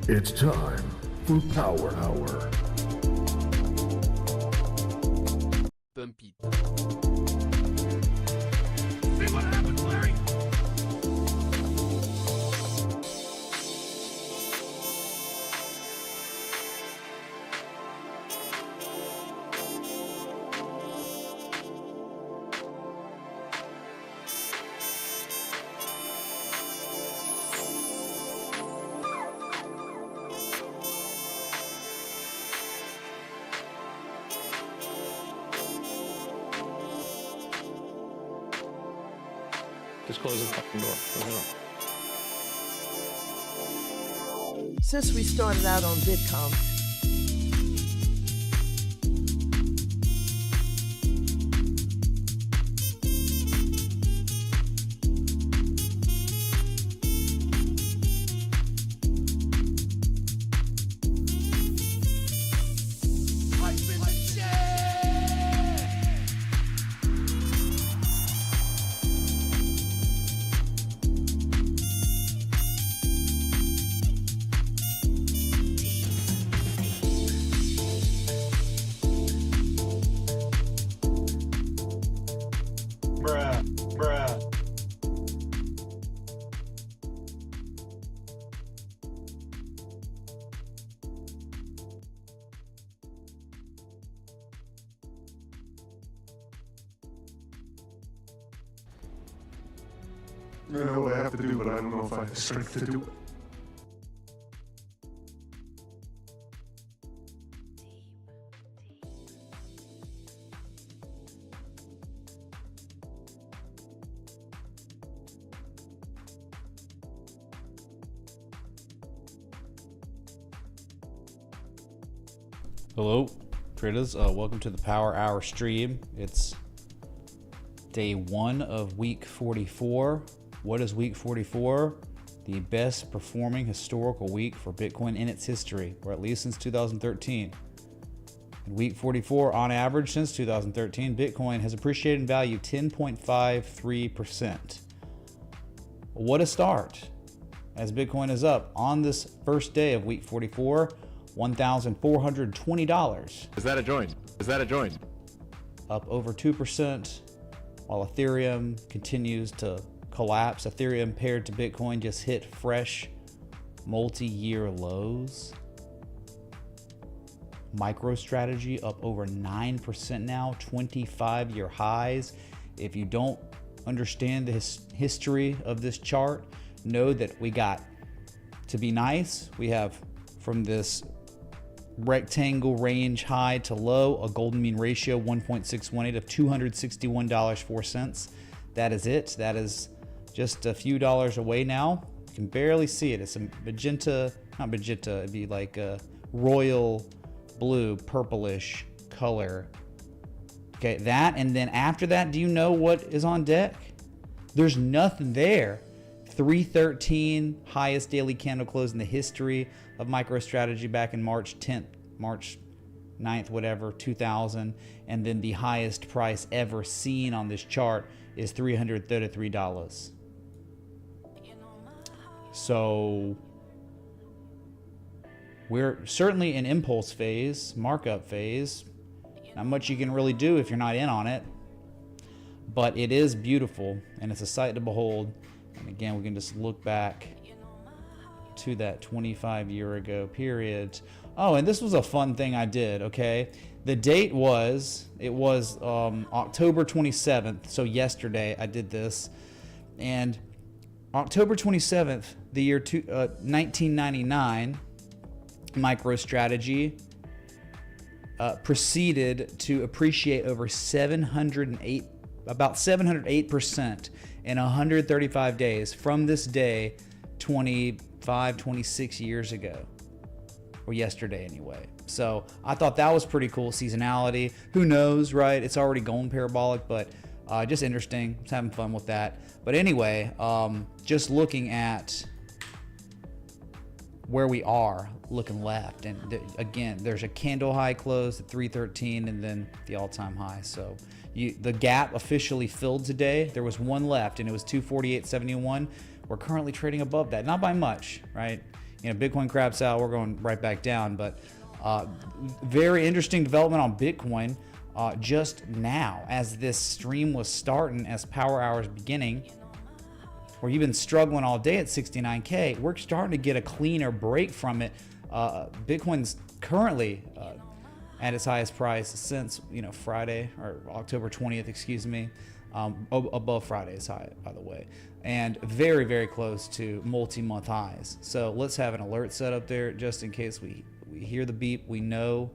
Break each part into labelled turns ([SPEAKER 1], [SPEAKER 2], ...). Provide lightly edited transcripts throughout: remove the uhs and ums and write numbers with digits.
[SPEAKER 1] It's time for Power Hour.
[SPEAKER 2] Pump it. See what happens, Larry?
[SPEAKER 3] Just close the fucking door. Close the door.
[SPEAKER 4] Since we started out on Bitcoin,
[SPEAKER 1] I know what I have to do, but I don't know if I have the strength to do it.
[SPEAKER 5] Hello, traders. Welcome to the Power Hour stream. It's day 1 of week 44. What is week 44? The best performing historical week for Bitcoin in its history, or at least since 2013. In week 44, on average since 2013, Bitcoin has appreciated in value 10.53%. What a start, as Bitcoin is up on this first day of week 44, $1,420.
[SPEAKER 6] Is that a joint? Is that a joint?
[SPEAKER 5] Up over 2%, while Ethereum continues to collapse. Ethereum paired to Bitcoin just hit fresh multi-year lows. Microstrategy up over 9% now, 25-year highs. If you don't understand the history of this chart, know that we got, to be nice, we have from this rectangle range high to low, a golden mean ratio 1.618 of $261.04. That is it. That is just a few dollars away now. You can barely see it. It's a magenta, not magenta, it'd be like a royal blue, purplish color. Okay, that, and then after that, do you know what is on deck? There's nothing there. 313, highest daily candle close in the history of MicroStrategy back in March 10th, March 9th, whatever, 2000. And then the highest price ever seen on this chart is $333. So we're certainly in impulse phase, markup phase. Not much you can really do if you're not in on it, but it is beautiful and it's a sight to behold. And again, we can just look back to that 25-year ago period. Oh, and this was a fun thing I did, okay? The date was, October 27th, so yesterday I did this. And October 27th, the year 1999, MicroStrategy proceeded to appreciate over about 708% in 135 days from this day 26 years ago, or yesterday anyway. So I thought that was pretty cool. Seasonality, who knows, right? It's already going parabolic, but just interesting. Just having fun with that. But anyway, just looking at where we are, looking left, and again, there's a candle high close at 313 and then the all-time high. So the gap officially filled today. There was one left and it was 248.71. We're currently trading above that, not by much, right? Bitcoin craps out, we're going right back down. But very interesting development on Bitcoin just now as this stream was starting, as power hours beginning, where you've been struggling all day at 69K. We're starting to get a cleaner break from it. Bitcoin's currently at its highest price since Friday, or October 20th, excuse me, above Friday's high, by the way, and very, very close to multi-month highs. So let's have an alert set up there just in case we hear the beep. We know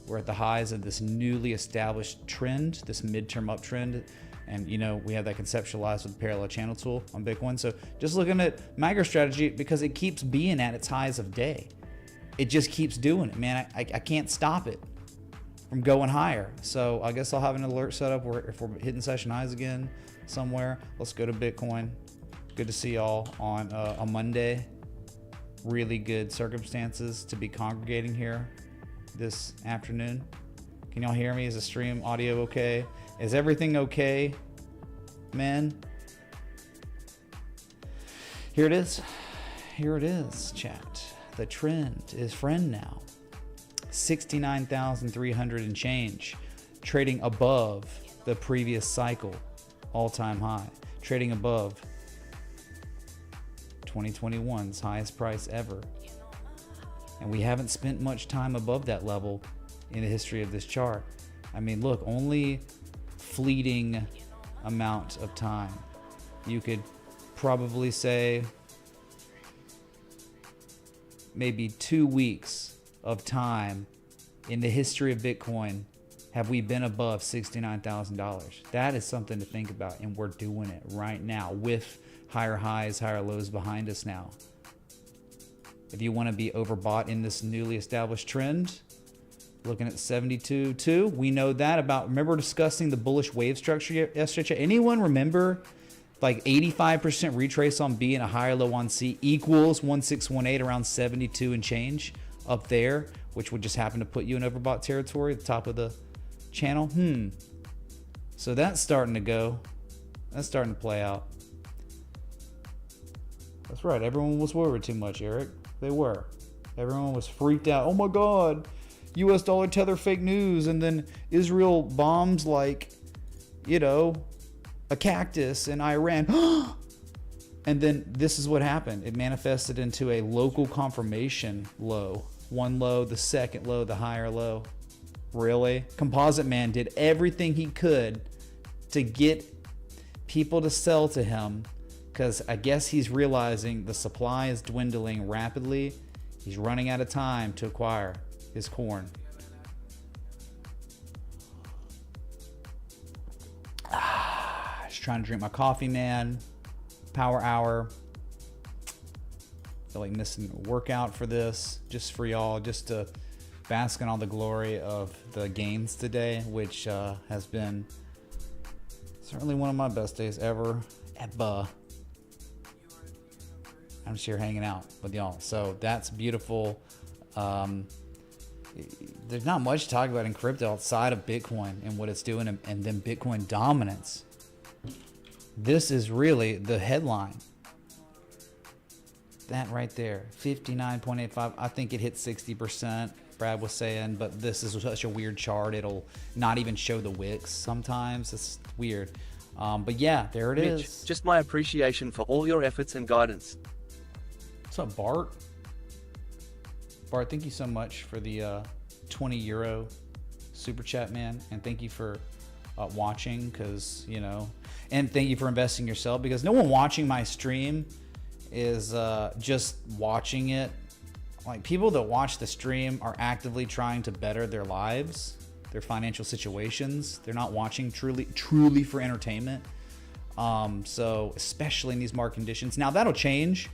[SPEAKER 5] we're at the highs of this newly established trend, this midterm uptrend. And we have that conceptualized with the parallel channel tool on Bitcoin. So just looking at Microstrategy, because it keeps being at its highs of day. It just keeps doing it, man. I can't stop it from going higher. So I guess I'll have an alert set up where if we're hitting session highs again somewhere. Let's go to Bitcoin. Good to see y'all on a Monday. Really good circumstances to be congregating here this afternoon. Can y'all hear me? Is the stream audio okay? Is everything okay, man? Here it is. Here it is, chat. The trend is friend now. 69,300 and change. Trading above the previous cycle. All-time high. Trading above 2021's highest price ever. And we haven't spent much time above that level in the history of this chart. I mean, look, only fleeting amount of time. You could probably say maybe 2 weeks of time in the history of Bitcoin have we been above $69,000. That is something to think about, and we're doing it right now with higher highs, higher lows behind us now. If you want to be overbought in this newly established trend, looking at 72.2, we know that about. Remember discussing the bullish wave structure yesterday? Anyone remember like 85% retrace on B and a higher low on C equals 1618 around 72 and change up there, which would just happen to put you in overbought territory at the top of the channel? So that's starting to go. That's starting to play out. That's right. Everyone was worried too much, Eric. They were. Everyone was freaked out. Oh my God. US dollar tether fake news, and then Israel bombs like, a cactus in Iran. And then this is what happened. It manifested into a local confirmation low. One low, the second low, the higher low. Really? Composite Man did everything he could to get people to sell to him, because I guess he's realizing the supply is dwindling rapidly. He's running out of time to acquire his corn. Just trying to drink my coffee, man. Power hour. Feel like missing a workout for this, just for y'all, just to bask in all the glory of the gains today, which has been certainly one of my best days ever. I'm just here hanging out with y'all. So that's beautiful. There's not much to talk about in crypto outside of Bitcoin and what it's doing, and then Bitcoin dominance. This is really the headline. That right there, 59.85. I think it hit 60%. Brad was saying, but this is such a weird chart. It'll not even show the wicks sometimes. It's weird. But yeah, there it is.
[SPEAKER 7] Just my appreciation for all your efforts and guidance.
[SPEAKER 5] What's up, Bart? Bart, thank you so much for the 20 euro super chat, man. And thank you for watching, because, and thank you for investing yourself, because no one watching my stream is just watching it. Like, people that watch the stream are actively trying to better their lives, their financial situations. They're not watching truly for entertainment. So especially in these market conditions. Now that'll change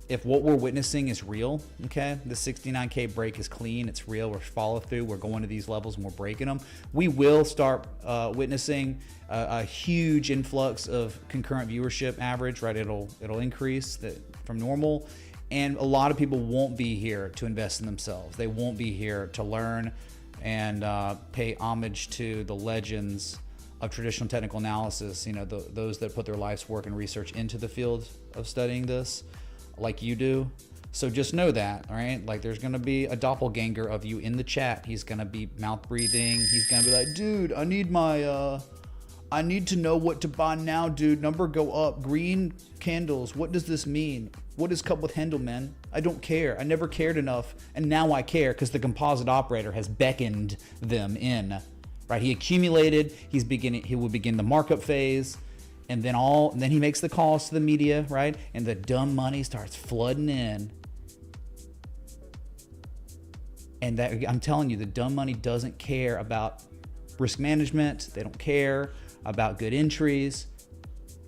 [SPEAKER 5] if what we're witnessing is real. Okay, the 69K break is clean, it's real, we're follow through, we're going to these levels and we're breaking them. We will start witnessing a huge influx of concurrent viewership average, right? It'll increase from normal, and a lot of people won't be here to invest in themselves. They won't be here to learn and pay homage to the legends of traditional technical analysis, those that put their life's work and research into the field of studying this, like you do. So just know that, all right? Like there's gonna be a doppelganger of you in the chat. He's gonna be mouth breathing. He's gonna be like, dude, I need to know what to buy now, dude. Number go up, green candles. What does this mean? What is cup with handle, man? I don't care. I never cared enough, and now I care because the composite operator has beckoned them in, right? He accumulated. He will begin the markup phase. And then he makes the calls to the media, right? And the dumb money starts flooding in. And that, I'm telling you, the dumb money doesn't care about risk management. They don't care about good entries,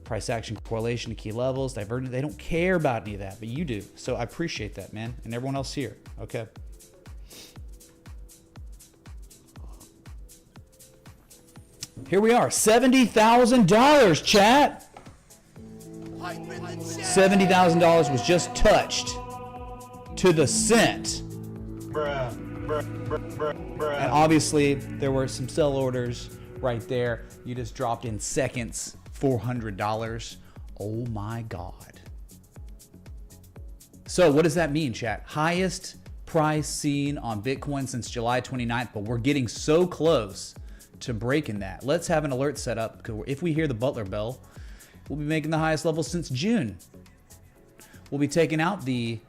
[SPEAKER 5] price action correlation to key levels, divergence. They don't care about any of that, but you do. So I appreciate that, man. And everyone else here. Okay. Here we are, $70,000, chat. $70,000 was just touched to the cent. And obviously, there were some sell orders right there. You just dropped in seconds, $400. Oh my God. So what does that mean, chat? Highest price seen on Bitcoin since July 29th, but we're getting so close to breaking that. Let's have an alert set up, because if we hear the Butler bell, we'll be making the highest level since June. We'll be taking out the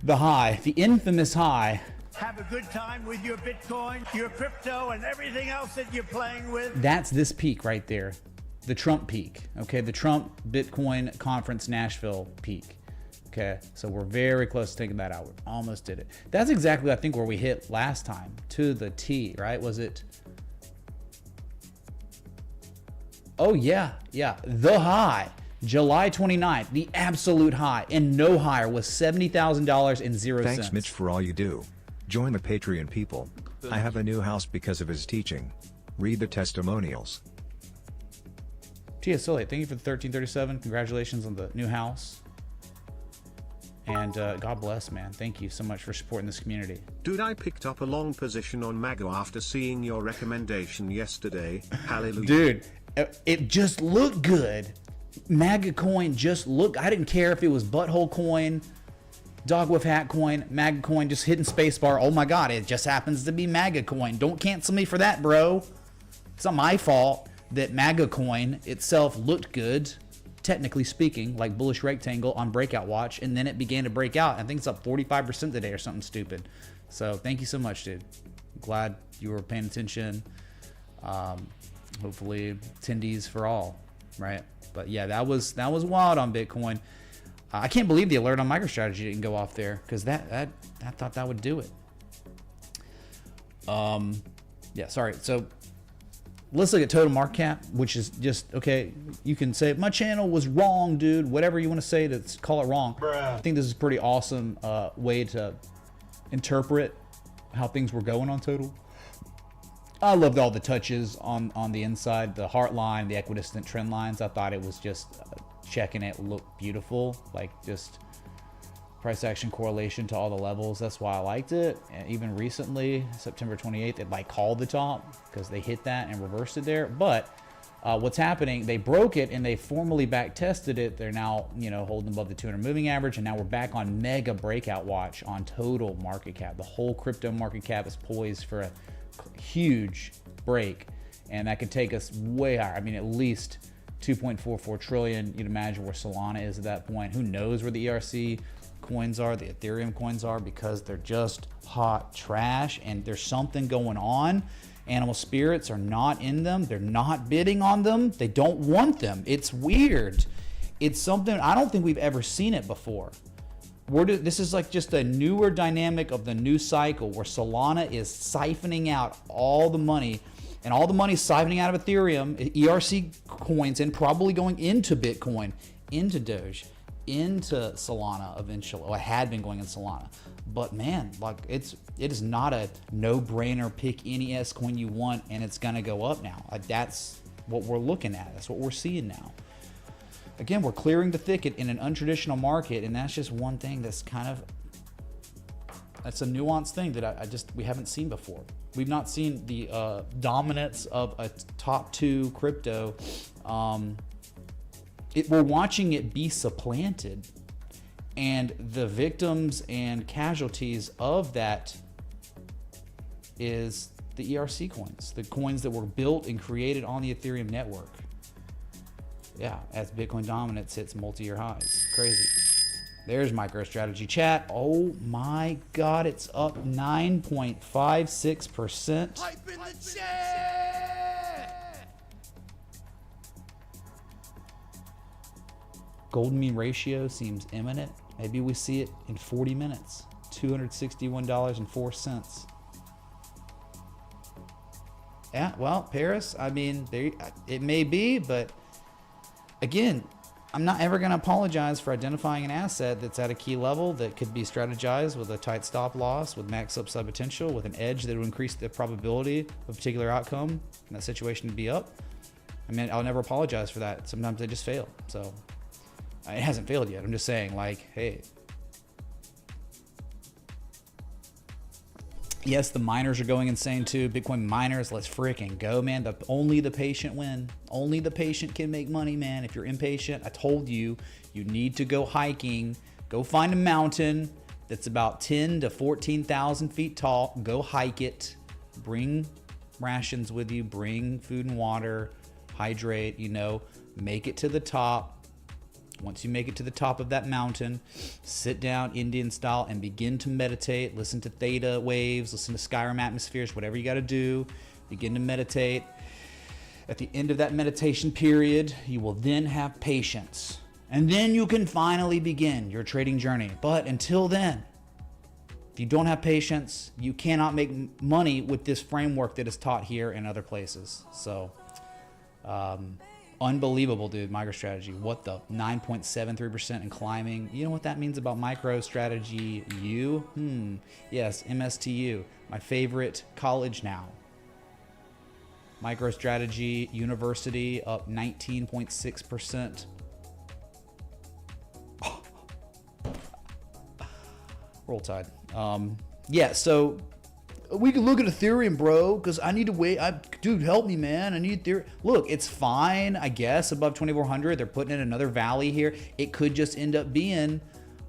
[SPEAKER 5] high, the infamous high.
[SPEAKER 8] Have a good time with your Bitcoin, your crypto, and everything else that you're playing with.
[SPEAKER 5] That's this peak right there, the Trump peak. Okay, the Trump Bitcoin Conference Nashville peak. Okay, so we're very close to taking that out. We almost did it. That's exactly, I think, where we hit last time, to the T, right? Was it? Oh yeah, the high. July 29th, the absolute high, and no higher was $70,000 and 0 cents.
[SPEAKER 9] Thanks, Mitch, for all you do. Join the Patreon people. I have a new house because of his teaching. Read the testimonials.
[SPEAKER 5] Tia Sully, thank you for the 1337. Congratulations on the new house. And God bless, man. Thank you so much for supporting this community.
[SPEAKER 10] Dude, I picked up a long position on MAGA after seeing your recommendation yesterday. Hallelujah.
[SPEAKER 5] Dude, it just looked good. MAGA coin just looked. I didn't care if it was butthole coin, dog with hat coin, MAGA coin, just hitting spacebar. Oh my God, it just happens to be MAGA coin. Don't cancel me for that, bro. It's not my fault that MAGA coin itself looked good, technically speaking, like bullish rectangle on Breakout Watch, and then it began to break out. I think it's up 45% today or something stupid. So thank you so much, dude. Glad you were paying attention. Hopefully attendees for all, right? But yeah, that was wild on Bitcoin. I can't believe the alert on MicroStrategy didn't go off there, because I thought that would do it. Yeah, sorry. So let's look at total market cap, which is just, okay, you can say my channel was wrong, dude, whatever you want to say to call it wrong. I think this is a pretty awesome way to interpret how things were going on total. I loved all the touches on the inside, the heart line, the equidistant trend lines. I thought it was just checking it looked beautiful, like just price action correlation to all the levels. That's why I liked it. And even recently, September 28th, it like called the top because they hit that and reversed it there. But what's happening, they broke it and they formally back tested it. They're now, you know, holding above the 200 moving average, and now we're back on mega breakout watch on total market cap. The whole crypto market cap is poised for a huge break, and that could take us way higher. I mean, at least 2.44 trillion. You'd imagine where Solana is at that point. Who knows where the ERC coins are, the Ethereum coins are, because they're just hot trash, and there's something going on. Animal spirits are not in them. They're not bidding on them. They don't want them. It's weird. It's something, I don't think we've ever seen it before. This is like just a newer dynamic of the new cycle where Solana is siphoning out all the money, and all the money is siphoning out of Ethereum, ERC coins, and probably going into Bitcoin, into Doge, into Solana eventually. Well, it had been going in Solana. But man, like it is not a no-brainer, pick any S coin you want and it's gonna go up now. That's what we're looking at. That's what we're seeing now. Again, we're clearing the thicket in an untraditional market, and that's just one thing that's that's a nuanced thing that we haven't seen before. We've not seen the dominance of a top two crypto. We're watching it be supplanted And the victims and casualties of that is the ERC coins, the coins that were built and created on the Ethereum network. Yeah, as Bitcoin dominance hits multi-year highs. Crazy. There's MicroStrategy chat. Oh my God, it's up 9.56%.
[SPEAKER 2] Hype in the chat!
[SPEAKER 5] Golden mean ratio seems imminent. Maybe we see it in 40 minutes. $261.04. Yeah, well, Paris, I mean, it may be, but again, I'm not ever going to apologize for identifying an asset that's at a key level that could be strategized with a tight stop loss, with max upside potential, with an edge that would increase the probability of a particular outcome in that situation to be up. I mean, I'll never apologize for that. Sometimes they just fail. So it hasn't failed yet. I'm just saying, like, hey. Yes, the miners are going insane too. Bitcoin miners, let's freaking go, man. Only the patient win. Only the patient can make money, man. If you're impatient, I told you, you need to go hiking. Go find a mountain that's about 10 to 14,000 feet tall. Go hike it. Bring rations with you. Bring food and water. Hydrate, you know. Make it to the top. Once you make it to the top of that mountain, sit down Indian style and begin to meditate. Listen to theta waves, listen to Skyrim atmospheres, whatever you got to do. Begin to meditate. At the end of that meditation period, you will then have patience. And then you can finally begin your trading journey. But until then, if you don't have patience, you cannot make money with this framework that is taught here and other places. So, unbelievable, dude. MicroStrategy, what the 9.73% and climbing. You know what that means about MicroStrategy U? Yes, MSTU, my favorite college now. MicroStrategy University up 19.6%. Roll Tide. Yeah, so we can look at Ethereum, bro, because I need to wait. Dude, help me, man. I need Ethereum. Look, it's fine, I guess, above 2,400. They're putting in another valley here. It could just end up being,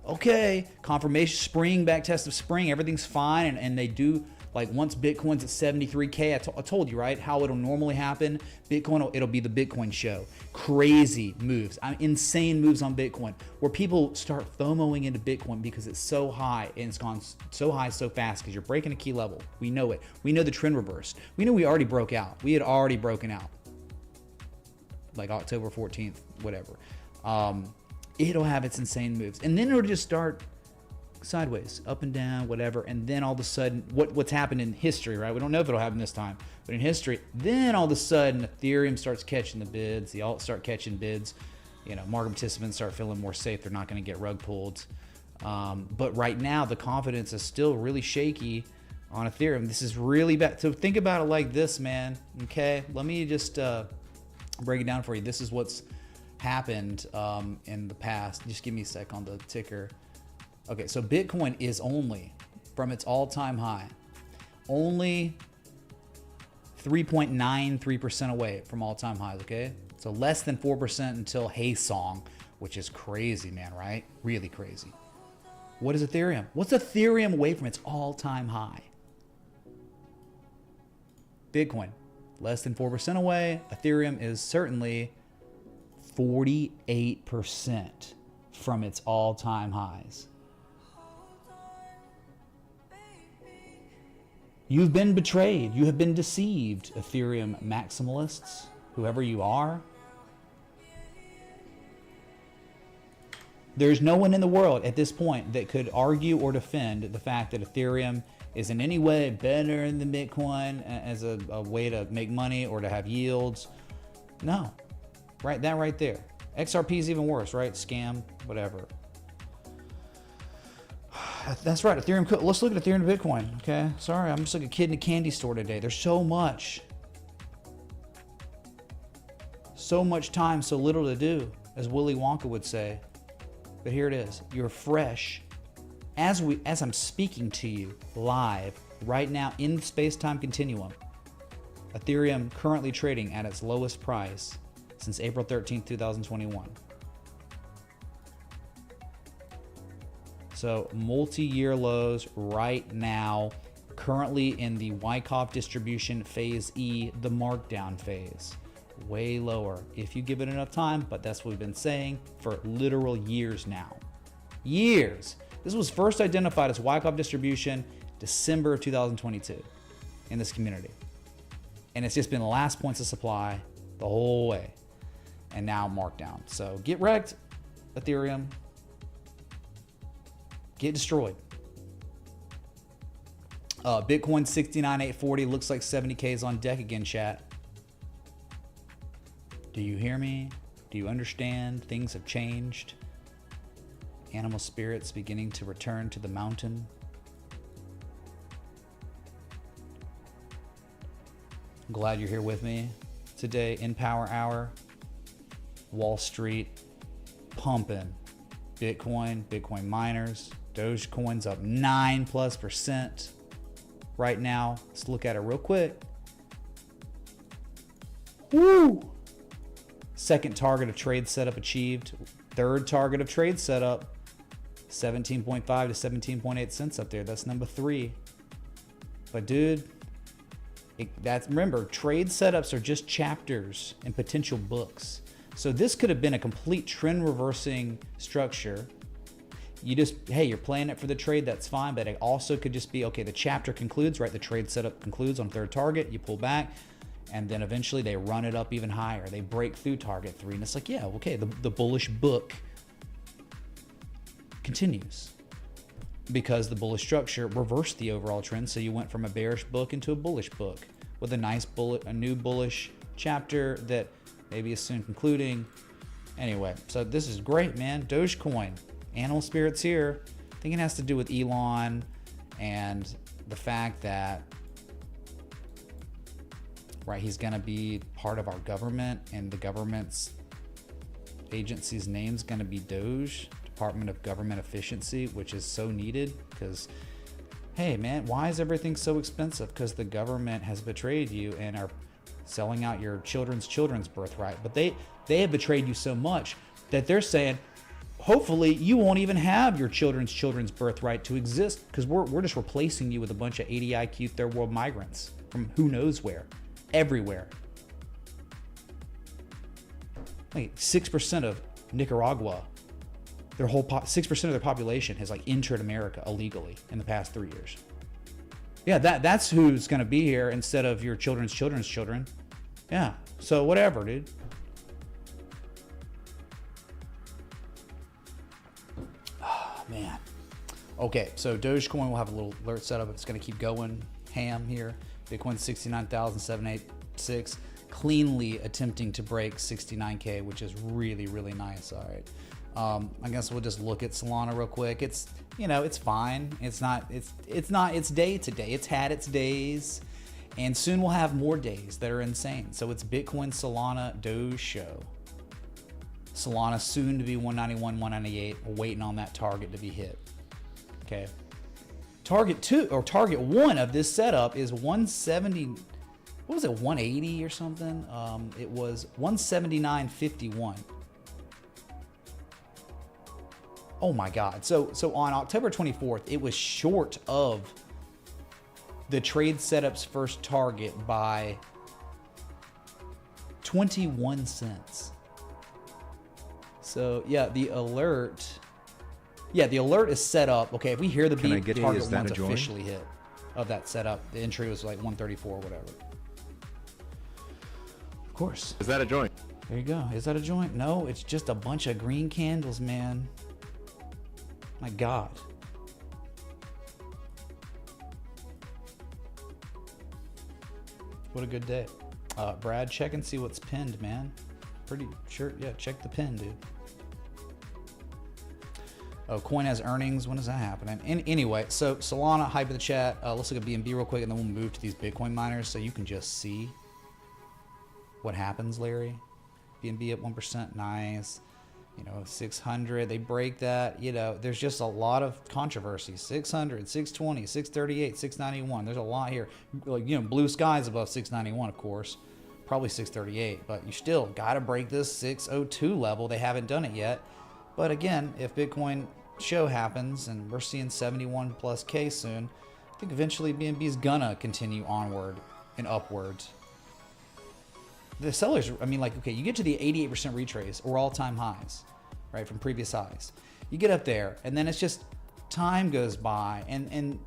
[SPEAKER 5] okay, confirmation, spring, back test of spring. Everything's fine, and they do, like, once Bitcoin's at 73K, I told you, right, how it'll normally happen. Bitcoin, it'll be the Bitcoin show. Crazy moves, insane moves on Bitcoin, where people start FOMOing into Bitcoin because it's so high, and it's gone so high so fast because you're breaking a key level. We know it. We know the trend reversed. We know we already broke out. We had already broken out, like October 14th, whatever. It'll have its insane moves, and then it'll just start sideways, up and down, whatever, and then all of a sudden, what's happened in history, right? We don't know if it'll happen this time, but in history, then all of a sudden, Ethereum starts catching the bids, the alts start catching bids, you know, market participants start feeling more safe, they're not going to get rug pulled. But right now, the confidence is still really shaky on Ethereum. This is really bad. So think about it like this, man, okay? Let me just break it down for you. This is what's happened in the past. Just give me a sec on the ticker. Okay, so Bitcoin is only, from its all-time high, only 3.93% away from all-time highs, okay? So less than 4% until Haysong, which is crazy, man, right? Really crazy. What is Ethereum? What's Ethereum away from its all-time high? Bitcoin, less than 4% away. Ethereum is certainly 48% from its all-time highs. You've been betrayed. You have been deceived, Ethereum maximalists, whoever you are. There's no one in the world at this point that could argue or defend the fact that Ethereum is in any way better than Bitcoin as a way to make money or to have yields. No. Right, that right there. XRP is even worse, right? Scam, whatever. That's right, Ethereum. Let's look at Ethereum to Bitcoin, okay? Sorry, I'm just like a kid in a candy store today. There's so much. So much time, so little to do, as Willy Wonka would say. But here it is. You're fresh. As I'm speaking to you live right now in the space-time continuum, Ethereum currently trading at its lowest price since April 13th, 2021. So multi-year lows right now, currently in the Wyckoff distribution phase E, the markdown phase. Way lower if you give it enough time, but that's what we've been saying for literal years now. Years. This was first identified as Wyckoff distribution December of 2022 in this community. And it's just been the last points of supply the whole way. And now markdown. So get wrecked, Ethereum. Get destroyed. Bitcoin 69,840 looks like 70K is on deck again, chat. Do you hear me? Do you understand? Things have changed. Animal spirits beginning to return to the mountain. I'm glad you're here with me today in Power Hour. Wall Street pumping. Bitcoin miners. Dogecoin's up 9+% right now. Let's look at it real quick. Woo! Second target of trade setup achieved. Third target of trade setup, 17.5 to 17.8 cents up there. That's number 3. But dude, remember, trade setups are just chapters in potential books. So this could have been a complete trend reversing structure. You just, hey, you're playing it for the trade, that's fine, but it also could just be, okay, the chapter concludes, right? The trade setup concludes on third target, you pull back, and then eventually they run it up even higher. They break through target 3, and it's like, yeah, okay, the bullish book continues because the bullish structure reversed the overall trend. So you went from a bearish book into a bullish book with a nice a new bullish chapter that maybe is soon concluding. Anyway, so this is great, man. Dogecoin, animal spirits here. I think it has to do with Elon and the fact that, right, he's going to be part of our government, and the government's agency's name's going to be Doge, Department of Government Efficiency, which is so needed because, hey, man, why is everything so expensive? Because the government has betrayed you and are selling out your children's birthright. But they have betrayed you so much that they're saying, hopefully you won't even have your children's birthright to exist because we're just replacing you with a bunch of 80 IQ third world migrants from who knows where. Everywhere. Like 6% of Nicaragua, their whole 6% of their population has like entered America illegally in the past 3 years. Yeah, that's who's going to be here instead of your children's children. Yeah, so whatever, dude. Oh, man. Okay, so Dogecoin will have a little alert setup. It's going to keep going ham here. Bitcoin 69,786, cleanly attempting to break 69K, which is really, really nice. All right. I guess we'll just look at Solana real quick. It's, it's fine. It's day to day. It's had its days, and soon we'll have more days that are insane. So it's Bitcoin, Solana, Doge show. Solana soon to be 191, 198, waiting on that target to be hit. Okay. Target 2 or target 1 of this setup is 170. What was it? 180 or something? It was 179.51. Oh my God. So on October 24th, it was short of the trade setup's first target by 21 cents. So yeah, the alert is set up. Okay, if we hear the beep, target 1's officially hit of that setup. The entry was like 134 or whatever. Of course.
[SPEAKER 6] Is that a joint?
[SPEAKER 5] There you go. Is that a joint? No, it's just a bunch of green candles, man. My God. What a good day. Brad, check and see what's pinned, man. Pretty sure. Yeah, check the pin, dude. Oh, coin has earnings. When is that happening? Anyway, so Solana, hype of the chat. Let's look at BNB real quick, and then we'll move to these Bitcoin miners so you can just see what happens, Larry. BNB at 1%, nice. 600, they break that. There's just a lot of controversy. 600, 620, 638, 691. There's a lot here. Like, blue skies above 691, of course. Probably 638, but you still got to break this 602 level. They haven't done it yet. But again, if Bitcoin show happens and we're seeing 71 plus K soon, I think eventually BNB is gonna continue onward and upwards. The sellers, I mean, like, okay, you get to the 88% retrace or all-time highs, right, from previous highs. You get up there, and then it's just time goes by, and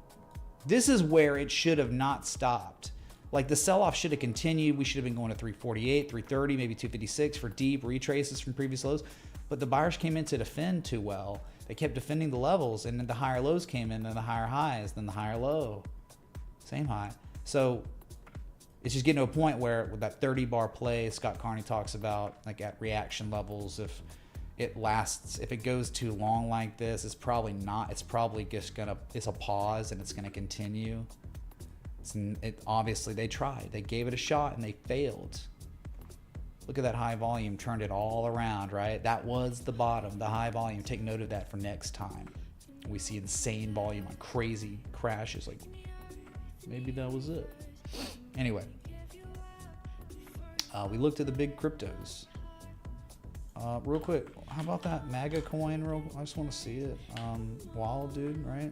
[SPEAKER 5] this is where it should have not stopped. Like, the sell-off should have continued. We should have been going to 348, 330, maybe 256 for deep retraces from previous lows. But the buyers came in to defend too well. They kept defending the levels, and then the higher lows came in, and the higher highs, then the higher low. Same high. So it's just getting to a point where with that 30 bar play Scott Carney talks about, like at reaction levels, if it lasts, if it goes too long like this, it's probably not, it's probably just gonna, it's a pause and it's gonna continue. Obviously they tried, they gave it a shot and they failed. Look at that high volume, turned it all around, right? That was the bottom, the high volume. Take note of that for next time. We see insane volume on crazy crashes, like maybe that was it. Anyway, we looked at the big cryptos. Real quick, how about that MAGA coin? I just want to see it. Wild dude, right?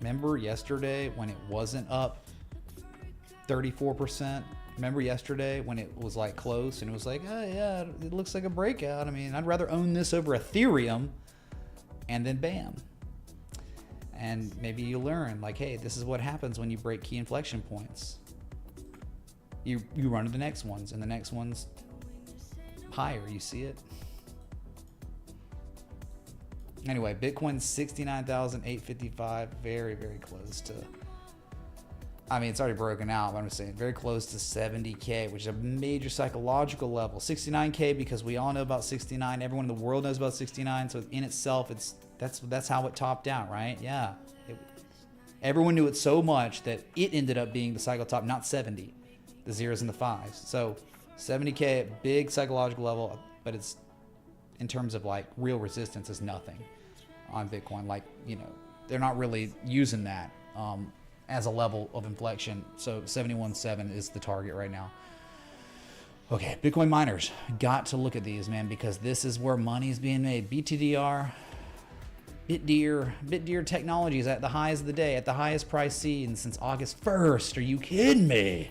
[SPEAKER 5] Remember yesterday when it wasn't up 34%? Remember yesterday when it was like close and it was like, oh yeah, it looks like a breakout. I mean, I'd rather own this over Ethereum, and then bam. And maybe you learn, like, hey, this is what happens when you break key inflection points. You run to the next ones, and the next one's higher. You see it? Anyway, Bitcoin's 69,855. Very, very close to, I mean, it's already broken out, but I'm just saying, very close to 70K, which is a major psychological level. 69K, because we all know about 69. Everyone in the world knows about 69. So in itself, that's how it topped out, right? Yeah. Everyone knew it so much that it ended up being the cycle top, not 70, the zeros and the fives. So 70K, big psychological level, but it's, in terms of like real resistance, is nothing on Bitcoin. Like, you know, they're not really using that as a level of inflection. So 71.7 is the target right now. Okay, Bitcoin miners, got to look at these, man, because this is where money's being made. BTDR, Bitdeer Technologies at the highs of the day, at the highest price seen since August 1st. Are you kidding me?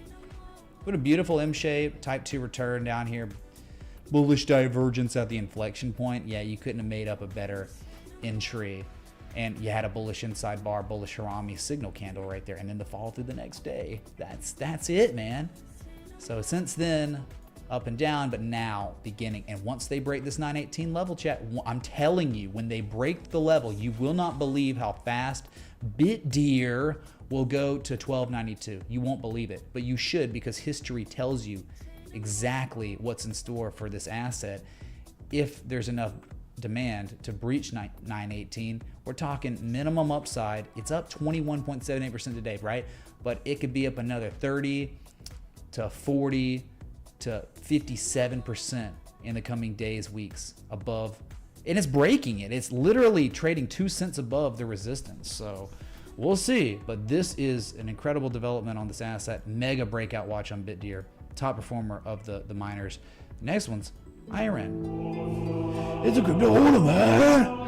[SPEAKER 5] What a beautiful M shape, type 2 return down here. Bullish divergence at the inflection point. Yeah, you couldn't have made up a better entry. And you had a bullish inside bar, bullish Harami signal candle right there, and then the fall through the next day. That's it, man. So since then, up and down, but now beginning. And once they break this 918 level, chat, I'm telling you, when they break the level, you will not believe how fast Bitdeer will go to 1292. You won't believe it, but you should, because history tells you exactly what's in store for this asset. If there's enough demand to breach 918, we're talking minimum upside. It's up 21.78% today, right? But it could be up another 30 to 40 to 57% in the coming days, weeks above. And it's breaking it. It's literally trading 2 cents above the resistance. So we'll see. But this is an incredible development on this asset. Mega breakout watch on Bitdeer. Top performer of the miners. Next one's Iren. It's a crypto holder, man.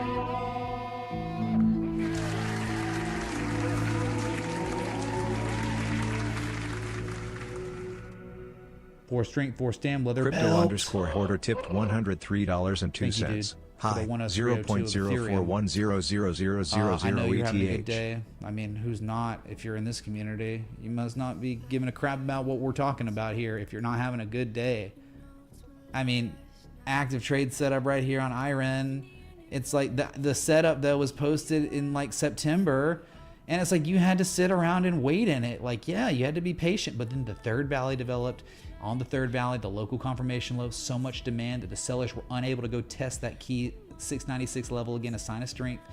[SPEAKER 5] For strength, for stam, leather
[SPEAKER 9] Crypto
[SPEAKER 5] belt.
[SPEAKER 9] underscore hoarder tipped $103.02. High 0.0410000000
[SPEAKER 5] I know you're having a good
[SPEAKER 9] ETH.
[SPEAKER 5] day. I mean, who's not? If you're in this community, you must not be giving a crap about what we're talking about here if you're not having a good day. I mean, active trade setup right here on Iren. It's like the setup that was posted in like September, and it's like you had to sit around and wait in it. Like, yeah, you had to be patient, but then the third valley developed. On the third valley, the local confirmation low, so much demand that the sellers were unable to go test that key 696 level again, a sign of strength.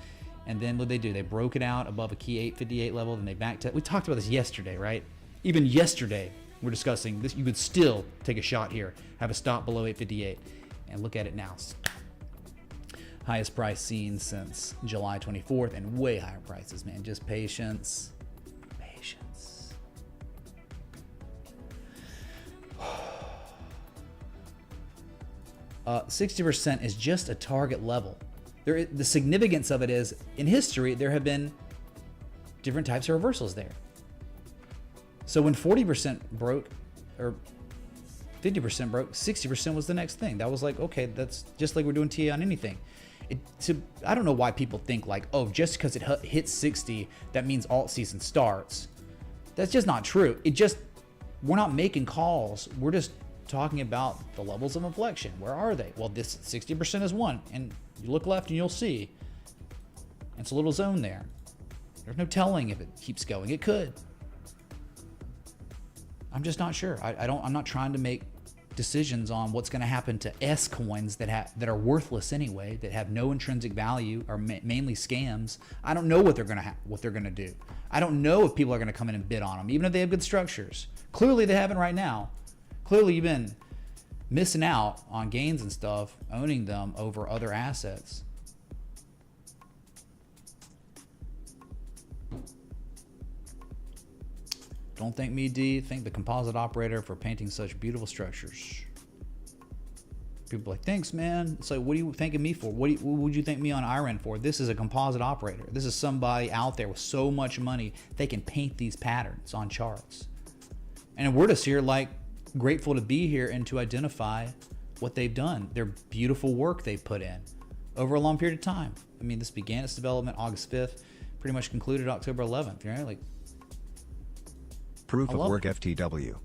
[SPEAKER 5] And then what they do? They broke it out above a key 858 level, then they backed it. We talked about this yesterday, right? Even yesterday, we're discussing this. You could still take a shot here, have a stop below 858, and look at it now. Highest price seen since July 24th, and way higher prices, man. Just patience. 60% is just a target level. The significance of it is, in history, there have been different types of reversals there. So when 40% broke, or 50% broke, 60% was the next thing. That was like, okay, that's just like we're doing TA on anything. I don't know why people think like, oh, just because it hits 60, that means alt season starts. That's just not true. We're not making calls. We're just talking about the levels of inflection. Where are they? Well, this 60% is one, and you look left and you'll see it's a little zone there. There's no telling if it keeps going. It could. I'm just not sure. I'm not trying to make decisions on what's going to happen to S coins that are worthless anyway, that have no intrinsic value, or mainly scams. I don't know what they're going to do. I don't know if people are going to come in and bid on them, even if they have good structures. Clearly, they haven't right now. Clearly, you've been missing out on gains and stuff, owning them over other assets. Don't thank me, D. Thank the composite operator for painting such beautiful structures. People are like, thanks, man. It's like, what are you thanking me for? What would you thank me on Iren for? This is a composite operator. This is somebody out there with so much money, they can paint these patterns on charts. And we're just here like grateful to be here and to identify what they've done, their beautiful work they've put in over a long period of time. I mean, this began its development August 5th, pretty much concluded October 11th, right? Like,
[SPEAKER 9] Proof of work FTW.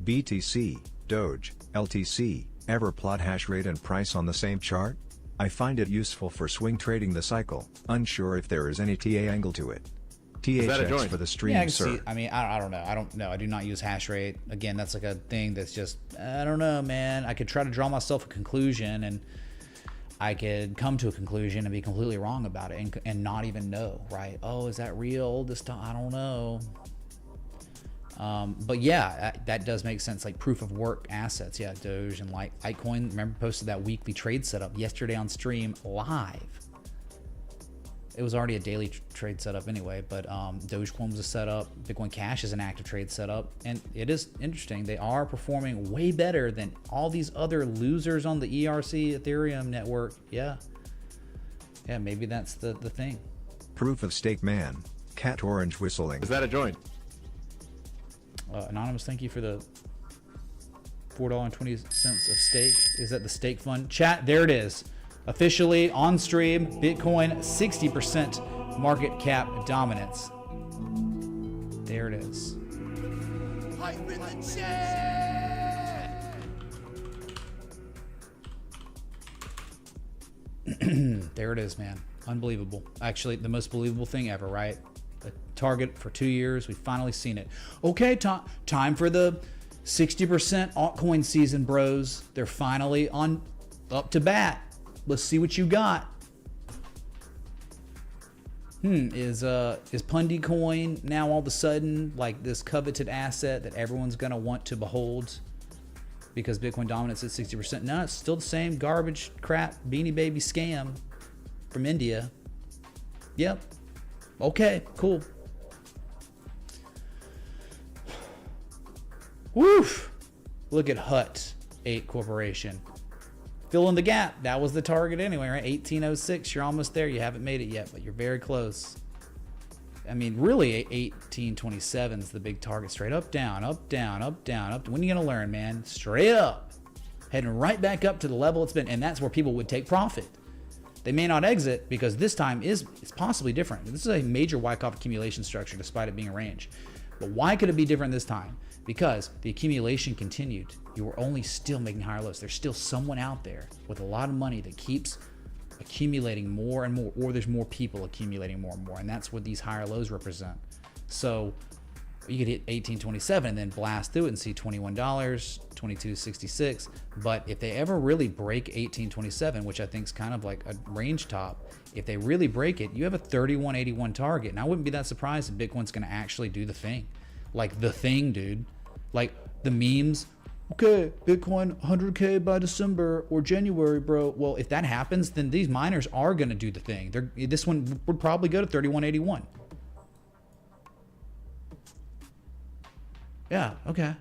[SPEAKER 9] BTC, Doge, LTC, ever plot hash rate and price on the same chart? I find it useful for swing trading the cycle, unsure if there is any TA angle to it. THX for the stream,
[SPEAKER 5] yeah,
[SPEAKER 9] sir.
[SPEAKER 5] I mean, I don't know. I do not use hash rate. Again, that's like a thing that's just, I don't know, man. I could try to draw myself a conclusion, and I could come to a conclusion and be completely wrong about it and not even know, right? Oh, is that real this time? I don't know. But yeah, that does make sense. Like proof of work assets. Yeah, Doge and Litecoin. Remember, posted that weekly trade setup yesterday on stream live. It was already a daily trade setup anyway, but Dogecoin was a setup. Bitcoin Cash is an active trade setup. And it is interesting. They are performing way better than all these other losers on the ERC Ethereum network. Yeah. Yeah, maybe that's the thing.
[SPEAKER 9] Proof of stake man. Cat orange whistling.
[SPEAKER 6] Is that a join?
[SPEAKER 5] Anonymous, thank you for the $4.20 of stake. Is that the stake fund? Chat, there it is. Officially on stream, Bitcoin 60% market cap dominance. There it is. There it is, man. Unbelievable. Actually, the most believable thing ever, right? A target for 2 years. We've finally seen it. Okay, time for the 60% altcoin season, bros. They're finally up to bat. Let's see what you got. Is Pundy coin now all of a sudden like this coveted asset that everyone's gonna want to behold because Bitcoin dominance at 60%? No, it's still the same garbage crap beanie baby scam from India. Yep. Okay, cool. Woof. Look at Hut 8 Corporation. Fill in the gap. That was the target anyway, right? 1806. You're almost there. You haven't made it yet, but you're very close. I mean, really, 1827 is the big target. Straight up, down, up, down, up, down, up. When are you going to learn, man? Straight up. Heading right back up to the level it's been. And that's where people would take profit. They may not exit because this time is possibly different. This is a major Wyckoff accumulation structure despite it being a range. But why could it be different this time? Because the accumulation continued. You were only still making higher lows. There's still someone out there with a lot of money that keeps accumulating more and more, or there's more people accumulating more and more. And that's what these higher lows represent. So you could hit 1827 and then blast through it and see $21, $22.66. But if they ever really break 1827, which I think is kind of like a range top, if they really break it, you have a 3181 target. And I wouldn't be that surprised if Bitcoin's going to actually do the thing. Like the thing, dude. Like the memes. Okay, Bitcoin 100K by December or January, bro. Well, if that happens, then these miners are going to do the thing. This one would probably go to 3181. Yeah, okay.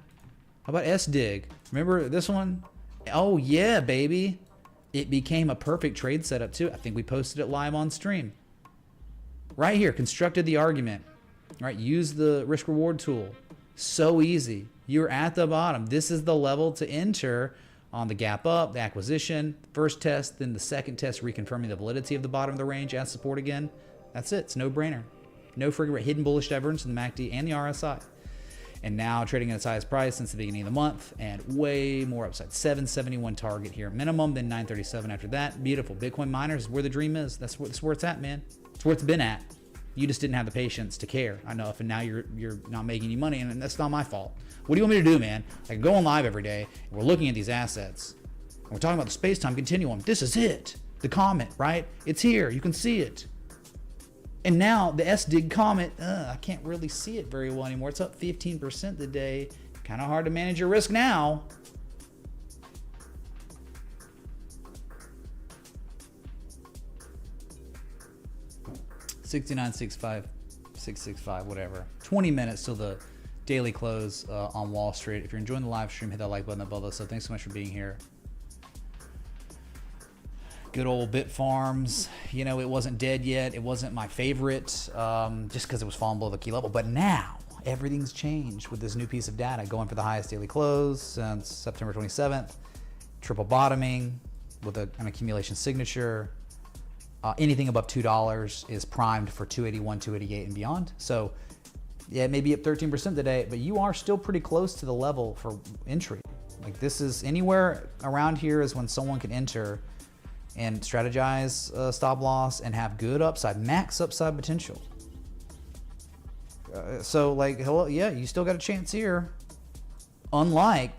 [SPEAKER 5] How about SDIG? Remember this one? Oh, yeah, baby. It became a perfect trade setup too. I think we posted it live on stream. Right here, constructed the argument. Right, use the risk reward tool. So easy. You're at the bottom. This is the level to enter on the gap up, the acquisition, first test, then the second test, reconfirming the validity of the bottom of the range as support again. That's it. It's no brainer. No friggin' hidden bullish divergence in the MACD and the RSI. And now trading at its highest price since the beginning of the month and way more upside. 771 target here minimum, then 937 after that. Beautiful. Bitcoin miners is where the dream is. That's where it's at, man. It's where it's been at. You just didn't have the patience to care enough, and now you're not making any money, and that's not my fault. What do you want me to do, man? I can go on live every day, and we're looking at these assets, and we're talking about the space-time continuum. This is it. The comet, right? It's here. You can see it. And now the SDIG comet, I can't really see it very well anymore. It's up 15% today. Kind of hard to manage your risk now. $69.65, whatever. 20 minutes till the daily close on Wall Street. If you're enjoying the live stream, hit that like button above us. So thanks so much for being here. Good old Bit Farms. You know, it wasn't dead yet. It wasn't my favorite just because it was falling below the key level. But now everything's changed with this new piece of data going for the highest daily close since September 27th. Triple bottoming with an accumulation signature. Anything above $2 is primed for 281, 288 and beyond. So yeah, it may be up 13% today, but you are still pretty close to the level for entry. Like this is anywhere around here is when someone can enter and strategize stop loss and have good upside, max upside potential. So like, hello, yeah, you still got a chance here. Unlike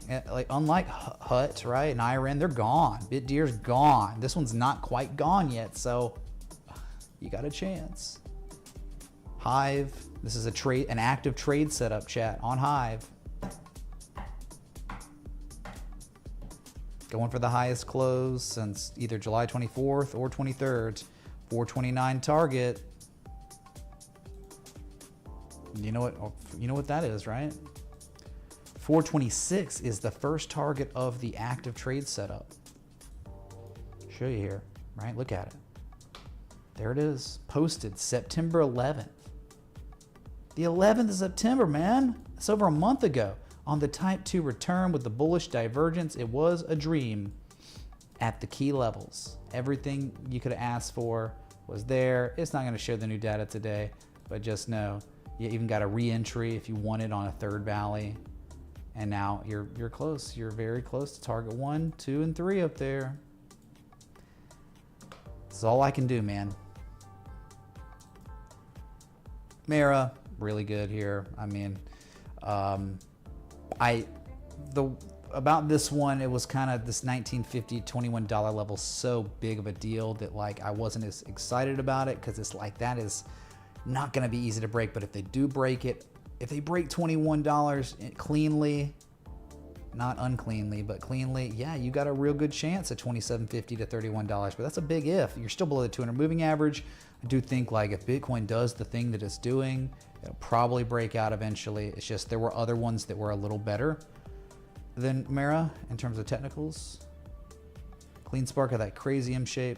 [SPEAKER 5] Hut, right, and Iren, they're gone. BitDeer's gone. This one's not quite gone yet, so you got a chance. Hive, this is an active trade setup, chat, on Hive. Going for the highest close since either July 24th or 23rd. 429 target. You know what that is, right? 426 is the first target of the active trade setup. Show you here, right? Look at it. There it is, posted September 11th. The 11th of September, man. It's over a month ago. On the type 2 return with the bullish divergence, it was a dream at the key levels. Everything you could have asked for was there. It's not going to show the new data today, but just know you even got a re-entry if you want it on a third valley. And now you're close. You're very close to target 1, 2, and 3 up there. That's all I can do, man. Mara, really good here. I mean, about this one, it was kind of this $19.50, $21 level, so big of a deal that like I wasn't as excited about it because it's like that is not going to be easy to break. But if they do break it, if they break $21 cleanly, not uncleanly, but cleanly, yeah, you got a real good chance at $27.50 to $31. But that's a big if. You're still below the 200 moving average. I do think like if Bitcoin does the thing that it's doing, it'll probably break out eventually. It's just there were other ones that were a little better than Mara in terms of technicals. Clean Spark had that crazy M shape.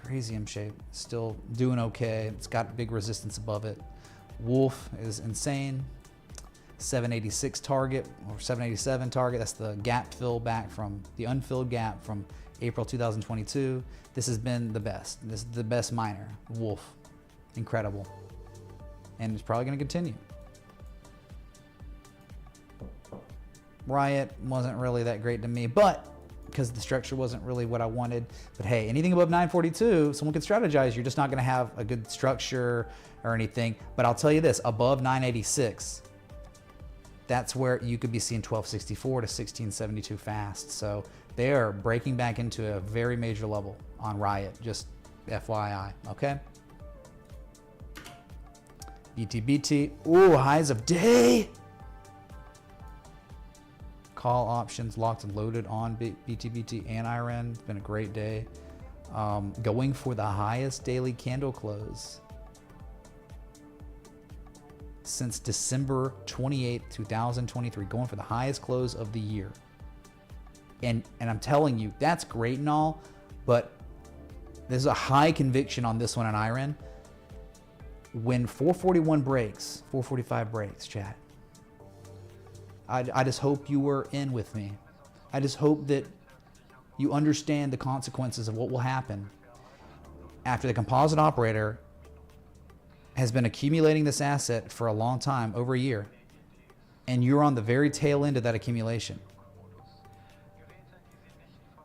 [SPEAKER 5] Crazy M shape. Still doing okay. It's got big resistance above it. Wolf is insane. 786 target or 787 target. That's the gap fill back from the unfilled gap from April 2022. This has been the best. This is the best miner. Wolf. Incredible. And it's probably going to continue. Riot wasn't really that great to me, but because the structure wasn't really what I wanted. But hey, anything above 942, someone can strategize. You're just not going to have a good structure or anything. But I'll tell you this, above 986, that's where you could be seeing 1264 to 1672 fast. So they are breaking back into a very major level on Riot, just FYI, okay? BTBT, ooh, highs of day. Call options locked and loaded on BTBT and Iren. It's been a great day. Going for the highest daily candle close since December 28th, 2023. Going for the highest close of the year. And I'm telling you, that's great and all, but there's a high conviction on this one on Iren. When 441 breaks, 445 breaks, chat, I just hope you were in with me. I just hope that you understand the consequences of what will happen after the composite operator has been accumulating this asset for a long time, over a year, and you're on the very tail end of that accumulation.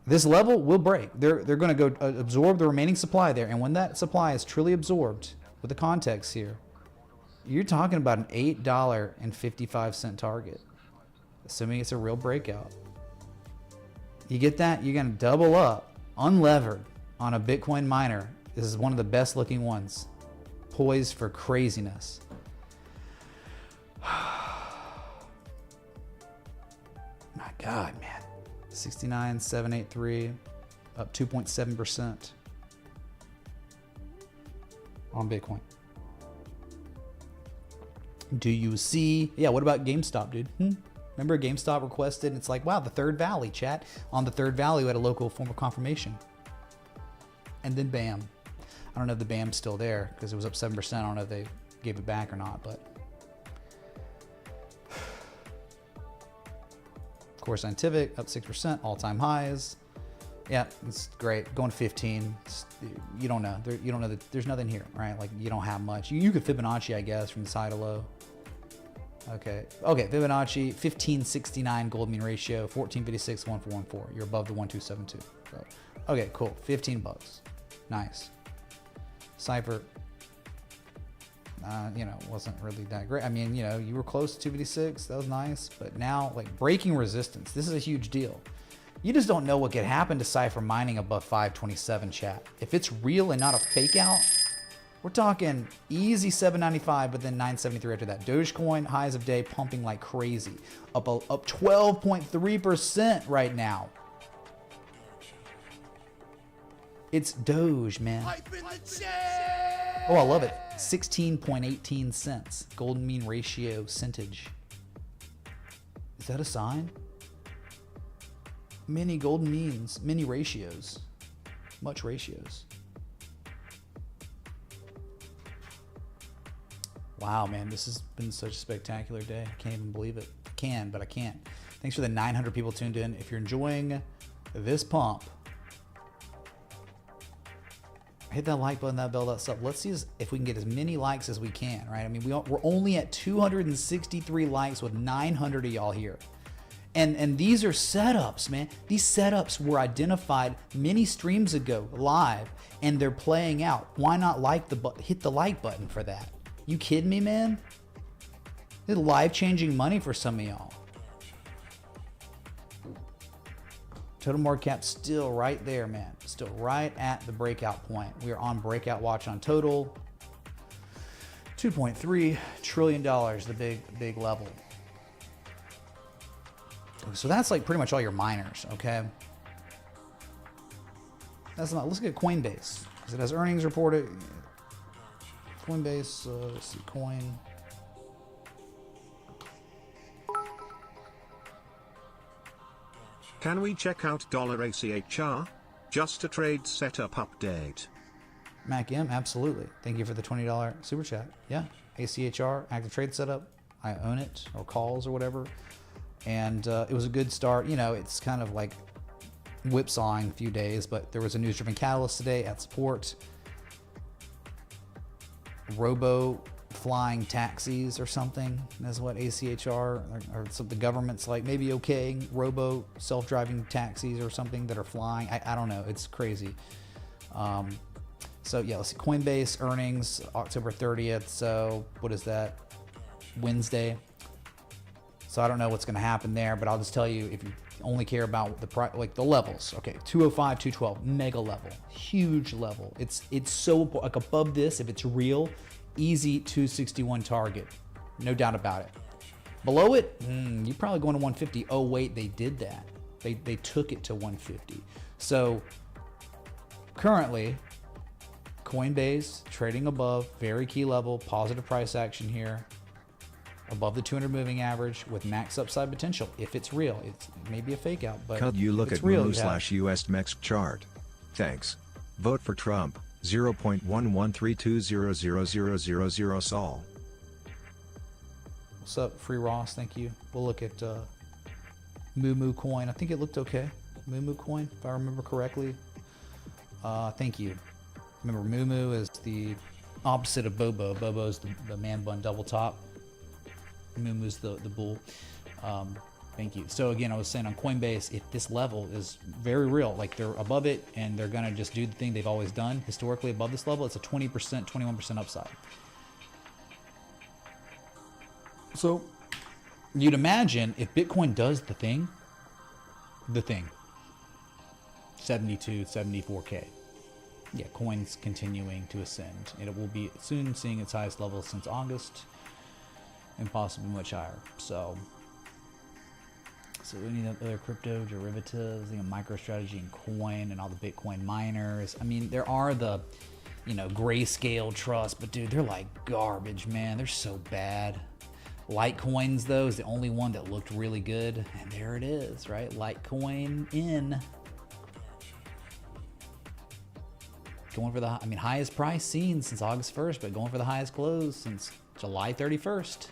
[SPEAKER 5] This level will break. They're going to go absorb the remaining supply there, and when that supply is truly absorbed, with the context here, you're talking about an $8.55 target, assuming it's a real breakout. You get that? You're going to double up, unlevered, on a Bitcoin miner. This is one of the best looking ones, poised for craziness. My God, man. 69,783, up 2.7% on Bitcoin. Do you see? Yeah, what about GameStop, dude? Remember GameStop requested? It's like, wow, the Third Valley, chat. On the Third Valley, we had a local form of confirmation. And then BAM. I don't know if the BAM's still there because it was up 7%. I don't know if they gave it back or not, but. Core Scientific up 6%, all-time highs. Yeah, it's great. Going 15. You don't know. You don't know that there's nothing here, right? Like you don't have much. You could Fibonacci, I guess, from the side of low. Okay. Fibonacci 1569 gold mean ratio, 1456 1414. You're above the 1272. So, okay, cool. $15. Nice. Cypher. Wasn't really that great. I mean, you were close to 256. That was nice. But now, like, breaking resistance. This is a huge deal. You just don't know what could happen to Cypher mining above 527, chat. If it's real and not a fake out, we're talking easy 795, but then 973 after that. Dogecoin, highs of day, pumping like crazy. Up 12.3% right now. It's Doge, man. Oh, I love it. 16.18 cents. Golden mean ratio centage. Is that a sign? Many golden means, many ratios. Much ratios. Wow, man, this has been such a spectacular day. I can't even believe it. I can, but I can't. Thanks for the 900 people tuned in. If you're enjoying this pump, hit that like button, that bell, that sub. Let's see if we can get as many likes as we can, right? I mean, we're only at 263 likes with 900 of y'all here. And these are setups, man. These setups were identified many streams ago live, and they're playing out. Why not hit the like button for that? You kidding me, man? This is life-changing money for some of y'all. Total market cap still right there, man. Still right at the breakout point. We are on breakout watch on total. $2.3 trillion, the big level. So that's like pretty much all your miners, okay? That's not. Let's look at Coinbase because it has earnings reported. Coinbase, let's see, coin.
[SPEAKER 10] Can we check out $ACHR? Just a trade setup update.
[SPEAKER 5] Mac M, absolutely. Thank you for the $20 super chat. Yeah, ACHR, active trade setup. I own it, or calls, or whatever. And it was a good start. It's kind of like whipsawing a few days, but there was a news-driven catalyst today at support. Robo flying taxis or something. That's what ACHR or so the government's like maybe okaying robo self-driving taxis or something that are flying. I don't know. It's crazy. So yeah, let's see. Coinbase earnings October 30th. So what is that? Wednesday. So I don't know what's going to happen there, but I'll just tell you if you only care about the levels. Okay, 205, 212, mega level, huge level. It's so like above this. If it's real, easy 261 target, no doubt about it. Below it, you're probably going to 150. Oh wait, they did that. They took it to 150. So currently, Coinbase trading above, very key level, positive price action here. above the 200 moving average with max upside potential. If it's real, it's maybe a fake out, but
[SPEAKER 9] Could you look
[SPEAKER 5] if it's
[SPEAKER 9] at
[SPEAKER 5] real,
[SPEAKER 9] Moo/US MEX chart? Thanks. Vote for Trump. 0.1132000000 Sol.
[SPEAKER 5] What's up, Free Ross? Thank you. We'll look at Moo coin. I think it looked okay. Moo coin, if I remember correctly. Thank you. Remember, Moo is the opposite of Bobo. Bobo's the man bun double top. Moo's the bull. Thank you. So again, I was saying on Coinbase, if this level is very real, like they're above it and they're gonna just do the thing they've always done historically above this level, it's a 20%, 21% upside. So you'd imagine if Bitcoin does the thing, 72, 74K. Yeah, coin's continuing to ascend, and it will be soon seeing its highest level since August, and possibly much higher. So any other crypto derivatives, Microstrategy and Coin and all the Bitcoin miners. I mean, there are the, Grayscale Trust, but dude, they're like garbage, man. They're so bad. Litecoins, though, is the only one that looked really good, and there it is, right? Litecoin in. Going for the, highest price seen since August 1st, but going for the highest close since July 31st.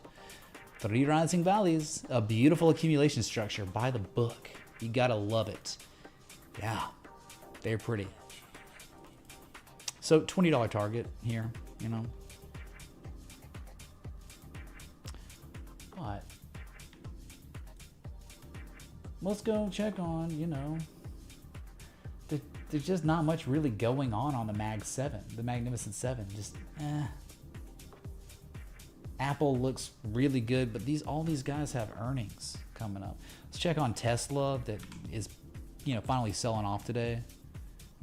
[SPEAKER 5] 3 rising valleys, a beautiful accumulation structure by the book. You gotta love it. Yeah, they're pretty. So $20 target here, But let's go check on, there's just not much really going on the Mag 7, the Magnificent 7. Just Apple looks really good, but all these guys have earnings coming up. Let's check on Tesla that is, finally selling off today.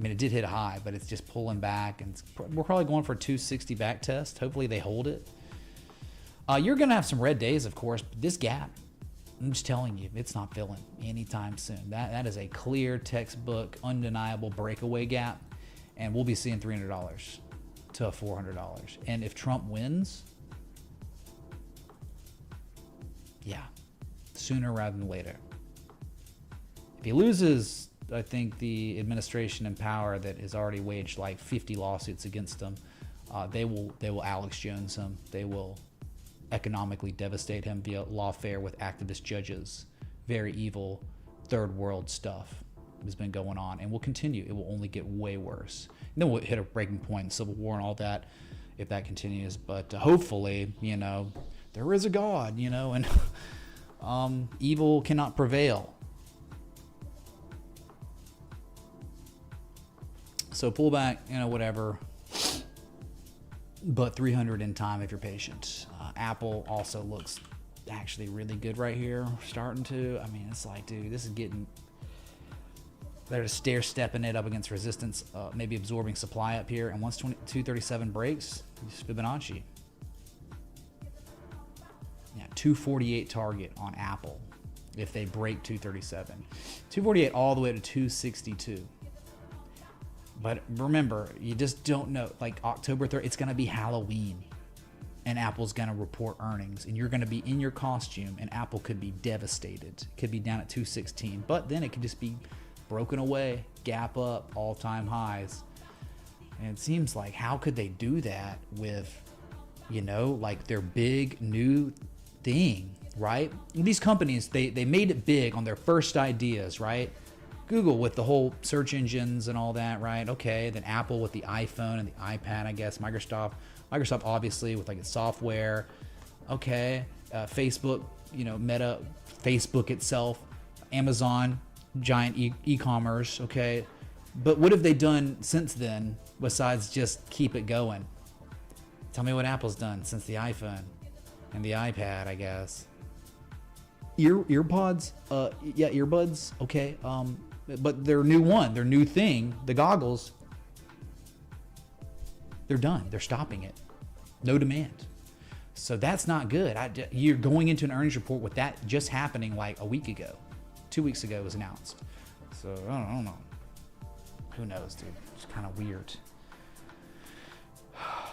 [SPEAKER 5] It did hit a high, but it's just pulling back, and we're probably going for a 260 back test. Hopefully they hold it. You're gonna have some red days, of course, but this gap, I'm just telling you, it's not filling anytime soon. That is a clear, textbook, undeniable breakaway gap, and we'll be seeing $300 to $400. And if Trump wins, yeah, sooner rather than later. If he loses, I think the administration in power that has already waged like 50 lawsuits against him, they will Alex Jones him. They will economically devastate him via lawfare with activist judges. Very evil third world stuff has been going on and will continue. It will only get way worse. And then we'll hit a breaking point in civil war and all that if that continues. But hopefully, there is a God, and evil cannot prevail. So pull back, whatever. But 300 in time if you're patient. Apple also looks actually really good right here. Starting to. It's like, dude, this is getting. They're just stair-stepping it up against resistance, maybe absorbing supply up here. And once 237 breaks, it's Fibonacci. Yeah, 248 target on Apple if they break 237. 248 all the way to 262. But remember, you just don't know. Like October 3rd, it's going to be Halloween. And Apple's going to report earnings. And you're going to be in your costume. And Apple could be devastated. It could be down at 216. But then it could just be broken away. Gap up. All-time highs. And it seems like, how could they do that with, like their big new thing, right? These companies, they made it big on their first ideas, right? Google with the whole search engines and all that, right? Okay, then Apple with the iPhone and the iPad, I guess. Microsoft obviously with like its software. Okay, Facebook, Meta, Facebook itself, Amazon, giant e-commerce. Okay, but what have they done since then besides just keep it going? Tell me what Apple's done since the iPhone and the iPad, I guess. Earpods, yeah, earbuds. Okay, but their new thing, the goggles, they're done. They're stopping it. No demand. So that's not good. You're going into an earnings report with that just happening like a week ago. 2 weeks ago it was announced. So I don't know. Who knows, dude? It's kind of weird.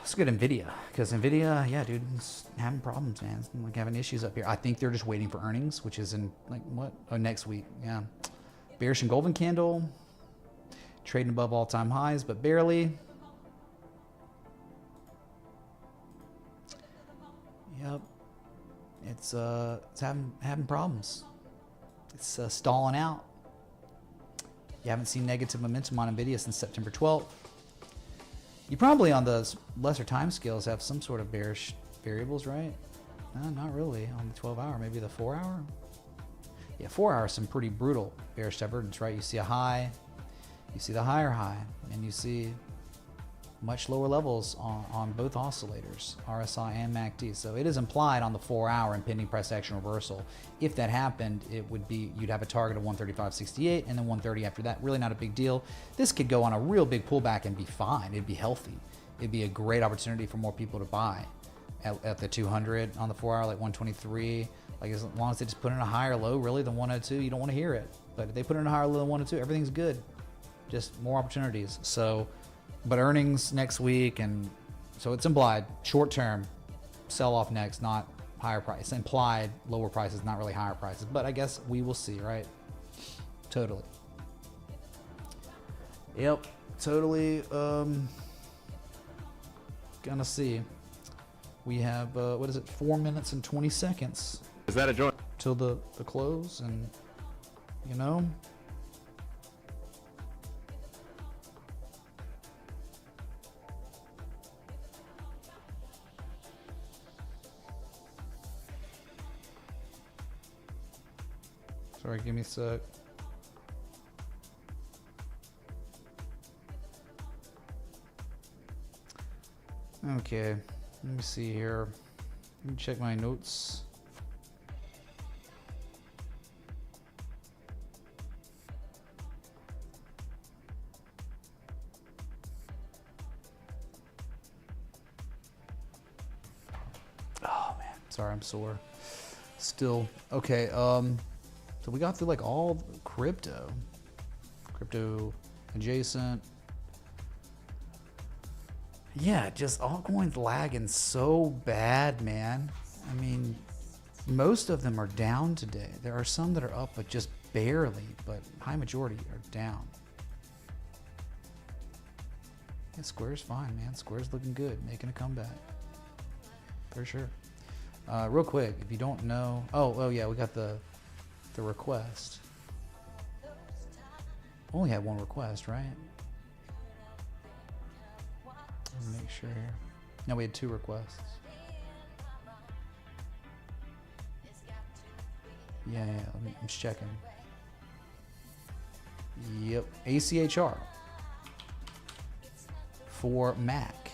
[SPEAKER 5] Let's go to Nvidia, because Nvidia, yeah, dude, it's having problems, man. It's like having issues up here. I think they're just waiting for earnings, which is in like what? Oh, next week. Yeah, bearish and golden candle, trading above all-time highs, but barely. Yep, it's having problems. It's stalling out. You haven't seen negative momentum on Nvidia since September 12th. You probably on the lesser time scales have some sort of bearish variables, right? No, not really. On the 12-hour, maybe the 4-hour. Yeah, 4-hour is some pretty brutal bearish divergence, right? You see a high, you see the higher high, and you see much lower levels on both oscillators, RSI and MACD. So it is implied on the 4-hour impending price action reversal. If that happened, it would be, you'd have a target of 135.68 and then 130 after that. Really not a big deal. This could go on a real big pullback and be fine. It'd be healthy. It'd be a great opportunity for more people to buy at the 200 on the 4-hour, like 123. Like as long as they just put in a higher low, really, than 102, you don't want to hear it. But if they put in a higher low than 102, everything's good. Just more opportunities. So, but earnings next week, and so it's implied short term sell off next, not higher price. Implied lower prices, not really higher prices, but I guess we will see, right? Totally. Yep, totally. Gonna see. We have what is it? 4 minutes and 20 seconds.
[SPEAKER 6] Is that a joint?
[SPEAKER 5] Till the close, and you know. Sorry, give me a sec. Okay, let me see here. Let me check my notes. Oh man, sorry, I'm sore. Still, okay, so we got through like all crypto adjacent. Yeah, just altcoins lagging so bad, man. I mean, most of them are down today. There are some that are up, but just barely, but high majority are down. Yeah, Square's fine, man. Square's looking good, making a comeback. For sure. Real quick, if you don't know, oh yeah, we got the request. Only had one request, right? Let me make sure here. No, we had 2 requests. Yeah, I'm just checking. Yep, ACHR for Mac.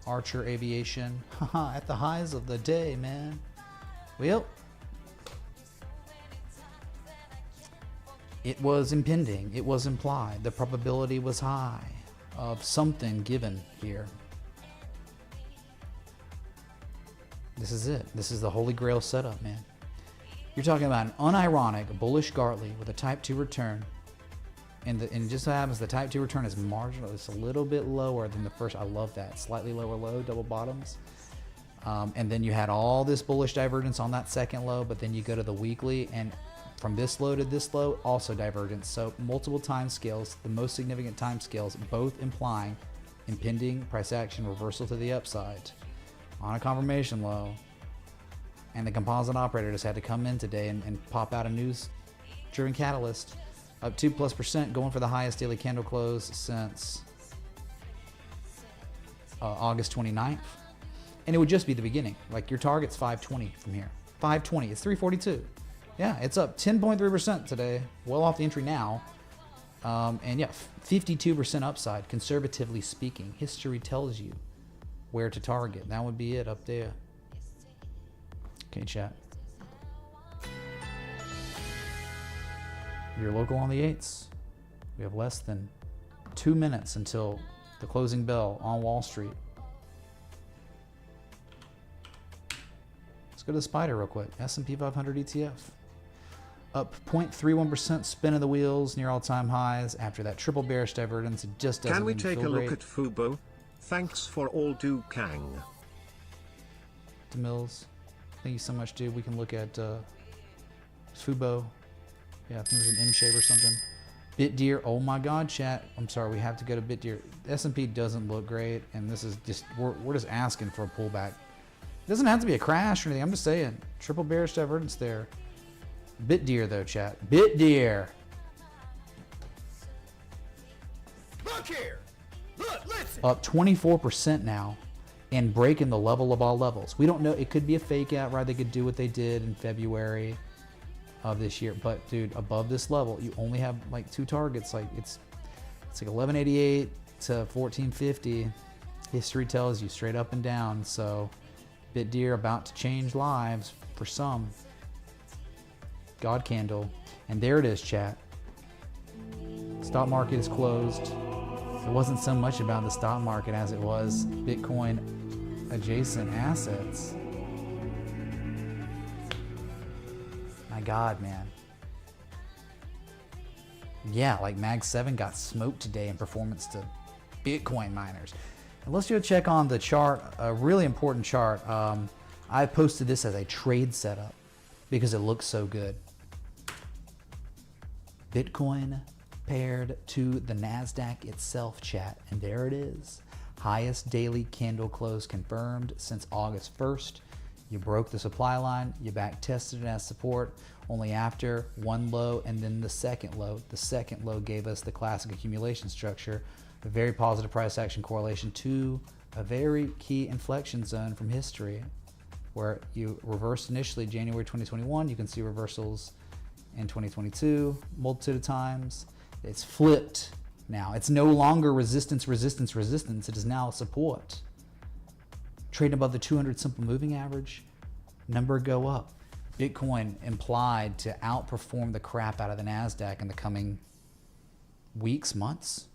[SPEAKER 5] Archer Aviation, at the highs of the day, man. Well, it was impending, it was implied, the probability was high of something given here. This is it. This is the Holy Grail setup, man. You're talking about an unironic bullish Gartley with a type 2 return. And it just so happens the type 2 return is marginal. It's a little bit lower than the first. I love that. Slightly lower low, double bottoms. And then you had all this bullish divergence on that second low, but then you go to the weekly, and from this low to this low, also divergence. So multiple time scales, the most significant time scales, both implying impending price action reversal to the upside on a confirmation low. And the composite operator just had to come in today and pop out a news-driven catalyst. Up 2+%, going for the highest daily candle close since August 29th. And it would just be the beginning. Like your target's 520 from here. 520, it's 342. Yeah, it's up 10.3% today. Well off the entry now. And yeah, 52% upside, conservatively speaking. History tells you where to target. That would be it up there. Okay, chat. You're local on the 8s. We have less than 2 minutes until the closing bell on Wall Street. Let's go to the spider real quick. S&P 500 ETF. Up 0.31%, spin of the wheels near all-time highs after that triple bearish divergence. It just doesn't
[SPEAKER 10] Can we
[SPEAKER 5] even
[SPEAKER 10] take
[SPEAKER 5] feel
[SPEAKER 10] a look
[SPEAKER 5] great.
[SPEAKER 10] at Fubo? Thanks for all do Kang.
[SPEAKER 5] DeMills, thank you so much, dude. We can look at Fubo. Yeah, I think it was an M-shape or something. BitDeer, oh my God, chat. I'm sorry, we have to go to BitDeer. S&P doesn't look great, and this is just, we're just asking for a pullback. It doesn't have to be a crash or anything. I'm just saying, triple bearish divergence there. BitDeer though, chat. BitDeer.
[SPEAKER 8] Look here. Look, listen.
[SPEAKER 5] Up 24% now and breaking the level of all levels. We don't know. It could be a fake out, right? They could do what they did in February of this year. But dude, above this level, you only have like two targets. Like it's like 1188 to 1450. History tells you straight up and down. So BitDeer about to change lives for some. God candle. And there it is, chat. Stock market is closed. It wasn't so much about the stock market as it was Bitcoin adjacent assets. My God, man. Yeah, like Mag 7 got smoked today in performance to Bitcoin miners. And let's go check on the chart, a really important chart. I posted this as a trade setup because it looks so good. Bitcoin paired to the NASDAQ itself, chat, and there it is. Highest daily candle close confirmed since August 1st. You broke the supply line, you back tested it as support only after one low and then the second low. The second low gave us the classic accumulation structure, a very positive price action correlation to a very key inflection zone from history where you reversed initially January 2021. You can see reversals in 2022 multitude of times. It's flipped now. It's no longer resistance, resistance, resistance. It is now support. Trading above the 200 simple moving average, number go up. Bitcoin implied to outperform the crap out of the NASDAQ in the coming weeks, months.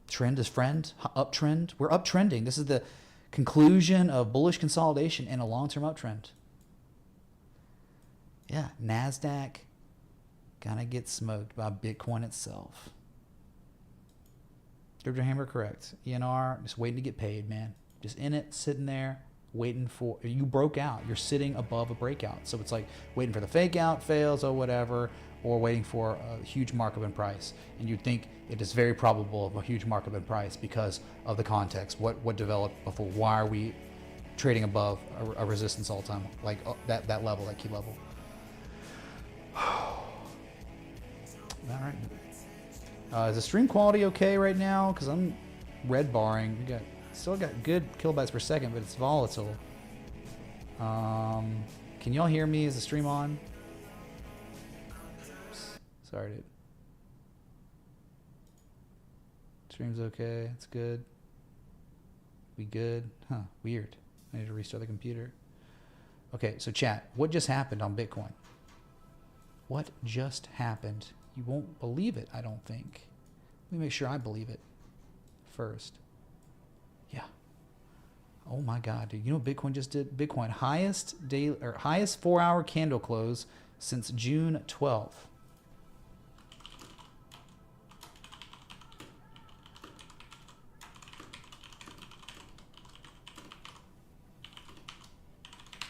[SPEAKER 5] Trend is friend, uptrend. We're uptrending. This is the conclusion of bullish consolidation and a long-term uptrend. Yeah, NASDAQ gonna get smoked by Bitcoin itself. Dr. Hammer, correct. ENR, just waiting to get paid, man. Just in it, sitting there, waiting for, you broke out. You're sitting above a breakout. So it's like waiting for the fake out, fails or whatever, or waiting for a huge markup in price. And you'd think it is very probable of a huge markup in price because of the context. What developed before? Why are we trading above a resistance all the time? Like that level, that key level. All right. Is the stream quality okay right now? Because I'm red barring. We still got good kilobytes per second, but it's volatile. Can y'all hear me? Is the stream on? Oops. Sorry, dude. Stream's okay. It's good. We good? Huh? Weird. I need to restart the computer. Okay, so chat. What just happened on Bitcoin? What just happened? You won't believe it, I don't think. Let me make sure I believe it first. Yeah. Oh my God, dude. You know what Bitcoin just did? Bitcoin highest daily or highest 4-hour candle close since June 12th.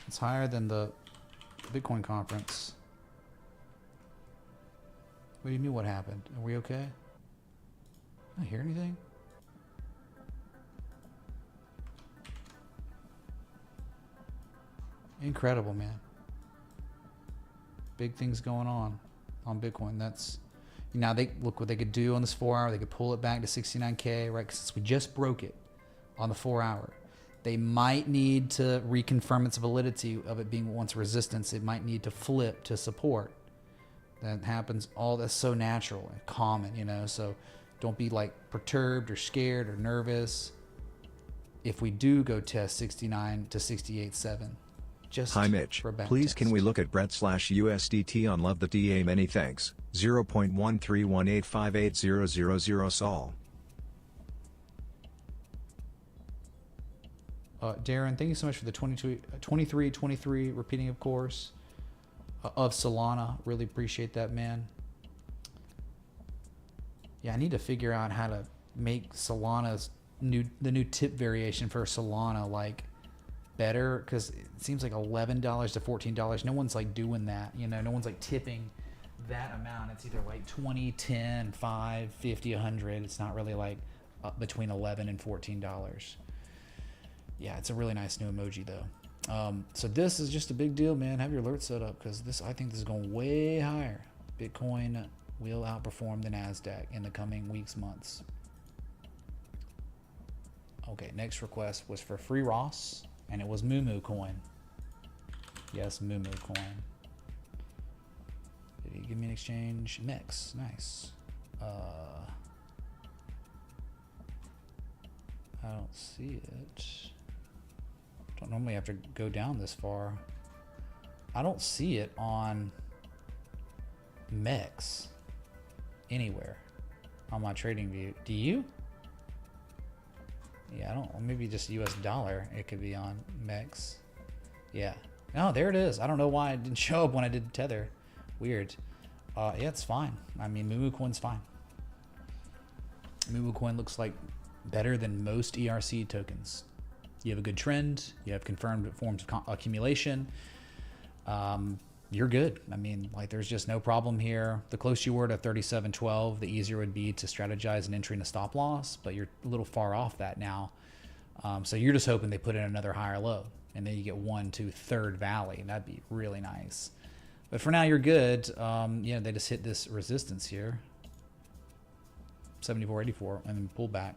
[SPEAKER 5] It's higher than the Bitcoin conference. What do you mean what happened? Are we okay? I hear anything? Incredible, man. Big things going on Bitcoin. That's, now they look what they could do on this 4-hour. They could pull it back to 69K, right? Since we just broke it on the 4-hour. They might need to reconfirm its validity of it being once resistance. It might need to flip to support. That happens that's so natural and common, you know, so don't be like perturbed or scared or nervous if we do go test 69 to 68.7. Just
[SPEAKER 9] hi Mitch,
[SPEAKER 5] for a back
[SPEAKER 9] please
[SPEAKER 5] test.
[SPEAKER 9] can we look at Brett/USDT on Love the DA? Many thanks. 0.131858000 Sol.
[SPEAKER 5] Darren, thank you so much for the 2323 repeating, of course. Of Solana, really appreciate that, man. Yeah, I need to figure out how to make Solana's the new tip variation for Solana like better, because it seems like $11 to $14. No one's like doing that, you know. No one's like tipping that amount. It's either like 20, 10, 5, 50, 100. It's not really like between $11 and $14. Yeah, it's a really nice new emoji though. So this is just a big deal, man. Have your alerts set up, because I think this is going way higher. Bitcoin will outperform the NASDAQ in the coming weeks, months. Okay, next request was for Free Ross, and it was Moo Coin. Yes, Moo Coin. Did he give me an exchange? Mix, nice. I don't see it. Don't normally have to go down this far. I don't see it on MEX anywhere on my trading view. Do you? Yeah, I don't. Or maybe just US dollar. It could be on MEX. Yeah. Oh, there it is. I don't know why it didn't show up when I did Tether. Weird. Yeah, it's fine. I mean, Moo Coin's fine. Moo Coin looks like better than most ERC tokens. You have a good trend. You have confirmed forms of accumulation. You're good. I mean, like, there's just no problem here. The closer you were to 37.12, the easier it would be to strategize and entering a stop loss, but you're a little far off that now. So you're just hoping they put in another higher low, and then you get 1 to third valley. That'd be really nice. But for now, you're good. Yeah, they just hit this resistance here, 74.84, and then pull back.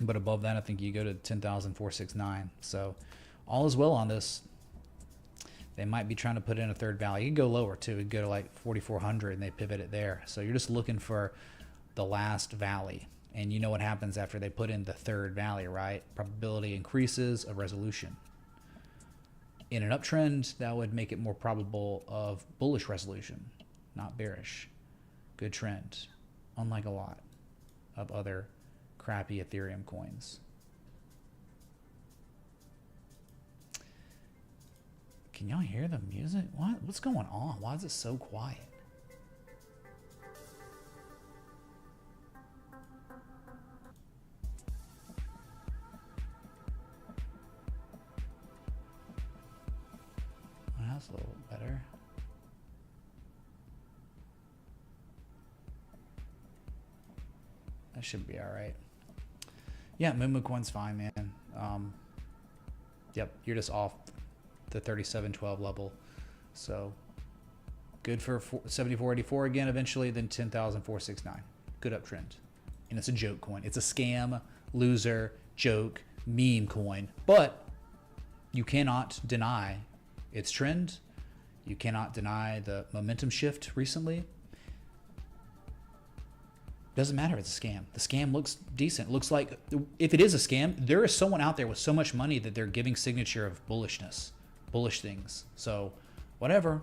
[SPEAKER 5] But above that, I think you go to 10,469. So all is well on this. They might be trying to put in a third valley. You can go lower too. You can go to like 4,400 and they pivot it there. So you're just looking for the last valley. And you know what happens after they put in the third valley, right? Probability increases of resolution. In an uptrend, that would make it more probable of bullish resolution, not bearish. Good trend, unlike a lot of other crappy Ethereum coins. Can y'all hear the music? What's going on? Why is it so quiet? Well, that's a little better. That should be all right. Yeah, Moo Coin's fine, man. Yep, you're just off the 37.12 level. So good for 74.84 again eventually, then 10,469. Good uptrend. And it's a joke coin. It's a scam, loser, joke, meme coin. But you cannot deny its trend. You cannot deny the momentum shift recently. Doesn't matter if it's a scam. The scam looks decent. It looks like, if it is a scam, there is someone out there with so much money that they're giving signature of bullishness, bullish things. So whatever.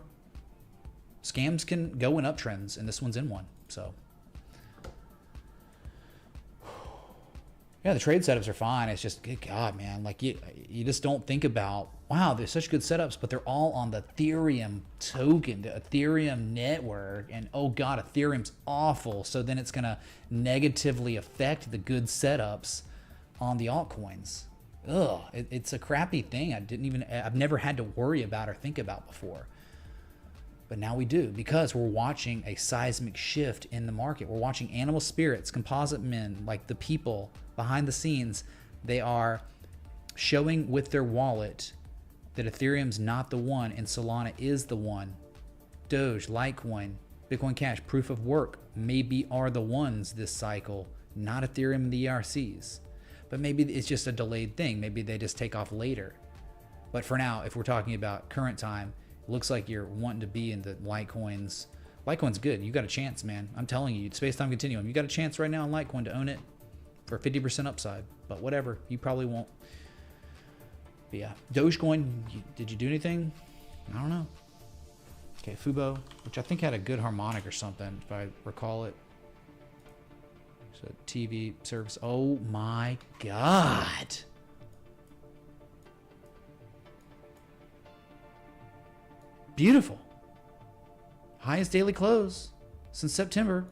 [SPEAKER 5] Scams can go in uptrends, and this one's in one. So yeah, the trade setups are fine. It's just, good God, man, like you just don't think about, wow, there's such good setups, but they're all on the Ethereum token, the Ethereum network, and oh God, Ethereum's awful. So then it's gonna negatively affect the good setups on the altcoins. Ugh, it's a crappy thing. I've never had to worry about or think about before. But now we do, because we're watching a seismic shift in the market. We're watching animal spirits, composite men, like the people behind the scenes. They are showing with their wallet that Ethereum's not the one and Solana is the one. Doge, Litecoin, Bitcoin Cash, proof of work maybe are the ones this cycle, not Ethereum and the ERCs. But maybe it's just a delayed thing. Maybe they just take off later. But for now, if we're talking about current time, it looks like you're wanting to be in the Litecoins. Litecoin's good. You got a chance, man. I'm telling you, it's space-time continuum. You got a chance right now in Litecoin to own it for 50% upside. But whatever, you probably won't. But yeah, Dogecoin, did you do anything? I don't know. Okay, Fubo, which I think had a good harmonic or something, if I recall it. So TV service. Oh my God. Beautiful. Highest daily close since September.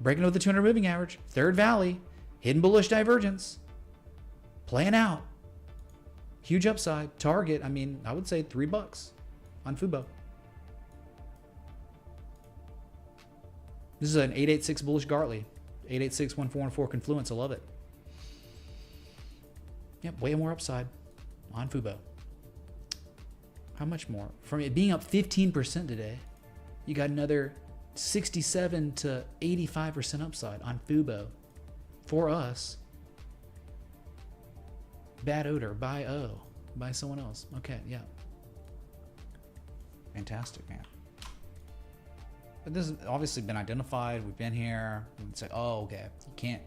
[SPEAKER 5] Breaking over the 200 moving average. Third valley. Hidden bullish divergence. Playing out. Huge upside. Target, I mean, I would say $3 on Fubo. This is an 886 bullish Gartley. 886 1414 confluence. I love it. Yep, way more upside on Fubo. How much more? From it being up 15% today, you got another 67 to 85% upside on Fubo for us. Bad odor by someone else. Okay, yeah. Fantastic, man. But this has obviously been identified. We've been here. We can say, oh, okay, you can't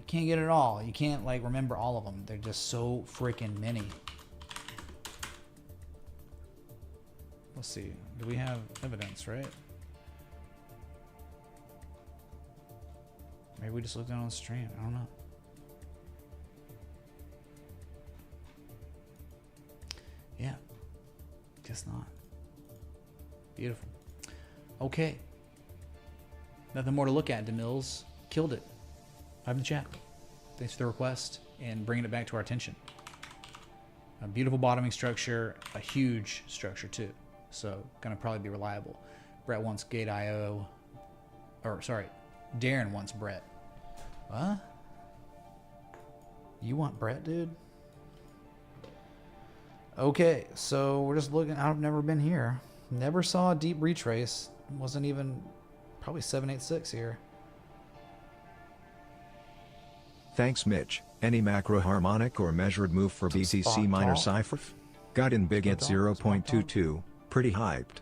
[SPEAKER 5] get it all. You can't like remember all of them. They're just so freaking many. Let's see. Do we have evidence, right? Maybe we just looked down on the stream. I don't know. Yeah. Guess not. Beautiful. Okay. Nothing more to look at. DeMills killed it. Have in the chat. Thanks for the request and bringing it back to our attention. A beautiful bottoming structure, a huge structure too. So gonna probably be reliable. Brett wants Gate.io, or sorry, Darren wants Brett. What? You want Brett, dude? Okay, so we're just looking. I've never been here. Never saw a deep retrace. Wasn't even probably 786 here.
[SPEAKER 9] Thanks, Mitch. Any macro harmonic or measured move for BTC minor cipher? Got in big at 0.22. Pretty hyped.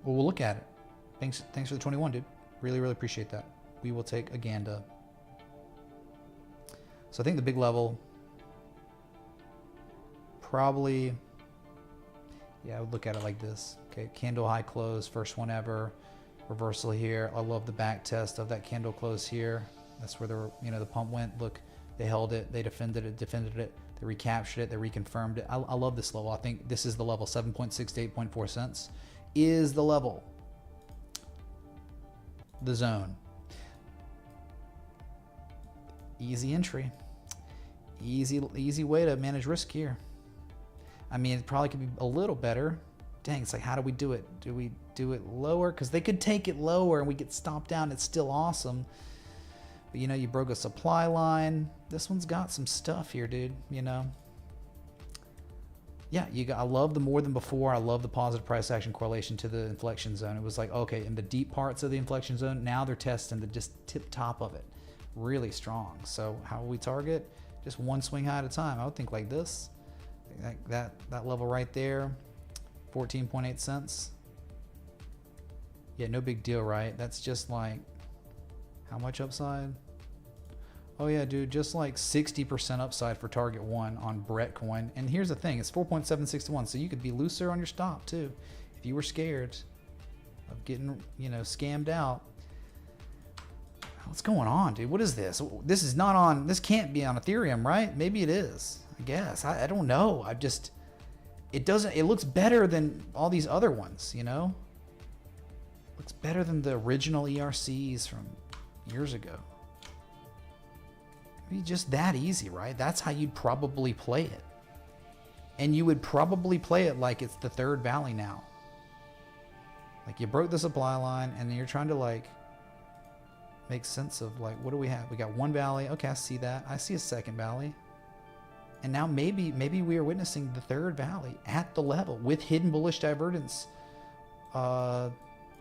[SPEAKER 5] Well, we'll look at it. Thanks for the 21, dude. Really, really appreciate that. We will take a Ganda. So I think the big level probably, yeah, I would look at it like this. Okay, candle high close, first one ever. Reversal here. I love the back test of that candle close here. That's where the pump went. Look, they held it, they defended it, they recaptured it, they reconfirmed it. I love this level. I think this is the level. 7.6 to 8.4 cents is the level. The zone. Easy entry. Easy way to manage risk here. I mean, it probably could be a little better. Dang, it's like, how do we do it? Do we do it lower? Because they could take it lower and we get stopped down. It's still awesome. But, you broke a supply line. This one's got some stuff here, dude, Yeah, I love the more than before. I love the positive price action correlation to the inflection zone. It was like, okay, in the deep parts of the inflection zone, now they're testing the just tip top of it. Really strong. So how will we target? Just one swing high at a time. I would think like this. That level right there. 14.8 cents. Yeah, no big deal, right? That's just like, how much upside? Oh yeah, dude, just like 60% upside for target one on Brett coin. And here's the thing, it's 4.761, so you could be looser on your stop too. If you were scared of getting, scammed out. What's going on, dude? What is this? This is not on, this can't be on Ethereum, right? Maybe it is, I guess. I don't know. It looks better than all these other ones, Looks better than the original ERCs from years ago. Maybe just that easy, right? That's how you'd probably play it. And you would probably play it like it's the third valley now. Like you broke the supply line and then you're trying to like make sense of like, what do we have? We got one valley. Okay, I see that. I see a second valley. And now maybe we are witnessing the third valley at the level with hidden bullish divergence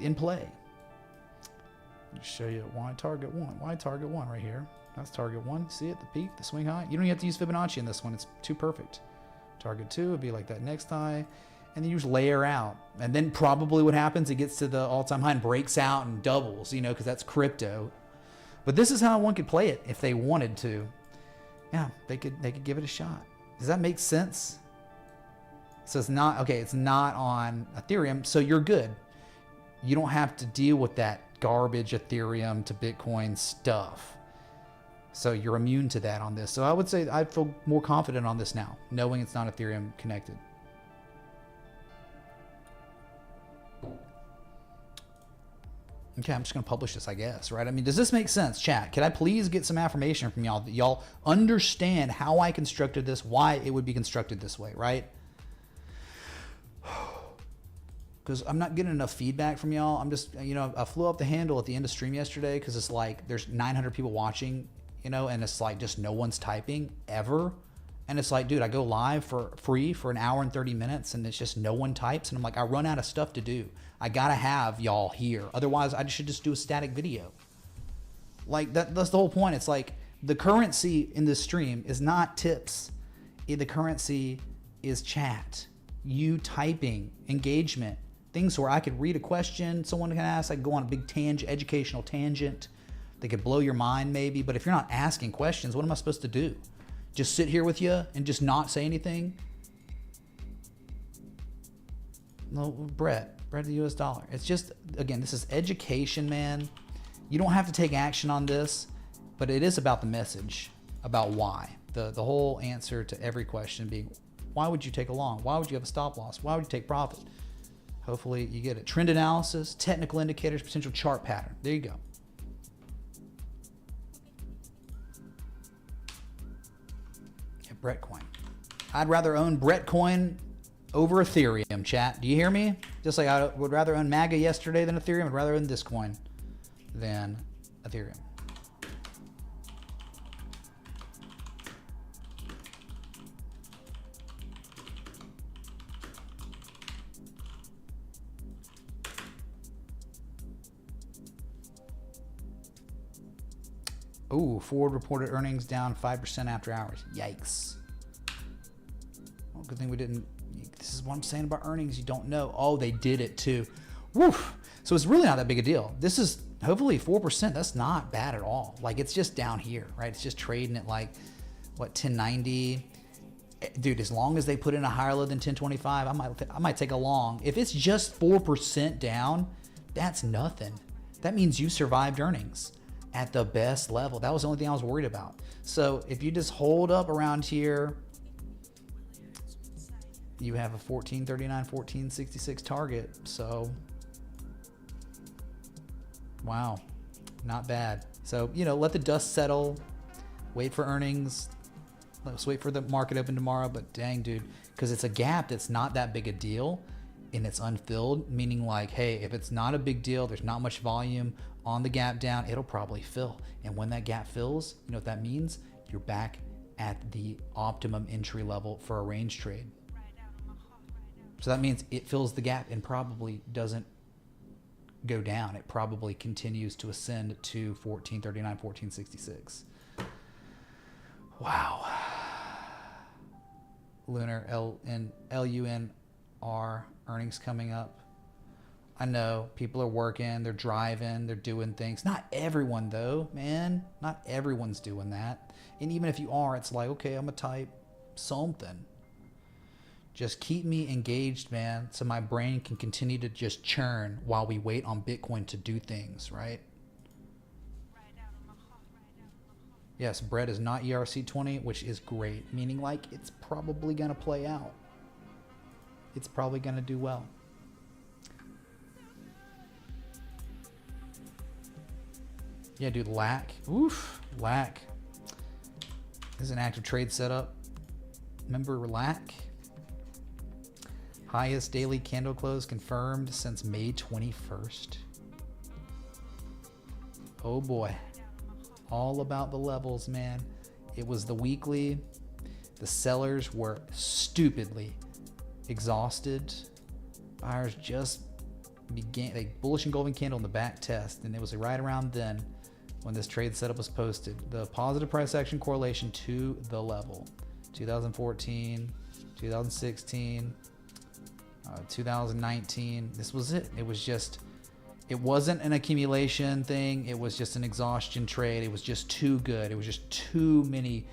[SPEAKER 5] in play. Let me show you why target one. Why target one right here. That's target one. See it? The peak, the swing high. You don't even have to use Fibonacci in this one. It's too perfect. Target two would be like that next high. And then you just layer out. And then probably what happens, it gets to the all-time high and breaks out and doubles, because that's crypto. But this is how one could play it if they wanted to. Yeah, they could give it a shot. Does that make sense? So it's not, okay, it's not on Ethereum, so you're good. You don't have to deal with that garbage Ethereum to Bitcoin stuff. So you're immune to that on this. So I would say I feel more confident on this now, knowing it's not Ethereum connected. Okay, I'm just going to publish this, I guess, right? I mean, does this make sense, chat? Can I please get some affirmation from y'all that y'all understand how I constructed this, why it would be constructed this way, right? Because I'm not getting enough feedback from y'all. I'm just, you know, I flew up the handle at the end of stream yesterday because it's like there's 900 people watching, you know, and it's like just no one's typing ever. And it's like, dude, I go live for free for an hour and 30 minutes and it's just no one types. And I'm like, I run out of stuff to do. I got to have y'all here. Otherwise, I should just do a static video. Like, that's the whole point. It's like the currency in this stream is not tips. The currency is chat. You typing, engagement, things where I could read a question, someone can ask, I could go on a big tangent, educational tangent. They could blow your mind maybe. But if you're not asking questions, what am I supposed to do? Just sit here with you and just not say anything? No, Brett, the US dollar. It's just, again, this is education, man. You don't have to take action on this, but it is about the message, about why. The whole answer to every question being, why would you take a long? Why would you have a stop loss? Why would you take profit? Hopefully you get it. Trend analysis, technical indicators, potential chart pattern. There you go. Brettcoin. I'd rather own Brettcoin over Ethereum, chat. Do you hear me? Just like I would rather own MAGA yesterday than Ethereum, I'd rather own this coin than Ethereum. Ooh, Ford reported earnings down 5% after hours. Yikes. Well, good thing we didn't. This is what I'm saying about earnings. You don't know. Oh, they did it too. Woof. So it's really not that big a deal. This is hopefully 4%. That's not bad at all. Like, it's just down here, right? It's just trading at like, what, 1090. Dude, as long as they put in a higher low than 1025, I might take a long. If it's just 4% down, that's nothing. That means you survived earnings at the best level. That was the only thing I was worried about. So if you just hold up around here, you have a 1439, 1466 target. So, wow, not bad. So, you know, let the dust settle, wait for earnings. Let's wait for the market open tomorrow. But dang, dude, because it's a gap that's not that big a deal and it's unfilled, meaning like, hey, if it's not a big deal, there's not much volume on the gap down, it'll probably fill. And when that gap fills, you know what that means? You're back at the optimum entry level for a range trade. So that means it fills the gap and probably doesn't go down. It probably continues to ascend to 1439, 1466. Wow. Lunar LUNR earnings coming up. I know people are working, they're driving, they're doing things. Not everyone though, man. Not everyone's doing that. And even if you are, it's like, okay, I'm gonna type something. Just keep me engaged, man, so my brain can continue to just churn while we wait on Bitcoin to do things, right? Yes, bread is not ERC20, which is great, meaning like it's probably gonna play out. It's probably gonna do well. Yeah, dude, LAC. Oof, LAC. This is an active trade setup. Remember LAC? Highest daily candle close confirmed since May 21st. Oh boy. All about the levels, man. It was the weekly. The sellers were stupidly exhausted. Buyers just began a bullish engulfing candle in the back test, and it was right around then when this trade setup was posted. The positive price action correlation to the level. 2014, 2016, 2019. This was it. It was just, it wasn't an accumulation thing. It was just an exhaustion trade. It was just too good. It was just too many.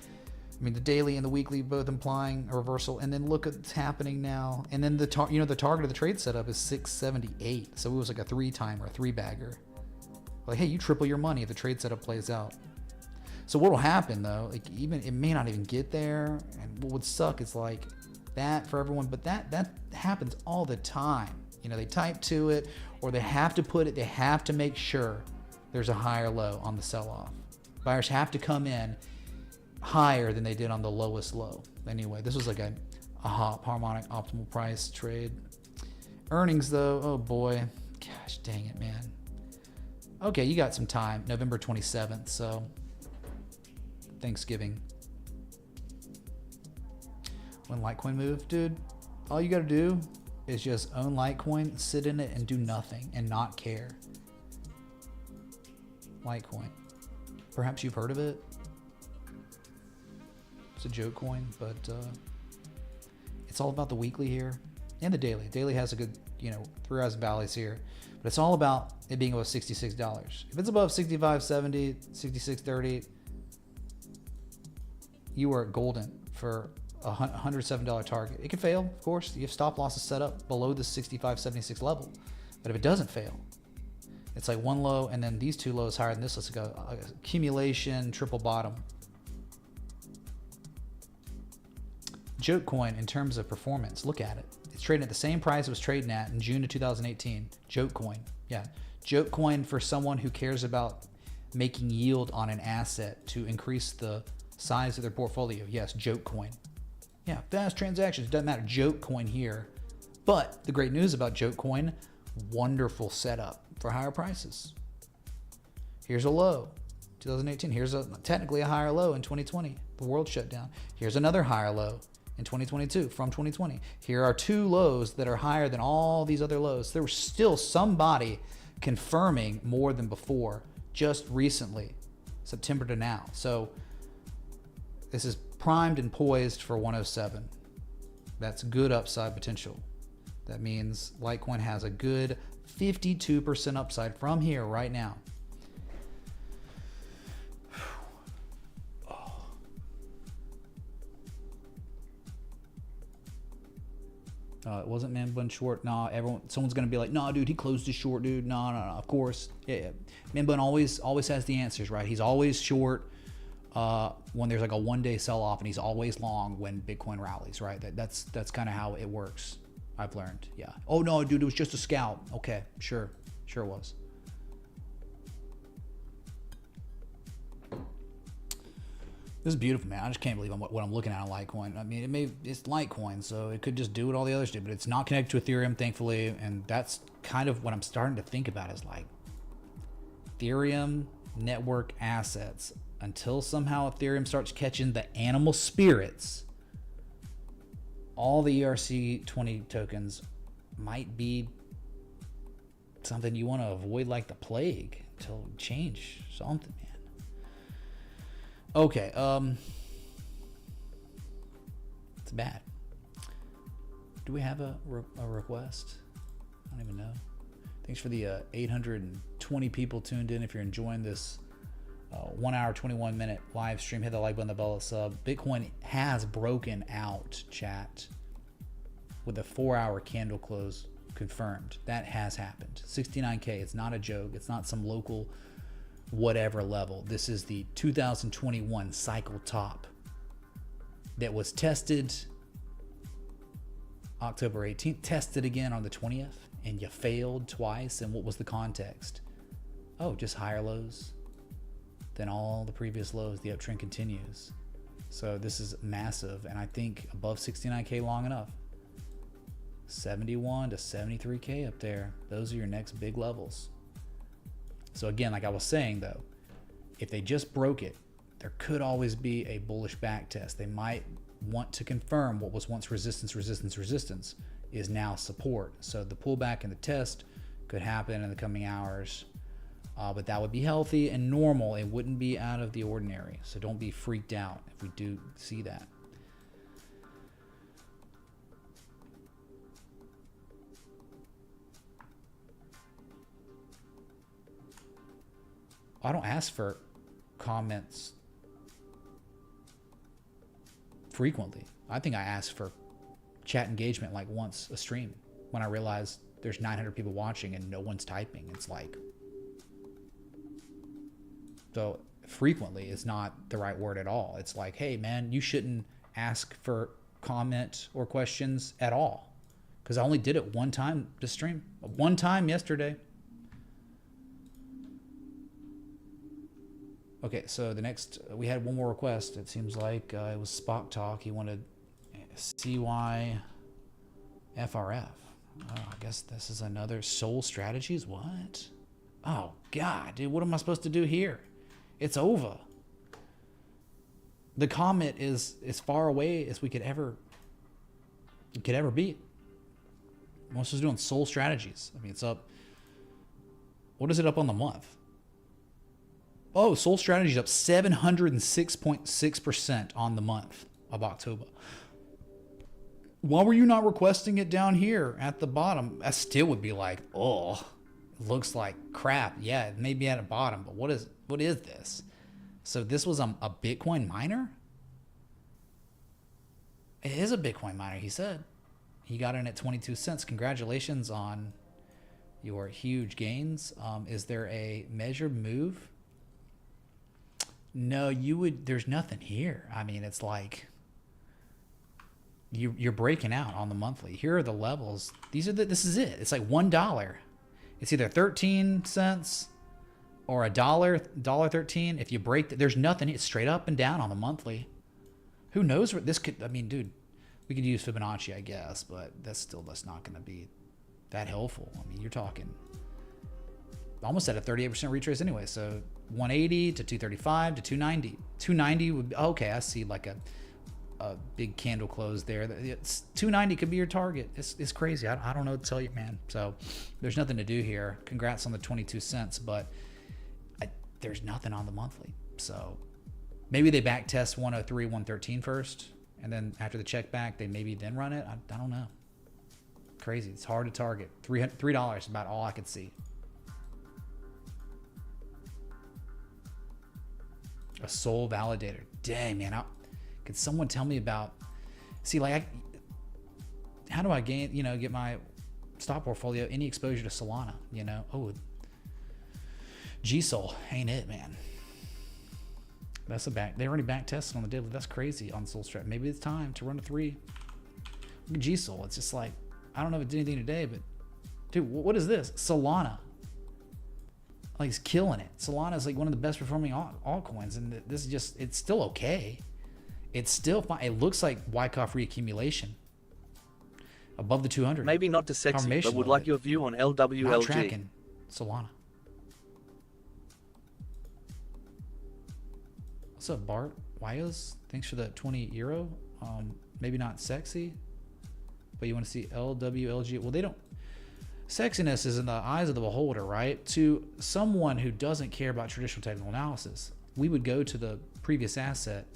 [SPEAKER 5] I mean, the daily and the weekly both implying a reversal. And then look at what's happening now. And then the target of the trade setup is 678. So it was like a 3-timer, a 3-bagger. Like, hey, you triple your money if the trade setup plays out. So what will happen though? Like, even it may not even get there. And what would suck is like that for everyone. But that happens all the time. You know, they type to it, or they have to put it, they have to make sure there's a higher low on the sell-off. Buyers have to come in higher than they did on the lowest low. Anyway, this was like a harmonic optimal price trade. Earnings though, oh boy, gosh dang it, man. Okay, you got some time, November 27th, so Thanksgiving. When Litecoin moved, dude, all you gotta do is just own Litecoin, sit in it, and do nothing and not care. Litecoin. Perhaps you've heard of it. It's a joke coin, but it's all about the weekly here and the daily. Daily has a good, through highs and valleys here, but it's all about it being above $66. If it's above $65.70, $66.30, you are golden for a $107 target. It can fail, of course. You have stop losses set up below the 65.76 level, but if it doesn't fail, it's like one low and then these two lows higher than this. Let's go accumulation, triple bottom. Joke coin in terms of performance, look at it. It's trading at the same price it was trading at in June of 2018. Joke coin. Yeah. Joke coin for someone who cares about making yield on an asset to increase the size of their portfolio. Yes, joke coin. Yeah, fast transactions. Doesn't matter. Joke coin here. But the great news about joke coin, wonderful setup for higher prices. Here's a low, 2018. Here's technically a higher low in 2020. The world shut down. Here's another higher low in 2022 from 2020. Here are two lows that are higher than all these other lows. There was still somebody confirming more than before just recently, September to now. So this is primed and poised for 107. That's good upside potential. That means Litecoin has a good 52% upside from here right now. It wasn't Man Bun short. Nah, someone's gonna be like, nah, dude, he closed his short, dude. No. Of course, yeah. Man Bun always has the answers, right? He's always short when there's like a one-day sell-off, and he's always long when Bitcoin rallies, right? That's kind of how it works. I've learned, yeah. Oh no, dude, it was just a scalp. Okay, sure it was. This is beautiful, man. I just can't believe what I'm looking at on Litecoin. I mean, it's Litecoin, so it could just do what all the others do, but it's not connected to Ethereum, thankfully, and that's kind of what I'm starting to think about is like Ethereum network assets. Until somehow Ethereum starts catching the animal spirits, all the ERC20 tokens might be something you want to avoid like the plague until change something, man. Okay, it's bad. Do we have a request? I don't even know. Thanks for the 820 people tuned in. If you're enjoying this 1 hour, 21 minute live stream, hit the like button, the bell, sub. Bitcoin has broken out, chat, with a 4-hour candle close confirmed. That has happened. 69K. It's not a joke. It's not some local whatever level. This is the 2021 cycle top that was tested October 18th, tested again on the 20th, and you failed twice. And what was the context? Oh, just higher lows than all the previous lows. The uptrend continues. So this is massive, and I think above 69K long enough. 71 to 73K up there. Those are your next big levels. So again, like I was saying though, if they just broke it, there could always be a bullish back test. They might want to confirm what was once resistance is now support. So the pullback and the test could happen in the coming hours. But that would be healthy and normal. It wouldn't be out of the ordinary. So don't be freaked out if we do see that. I don't ask for comments frequently. I think I ask for chat engagement like once a stream when I realize there's 900 people watching and no one's typing. It's like, so frequently is not the right word at all. It's like, hey man, you shouldn't ask for comment or questions at all, because because I only did it one time to stream. One time yesterday. Okay, so the next, we had one more request. It seems like it was Spock Talk. He wanted CYFRF. Oh, I guess this is another Soul Strategies. What? Oh, God, dude, what am I supposed to do here? It's over. The comet is as far away as we could ever be. Most is doing Soul Strategies. I mean, it's up. What is it up on the month? Oh, Soul Strategy is up 706.6% on the month of October. Why were you not requesting it down here at the bottom? I still would be like, oh, it looks like crap. Yeah, it may be at the bottom, but what is this? So this was a Bitcoin miner? It is a Bitcoin miner, he said. He got in at 22 cents. Congratulations on your huge gains. Is there a measured move? No, there's nothing here. I mean, it's like you're breaking out on the monthly. Here are the levels. This is it. It's like $1. It's either 13 cents or $1.13. If you break there's nothing. It's straight up and down on the monthly. Who knows what this could, I mean, dude, we could use Fibonacci, I guess, but that's not going to be that helpful. I mean, you're talking almost at a 38% retrace anyway. So 180 to 235 to 290. 290 would be, okay, I see like a big candle close there. It's 290 could be your target. It's crazy. I don't know what to tell you, man. So there's nothing to do here. Congrats on the 22 cents, but there's nothing on the monthly. So maybe they back test 103, 113 first, and then after the check back, they maybe then run it. I don't know. Crazy. It's hard to target. $3 is about all I could see. A Soul validator. Dang, man. Could someone tell me about, how do I gain, get my stock portfolio, any exposure to Solana, Oh, G-Sol ain't it, man. That's they already back tested on the daily. That's crazy on Soul Strat. Maybe it's time to run a 3. Look at G-Sol. It's just like, I don't know if it did anything today, but dude, what is this? Solana. Like, it's killing it. Solana is like one of the best performing altcoins, and this is just, it's still okay. It's still fine. It looks like Wyckoff reaccumulation above the 200.
[SPEAKER 7] Maybe not too sexy, but would like your view on LWLG.
[SPEAKER 5] Not tracking Solana. What's up, Bart? Wyos? Thanks for the 20 euro. Maybe not sexy, but you want to see LWLG. Well, they don't. Sexiness is in the eyes of the beholder, right? To someone who doesn't care about traditional technical analysis, we would go to the previous asset,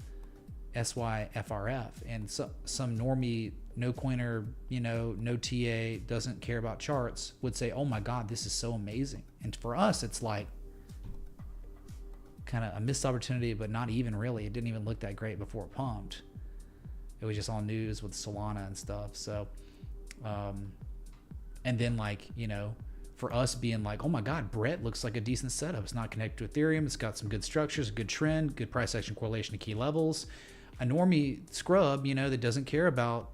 [SPEAKER 5] SYFRF, and some normie, no coiner, no TA, doesn't care about charts, would say, oh my God, this is so amazing. And for us, it's like kind of a missed opportunity, but not even really. It didn't even look that great before it pumped. It was just all news with Solana and stuff. So, and then for us being like, oh my God, Brett looks like a decent setup. It's not connected to Ethereum. It's got some good structures, a good trend, good price action correlation to key levels. A normie scrub, that doesn't care about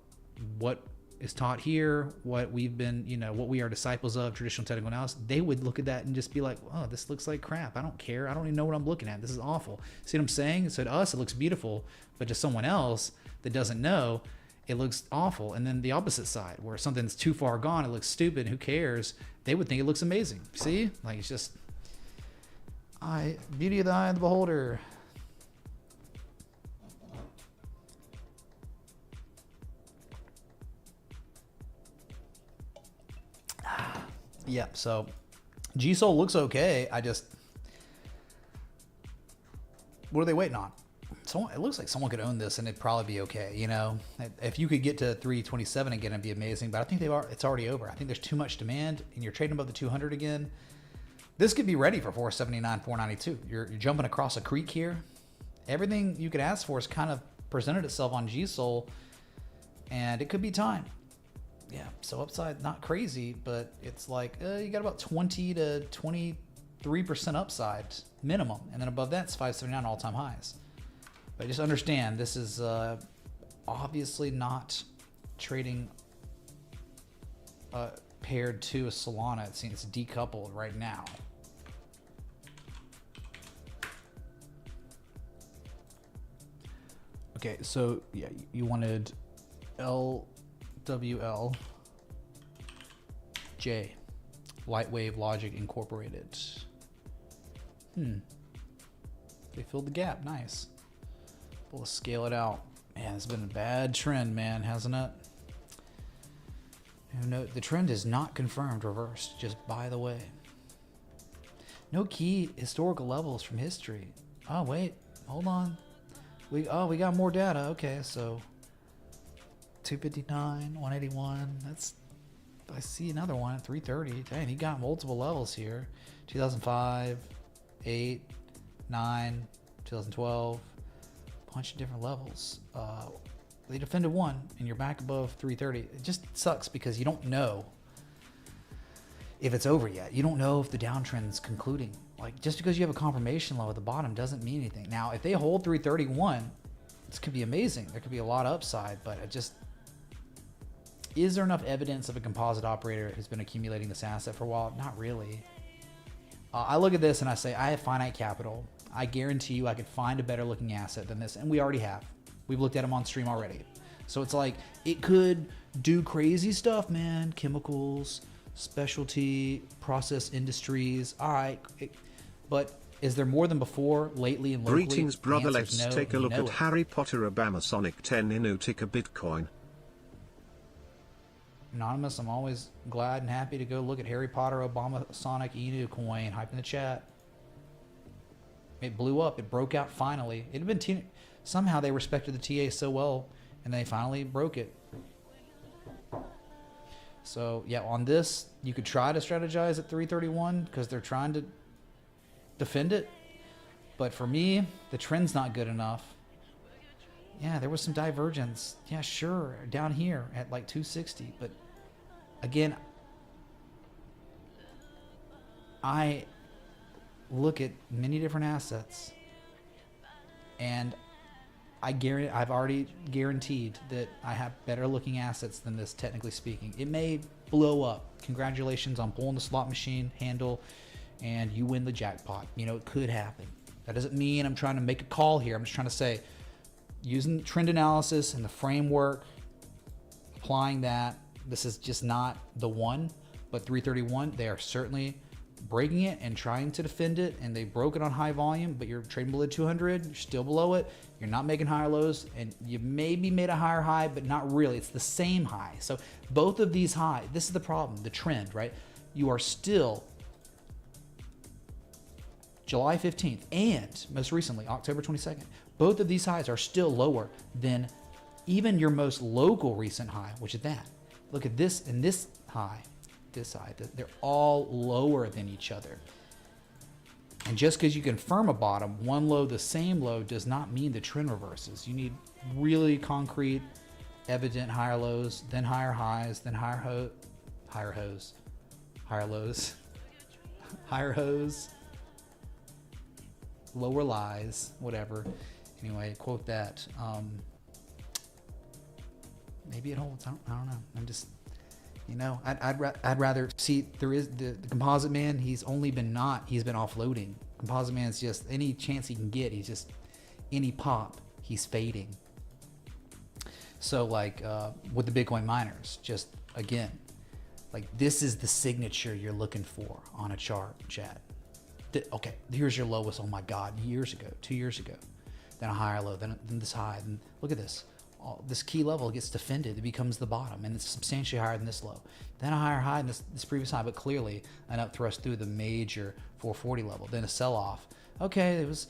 [SPEAKER 5] what is taught here, what we've been, what we are disciples of, traditional technical analysis, they would look at that and just be like, oh, this looks like crap. I don't care. I don't even know what I'm looking at. This is awful. See what I'm saying? So to us, it looks beautiful, but to someone else that doesn't know, it looks awful. And then the opposite side, where something's too far gone, it looks stupid, who cares? They would think it looks amazing. See? Like, it's just, beauty of the eye of the beholder. Yeah, so G-Sol looks okay. What are they waiting on? It looks like someone could own this and it'd probably be okay. If you could get to 327 again, it'd be amazing. But I think it's already over. I think there's too much demand, and you're trading above the 200 again. This could be ready for 479, 492. You're jumping across a creek here. Everything you could ask for has kind of presented itself on G-Sol, and it could be time. Yeah, so upside, not crazy, but it's like you got about 20 to 23% upside minimum, and then above that, it's 579 all-time highs. But just understand, this is obviously not trading paired to a Solana. It's decoupled right now. Okay, so yeah, you wanted LWL J, Lightwave Logic Incorporated. They filled the gap. Nice. We'll scale it out. Man, it's been a bad trend, man, hasn't it? No, the trend is not confirmed reversed, just by the way. No key historical levels from history. Oh, wait. Hold on. We got more data. Okay, so 259, 181. That's, I see another one at 330. Dang, he got multiple levels here. 2005, 8, 9, 2012. Bunch of different levels. They defended one and you're back above 330. It just sucks because you don't know if it's over yet. You don't know if the downtrend's concluding. Like, just because you have a confirmation low at the bottom doesn't mean anything. Now, if they hold 331, this could be amazing. There could be a lot of upside, but it just, is there enough evidence of a composite operator who's been accumulating this asset for a while? Not really. I look at this and I say, I have finite capital. I guarantee you I could find a better looking asset than this, and we already have. We've looked at them on stream already. So it's like, it could do crazy stuff, man. Chemicals, specialty, process industries. All right. But is there more than before, lately and locally?
[SPEAKER 10] Greetings, brother. Let's
[SPEAKER 5] no,
[SPEAKER 10] take a look at Harry Potter Obama Sonic 10 Inu ticker Bitcoin.
[SPEAKER 5] Anonymous, I'm always glad and happy to go look at Harry Potter Obama Sonic Inu coin. Hype in the chat. It blew up. It broke out finally. It had been somehow they respected the TA so well, and they finally broke it. So yeah, on this, you could try to strategize at 331 because they're trying to defend it. But for me, the trend's not good enough. Yeah, there was some divergence. Yeah, sure, down here at like 260. But again, I look at many different assets, and I've already guaranteed that I have better looking assets than this, technically speaking. It may blow up. Congratulations on pulling the slot machine handle and you win the jackpot. You know, it could happen. That doesn't mean I'm trying to make a call here. I'm just trying to say, using trend analysis and the framework, applying that, this is just not the one. But 331, they are certainly breaking it and trying to defend it, and they broke it on high volume, but you're trading below 200, you're still below it, you're not making higher lows, and you maybe made a higher high, but not really. It's the same high. So both of these high, this is the problem, the trend, right? You are still July 15th and most recently October 22nd. Both of these highs are still lower than even your most local recent high, which is that. Look at this and this high. This side, they're all lower than each other. And just because you confirm a bottom, one low, the same low, does not mean the trend reverses. You need really concrete, evident higher lows, then higher highs, then higher lows, higher hoes, lower lies, whatever. Anyway, quote that. Maybe it holds. I don't know. I'm just. You know, I'd rather see, there is the composite man. He's only been he's been offloading. Composite man's just any chance he can get. He's just any pop, he's fading. So like with the Bitcoin miners, just again, like this is the signature you're looking for on a chart, chat. Okay, here's your lowest. Oh my God, years ago, 2 years ago, then a higher low, then this high. Then look at this. This key level gets defended, it becomes the bottom, and it's substantially higher than this low. Then a higher high than this previous high, but clearly an up thrust through the major 440 level. Then a sell-off. Okay, it was,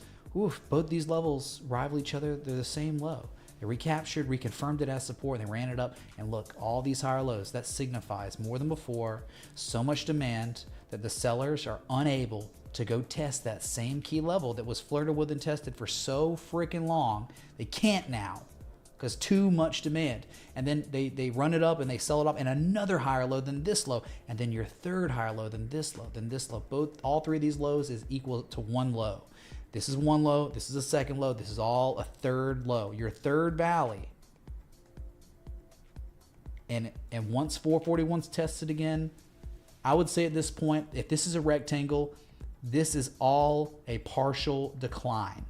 [SPEAKER 5] both these levels rival each other. They're the same low. They recaptured, reconfirmed it as support, and they ran it up. And look, all these higher lows, that signifies more than before, so much demand that the sellers are unable to go test that same key level that was flirted with and tested for so freaking long. They can't now. Because too much demand. And then they run it up and they sell it up, and another higher low than this low, and then your third higher low than this low, then this low. All three of these lows is equal to one low. This is one low, this is a second low, this is all a third low. Your third valley. And once 441's tested again, I would say at this point, if this is a rectangle, this is all a partial decline.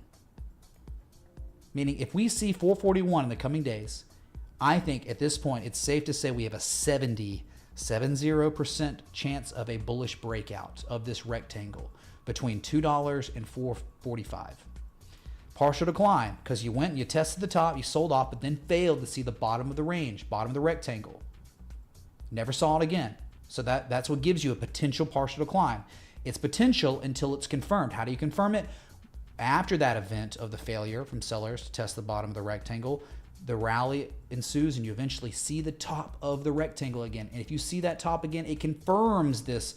[SPEAKER 5] Meaning if we see 441 in the coming days, I think at this point it's safe to say we have a 70% chance of a bullish breakout of this rectangle between $2 and $4.45. Partial decline because you went and you tested the top, you sold off, but then failed to see the bottom of the range, bottom of the rectangle. Never saw it again. So that's what gives you a potential partial decline. It's potential until it's confirmed. How do you confirm it? After that event of the failure from sellers to test the bottom of the rectangle, the rally ensues and you eventually see the top of the rectangle again. And if you see that top again, it confirms this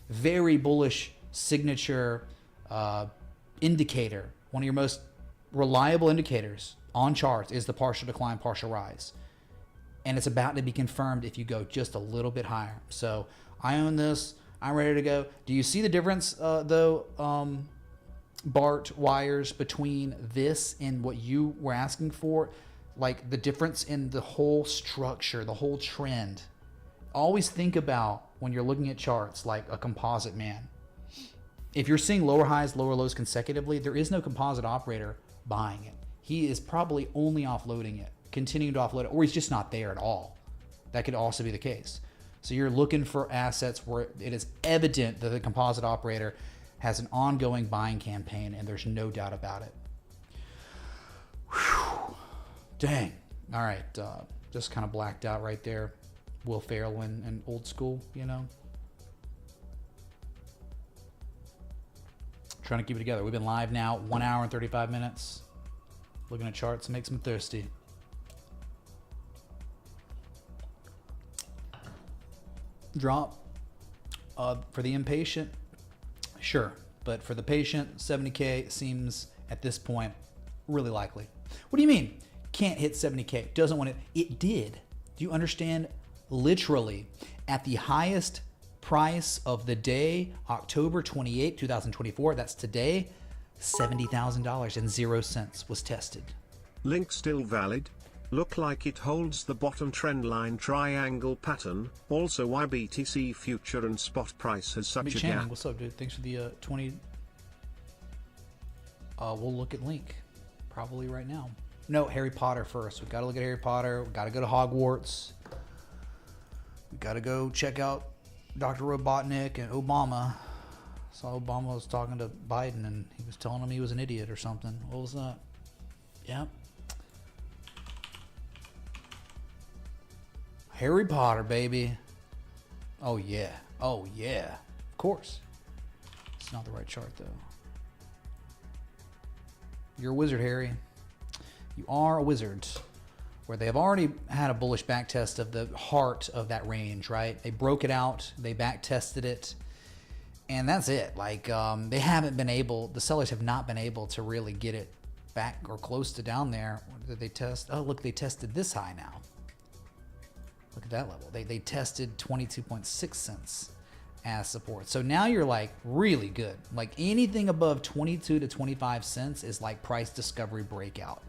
[SPEAKER 5] very bullish signature indicator. One of your most reliable indicators on charts is the partial decline, partial rise. And it's about to be confirmed if you go just a little bit higher. So I own this. I'm ready to go. Do you see the difference, though, Bart Wires, between this and what you were asking for? Like the difference in the whole structure, the whole trend. Always think about when you're looking at charts like a composite man. If you're seeing lower highs, lower lows consecutively, there is no composite operator buying it. He is probably only offloading it, continuing to offload it, or he's just not there at all. That could also be the case. So you're looking for assets where it is evident that the composite operator has an ongoing buying campaign, and there's no doubt about it. Whew. Dang. All right. Just kind of blacked out right there. Will Ferrell and Old School, you know. Trying to keep it together. We've been live now 1 hour and 35 minutes. Looking at charts makes me thirsty. Drop for the impatient, sure, but for the patient, 70K seems at this point really likely. What do you mean can't hit 70K? Doesn't want it? It did. Do you understand? Literally at the highest price of the day, October 28, 2024, that's today, $70,000 and 0 cents was tested.
[SPEAKER 10] Link still valid. Look like it holds the bottom trend line triangle pattern. Also, why BTC future and spot price has such a gap.
[SPEAKER 5] What's up, dude? Thanks for the 20. We'll look at Link probably right now. No, Harry Potter first. We've got to look at Harry Potter. We've got to go to Hogwarts. We've got to go check out Dr. Robotnik and Obama. Saw Obama was talking to Biden and he was telling him he was an idiot or something. What was that? Yep. Harry Potter, baby. Oh, yeah. Oh, yeah. Of course. It's not the right chart, though. You're a wizard, Harry. You are a wizard. Where they have already had a bullish back test of the heart of that range, right? They broke it out. They back tested it. And that's it. Like, they haven't been able, the sellers have not been able to really get it back or close to down there. What did they test? Oh, look, they tested this high now. Look at that level. They tested 22.6 cents as support. So now you're like really good. Like anything above 22 to 25 cents is like price discovery breakout.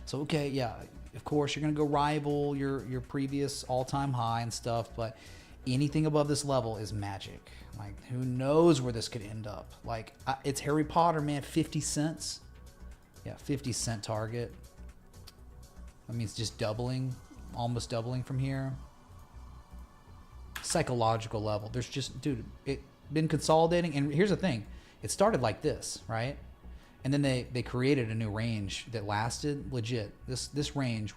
[SPEAKER 5] So, okay, yeah, of course you're going to go rival your previous all-time high and stuff, but anything above this level is magic. Like who knows where this could end up. Like it's Harry Potter, man, 50 cents. Yeah, 50 cent target. That means just doubling. Almost doubling from here. Psychological level. There's just, dude, it been consolidating. And here's the thing. It started like this, right? And then they created a new range that lasted legit. This range,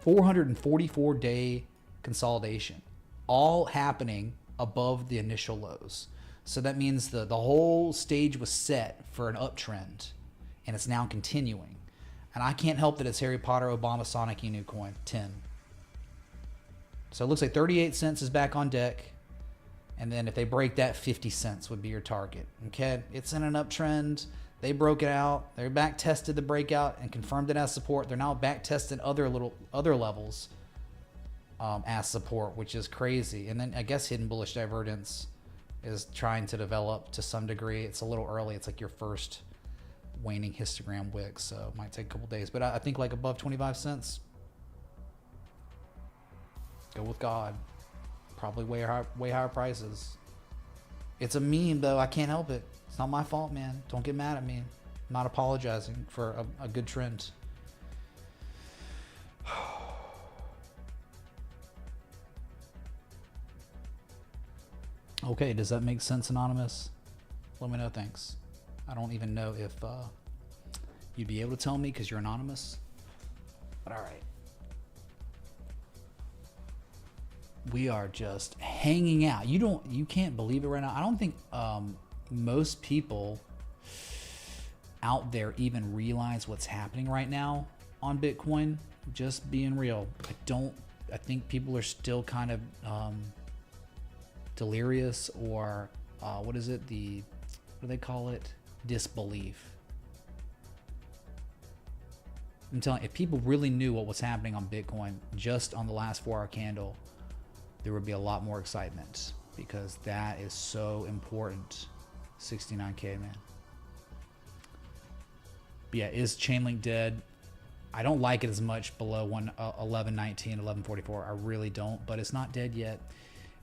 [SPEAKER 5] 444-day consolidation. All happening above the initial lows. So that means the whole stage was set for an uptrend. And it's now continuing. And I can't help that it's Harry Potter, Obama, Sonic, new coin, 10. So it looks like 38 cents is back on deck. And then if they break that, 50 cents would be your target. Okay, it's in an uptrend. They broke it out. They back tested the breakout and confirmed it as support. They're now back testing other levels as support, which is crazy. And then I guess hidden bullish divergence is trying to develop to some degree. It's a little early. It's like your first waning histogram wick, so it might take a couple days. But I think like above 25 cents, Go with God. Probably way higher prices. It's a meme though. I can't help it. It's not my fault, man. Don't get mad at me. I'm not apologizing for a good trend. Okay, does that make sense, Anonymous? Let me know, thanks. I don't even know if you'd be able to tell me because you're anonymous. But all right. We are just hanging out. You can't believe it right now. I don't think most people out there even realize what's happening right now on Bitcoin. Just being real. I think people are still kind of delirious, or what is it? What do they call it? Disbelief. I'm telling you, if people really knew what was happening on Bitcoin just on the last 4-hour candle, there would be a lot more excitement, because that is so important. 69K, man. But yeah, is Chainlink dead? I don't like it as much below 1119, 1144. I really don't, but it's not dead yet.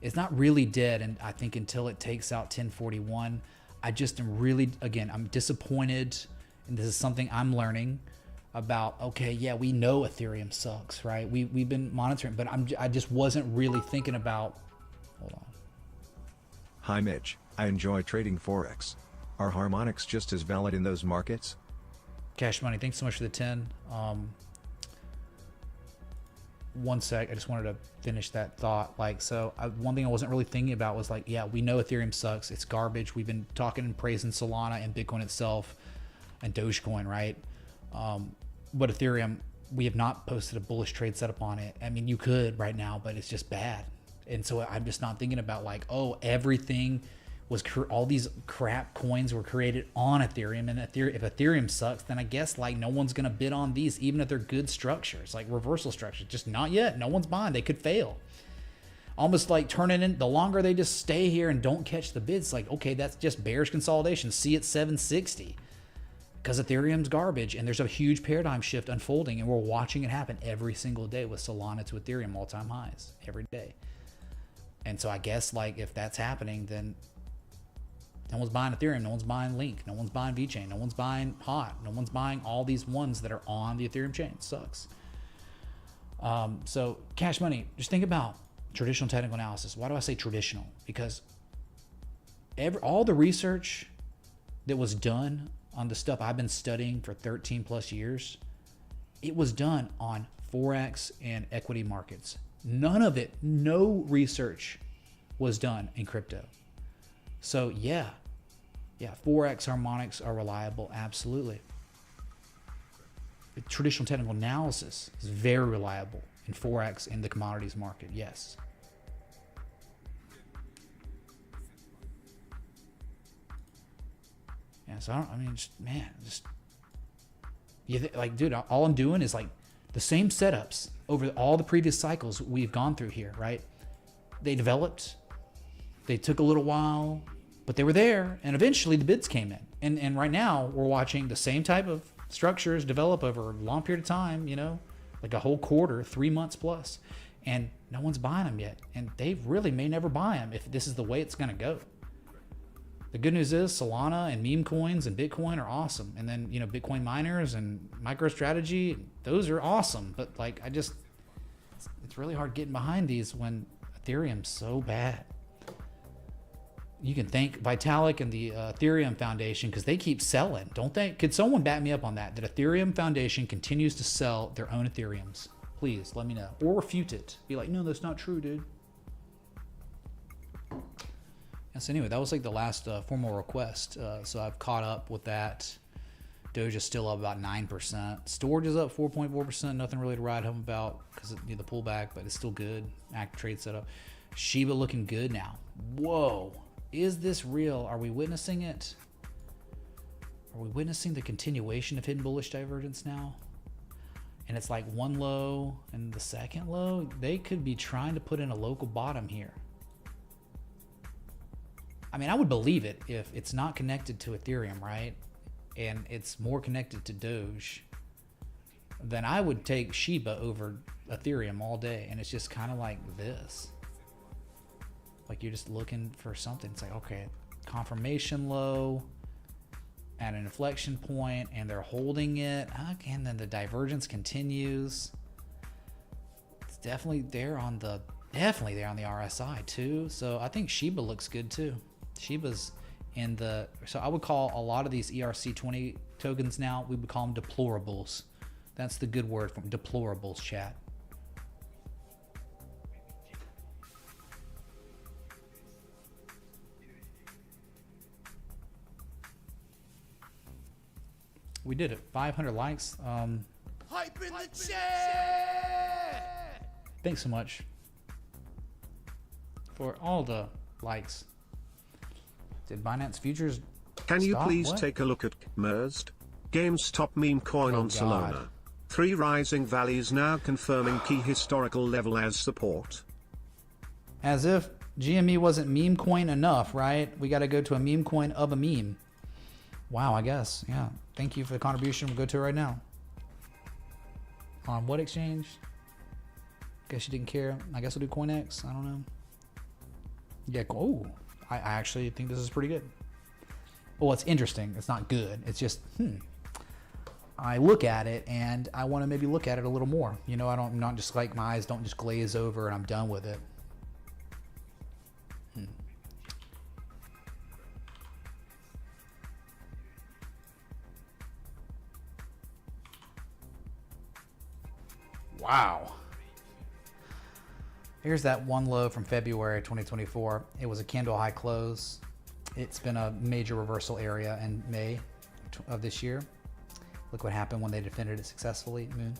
[SPEAKER 5] It's not really dead, and I think until it takes out 1041, I just am really, again, I'm disappointed, and this is something I'm learning about. Okay, yeah, we know Ethereum sucks, right? We've been monitoring, but I just wasn't really thinking about. Hold on.
[SPEAKER 9] Hi Mitch, I enjoy trading Forex. Are harmonics just as valid in those markets?
[SPEAKER 5] Cash Money, thanks so much for the 10. One sec, I just wanted to finish that thought. Like, so one thing I wasn't really thinking about was like, yeah, we know Ethereum sucks. It's garbage. We've been talking and praising Solana and Bitcoin itself and Dogecoin, right? But Ethereum, we have not posted a bullish trade setup on it. I mean, you could right now, but it's just bad. And so I'm just not thinking about like, oh, everything was all these crap coins were created on Ethereum, and if Ethereum sucks, then I guess like no one's gonna bid on these, even if they're good structures, like reversal structures. Just not yet. No one's buying. They could fail. Almost like turning in. The longer they just stay here and don't catch the bids, like okay, that's just bearish consolidation. See at 760, because Ethereum's garbage, and there's a huge paradigm shift unfolding, and we're watching it happen every single day with Solana to Ethereum all-time highs every day. And so I guess like if that's happening, then no one's buying Ethereum, no one's buying Link, no one's buying VeChain, no one's buying HOT, no one's buying all these ones that are on the Ethereum chain. It sucks. So Cash Money, just think about traditional technical analysis. Why do I say traditional? Because all the research that was done on the stuff I've been studying for 13 plus years, it was done on Forex and equity markets. None of it, no research was done in crypto. So yeah, Forex harmonics are reliable, absolutely. The traditional technical analysis is very reliable in Forex in the commodities market, yes. Yeah, so like, dude, all I'm doing is like the same setups over all the previous cycles we've gone through here, right? They developed, they took a little while, but they were there, and eventually the bids came in. And right now we're watching the same type of structures develop over a long period of time, you know, like a whole quarter, 3 months plus, and no one's buying them yet. And they really may never buy them if this is the way it's going to go. The good news is Solana and meme coins and Bitcoin are awesome. And then, you know, Bitcoin miners and Microstrategy, those are awesome. But like, it's really hard getting behind these when Ethereum's so bad. You can thank Vitalik and the Ethereum Foundation, because they keep selling, don't they? Could someone back me up on that? That Ethereum Foundation continues to sell their own Ethereums? Please let me know, or refute it. Be like, no, that's not true, dude. Yes. Anyway, that was like the last formal request. So I've caught up with that. Doge is still up about 9%. Storage is up 4.4%. Nothing really to ride home about because of the pullback, but it's still good. Active trade setup. Shiba looking good now. Whoa. Is this real? Are we witnessing it? Are we witnessing the continuation of hidden bullish divergence now? And it's like one low and the second low. They could be trying to put in a local bottom here. I mean, I would believe it if it's not connected to Ethereum, right? And it's more connected to Doge. Then I would take Shiba over Ethereum all day, and it's just kind of like this. Like you're just looking for something. It's like, okay, confirmation low at an inflection point, and they're holding it. Okay, and then the divergence continues. It's definitely there on the RSI too. So I think Shiba looks good too. Shiba's in the, so I would call a lot of these ERC20 tokens now, we would call them deplorables. That's the good word from deplorables, chat. We did it. 500 likes.
[SPEAKER 2] Hype in the chat!
[SPEAKER 5] Thanks so much for all the likes. Did Binance Futures
[SPEAKER 10] Can you
[SPEAKER 5] stop?
[SPEAKER 10] please
[SPEAKER 5] What?
[SPEAKER 10] take a look at MERSD, GameStop meme coin
[SPEAKER 5] Oh,
[SPEAKER 10] on Solana?
[SPEAKER 5] God.
[SPEAKER 10] 3 rising values now confirming key historical level as support.
[SPEAKER 5] As if GME wasn't meme coin enough, right? We got to go to a meme coin of a meme. Wow, I guess. Yeah. Thank you for the contribution. We'll go to it right now. On what exchange? Guess you didn't care. I guess we'll do CoinX. I don't know. Yeah. Oh, I actually think this is pretty good. Well, it's interesting. It's not good. It's just, I look at it and I want to maybe look at it a little more. You know, I'm not just like, my eyes don't just glaze over and I'm done with it. Wow. Here's that one low from February 2024. It was a candle high close. It's been a major reversal area in May of this year. Look what happened when they defended it successfully, Moon.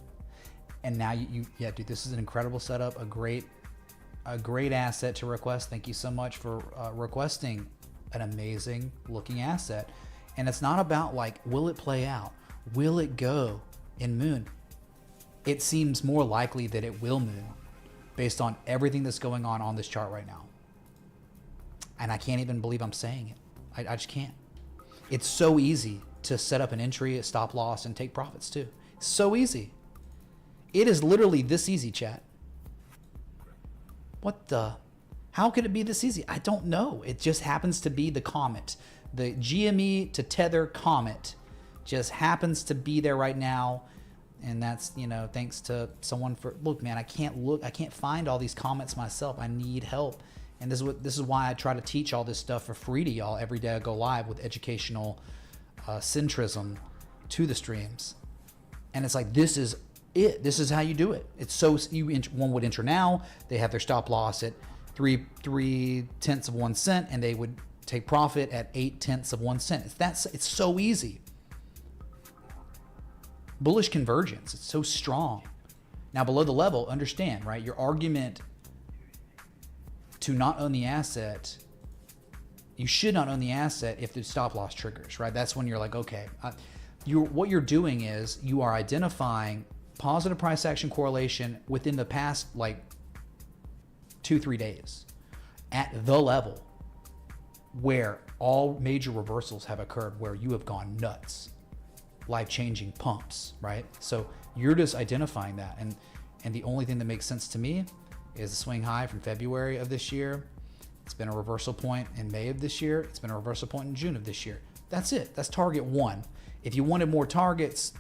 [SPEAKER 5] And now yeah, dude, this is an incredible setup, a great asset to request. Thank you so much for requesting an amazing looking asset. And it's not about like, will it play out? Will it go in Moon? It seems more likely that it will Moon based on everything that's going on this chart right now. And I can't even believe I'm saying it. I just can't. It's so easy to set up an entry, a stop loss, and take profits too. So easy. It is literally this easy, chat. What the? How could it be this easy? I don't know. It just happens to be the comet. The GME to Tether comet just happens to be there right now. And that's, you know, thanks to someone for, look, man, I can't find all these comments myself. I need help. And this is why I try to teach all this stuff for free to y'all every day I go live with educational centrism to the streams. And it's like, this is it. This is how you do it. It's so, one would enter now, they have their stop loss at 3/10 of 1 cent, and they would take profit at 8/10 of 1 cent. It's so easy. Bullish convergence, it's so strong. Now below the level, understand, right? Your argument to not own the asset, you should not own the asset if the stop loss triggers, right? That's when you're like, okay, what you're doing is you are identifying positive price action correlation within the past like 2-3 days at the level where all major reversals have occurred, where you have gone nuts, life-changing pumps, right? So you're just identifying that, and the only thing that makes sense to me is the swing high from February of this year. It's been a reversal point in May of this year. It's been a reversal point in June of this year. That's it. That's target one. If you wanted more targets,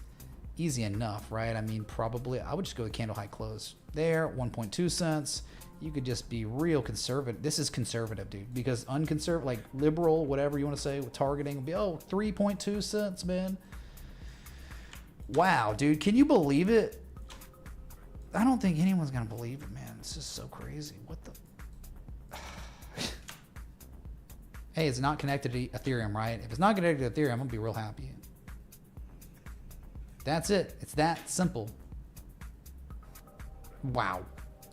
[SPEAKER 5] easy enough, right? I mean, probably I would just go to candle high close there, 1.2 cents. You could just be real conservative. This is conservative, dude, because unconservative, like liberal, whatever you want to say with targeting, would be, 3.2 cents, man. Wow, dude, can you believe it? I don't think anyone's gonna believe it, man. It's just so crazy. What the? Hey, it's not connected to Ethereum, right? If it's not connected to Ethereum, I'm gonna be real happy. That's it. It's that simple. Wow.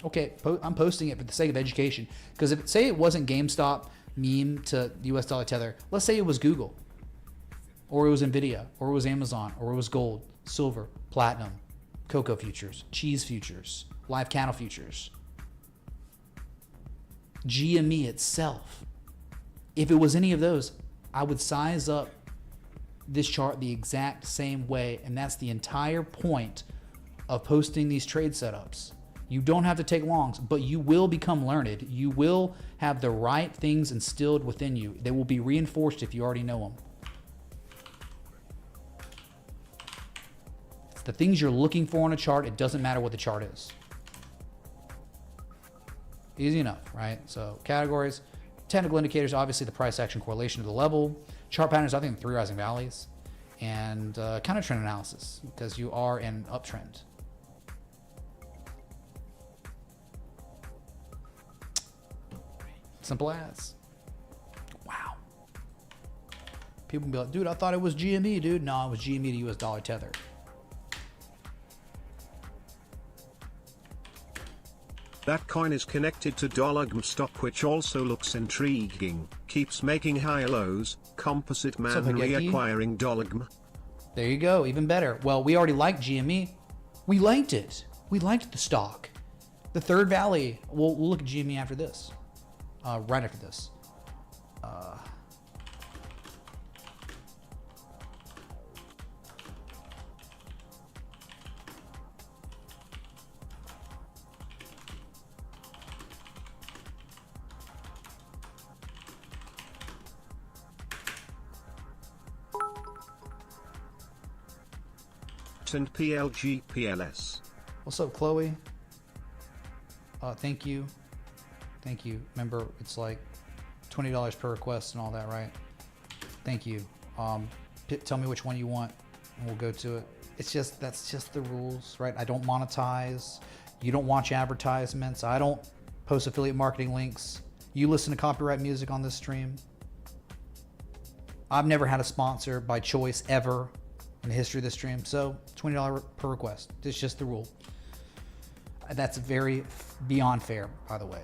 [SPEAKER 5] Okay, I'm posting it for the sake of education, because if say it wasn't GameStop meme to US dollar tether, let's say it was Google, or it was Nvidia, or it was Amazon, or it was gold, silver, platinum, cocoa futures, cheese futures, live cattle futures, GME itself. If it was any of those, I would size up this chart the exact same way, and that's the entire point of posting these trade setups. You don't have to take longs, but you will become learned. You will have the right things instilled within you. They will be reinforced if you already know them. It's the things you're looking for on a chart. It doesn't matter what the chart is. Easy enough, right? So categories, technical indicators, obviously the price action correlation to the level. Chart patterns, I think 3 rising valleys. And counter trend analysis, because you are in uptrend. Simple as. Wow. People be like, dude, I thought it was GME, dude. No, it was GME to US dollar tether.
[SPEAKER 10] That coin is connected to Doge stock, which also looks intriguing. Keeps making high lows. Composite man reacquiring Doge.
[SPEAKER 5] There you go. Even better. Well, we already liked GME. We liked it. We liked the stock. The third valley. We'll look at GME after this. Right after this.
[SPEAKER 10] And PLG PLS.
[SPEAKER 5] What's up, Chloe? Thank you. Thank you. Remember, it's like $20 per request and all that, right? Thank you. Tell me which one you want, and we'll go to it. It's just, that's just the rules, right? I don't monetize. You don't watch advertisements. I don't post affiliate marketing links. You listen to copyright music on this stream. I've never had a sponsor by choice ever in the history of this stream. So $20 per request. It's just the rule. That's very beyond fair, by the way.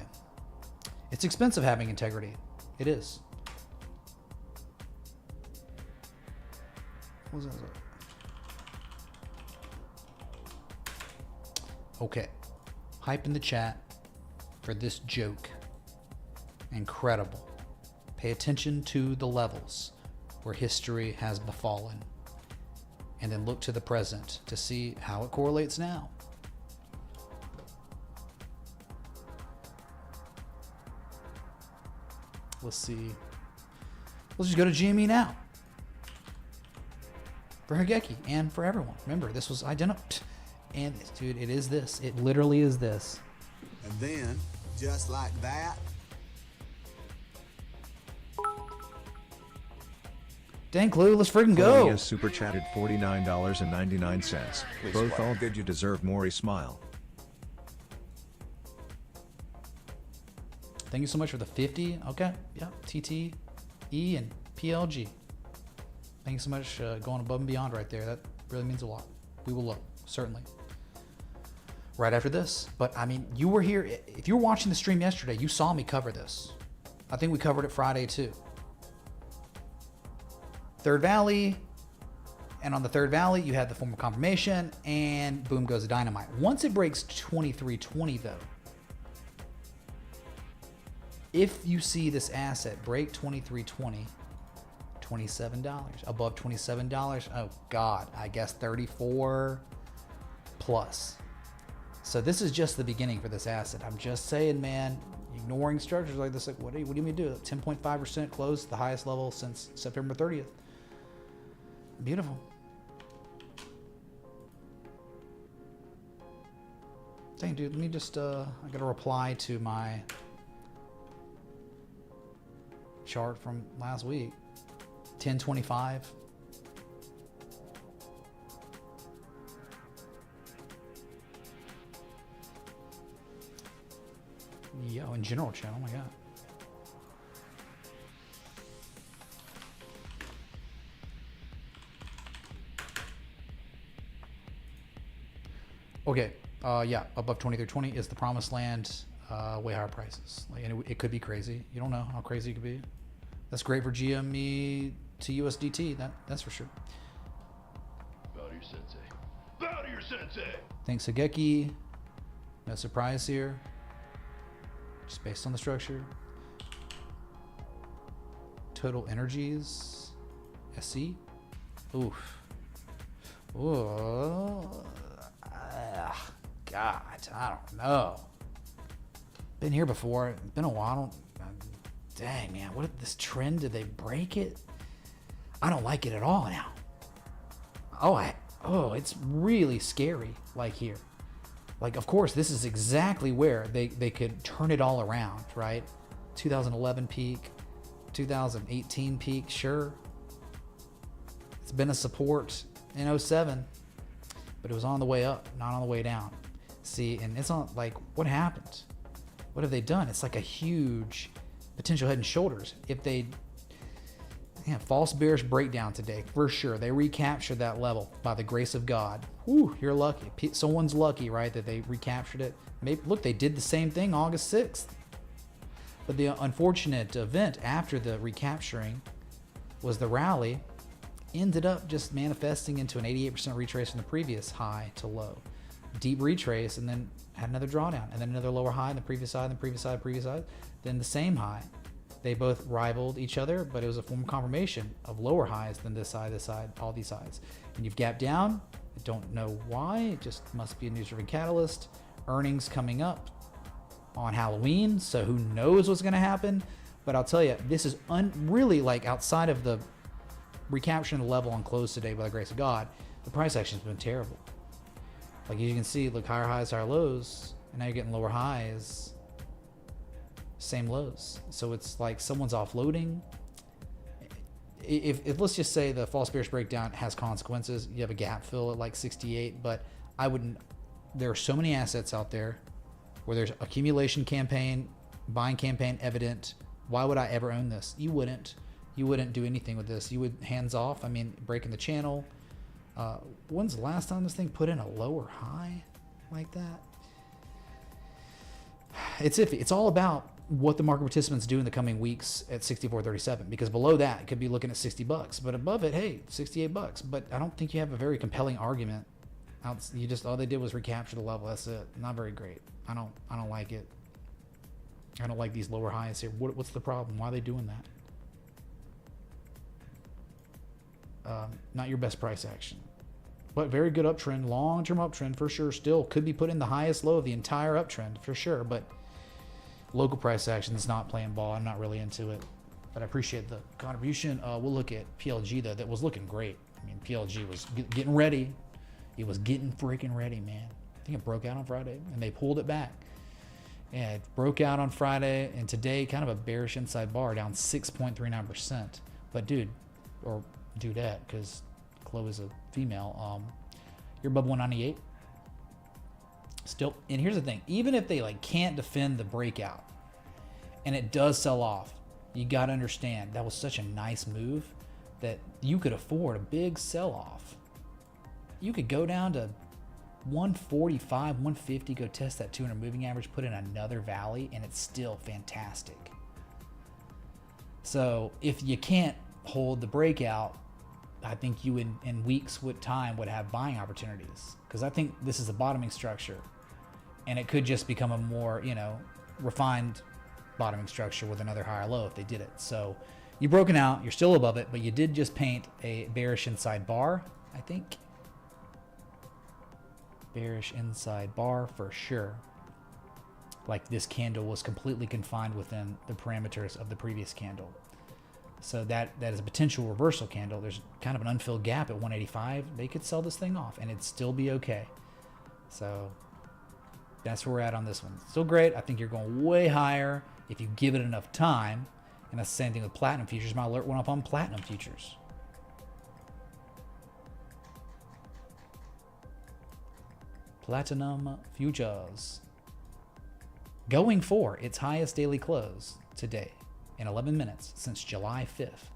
[SPEAKER 5] It's expensive having integrity. It is. What was that? Okay. Hype in the chat for this joke. Incredible. Pay attention to the levels where history has befallen. And then look to the present to see how it correlates now. Let's see. Let's just go to GME now. For Hageki and for everyone. Remember, this was identical. And dude, it is this. It literally is this.
[SPEAKER 2] And then, just like that,
[SPEAKER 5] Dang, Clue, let's freaking go.
[SPEAKER 9] Chloe has super chatted $49.99. Both all good, you deserve more. A smile.
[SPEAKER 5] Thank you so much for the 50. Okay, yeah, TT, E, and PLG. Thank you so much going above and beyond right there. That really means a lot. We will look, certainly. Right after this. But, I mean, you were here. If you were watching the stream yesterday, you saw me cover this. I think we covered it Friday, too. Third Valley, and on the Third Valley, you had the form of confirmation, and boom goes the dynamite. Once it breaks 2320, though, if you see this asset break 2320, $27, above $27, oh God, I guess 34 plus. So this is just the beginning for this asset. I'm just saying, man, ignoring structures like this, like what do you mean to do? 10.5% close, the highest level since September 30th. Beautiful. Dang, dude, let me just, I gotta reply to my chart from last week. 1025. Yo, in general chat, oh my God. Okay, yeah, above 2320 is the promised land, way higher prices. Like, and it could be crazy. You don't know how crazy it could be. That's great for GME to USDT, that's for sure.
[SPEAKER 1] Bow to your sensei. Bow to your sensei!
[SPEAKER 5] Thanks, Hageki. No surprise here. Just based on the structure. Total energies. SC. Oof. Ooh. God, I don't know. Been here before. It's been a while. Dang, man. What this trend? Did they break it? I don't like it at all now. Oh, it's really scary. Like here. Like, of course, this is exactly where they could turn it all around, right? 2011 peak, 2018 peak, sure. It's been a support in 07, but it was on the way up, not on the way down. See, and it's on, like, what happened? What have they done? It's like a huge potential head and shoulders. If they, false bearish breakdown today, for sure. They recaptured that level by the grace of God. Whew, you're lucky. Someone's lucky, right, that they recaptured it. Maybe, look, they did the same thing August 6th. But the unfortunate event after the recapturing was the rally ended up just manifesting into an 88% retrace from the previous high to low. Deep retrace, and then had another drawdown, and then another lower high on the previous side, and the previous side, previous side, then the same high. They both rivaled each other, but it was a form of confirmation of lower highs than this side, all these sides. And you've gapped down. I don't know why. It just must be a news-driven catalyst. Earnings coming up on Halloween, so who knows what's going to happen. But I'll tell you, this is really, like, outside of the recapturing the level on close today by the grace of God, the price action has been terrible. Like, you can see, look, higher highs, higher lows, and now you're getting lower highs, same lows. So it's like someone's offloading. If let's just say the false bearish breakdown has consequences, you have a gap fill at like 68, but I wouldn't. There are so many assets out there where there's accumulation campaign, buying campaign evident. Why would I ever own this? You wouldn't. You wouldn't do anything with this. You would hands off. I mean, breaking the channel. When's the last time this thing put in a lower high like that? It's iffy. It's all about what the market participants do in the coming weeks at 64.37, because below that it could be looking at $60, but above it, hey, $68. But I don't think you have a very compelling argument. You just, all they did was recapture the level. That's it. Not very great. I don't like it. I don't like these lower highs here. What's the problem? Why are they doing that? Not your best price action, but very good uptrend, long-term uptrend for sure. Still could be put in the highest low of the entire uptrend for sure, but local price action is not playing ball. I'm not really into it, but I appreciate the contribution. We'll look at PLG though. That was looking great. I mean, PLG was getting ready. It was getting freaking ready, man. I think it broke out on Friday and they pulled it back. Yeah, it broke out on Friday, and today kind of a bearish inside bar, down 6.39%. But dude, or dudette, because Chloe is a female, you're above 198 still. And here's the thing, even if they like can't defend the breakout and it does sell off, you got to understand that was such a nice move that you could afford a big sell off. You could go down to 145, 150, go test that 200 moving average, put in another valley, and it's still fantastic. So if you can't hold the breakout, I think you in weeks with time would have buying opportunities, because I think this is a bottoming structure, and it could just become a more, refined bottoming structure with another higher low if they did it. So you've broken out, you're still above it, but you did just paint a bearish inside bar, I think. Bearish inside bar for sure. Like this candle was completely confined within the parameters of the previous candle. So that is a potential reversal candle. There's kind of an unfilled gap at 185. They could sell this thing off and it'd still be okay. So that's where we're at on this one. Still great. I think you're going way higher if you give it enough time. And that's the same thing with platinum futures. My alert went up on platinum futures. Platinum futures going for its highest daily close today in 11 minutes since July 5th.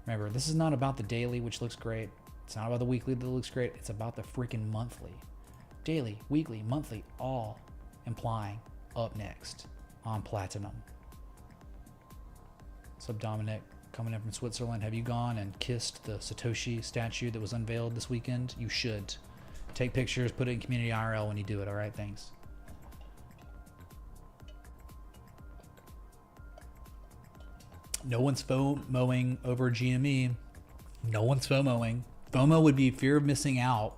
[SPEAKER 5] Remember, this is not about the daily, which looks great. It's not about the weekly that looks great. It's about the freaking monthly. Daily, weekly, monthly, all implying up next on platinum. What's up, Dominic? Coming in from Switzerland. Have you gone and kissed the Satoshi statue that was unveiled this weekend? You should. Take pictures, put it in community IRL when you do it. All right, thanks. No one's FOMOing over GME. No one's FOMOing. FOMO would be fear of missing out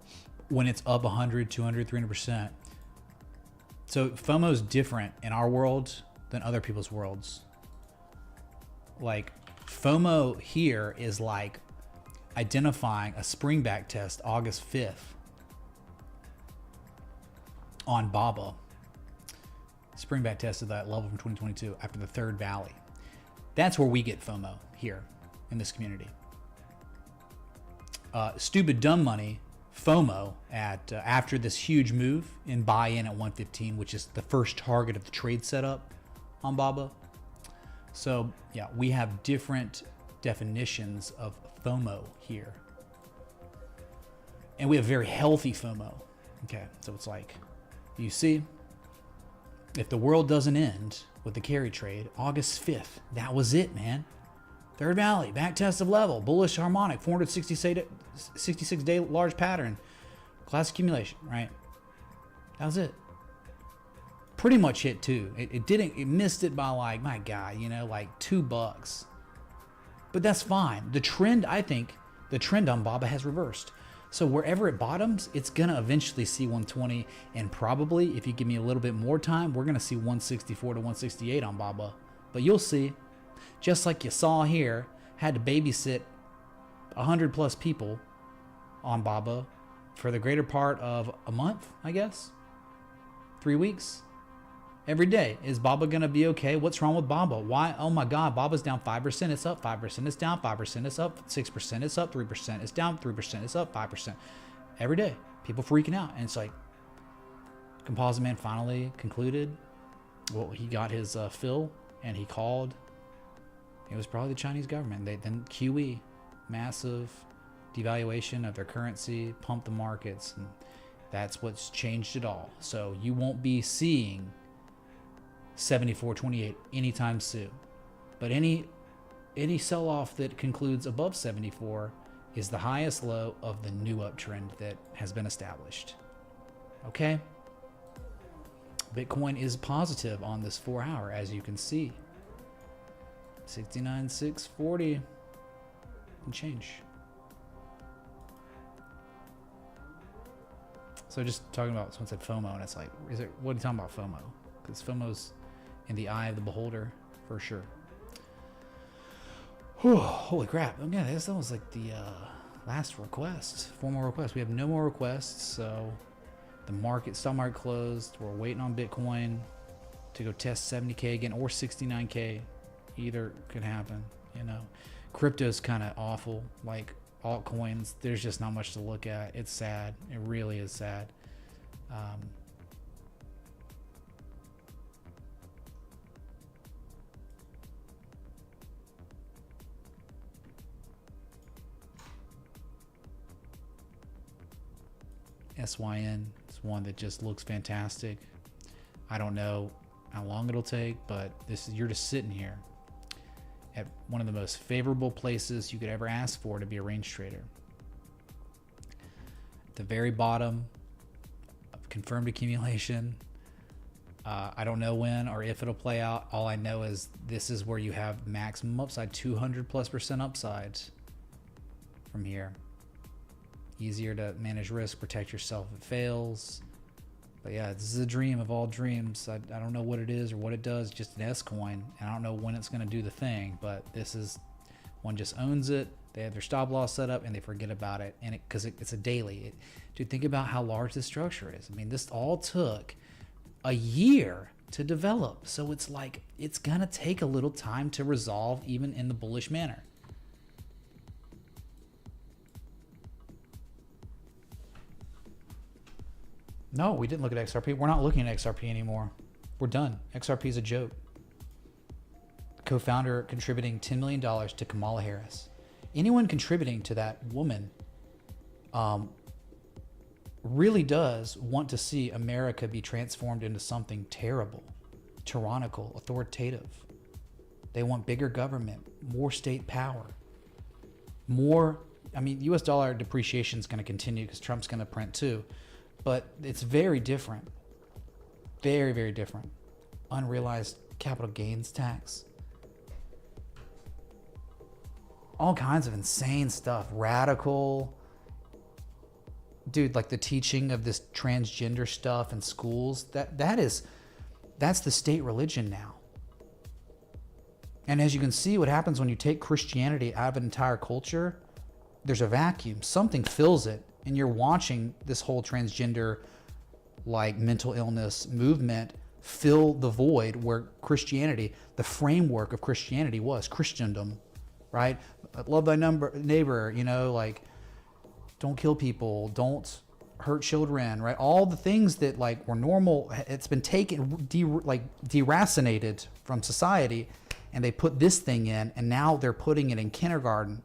[SPEAKER 5] when it's up 100, 200, 300%. So FOMO is different in our world than other people's worlds. Like FOMO here is like identifying a spring back test August 5th on BABA. Spring back test of that level from 2022 after the third valley. That's where we get FOMO here in this community. Stupid dumb money, FOMO at after this huge move in buy-in at 115, which is the first target of the trade setup on BABA. So yeah, we have different definitions of FOMO here. And we have very healthy FOMO. Okay, so it's like, you see, if the world doesn't end with the carry trade, August 5th, that was it, man. Third valley, back test of level, bullish harmonic, 466 day large pattern, class accumulation, right? That was it. Pretty much hit too. It missed it by like, my God, you know, like $2. But that's fine. The trend, I think, the trend on BABA has reversed. So wherever it bottoms, it's going to eventually see 120. And probably, if you give me a little bit more time, we're going to see 164 to 168 on BABA. But you'll see. Just like you saw here, had to babysit 100 plus people on BABA for the greater part of a month, I guess. 3 weeks. Every day. Is BABA going to be okay? What's wrong with BABA? Why? Oh my God, BABA's down 5%. It's up 5%. It's down 5%. It's up 6%. It's up 3%. It's down 3%. It's up 5%. Every day. People freaking out. And it's like, Composite Man finally concluded. Well, he got his fill and he called. It was probably the Chinese government. Then QE, massive devaluation of their currency, pumped the markets. And that's what's changed it all. So you won't be seeing 74.28 anytime soon, but any sell-off that concludes above 74 is the highest low of the new uptrend that has been established. Okay, Bitcoin is positive on this 4 hour, as you can see. 69,640 and change. So just talking about, someone said FOMO, and it's like, what are you talking about FOMO? Because FOMO's in the eye of the beholder, for sure. Whew, holy crap. Okay, that was like the last request. 4 more requests. We have no more requests, so the stock market closed. We're waiting on Bitcoin to go test 70K again, or 69K. Either could happen, you know. Crypto's kind of awful. Like altcoins, there's just not much to look at. It's sad. It really is sad. SYN is one that just looks fantastic. I don't know how long it'll take, but you're just sitting here at one of the most favorable places you could ever ask for to be a range trader. At the very bottom of confirmed accumulation. I don't know when or if it'll play out. All I know is this is where you have maximum upside, 200+% upside from here. Easier to manage risk, protect yourself if it fails. But yeah, this is a dream of all dreams. I don't know what it is or what it does, just an S coin. And I don't know when it's going to do the thing, but this is, one just owns it. They have their stop loss set up and they forget about it. And because it's a daily. Dude, think about how large this structure is. I mean, this all took a year to develop. So it's like, it's going to take a little time to resolve, even in the bullish manner. No, we didn't look at XRP. We're not looking at XRP anymore. We're done. XRP is a joke. Co-founder contributing $10 million to Kamala Harris. Anyone contributing to that woman really does want to see America be transformed into something terrible, tyrannical, authoritative. They want bigger government, more state power, more. I mean, US dollar depreciation is going to continue because Trump's going to print too. But it's very different. Very, very different. Unrealized capital gains tax. All kinds of insane stuff. Radical dude, like the teaching of this transgender stuff in schools, that's the state religion now. And as you can see, what happens when you take Christianity out of an entire culture, there's a vacuum. Something fills it, and you're watching this whole transgender, like, mental illness movement fill the void where Christianity, the framework of Christianity was Christendom, right? Love thy neighbor, you know, like, don't kill people, don't hurt children, right? All the things that, like, were normal, it's been taken, deracinated from society, and they put this thing in, and now they're putting it in kindergarten,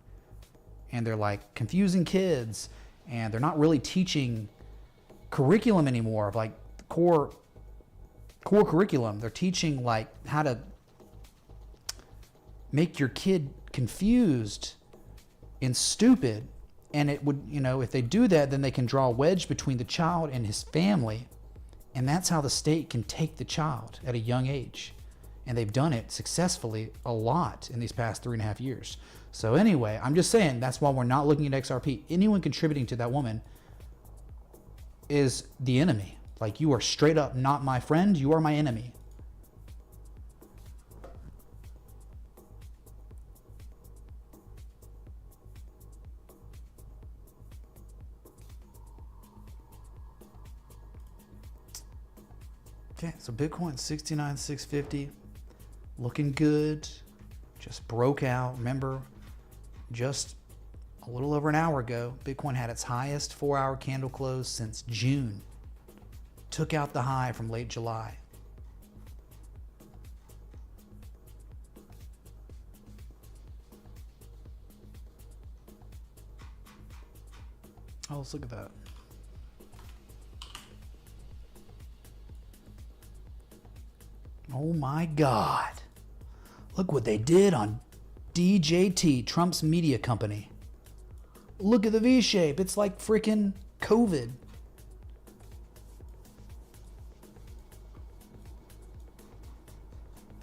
[SPEAKER 5] and they're, like, confusing kids, and they're not really teaching curriculum anymore of, like, core curriculum. They're teaching, like, how to make your kid confused and stupid. And it would, you know, if they do that, then they can draw a wedge between the child and his family. And that's how the state can take the child at a young age. And they've done it successfully a lot in these past 3.5 years. So anyway, I'm just saying that's why we're not looking at XRP. Anyone contributing to that woman is the enemy. Like, you are straight up not my friend, you are my enemy. Okay, so Bitcoin 69,650, looking good. Just broke out. Remember, just a little over an hour ago, Bitcoin had its highest 4-hour candle close since June. Took out the high from late July. Oh, let's look at that. Oh my God. Look what they did on DJT, Trump's media company. Look at the V shape. It's like freaking COVID.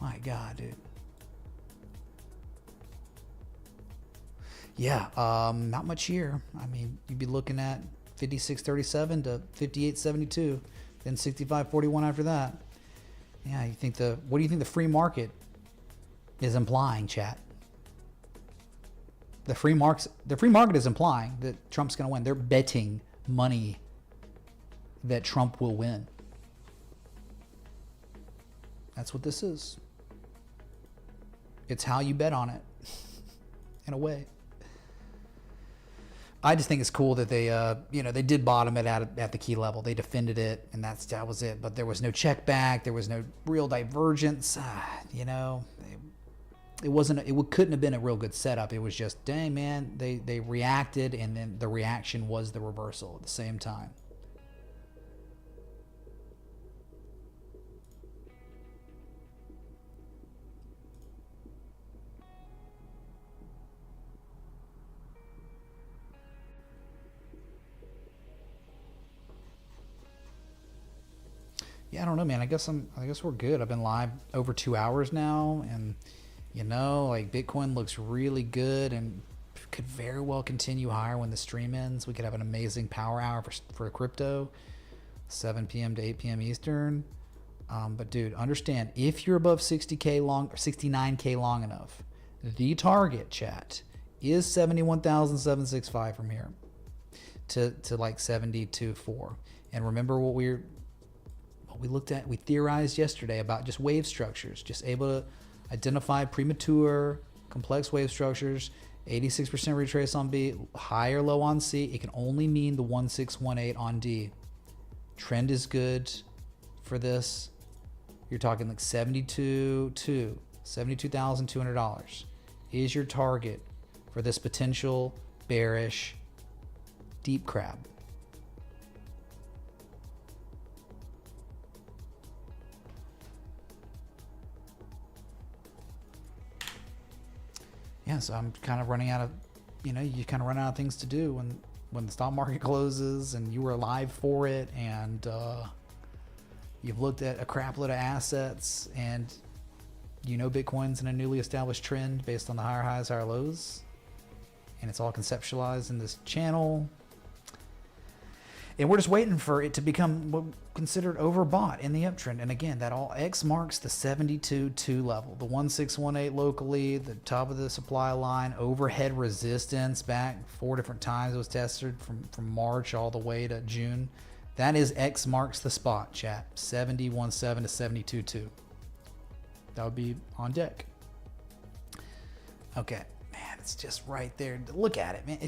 [SPEAKER 5] My God, dude. Yeah, not much here. I mean, you'd be looking at 56.37 to 58.72, then 65.41 after that. Yeah, you think what do you think the free market is implying, chat? The free market is implying that Trump's going to win. They're betting money that Trump will win. That's what this is. It's how you bet on it, in a way. I just think it's cool that they, they did bottom it at the key level. They defended it, and that was it. But there was no check back. There was no real divergence. It wasn't. It couldn't have been a real good setup. It was just, dang man, they reacted, and then the reaction was the reversal at the same time. Yeah, I don't know, man. I guess we're good. I've been live over 2 hours now, and like Bitcoin looks really good and could very well continue higher when the stream ends. We could have an amazing power hour for crypto, 7 p.m. to 8 p.m. Eastern. But dude, understand, if you're above 60K long or 69K long enough, the target, chat, is 71,765 from here to like 72.4. And remember what we looked at, we theorized yesterday about just wave structures, just able to identify premature, complex wave structures, 86% retrace on B, high or low on C. It can only mean the 1618 on D. Trend is good for this. You're talking like $72,200 is your target for this potential bearish deep crab. Yeah, so I'm kind of running out of, you kind of run out of things to do when the stock market closes and you were alive for it, and you've looked at a crap load of assets, and Bitcoin's in a newly established trend based on the higher highs, higher lows, and it's all conceptualized in this channel. And we're just waiting for it to become considered overbought in the uptrend. And again, that all X marks the 72.2 level, the 1618 locally, the top of the supply line, overhead resistance back 4 different times. It was tested from March all the way to June. That is X marks the spot, chat. 71.7 to 72.2. That would be on deck. Okay, man, it's just right there. Look at it, man.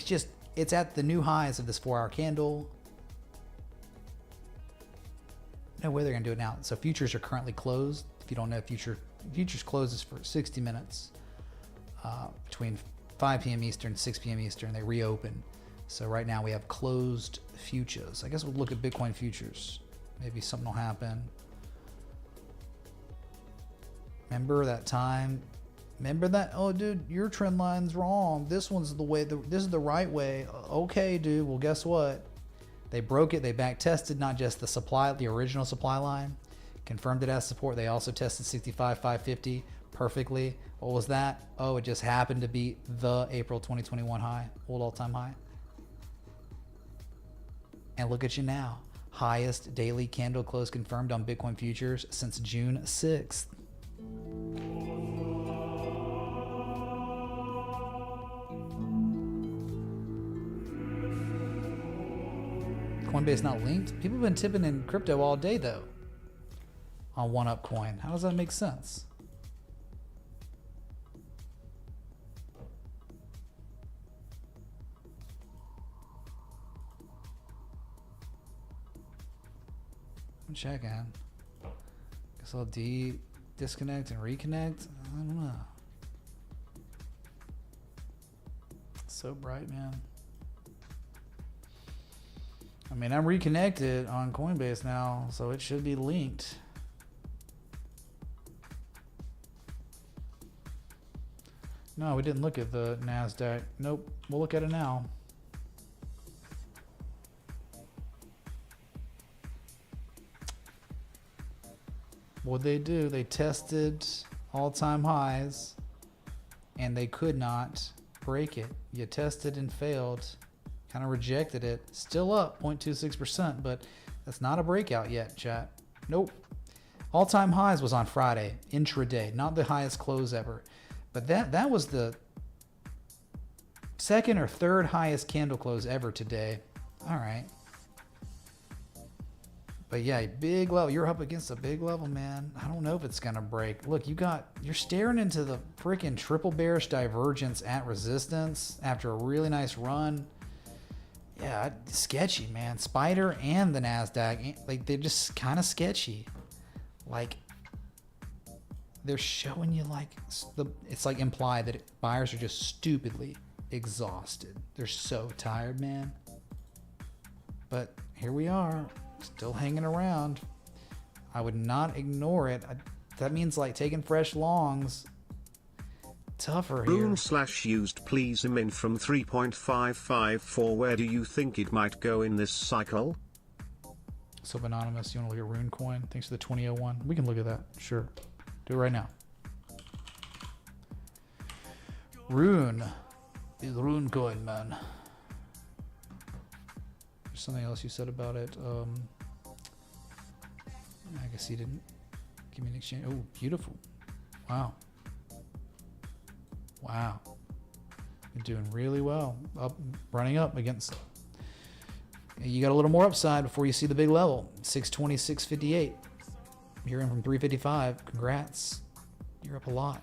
[SPEAKER 5] It's at the new highs of this 4-hour candle. No way they're gonna do it now. So futures are currently closed. If you don't know, futures closes for 60 minutes between 5 p.m. Eastern, 6 p.m. Eastern. They reopen. So right now we have closed futures. I guess we'll look at Bitcoin futures. Maybe something will happen. Remember that time? Remember that? Oh, dude, your trend line's wrong. This one's the way. This is the right way. Okay, dude. Well, guess what? They broke it. They back tested not just the original supply line, confirmed it as support. They also tested 65,550 perfectly. What was that? Oh, it just happened to be the April 2021 high, old all-time high. And look at you now. Highest daily candle close confirmed on Bitcoin futures since June 6th. Coinbase not linked? People have been tipping in crypto all day though on OneUp How does that make sense? I'm checking. Guess I'll disconnect and reconnect. I don't know. It's so bright, man. I mean, I'm reconnected on Coinbase now, so it should be linked. No, we didn't look at the NASDAQ. Nope, we'll look at it now. What'd they do? They tested all-time highs, and they could not break it. You tested and failed. Kind of rejected it. Still up 0.26%, but that's not a breakout yet, chat. Nope. All-time highs was on Friday, intraday, not the highest close ever. But that was the second or third highest candle close ever today. All right. But yeah, big level. You're up against a big level, man. I don't know if it's gonna break. Look, you're staring into the freaking triple bearish divergence at resistance after a really nice run. Yeah, sketchy, man. Spider and the NASDAQ, like, they're just kind of sketchy. Like, they're showing you like it's like implied that buyers are just stupidly exhausted. They're so tired, man. But here we are, still hanging around. I would not ignore it. That means like taking fresh longs. Tougher here.
[SPEAKER 10] Rune/used please Imin from 3.554. Where do you think it might go in this cycle?
[SPEAKER 5] So anonymous, you want to look at Rune coin? Thanks for the 2001. We can look at that. Sure. Do it right now. Rune is Rune coin, man. There's something else you said about it. I guess he didn't give me an exchange. Oh, beautiful. Wow. Wow. You're doing really well. Up, running up against. You got a little more upside before you see the big level. 620, 658. You're in from 355. Congrats. You're up a lot.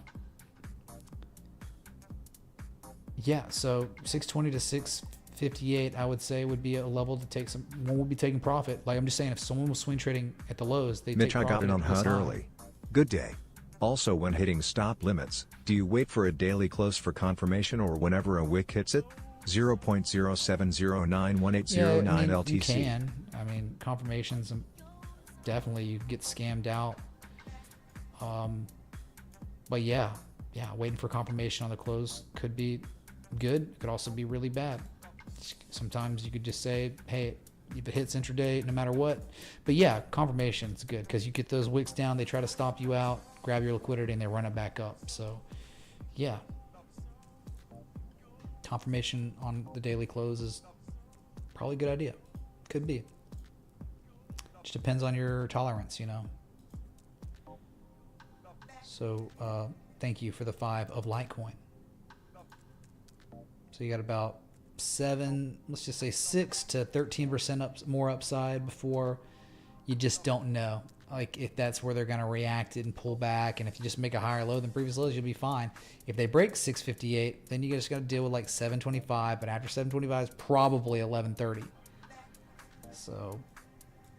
[SPEAKER 5] Yeah, so 620 to 658, I would say, would be a level to take some. One would be taking profit. Like, I'm just saying, if someone was swing trading at the lows, they take profit.
[SPEAKER 9] Mitch, I got in on HUD early. Good day. Also, when hitting stop limits, do you wait for a daily close for confirmation or whenever a wick hits it? 0.07091809 LTC.
[SPEAKER 5] You can. I mean, confirmations, definitely you get scammed out. But yeah, waiting for confirmation on the close could be good. It could also be really bad. Sometimes you could just say, hey, if it hits intraday, no matter what. But yeah, confirmation is good because you get those wicks down, they try to stop you out, grab your liquidity, and they run it back up. So yeah, confirmation on the daily close is probably a good idea. Could be. Just depends on your tolerance, you know. So thank you for the 5 of Litecoin. So you got about 7, let's just say 6 to 13% more upside before. You just don't know, like, if that's where they're going to react and pull back. And if you just make a higher low than previous lows, you'll be fine. If they break 658, then you just got to deal with like 725. But after 725 is probably 1130. So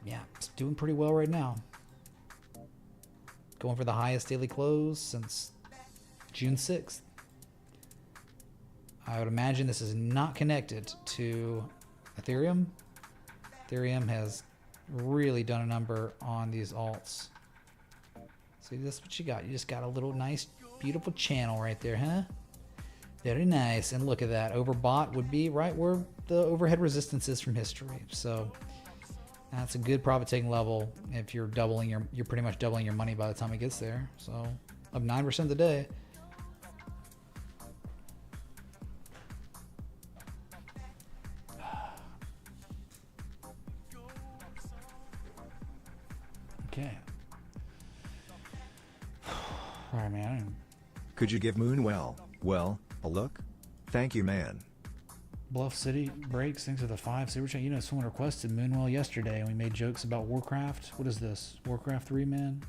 [SPEAKER 5] yeah, it's doing pretty well right now. Going for the highest daily close since June 6th. I would imagine this is not connected to Ethereum. Ethereum has really done a number on these alts. See, that's what you got. You just got a little nice, beautiful channel right there, huh? Very nice. And look at that. Overbought would be right where the overhead resistance is from history. So that's a good profit taking level. If you're doubling you're pretty much doubling your money by the time it gets there. So up 9% of the day. Okay. All right, man.
[SPEAKER 9] Could you give Moonwell, well, a look? Thank you, man.
[SPEAKER 5] Bluff City breaks. Thanks for the 5 super chat. You know, someone requested Moonwell yesterday, and we made jokes about Warcraft. What is this? Warcraft 3, man?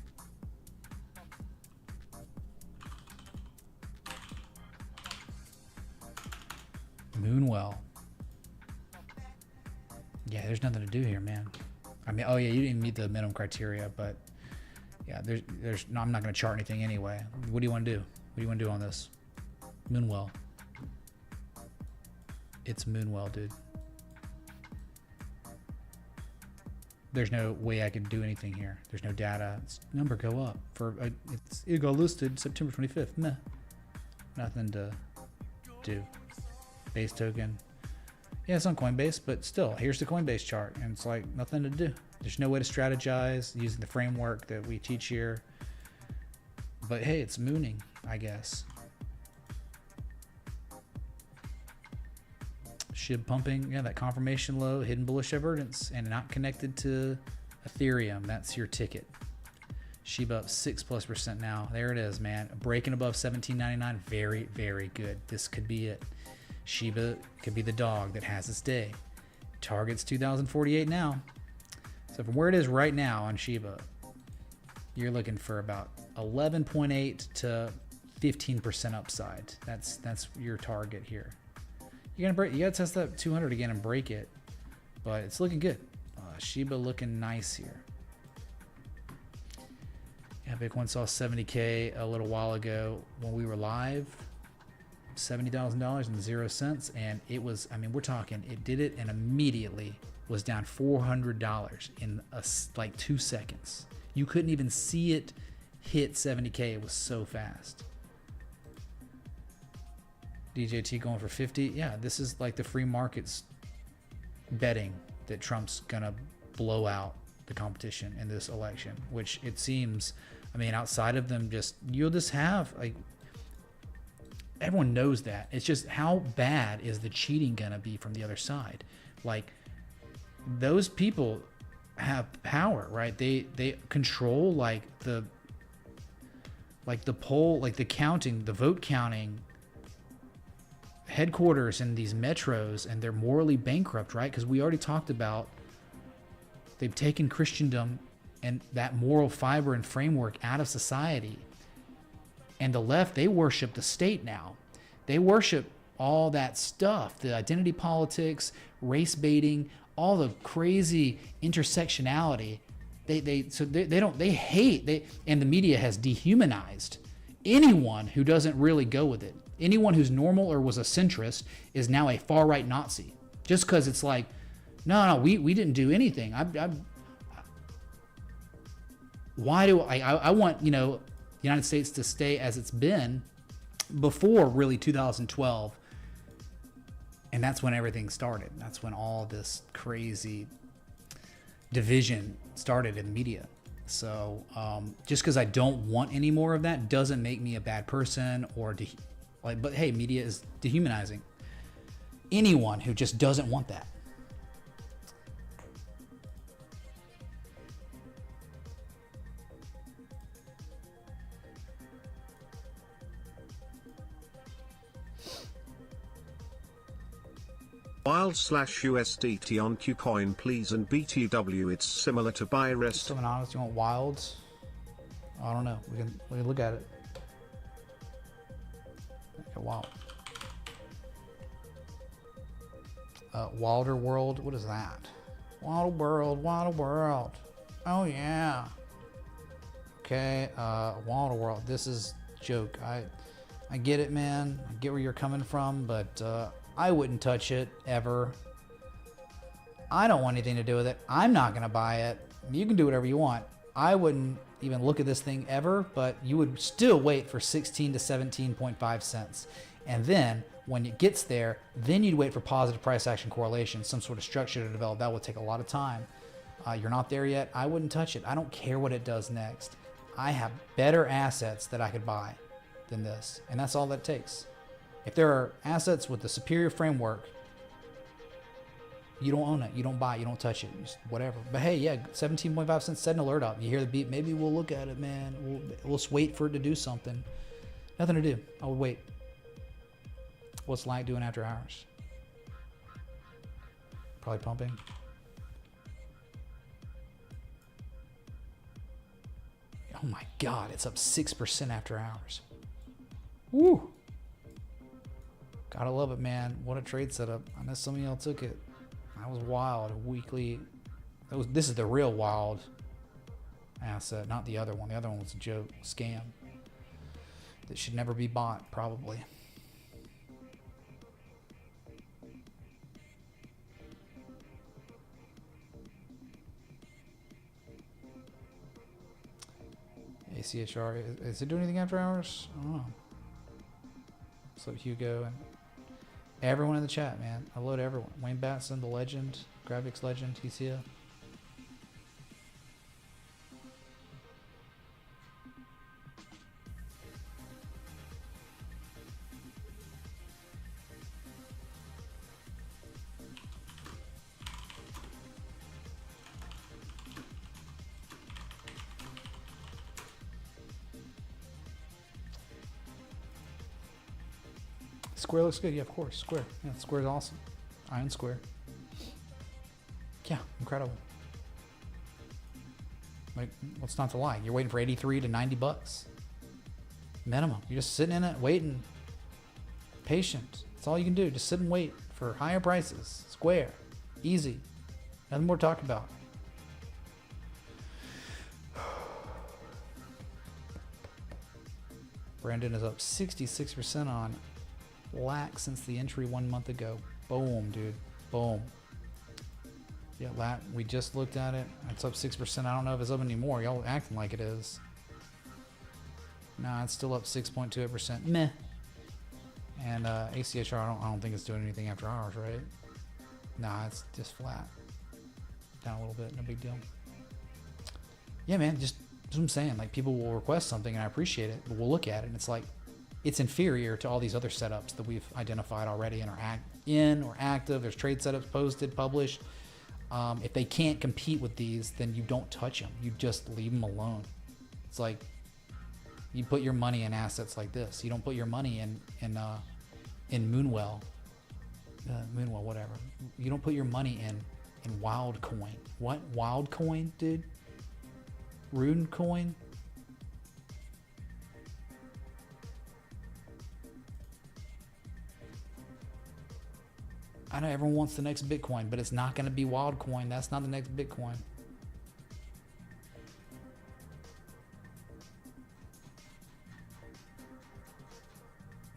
[SPEAKER 5] Moonwell. Yeah, there's nothing to do here, man. I mean, oh yeah, you didn't meet the minimum criteria, but yeah, there's no, I'm not going to chart anything anyway. What do you want to do? What do you want to do on this? Moonwell. It's Moonwell, dude. There's no way I could do anything here. There's no data. Its number go up for it got listed September 25th. Meh. Nothing to do. Base token. Yeah, it's on Coinbase, but still, here's the Coinbase chart, and it's like nothing to do. There's no way to strategize using the framework that we teach here. But hey, it's mooning, I guess. SHIB pumping, yeah, that confirmation low, hidden bullish divergence, and not connected to Ethereum. That's your ticket. SHIB up 6+% now. There it is, man. Breaking above 17.99. Very, very good. This could be it. Shiba could be the dog that has its day. Target's 2048 now. So from where it is right now on Shiba, you're looking for about 11.8 to 15% upside. That's your target here. You gotta test that 200 again and break it, but it's looking good. Shiba looking nice here. Yeah, Bitcoin saw 70K a little while ago when we were live. $70,000 and 0 cents, and it was, I mean, we're talking, it did it and immediately was down $400 in like 2 seconds. You couldn't even see it hit 70K. It was so fast. DJT going for 50. Yeah, this is like the free markets betting that Trump's gonna blow out the competition in this election, which it seems, I mean, outside of them, just, you'll just have like, everyone knows that. It's just how bad is the cheating gonna be from the other side? Like, those people have power, right? They control like the poll, like the counting, the vote counting headquarters in these metros, and they're morally bankrupt, right? Because we already talked about they've taken Christendom and that moral fiber and framework out of society. And the left, they worship the state now. They worship all that stuff, the identity politics, race baiting, all the crazy intersectionality. They hate, and the media has dehumanized anyone who doesn't really go with it. Anyone who's normal or was a centrist is now a far right Nazi. Just because it's like, no, we didn't do anything. Why do I want, you know, the United States to stay as it's been before really 2012. And that's when everything started. That's when all this crazy division started in the media. So just because I don't want any more of that doesn't make me a bad person or but hey, media is dehumanizing anyone who just doesn't want that.
[SPEAKER 10] Wild slash USDT on Qcoin please and BTW it's similar to buy rest.
[SPEAKER 5] Something honest, you want wilds? I don't know. We can look at it. Okay, wow. Wilder World, what is that? Wilder World, Wilder World. Oh yeah. Okay, Wilder World. This is joke. I get it, man. I get where you're coming from, but I wouldn't touch it ever. I don't want anything to do with it. I'm not gonna buy it. You can do whatever you want. I wouldn't even look at this thing ever, but you would still wait for 16 to 17.5 cents. And then when it gets there, then you'd wait for positive price action correlation, some sort of structure to develop. That would take a lot of time. You're not there yet. I wouldn't touch it. I don't care what it does next. I have better assets that I could buy than this. And that's all that takes. If there are assets with the superior framework, you don't own it. You don't buy it. You don't touch it. Just whatever. But hey, yeah, 17.5 cents, set an alert up. You hear the beep. Maybe we'll look at it, man. We'll just wait for it to do something. Nothing to do. I would wait. What's Light doing after hours? Probably pumping. Oh my God, it's up 6% after hours. Woo! Gotta love it, man. What a trade setup. I know some of y'all took it. That was wild. A weekly. This is the real wild asset, not the other one. The other one was a joke, scam. That should never be bought, probably. ACHR, is it doing anything after hours? I don't know. What's up, Hugo? And everyone in the chat, man. Hello to everyone. Wayne Batson, the legend, graphics legend, he's here. Square looks good, yeah, of course. Square, yeah, Square's awesome. I own Square. Yeah, incredible. Like, what's not to like? You're waiting for 83 to 90 bucks minimum. You're just sitting in it, waiting, patient. That's all you can do. Just sit and wait for higher prices. Square, easy, nothing more to talk about. Brandon is up 66% on LAC since the entry 1 month ago. Boom, dude. Boom. Yeah, LAC, we just looked at it. It's up 6%. I don't know if it's up anymore. Y'all acting like it is. Nah, it's still up 6.28%. Meh. And ACHR, I don't think it's doing anything after hours, right? Nah, it's just flat. Down a little bit. No big deal. Yeah, man. That's what I'm saying. Like, people will request something, and I appreciate it, but we'll look at it, and it's like, it's inferior to all these other setups that we've identified already and are active. There's trade setups posted, published. If they can't compete with these, then you don't touch them. You just leave them alone. It's like you put your money in assets like this. You don't put your money in Moonwell, Moonwell, whatever. You don't put your money in Wild Coin. What? Wild Coin, dude? Rune Coin? I know everyone wants the next Bitcoin, but it's not going to be Wildcoin. That's not the next Bitcoin.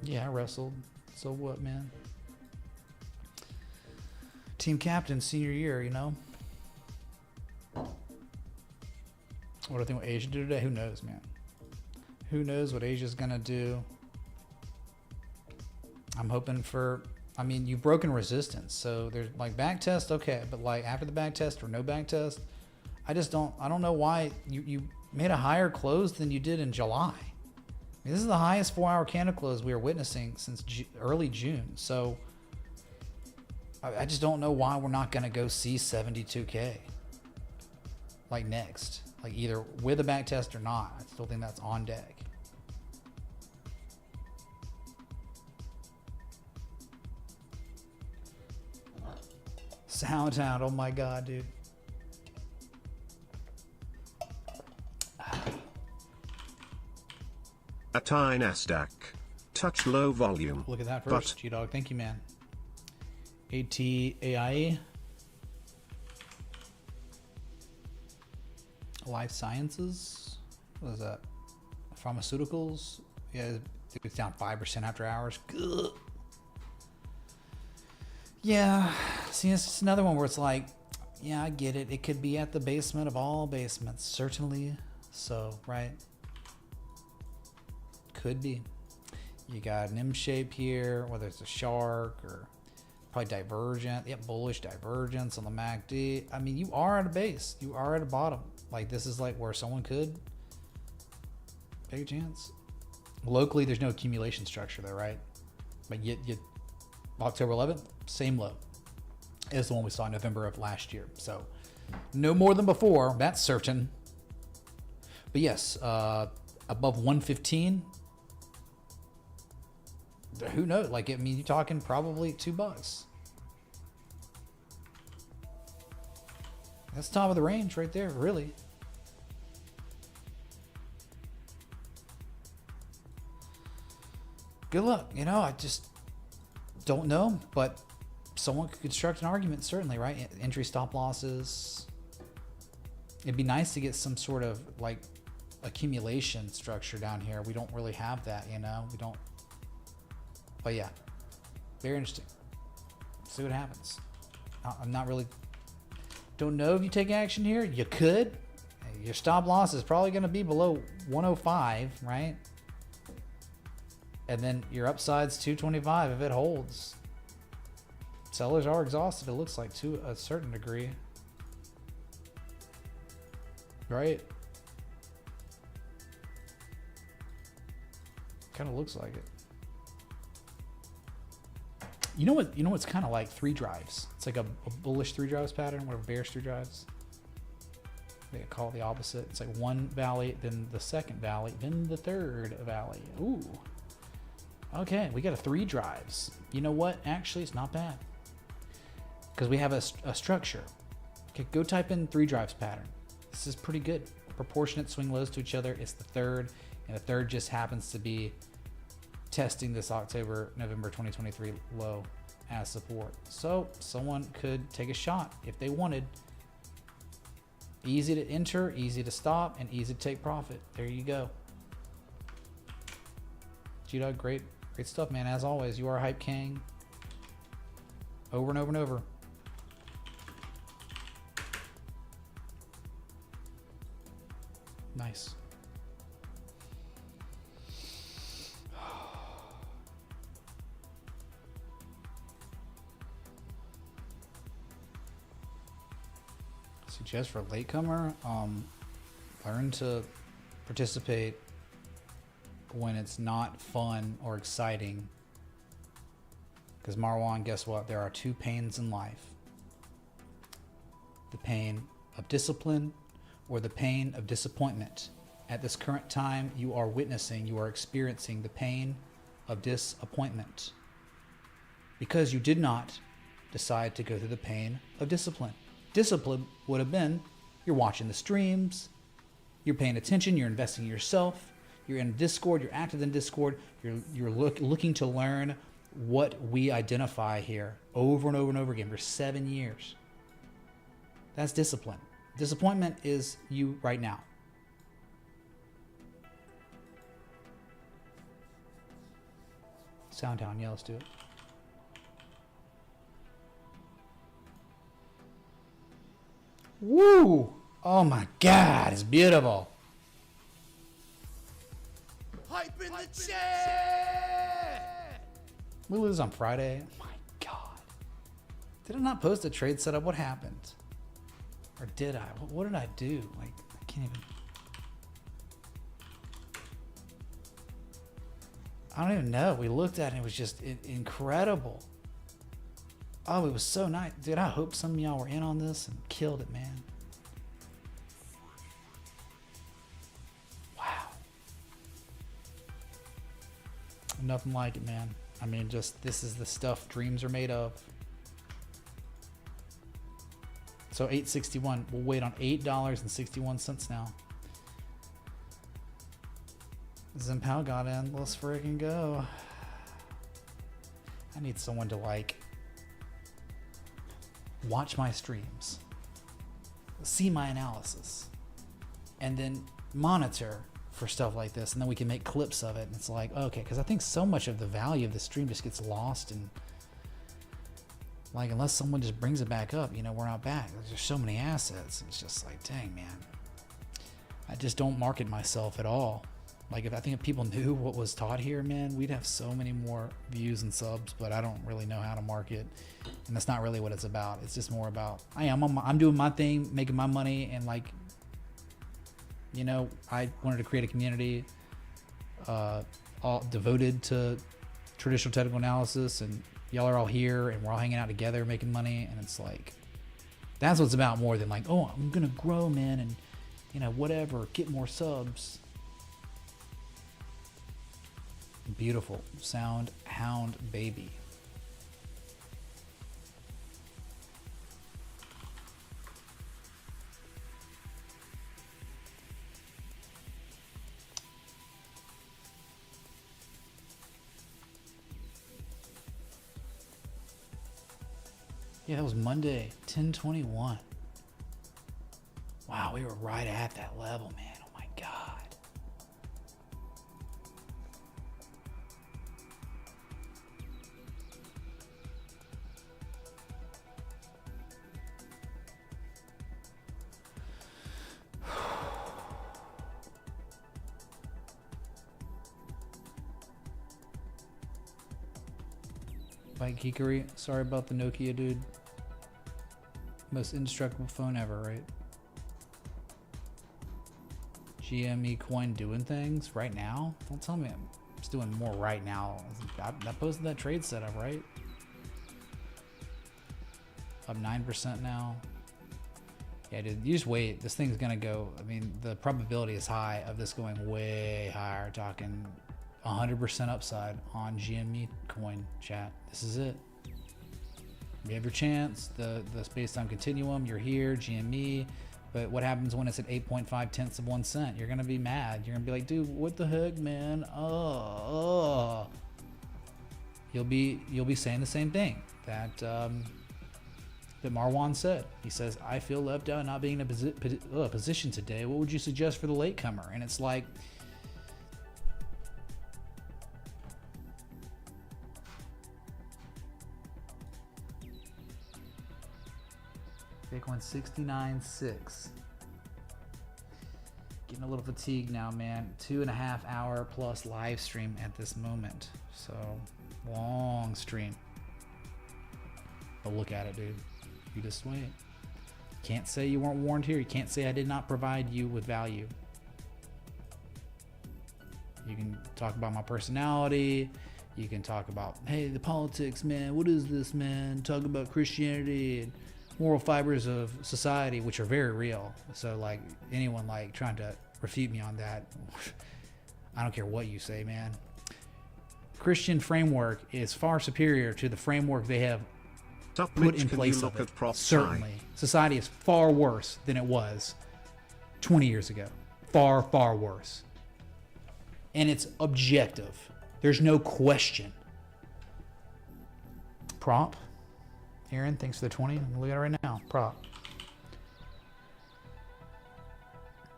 [SPEAKER 5] Yeah, I wrestled. So what, man? Team captain, senior year, you know? What do I think what Asia do today? Who knows, man? Who knows what Asia's going to do? I'm hoping for... I mean, you've broken resistance, so there's like back test, okay, but like after the back test or no back test, I don't know why you made a higher close than you did in July. I mean, this is the highest 4-hour candle close we are witnessing since early June, so I just don't know why we're not going to go see 72K like next, like either with a back test or not. I still think that's on deck. Soundhound. Oh my god, dude.
[SPEAKER 10] A tie Nasdaq. Touch low volume.
[SPEAKER 5] Look at that first, G-Dog. Thank you, man. ATAIA. Life Sciences. What is that? Pharmaceuticals. Yeah, it's down 5% after hours. Ugh. Yeah. See, it's just another one where it's like, yeah, I get it. It could be at the basement of all basements. Certainly so, right? Could be. You got an M shape here, whether it's a shark or probably divergent. Yep, bullish divergence on the MACD. I mean, you are at a base. You are at a bottom. Like, this is like where someone could take a chance. Locally, there's no accumulation structure there, right? But yet October 11th, same low as the one we saw in November of last year. So no more than before. That's certain. But yes, above 115. Who knows? Like, I mean, you're talking probably $2. That's top of the range right there, really. Good luck. You know, I just don't know, but someone could construct an argument, certainly, right? Entry stop losses. It'd be nice to get some sort of like accumulation structure down here. We don't really have that, you know? We don't. But yeah, very interesting. See what happens. I'm not really, don't know if you take action here. You could. Your stop loss is probably going to be below 105, right? And then your upside's 225 if it holds. Sellers are exhausted, it looks like, to a certain degree. Right? Kind of looks like it. You know what? You know what's kind of like three drives. It's like a bullish three drives pattern, or bearish three drives. They call it the opposite. It's like one valley, then the second valley, then the third valley. Ooh. Okay, we got a three drives. You know what? Actually, it's not bad because we have a structure. Okay, go type in three drives pattern. This is pretty good. Proportionate swing lows to each other. It's the third, and the third just happens to be testing this November 2023 low as support. So someone could take a shot if they wanted. Easy to enter, easy to stop, and easy to take profit. There you go. G-Dog, great stuff, man. As always, you are a hype king. Over and over and over. Nice. Suggest for a latecomer, learn to participate when it's not fun or exciting. Because Marwan, guess what? There are two pains in life. The pain of discipline or the pain of disappointment. At this current time, you are experiencing the pain of disappointment. Because you did not decide to go through the pain of discipline. Discipline would have been, you're watching the streams, you're paying attention, you're investing in yourself, you're in Discord, you're active in Discord, you're looking to learn what we identify here over and over and over again for 7 years. That's discipline. Disappointment is you right now. Soundtown, yeah, let's do it. Woo! Oh my God, it's beautiful.
[SPEAKER 8] Hype in the chat!
[SPEAKER 5] We lose on Friday. Oh my God. Did I not post a trade setup? What happened? Or did I? What did I do? Like, I can't even. I don't even know. We looked at it and it was just incredible. Oh, it was so nice. Dude, I hope some of y'all were in on this and killed it, man. Wow. Nothing like it, man. I mean, just this is the stuff dreams are made of. So $8.61. We'll wait on $8.61 now. Zimpao got in. Let's freaking go. I need someone to like watch my streams, see my analysis, and then monitor for stuff like this, and then we can make clips of it. And it's like, okay, because I think so much of the value of the stream just gets lost, and like unless someone just brings it back up, you know, we're not back. There's just so many assets. It's just like, dang, man. I just don't market myself at all. Like if people knew what was taught here, man, we'd have so many more views and subs, but I don't really know how to market, and that's not really what it's about. It's just more about I'm doing my thing, making my money, and like, you know, I wanted to create a community all devoted to traditional technical analysis, and y'all are all here, and we're all hanging out together, making money, and it's like that's what it's about more than like, oh, I'm gonna grow, man, and you know, whatever, get more subs. Beautiful sound hound baby. Yeah, that was Monday, 10/21. Wow, we were right at that level, man. Oh my God. Bike Geekery, sorry about the Nokia, dude. Most indestructible phone ever, right? GME coin doing things right now? Don't tell me I'm just doing more right now. I posted that trade setup, right? Up 9% now. Yeah, dude, you just wait. This thing's gonna go. I mean, the probability is high of this going way higher. Talking 100% upside on GME coin, chat. This is it. You have your chance. The space-time continuum. You're here, GME. But what happens when it's at 8.5 tenths of 1 cent? You're gonna be mad. You're gonna be like, dude, what the heck, man? Oh. You'll be saying the same thing that that Marwan said. He says, I feel left out, not being in a position today. What would you suggest for the latecomer? And it's like, Bitcoin 69.6. Getting a little fatigued now, man. 2.5 hour plus live stream at this moment. So long stream. But look at it, dude. You just wait. Can't say you weren't warned here. You can't say I did not provide you with value. You can talk about my personality. You can talk about, hey, the politics, man. What is this, man? Talk about Christianity and moral fibers of society, which are very real. So like anyone like trying to refute me on that, I don't care what you say, man. Christian framework is far superior to the framework they have put in place of it. Certainly. Society is far worse than it was 20 years ago. Far, far worse. And it's objective. There's no question. Prop. Iren, thanks for the 20. Look at it right now. Prop.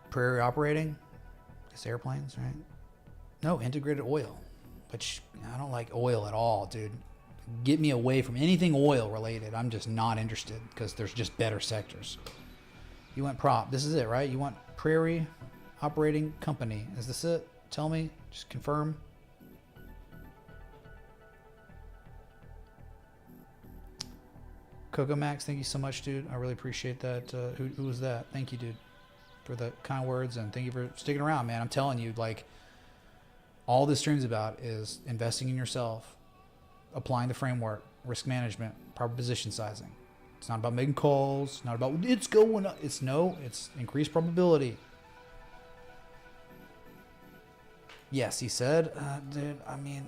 [SPEAKER 5] Prairie operating. It's airplanes, right? No, integrated oil. Which I don't like oil at all, dude. Get me away from anything oil related. I'm just not interested because there's just better sectors. You want prop. This is it, right? You want Prairie Operating Company. Is this it? Tell me. Just confirm. Coco Max, thank you so much, dude. I really appreciate that. Who was that? Thank you, dude, for the kind words, and thank you for sticking around, man. I'm telling you, like, all this stream's about is investing in yourself, applying the framework, risk management, proper position sizing. It's not about making calls. Not about it's going up. It's increased probability. Yes, he said, dude. I mean,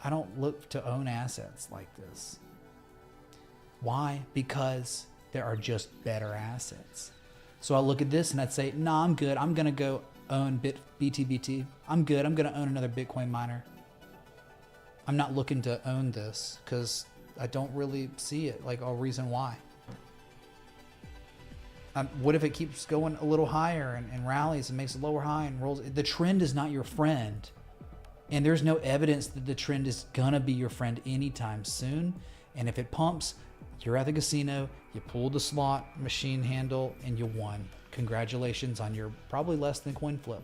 [SPEAKER 5] I don't look to own assets like this. Why? Because there are just better assets. So I look at this and I'd say, nah, I'm good. I'm going to go own BTBT. I'm good. I'm going to own another Bitcoin miner. I'm not looking to own this because I don't really see it like a reason why. What if it keeps going a little higher and rallies and makes a lower high and rolls? The trend is not your friend. And there's no evidence that the trend is going to be your friend anytime soon. And if it pumps, you're at the casino, you pulled the slot machine handle, and you won. Congratulations on your probably less than coin flip.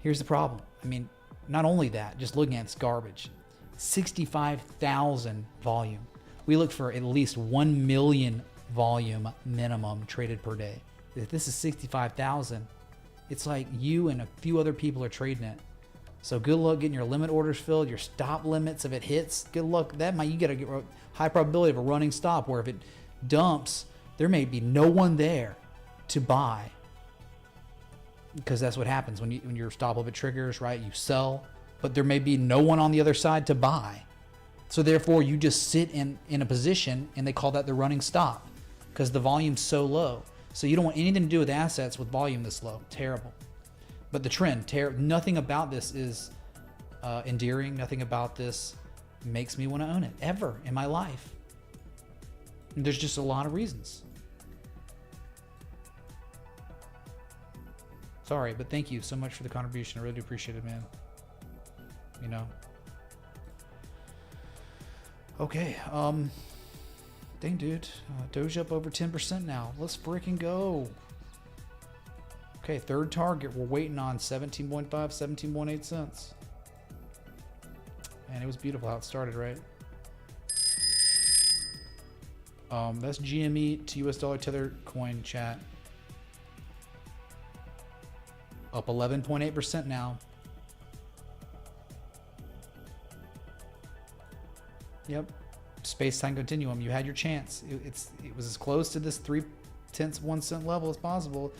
[SPEAKER 5] Here's the problem. I mean, not only that, just looking at it's garbage. 65,000 volume. We look for at least 1 million volume minimum traded per day. If this is 65,000, it's like you and a few other people are trading it. So good luck getting your limit orders filled, your stop limits if it hits. Good luck. You get a high probability of a running stop where if it dumps, there may be no one there to buy. Because that's what happens when your stop limit triggers, right? You sell, but there may be no one on the other side to buy. So therefore, you just sit in a position, and they call that the running stop because the volume's so low. So you don't want anything to do with assets with volume this low. Terrible. But the trend, nothing about this is endearing. Nothing about this makes me want to own it ever in my life. And there's just a lot of reasons. Sorry, but thank you so much for the contribution. I really do appreciate it, man. You know. Okay, dang, dude. Doge up over 10% now. Let's freaking go. Okay, third target. We're waiting on 17.5, 17.8 cents. And it was beautiful how it started, right? That's GME to US dollar tether coin chat. Up 11.8% now. Yep. Space-time continuum. You had your chance. It was as close to this 0.3 1 cent level as possible.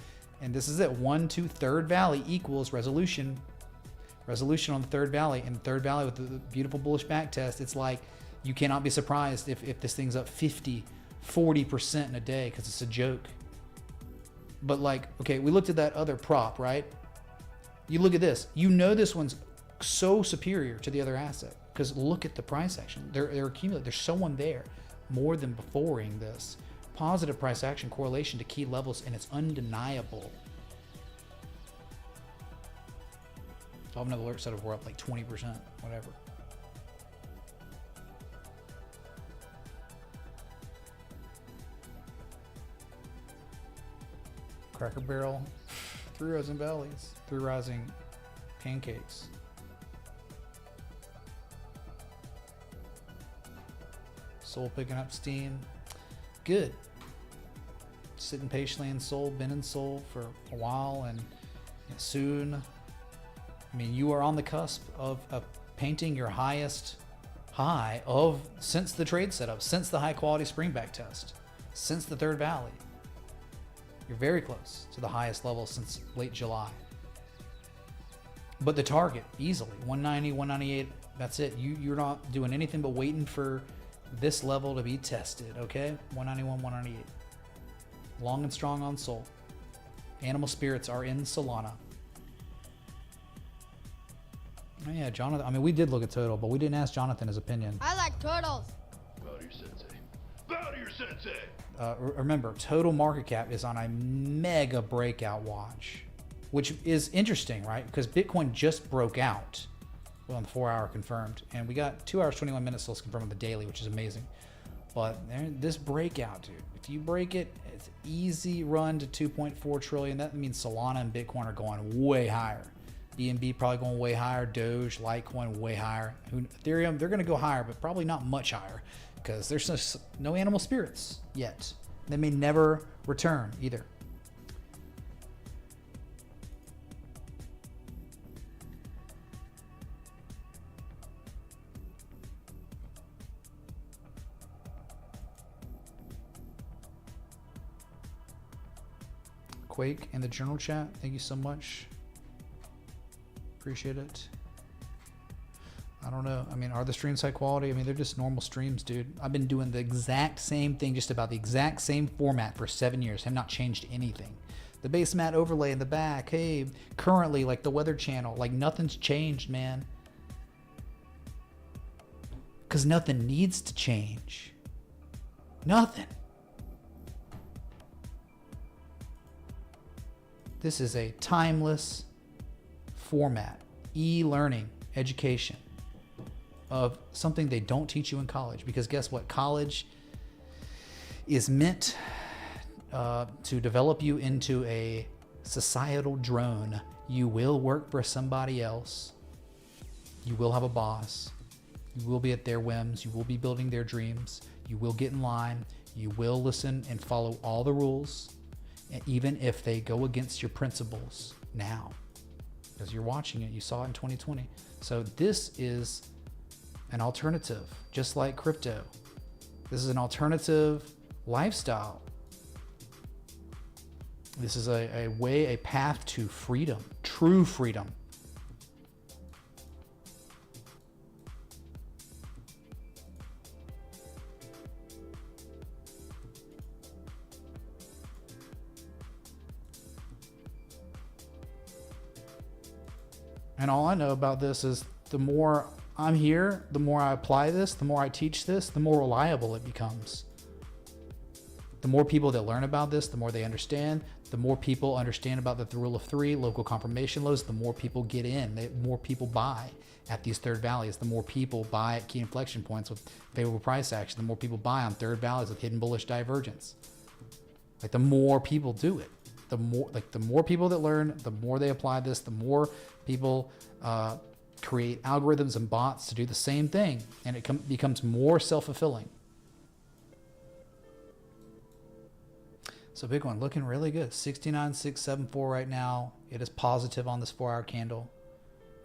[SPEAKER 5] And this is it. 1, 2, third valley equals resolution. Resolution on the third valley. And the third valley with the beautiful bullish back test, it's like you cannot be surprised if this thing's up 50, 40% in a day because it's a joke. But like, okay, we looked at that other prop, right? You look at this. You know this one's so superior to the other asset because look at the price action. They're accumulating. There's someone there more than beforeing this. Positive price action correlation to key levels, and it's undeniable. I'll have another alert set of we're up like 20%, whatever. Cracker Barrel, 3 rising valleys, 3 rising pancakes. Soul picking up steam. Good. Sitting patiently in Soul, been in Soul for a while, and soon, I mean, you are on the cusp of painting your highest high since the trade setup, since the high quality springback test, since the third valley. You're very close to the highest level since late July. But the target, easily, 190, 198, that's it. You're not doing anything but waiting for this level to be tested, okay? 191, 198. Long and strong on Soul. Animal spirits are in Solana. Oh yeah, Jonathan. I mean, we did look at total, but we didn't ask Jonathan his opinion.
[SPEAKER 3] I like turtles.
[SPEAKER 1] Bow to your sensei. Bow to your sensei.
[SPEAKER 5] Remember, total market cap is on a mega breakout watch, which is interesting, right? Because Bitcoin just broke out. Well, on the 4-hour confirmed, and we got 2 hours 21 minutes still confirmed on the daily, which is amazing. But this breakout, dude, if you break it, it's easy run to 2.4 trillion. That means Solana and Bitcoin are going way higher. BNB probably going way higher. Doge, Litecoin way higher. Ethereum, they're going to go higher, but probably not much higher because there's no animal spirits yet. They may never return either. Quake in the journal chat, thank you so much. Appreciate it. I don't know. I mean, are the streams high quality? I mean, they're just normal streams, dude. I've been doing the exact same thing, just about the exact same format for 7 years. Have not changed anything. The base mat overlay in the back. Hey, currently, like the weather channel, like nothing's changed, man. Because nothing needs to change. Nothing. This is a timeless format. E-learning education of something they don't teach you in college. Because guess what? College is meant to develop you into a societal drone. You will work for somebody else. You will have a boss. You will be at their whims. You will be building their dreams. You will get in line. You will listen and follow all the rules, even if they go against your principles now. Because you're watching it. You saw it in 2020. So this is an alternative, just like crypto. This is an alternative lifestyle. This is a way, a path to freedom, true freedom. And all I know about this is the more I'm here, the more I apply this, the more I teach this, the more reliable it becomes. The more people that learn about this, the more they understand. The more people understand about the rule of three, local confirmation lows, the more people get in. The more people buy at these third values. The more people buy at key inflection points with favorable price action. The more people buy on third values with hidden bullish divergence. Like the more people do it, the more people that learn, the more they apply this, the more people create algorithms and bots to do the same thing, and it becomes more self-fulfilling. So Bitcoin looking really good. 69,674 right now. It is positive on this 4-hour candle,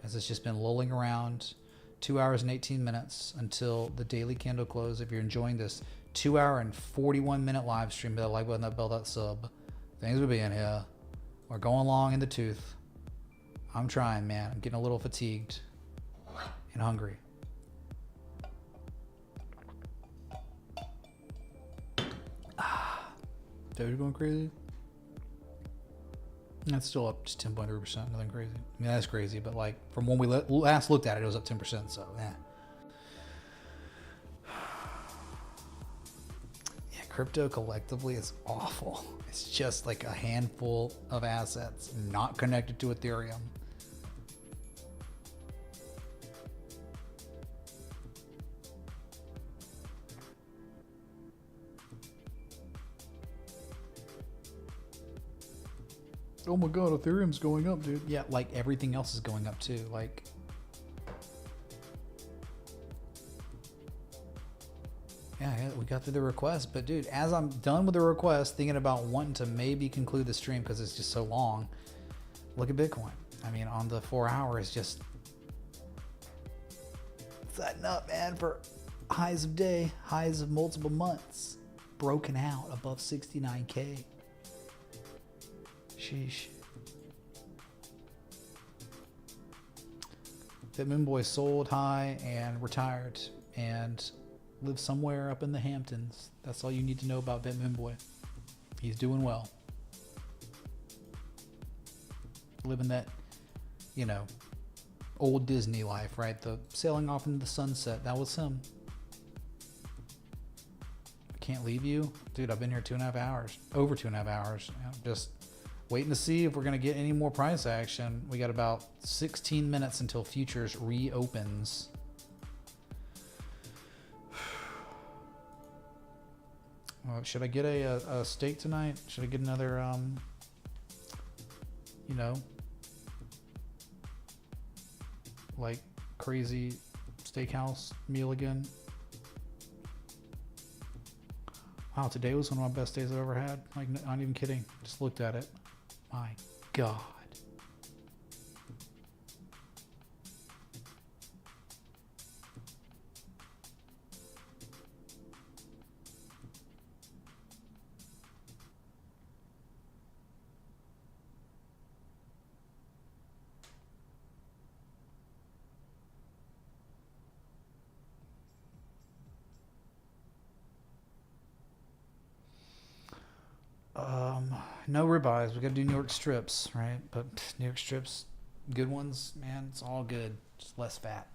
[SPEAKER 5] as it's just been lulling around. 2 hours and 18 minutes until the daily candle close. If you're enjoying this 2 hour and 41 minute live stream, hit that like button, that bell, that sub. Things will be in here. We're going long in the tooth. I'm trying, man. I'm getting a little fatigued and hungry. Doge going crazy? That's still up just 10.3%. Nothing crazy. I mean, that's crazy, but like from when we last looked at it, it was up 10%. So, yeah. Yeah, crypto collectively is awful. It's just like a handful of assets not connected to Ethereum. Oh my god, Ethereum's going up, dude. Yeah, like everything else is going up too. Like, yeah, we got through the request, but dude, as I'm done with the request, thinking about wanting to maybe conclude the stream because it's just so long, look at Bitcoin. I mean, on the 4 hours, just setting up, man, for highs of day, highs of multiple months, broken out above 69K. Sheesh. Bitmoon Boy sold high and retired and lives somewhere up in the Hamptons. That's all you need to know about Bitmoon Boy. He's doing well. Living that, you know, old Disney life, right? The sailing off into the sunset. That was him. I can't leave you. Dude, I've been here 2.5 hours. Over 2.5 hours. I'm just waiting to see if we're going to get any more price action. We got about 16 minutes until futures reopens. Should I get a steak tonight? Should I get another, you know, like crazy steakhouse meal again? Wow, today was one of my best days I've ever had. Like, not even kidding. Just looked at it. My God. No ribeyes. We got to do New York strips, right? But New York strips, good ones, man, it's all good. Just less fat.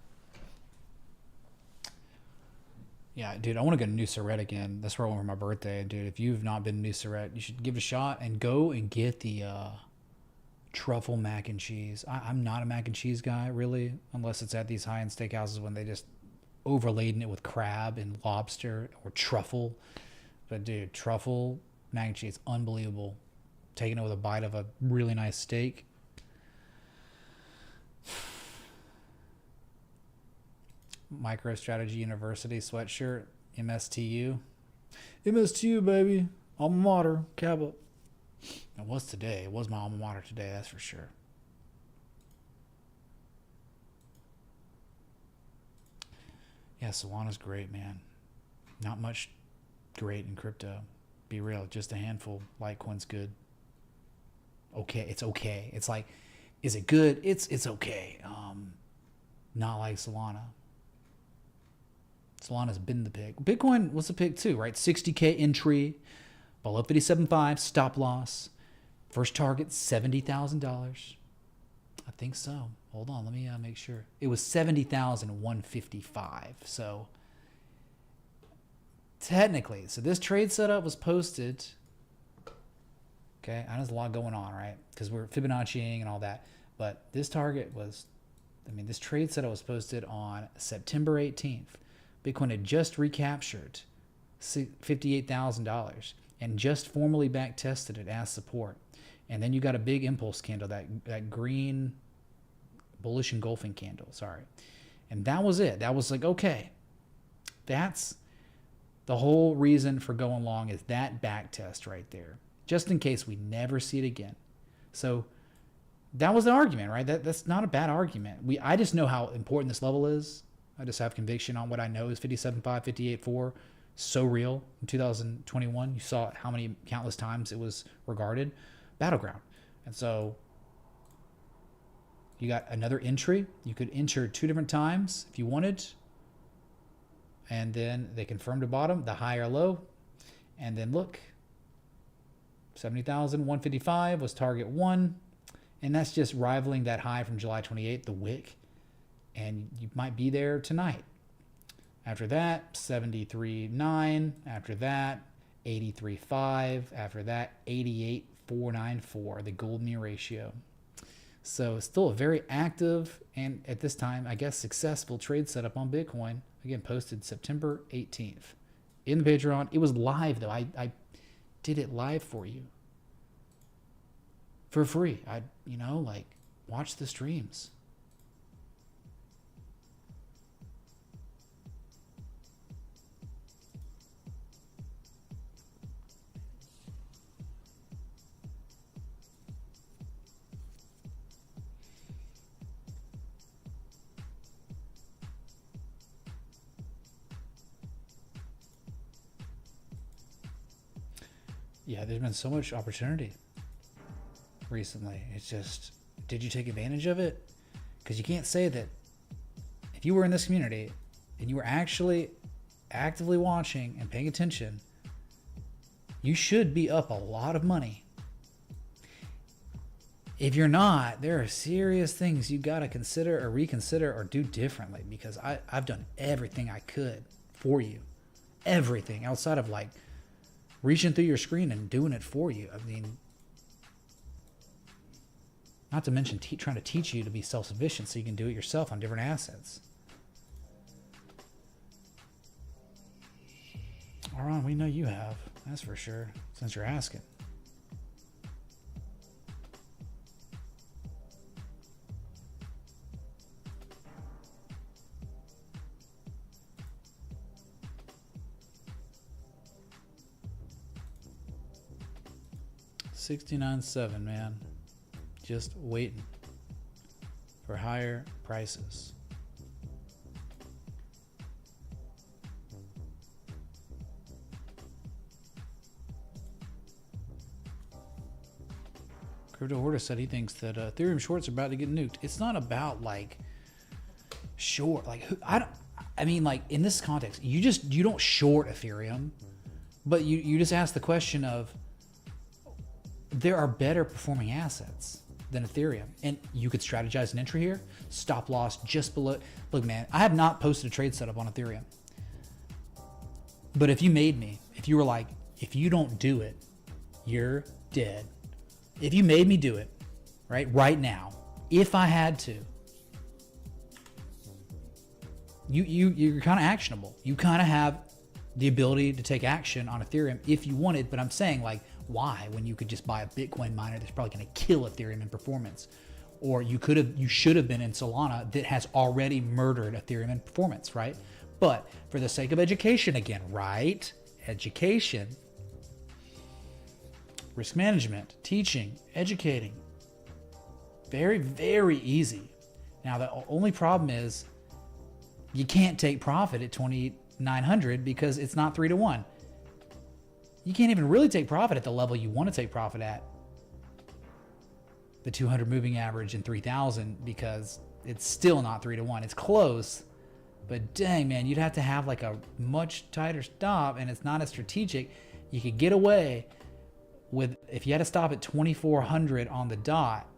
[SPEAKER 5] Yeah, dude, I want to go to New Surrey again. That's where I went for my birthday. Dude, if you've not been to New Surrey, you should give it a shot and go and get the truffle mac and cheese. I'm not a mac and cheese guy, really, unless it's at these high-end steakhouses when they just overladen it with crab and lobster or truffle. But, dude, truffle mac and cheese, unbelievable. Taking it with a bite of a really nice steak. Microstrategy University sweatshirt, MSTU. MSTU, baby. Alma mater, Cabot. It was today. It was my alma mater today, that's for sure. Yeah, Solana's great, man. Not much great in crypto. Be real, just a handful. Litecoin's good. Okay, it's okay. It's like, is it good? It's okay. Not like Solana. Solana's been the pick. Bitcoin was the pick too, right? 60K entry, below 57.5, stop loss. First target, $70,000. I think so. Hold on, let me make sure. It was 70,155. So technically, so this trade setup was posted. Okay, I know there's a lot going on, right? Because we're Fibonacciing and all that. But this target was, this trade setup was posted on September 18th. Bitcoin had just recaptured $58,000 and just formally back tested it as support. And then you got a big impulse candle, that green bullish engulfing candle, sorry. And that was it. That was like, okay, that's the whole reason for going long, is that back test right there, just in case we never see it again. So that was the argument, right? That's not a bad argument. I just know how important this level is. I just have conviction on what I know is 57.5, 58.4. So real. In 2021, you saw how many countless times it was regarded battleground. And so you got another entry. You could enter 2 different times if you wanted. And then they confirmed a bottom, the high or low. And then look, 70,155 was target 1. And that's just rivaling that high from July 28th, the wick. And you might be there tonight. After that, 73.9. After that, 83.5. After that, 88.494, the gold mirror ratio. So still a very active and at this time, I guess, successful trade setup on Bitcoin. Again, posted September 18th in the Patreon. It was live though. I did it live for you for free. Watch the streams. Yeah, there's been so much opportunity recently. It's just, did you take advantage of it? Because you can't say that if you were in this community and you were actually actively watching and paying attention, you should be up a lot of money. If you're not, there are serious things you got to consider or reconsider or do differently, because I've done everything I could for you. Everything outside of reaching through your screen and doing it for you. Not to mention trying to teach you to be self-sufficient so you can do it yourself on different assets. Aaron, we know you have. That's for sure, since you're asking. $69.7, man. Just waiting for higher prices. Crypto Hoarder said he thinks that Ethereum shorts are about to get nuked. It's not about short. In this context, you don't short Ethereum, but you just ask the question of, there are better performing assets than Ethereum. And you could strategize an entry here, stop loss just below. Look, man, I have not posted a trade setup on Ethereum. But if you made me, if you were like, if you don't do it, you're dead. If you made me do it, right now, if I had to, you're kind of actionable. You kind of have the ability to take action on Ethereum if you wanted, but I'm saying, like, why? When you could just buy a Bitcoin miner that's probably going to kill Ethereum in performance. Or you should have been in Solana that has already murdered Ethereum in performance, right? But for the sake of education again, right? Education, risk management, teaching, educating. Very, very easy. Now, the only problem is you can't take profit at 2,900 because it's not 3-to-1. You can't even really take profit at the level you want to take profit at, the 200 moving average and 3,000, because it's still not 3-to-1. It's close, but dang, man, you'd have to have like a much tighter stop, and it's not as strategic. You could get away with, if you had to stop at 2,400 on the dot,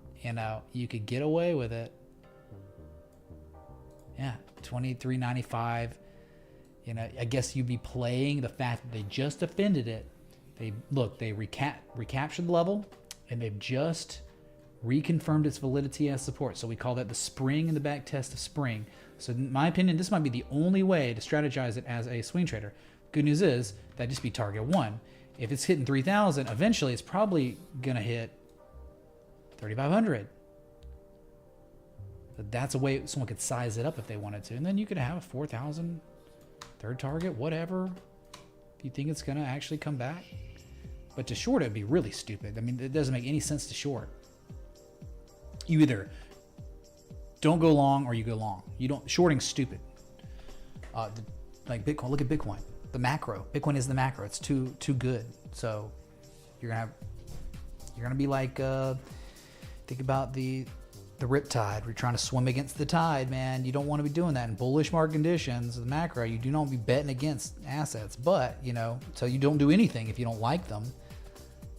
[SPEAKER 5] you could get away with it. Yeah, 23.95. I guess you'd be playing the fact that they just defended it. They recaptured the level, and they've just reconfirmed its validity as support. So we call that the spring in the back test of spring. So in my opinion, this might be the only way to strategize it as a swing trader. Good news is that just be target one. If it's hitting 3,000, eventually it's probably gonna hit 3,500. But that's a way someone could size it up if they wanted to, and then you could have a 4,000 third target, whatever, if you think it's gonna actually come back. But to short it would be really stupid. I mean, it doesn't make any sense to short. You either don't go long or you go long. You don't. Shorting's stupid. Like Bitcoin. Look at Bitcoin. The macro. Bitcoin is the macro. It's too good. So you're gonna be like, think about the riptide. We're trying to swim against the tide, man. You don't want to be doing that in bullish market conditions. The macro, you do not be betting against assets. But so you don't do anything if you don't like them.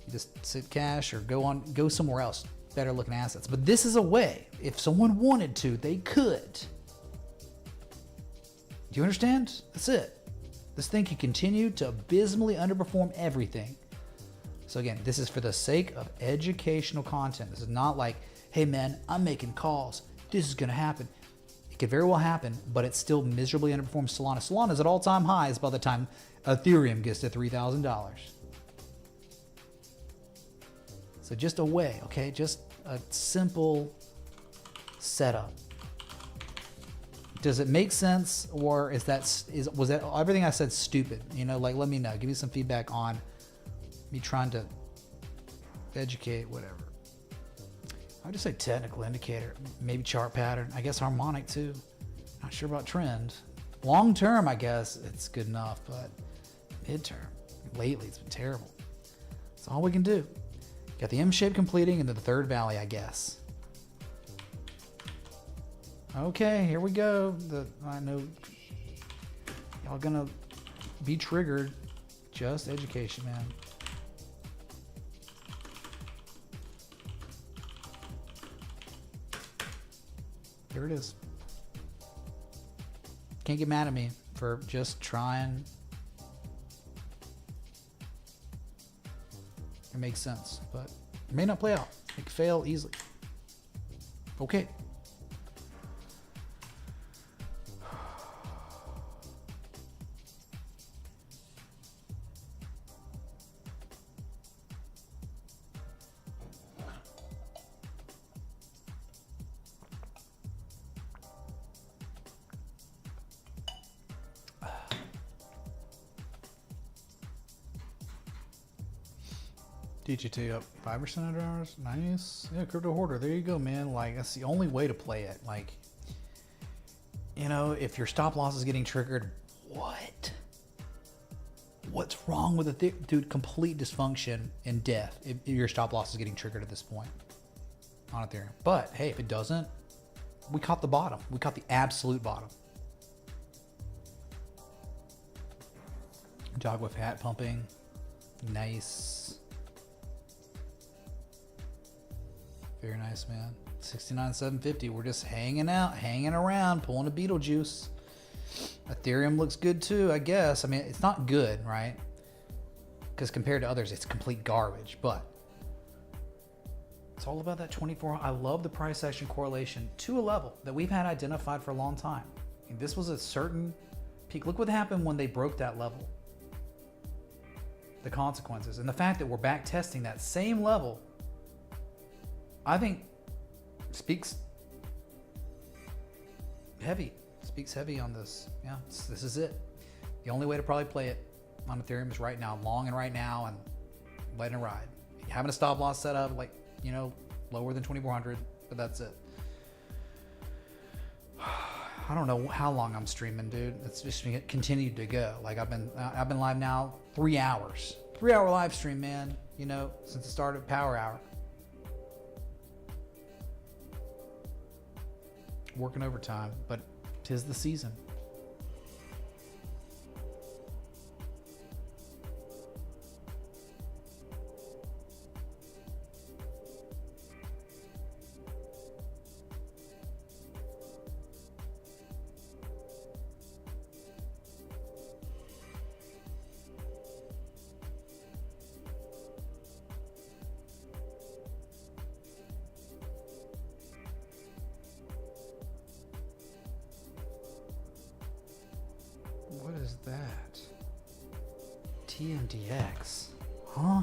[SPEAKER 5] You just sit cash or go somewhere else. Better looking assets. But this is a way, if someone wanted to, they could. Do you understand? That's it. This thing can continue to abysmally underperform everything. So again, this is for the sake of educational content. This is not like, hey man, I'm making calls. This is going to happen. It could very well happen, but it still miserably underperforms Solana. Solana is at all-time highs by the time Ethereum gets to $3,000. So just a way, okay? Just a simple setup. Does it make sense, or was that everything I said stupid? Let me know. Give me some feedback on me trying to educate, whatever. I would just say technical indicator, maybe chart pattern. I guess harmonic too. Not sure about trend. Long term, I guess it's good enough, but midterm, lately it's been terrible. That's all we can do. Got the M shape completing into the third valley, I guess. Okay, here we go. I know y'all gonna be triggered. Just education, man. Here it is. Can't get mad at me for just trying. It makes sense, but it may not play out. It could fail easily. Okay. DGT up 5% under hours. Nice. Yeah, crypto hoarder. There you go, man. Like, that's the only way to play it. Like, if your stop loss is getting triggered, what's wrong with it? Dude, complete dysfunction and death if your stop loss is getting triggered at this point on Ethereum. But hey, if it doesn't, we caught the bottom. We caught the absolute bottom. Dog with hat pumping. Nice. Very nice, man. 69,750. We're just hanging out, hanging around, pulling a Beetlejuice. Ethereum looks good too, I guess. I mean, it's not good, right? Because compared to others, it's complete garbage. But it's all about that 24. I love the price action correlation to a level that we've had identified for a long time. And this was a certain peak. Look what happened when they broke that level. The consequences. And the fact that we're back testing that same level, I think speaks heavy on this. Yeah, this is it. The only way to probably play it on Ethereum is right now, long and right now, and letting it ride. Having a stop loss set up, like, you know, lower than 2,400, but that's it. I don't know how long I'm streaming, dude. It's just continued to go. Like I've been live now 3 hours. 3-hour live stream, man. You know, since the start of Power Hour. Working overtime, but 'tis the season. What is that? TMDX. Huh?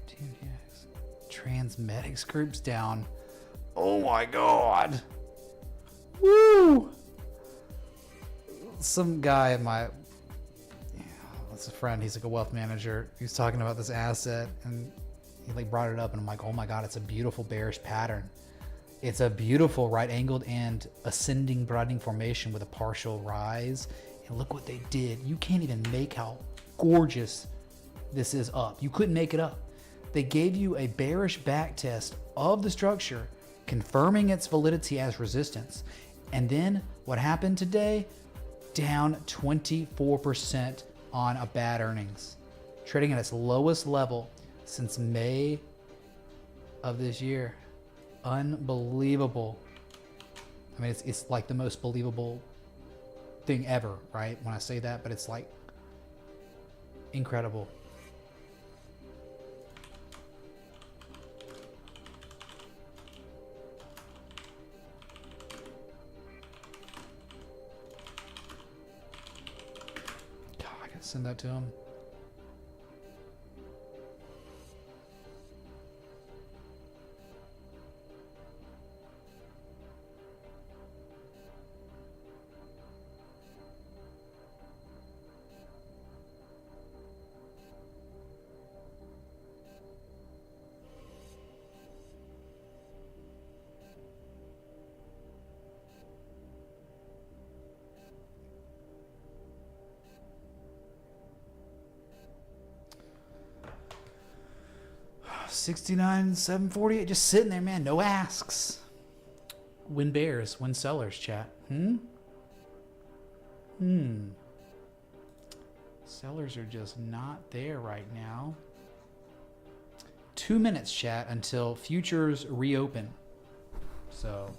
[SPEAKER 5] TMDX. Transmedics group's down. Oh my god. Woo! Some guy at my... that's a friend. He's like a wealth manager. He was talking about this asset and he like brought it up and I'm like, oh my god, it's a beautiful bearish pattern. It's a beautiful right angled and ascending broadening formation with a partial rise. And look what they did. You can't even make how gorgeous this is up. You couldn't make it up. They gave you a bearish back test of the structure, confirming its validity as resistance. And then what happened today? Down 24% on a bad earnings. Trading at its lowest level since May of this year. Unbelievable. I mean, it's like the most believable thing ever, right? When I say that, but it's like incredible. God, I gotta send that to him. $69,748, just sitting there, man. No asks. Win bears, win sellers, chat. Sellers are just not there right now. 2 minutes, chat, until futures reopen. So,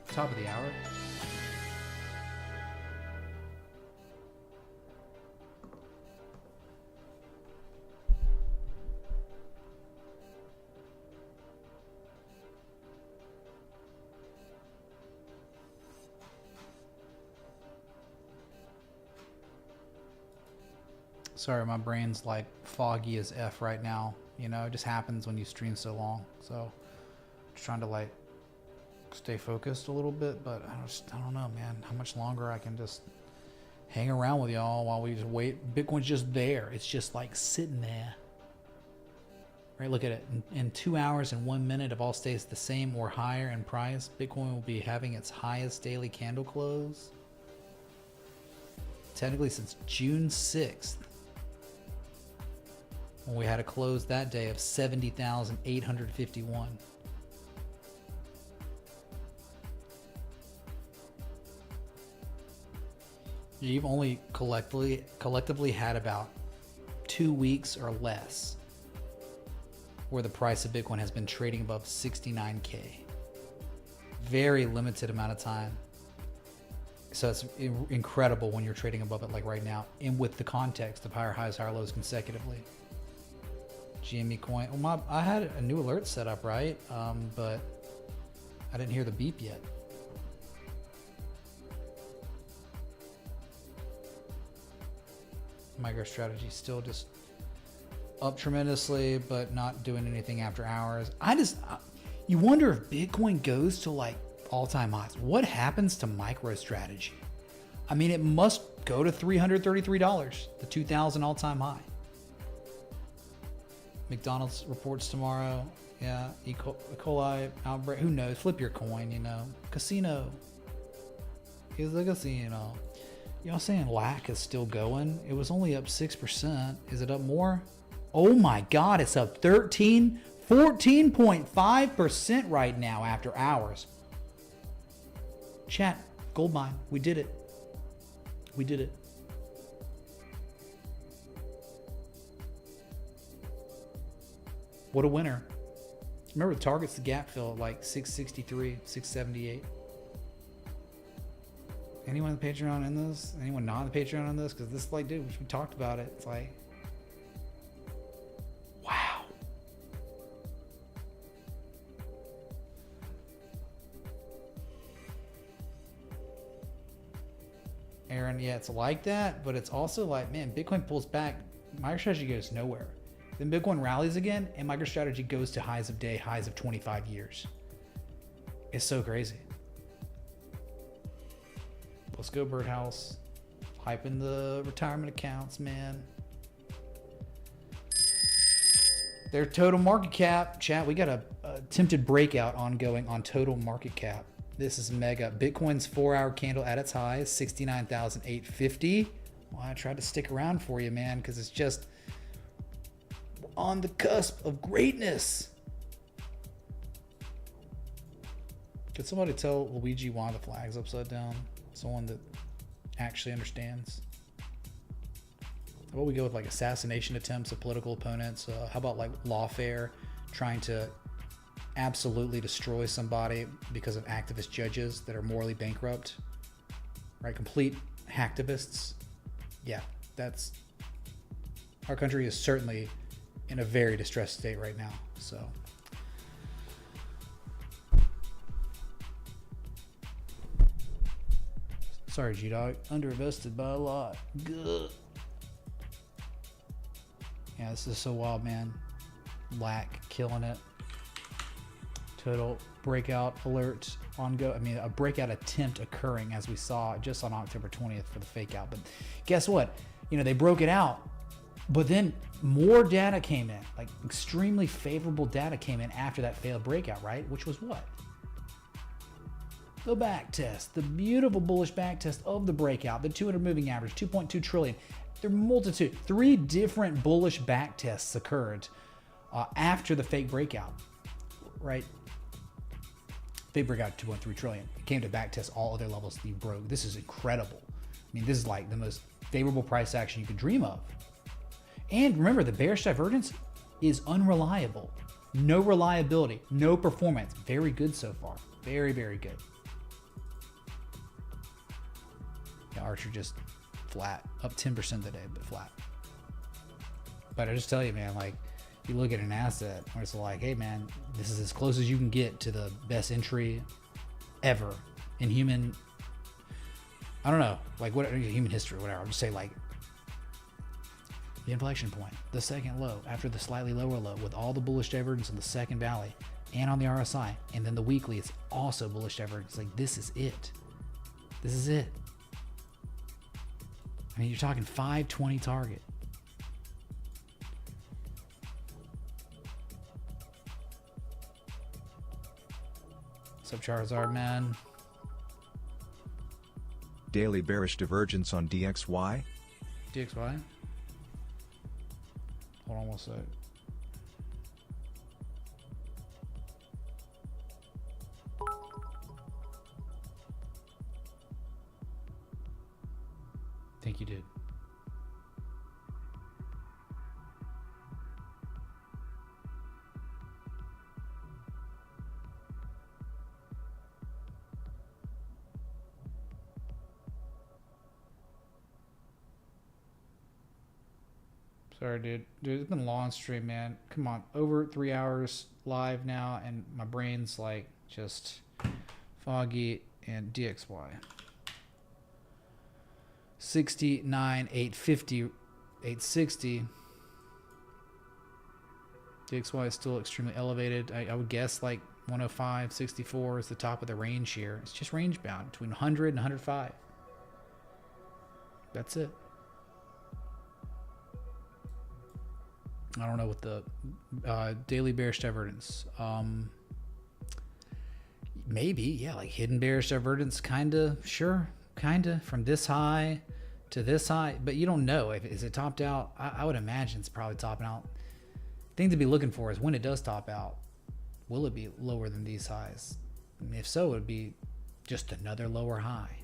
[SPEAKER 5] top of the hour. Sorry, my brain's like foggy as F right now. You know, it just happens when you stream so long. So, just trying to like stay focused a little bit, but I don't know, man. How much longer I can just hang around with y'all while we just wait. Bitcoin's just there. It's just like sitting there. Right, look at it. In 2 hours and 1 minute, if all stays the same or higher in price, Bitcoin will be having its highest daily candle close. Technically since June 6th. When we had a close that day of 70,851. You've only collectively had about 2 weeks or less where the price of Bitcoin has been trading above 69K. Very limited amount of time. So it's incredible when you're trading above it like right now, and with the context of higher highs, higher lows consecutively. GME coin. Well, I had a new alert set up, right? But I didn't hear the beep yet. Microstrategy still just up tremendously, but not doing anything after hours. You wonder if Bitcoin goes to like all-time highs. What happens to Microstrategy? I mean, it must go to $333, the 2000 all-time high. McDonald's reports tomorrow. Yeah, E. coli outbreak. Who knows? Flip your coin, you know. Casino. Is the casino. Y'all saying LAC is still going? It was only up 6%. Is it up more? Oh my God, it's up 14.5% right now after hours. Chat, gold mine. We did it. We did it. What a winner. Remember, the target's the gap fill at like 663, 678. Anyone on the Patreon in this? Anyone not on the Patreon on this? Because this, like, dude, we talked about it. It's like, wow. Iren, yeah, it's like that, but it's also like, man, Bitcoin pulls back, MicroStrategy goes nowhere. Then Bitcoin rallies again, and MicroStrategy goes to highs of day, highs of 25 years. It's so crazy. Let's go, Birdhouse. Hyping the retirement accounts, man. Their total market cap. Chat, we got a attempted breakout ongoing on total market cap. This is mega. Bitcoin's 4-hour candle at its high is 69,850. Well, I tried to stick around for you, man, because it's just on the cusp of greatness. Could somebody tell Luigi why the flag's upside down? Someone that actually understands. How about we go with like assassination attempts of political opponents? How about like lawfare trying to absolutely destroy somebody because of activist judges that are morally bankrupt? Right? Complete hacktivists. Yeah, that's... Our country is certainly in a very distressed state right now, so... Sorry, G-Dog. Underinvested by a lot. Good. Yeah, this is so wild, man. LAC killing it. Total breakout alert ongoing. I mean, a breakout attempt occurring as we saw just on October 20th for the fake out. But guess what? You know, they broke it out, but then more data came in. Like extremely favorable data came in after that failed breakout, right? Which was what? The back test, the beautiful bullish back test of the breakout, the 200 moving average, 2.2 trillion. There are multitude, 3 different bullish back tests occurred after the fake breakout, right? Fake breakout 2.3 trillion. It came to back test all other levels that you broke. This is incredible. I mean, this is like the most favorable price action you could dream of. And remember, the bearish divergence is unreliable. No reliability, no performance. Very good so far. Very, very good. Yeah, Archer just flat, up 10% today, but flat. But I just tell you, man, like, you look at an asset where it's like, hey, man, this is as close as you can get to the best entry ever in human, I don't know, like what human history, whatever. I'll just say like the inflection point, the second low after the slightly lower low with all the bullish divergence in the second valley and on the RSI, and then the weekly is also bullish divergence. Like, this is it. This is it. I mean, you're talking 520 target. What's up, Charizard, man?
[SPEAKER 9] Daily bearish divergence on DXY.
[SPEAKER 5] DXY? Hold on one sec. Think you did. Sorry, dude. Dude, it's been a long stream, man. Come on. Over 3 hours live now, and my brain's like just foggy and DXY. 69, 850, 860. DXY is still extremely elevated. I would guess like 105, 64 is the top of the range here. It's just range bound between 100 and 105. That's it. I don't know what the daily bearish divergence. Maybe, yeah, like hidden bearish divergence, kind of, sure, kind of, from this high to this high, but you don't know. Is it topped out? I would imagine it's probably topping out. Thing to be looking for is when it does top out, will it be lower than these highs? And if so, it would be just another lower high.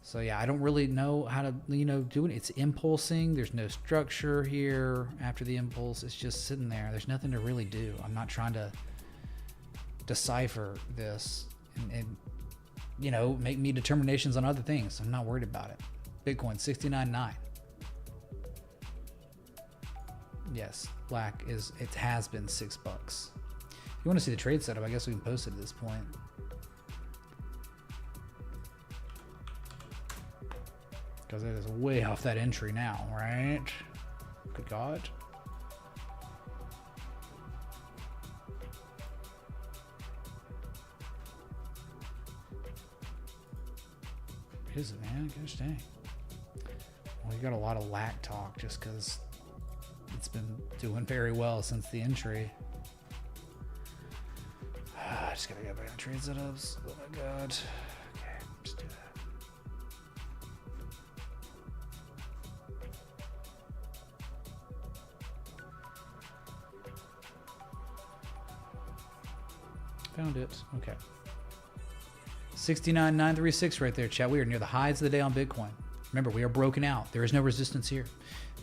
[SPEAKER 5] So yeah, I don't really know how to, do it. It's impulsing. There's no structure here after the impulse. It's just sitting there. There's nothing to really do. I'm not trying to decipher this and make me determinations on other things. I'm not worried about it. Bitcoin 69.9. Yes, black it has been $6. If you want to see the trade setup, I guess we can post it at this point. Because it is way off that entry now, right? Good God. What is it, man? Gosh dang. Well, you got a lot of lack talk just because it's been doing very well since the entry. I just gotta go back to trade setups. Oh my God. Okay, just do that. Found it. Okay. 69,936 right there, chat. We are near the highs of the day on Bitcoin. Remember, we are broken out. There is no resistance here.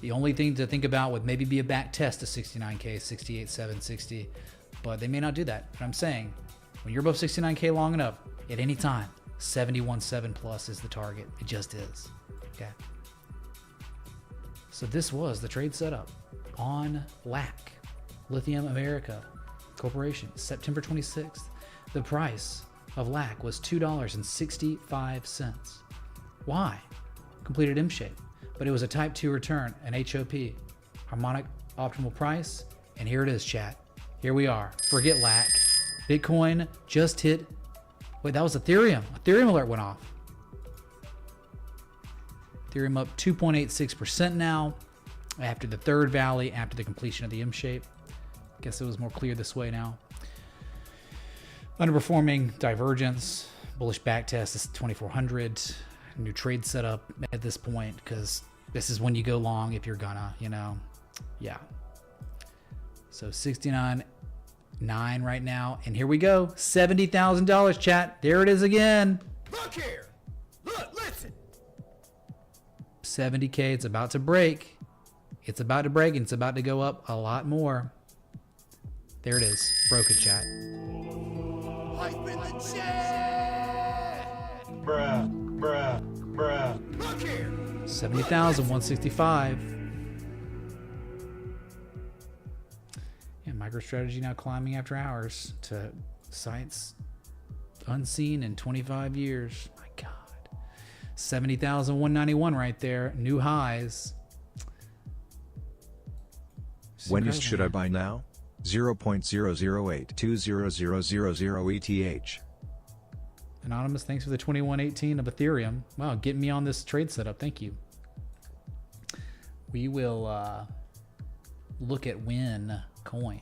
[SPEAKER 5] The only thing to think about would maybe be a back test to 69K, 68,760, but they may not do that. But I'm saying, when you're above 69K long enough, at any time, 71.7 plus is the target. It just is. Okay. So this was the trade setup on LAC, Lithium America Corporation, September 26th. The price of LAC was $2.65. Why? Completed M shape, but it was a type 2 return, an HOP, harmonic optimal price, and here it is, chat. Here we are. Forget LAC. Bitcoin just hit. Wait, that was Ethereum. Ethereum alert went off. Ethereum up 2.86% now after the third valley, after the completion of the M shape. Guess it was more clear this way now. Underperforming divergence, bullish back test is 2400. New trade setup at this point because this is when you go long if you're gonna, yeah. So 69.9 right now, and here we go, $70,000, chat. There it is again.
[SPEAKER 8] Look here. Look, listen.
[SPEAKER 5] 70K. It's about to break. It's about to break, and it's about to go up a lot more. There it is. Broken, chat.
[SPEAKER 8] Hype in the chat. Bruh. Look here.
[SPEAKER 5] 70,165. And Microstrategy now climbing after hours to sites unseen in 25 years. My God. 70,191 right there. New highs.
[SPEAKER 9] When should I buy now? 0.008200000 ETH.
[SPEAKER 5] Anonymous, thanks for the 2118 of Ethereum. Wow, getting me on this trade setup. Thank you. We will look at Win Coin.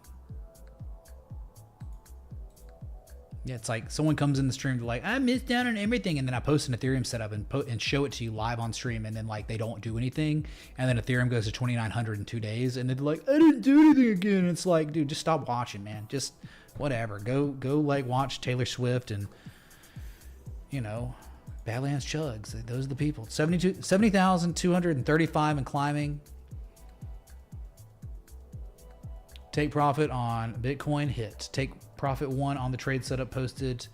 [SPEAKER 5] Yeah, it's like someone comes in the stream to like, I missed out on everything, and then I post an Ethereum setup and show it to you live on stream, and then like they don't do anything, and then Ethereum goes to 2,900 in 2 days, and they're like, I didn't do anything again. It's like, dude, just stop watching, man. Just whatever. Go like watch Taylor Swift and Badlands Chugs. Those are the people. 70,235 and climbing. Take profit on Bitcoin hit. Take profit 1 on the trade setup posted.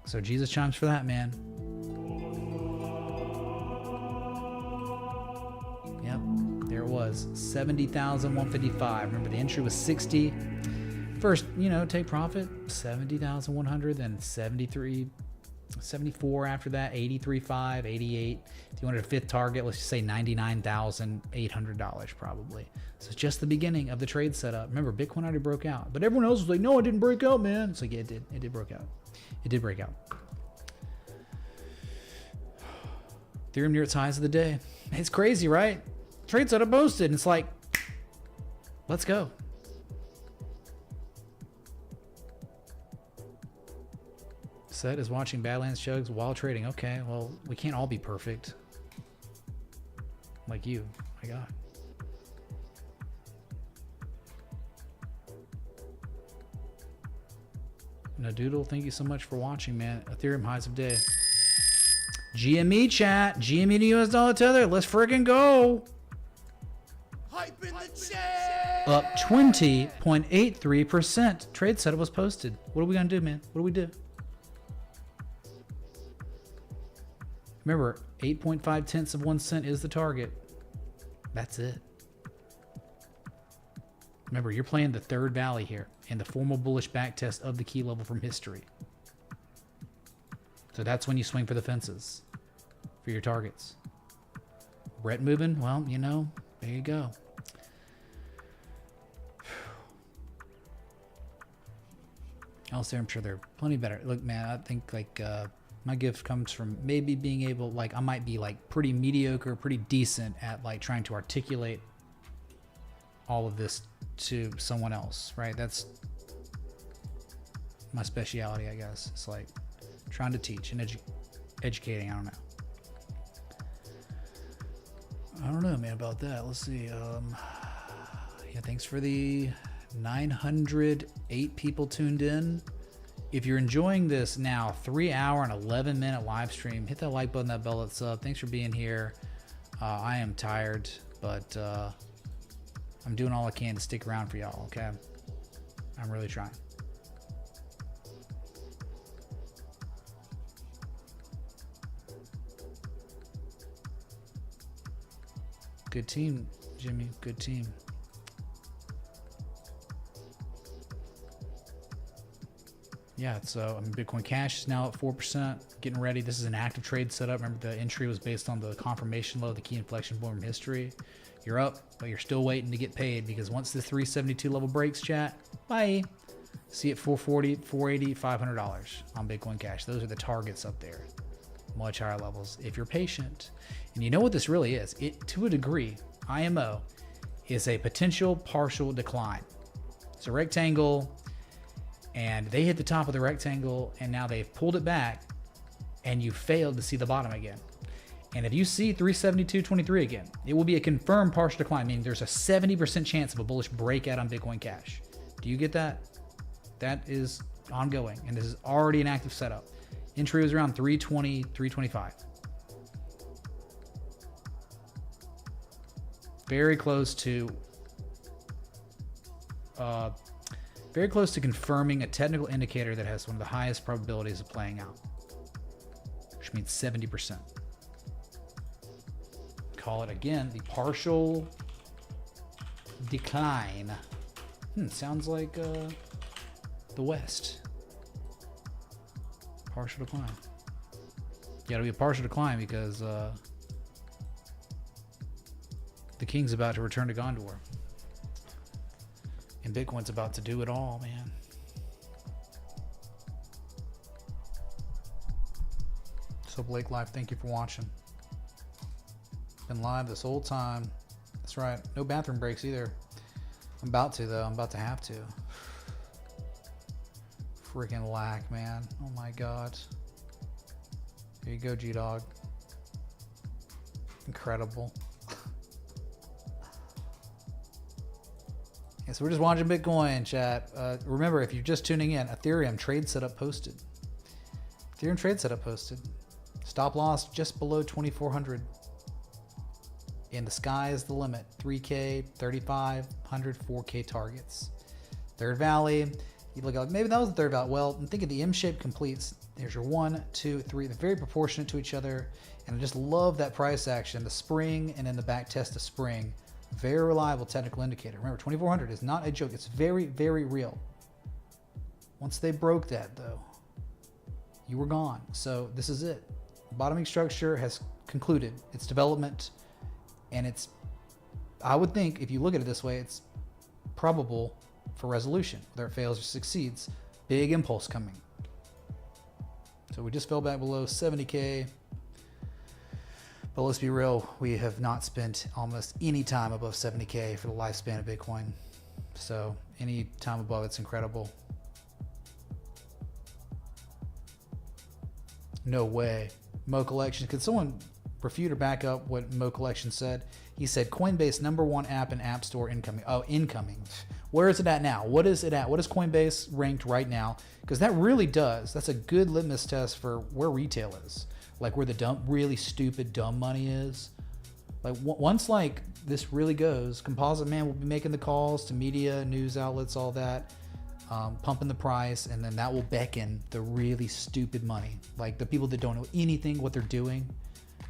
[SPEAKER 5] So Jesus chimes for that, man. was 70,155. Remember, the entry was 60. First, take profit, 70,100, then 73, 74 after that, 83.5, 88. If you wanted a fifth target, let's just say $99,800 probably. So it's just the beginning of the trade setup. Remember, Bitcoin already broke out, but everyone else was like, no, it didn't break out, man. It's like, yeah, it did. It did break out. It did break out. Ethereum near its highs of the day. It's crazy, right? Trade setup posted, and it's like, let's go. Set is watching Badlands chugs while trading. Okay, well, we can't all be perfect. Like you. My God. No Doodle, thank you so much for watching, man. Ethereum highs of day. GME chat. GME to US dollar tether. Let's friggin' go.
[SPEAKER 2] Hype in the chat.
[SPEAKER 5] Up 20.83%. Trade setup was posted. What are we gonna do, man? What do we do? Remember, 8.5 tenths of 1 cent is the target. That's it. Remember, you're playing the third valley here and the formal bullish backtest of the key level from history. So that's when you swing for the fences for your targets. Brett moving, well, there you go. Also, I'm sure they're plenty better. Look, man, I think my gift comes from maybe being able, I might be pretty mediocre, pretty decent at trying to articulate all of this to someone else, right? That's my specialty, I guess. It's trying to teach and educating. I don't know, man, about that. Let's see. Yeah, thanks for the 908 people tuned in. If you're enjoying this now, 3-hour and 11-minute live stream, hit that like button, that bell, that's up. Thanks for being here. I am tired, but I'm doing all I can to stick around for y'all, okay? I'm really trying. Good team, Jimmy. Good team. Yeah, so Bitcoin Cash is now at 4%, getting ready. This is an active trade setup. Remember, the entry was based on the confirmation low, the key inflection point from history. You're up, but you're still waiting to get paid because once the 372 level breaks, chat, bye. See it 440, 480, $500 on Bitcoin Cash. Those are the targets up there. Much higher levels if you're patient. And you know what this really is? It, to a degree, IMO is a potential partial decline. It's a rectangle, and they hit the top of the rectangle, and now they've pulled it back, and you failed to see the bottom again. And if you see 372.23 again, it will be a confirmed partial decline, meaning there's a 70% chance of a bullish breakout on Bitcoin Cash. Do you get that? That is ongoing, and this is already an active setup. Entry was around 320, 325. Very close to confirming a technical indicator that has one of the highest probabilities of playing out, which means 70%. Call it again the partial decline. Sounds like the West. Partial decline. Gotta be a partial decline because the king's about to return to Gondor. And Bitcoin's about to do it all, man. So Blake Live, thank you for watching. Been live this whole time. That's right. No bathroom breaks either. I'm about to, though. I'm about to have to. Freaking lack, man. Oh my god. Here you go, G-Dog. Incredible. Yeah, so we're just watching Bitcoin, chat. Remember, if you're just tuning in, Ethereum trade setup posted. Ethereum trade setup posted. Stop loss just below 2,400. And the sky is the limit. 3K, 3,500, 4K targets. Third valley. You look like maybe that was the third valley. Well, I'm thinking the M-shape completes. There's your 1, 2, 3. They're very proportionate to each other. And I just love that price action. The spring and then the back test of spring. Very reliable technical indicator. Remember, 2400 is not a joke. It's very, very real. Once they broke that, though, you were gone. So this is it. Bottoming structure has concluded its development, and it's, I would think, if you look at it this way, it's probable for resolution, whether it fails or succeeds. Big impulse coming. So we just fell back below 70K. But let's be real, we have not spent almost any time above 70K for the lifespan of Bitcoin. So any time above it's incredible. No way. Mo Collection, could someone refute or back up what Mo Collection said? He said Coinbase #1 app in App Store incoming. Oh, incoming. Where is it at now? What is it at? What is Coinbase ranked right now? Because that really does. That's a good litmus test for where retail is. Like where the dumb, really stupid dumb money is. Like once like this really goes, Composite Man will be making the calls to media, news outlets, all that, pumping the price, and then that will beckon the really stupid money. Like the people that don't know anything what they're doing,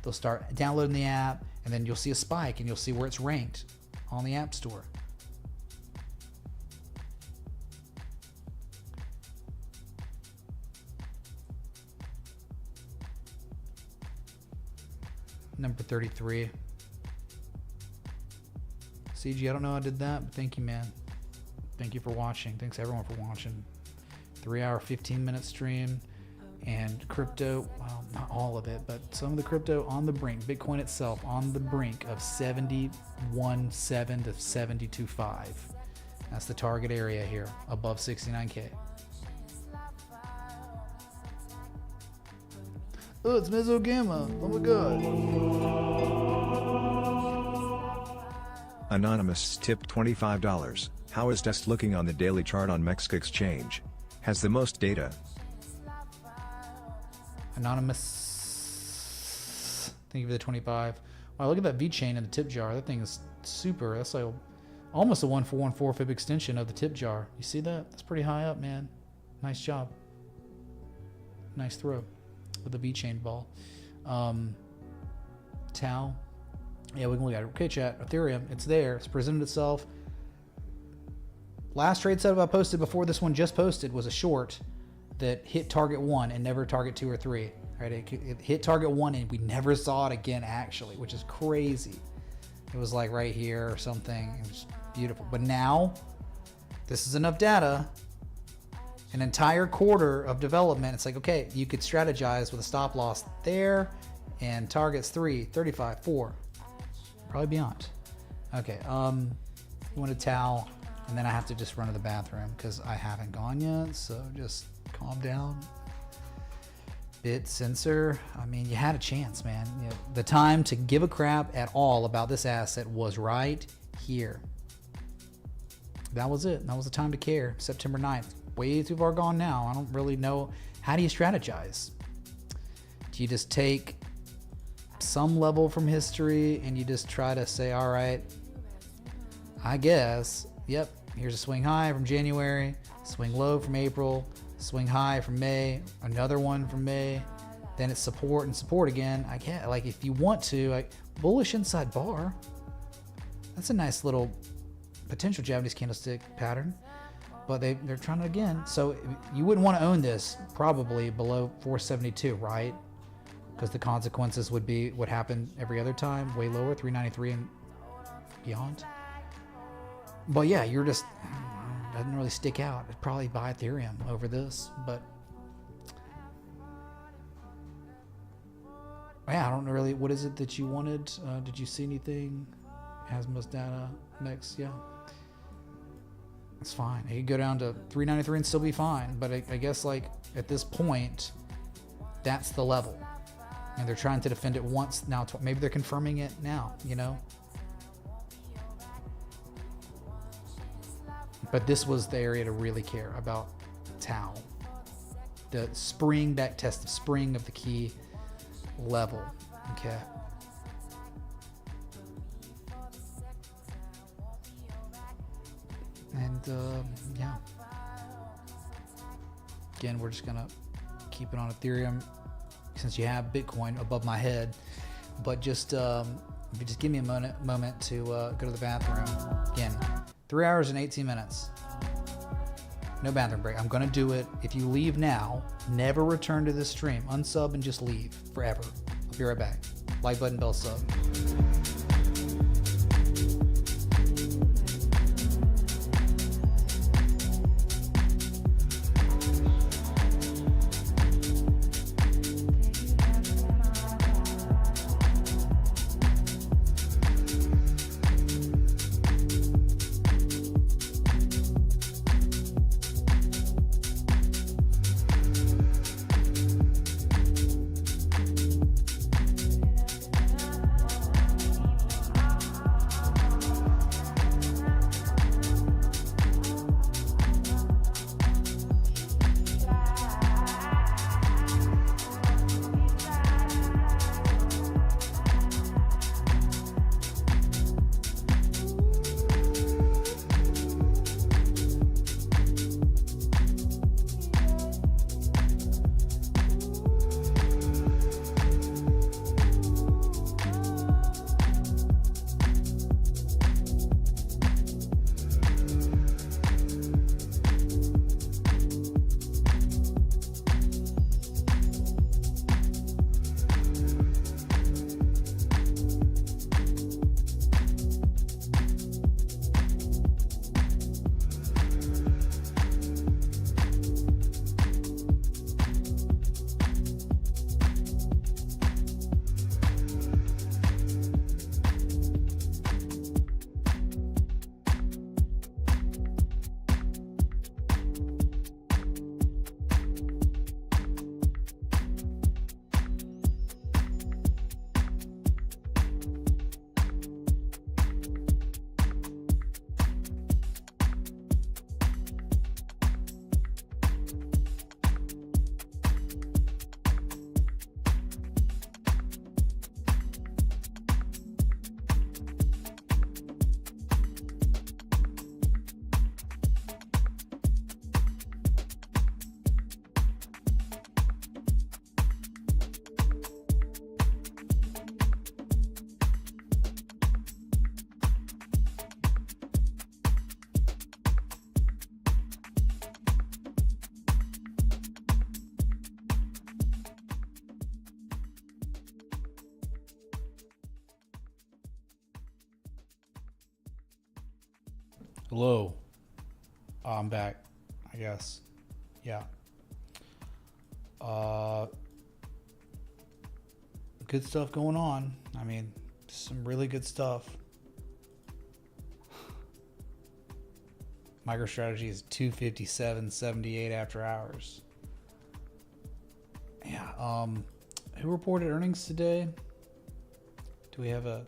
[SPEAKER 5] they'll start downloading the app, and then you'll see a spike, and you'll see where it's ranked on the App Store. Number 33. CG, I don't know how I did that, but thank you, man. Thank you for watching. Thanks everyone for watching. 3-hour, 15-minute stream. And crypto, well, not all of it, but some of the crypto on the brink. Bitcoin itself on the brink of 71.7 to 72.5. That's the target area here, above 69K. Oh, it's Mesogamma. Oh my god.
[SPEAKER 9] Anonymous tipped $25. How is DEST looking on the daily chart on Mexico Exchange? Has the most data.
[SPEAKER 5] Anonymous. Thank you for the 25. Wow, look at that V chain in the tip jar. That thing is super. That's like almost a 1.414 fib extension of the tip jar. You see that? That's pretty high up, man. Nice job. Nice throw with the V chain ball. Tau. Yeah, we can look at it. Okay, chat. Ethereum. It's there. It's presented itself. Last trade setup I posted before this one just posted was a short that hit target 1 and never target 2 or 3. Right? It hit target 1 and we never saw it again, actually, which is crazy. It was like right here or something. It was beautiful. But now, this is enough data. An entire quarter of development. It's like, okay, you could strategize with a stop loss there and targets 3, 35, 4, probably beyond. Okay, you want a towel, and then I have to just run to the bathroom because I haven't gone yet, so just calm down. Bit sensor, I mean, you had a chance, man. You know, the time to give a crap at all about this asset was right here. That was it. That was the time to care. September 9th. Way too far gone now. I don't really know. How do you strategize? Do you just take some level from history and you just try to say, all right, I guess, yep, here's a swing high from January, swing low from April, swing high from May, another one from May, then it's support and support again. I can't, like, if you want to, like, bullish inside bar, that's a nice little potential Japanese candlestick pattern. But they're trying it again. So you wouldn't want to own this probably below 472, right? Because the consequences would be what happened every other time, way lower, 393 and beyond. But yeah, you're just, doesn't really stick out. I'd probably buy Ethereum over this, but yeah, I don't really, what is it that you wanted? Did you see anything? Has most data next, yeah. It's fine. It could go down to 393 and still be fine. But I guess, like, at this point, that's the level. And they're trying to defend it once now. Maybe they're confirming it now, you know? But this was the area to really care about Tau. The spring back test, the spring of the key level. Okay. And yeah, again, we're just gonna keep it on Ethereum since you have Bitcoin above my head, but just If you just give me a moment to go to the bathroom. Again, 3 hours and 18 minutes. No bathroom break. I'm going to do it. If you leave now, never return to this stream. Unsub and just leave forever. I'll be right back. Like button, bell, sub. Hello. I'm back, I guess. Yeah. Good stuff going on. I mean, some really good stuff. Microstrategy is 257.78 after hours. Yeah. Who reported earnings today? Do we have a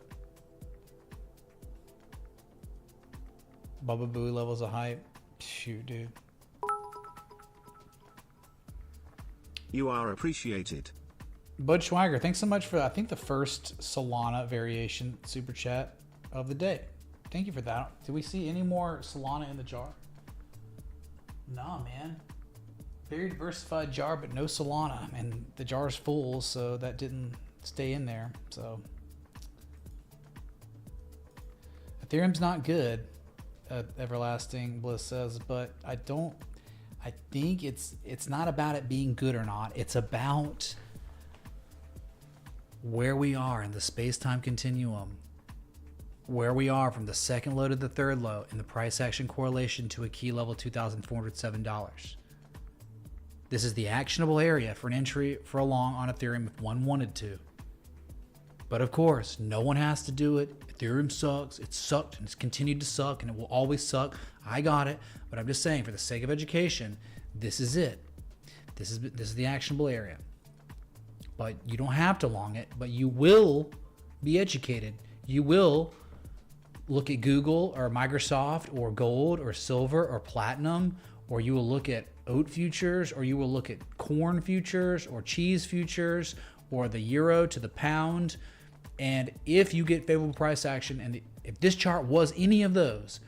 [SPEAKER 5] Bubba Booey levels of hype? Shoot, dude.
[SPEAKER 10] You are appreciated.
[SPEAKER 5] Bud Schweiger, thanks so much for, I think, the first Solana variation super chat of the day. Thank you for that. Do we see any more Solana in the jar? Nah, man. Very diversified jar, but no Solana. And the jar's full, so that didn't stay in there. So Ethereum's not good, Everlasting Bliss says, but I think it's not about it being good or not. It's about where we are in the space-time continuum, where we are from the second low to the third low in the price action correlation to a key level $2,407. This is the actionable area for an entry for a long on Ethereum if one wanted to. But of course, no one has to do it. Ethereum sucks. It sucked and it's continued to suck and it will always suck. I got it. But I'm just saying, for the sake of education, this is it. This is the actionable area. But you don't have to long it, but you will be educated. You will look at Google or Microsoft or gold or silver or platinum, or you will look at oat futures, or you will look at corn futures or cheese futures or the euro to the pound. And if you get favorable price action, and if this chart was any of those,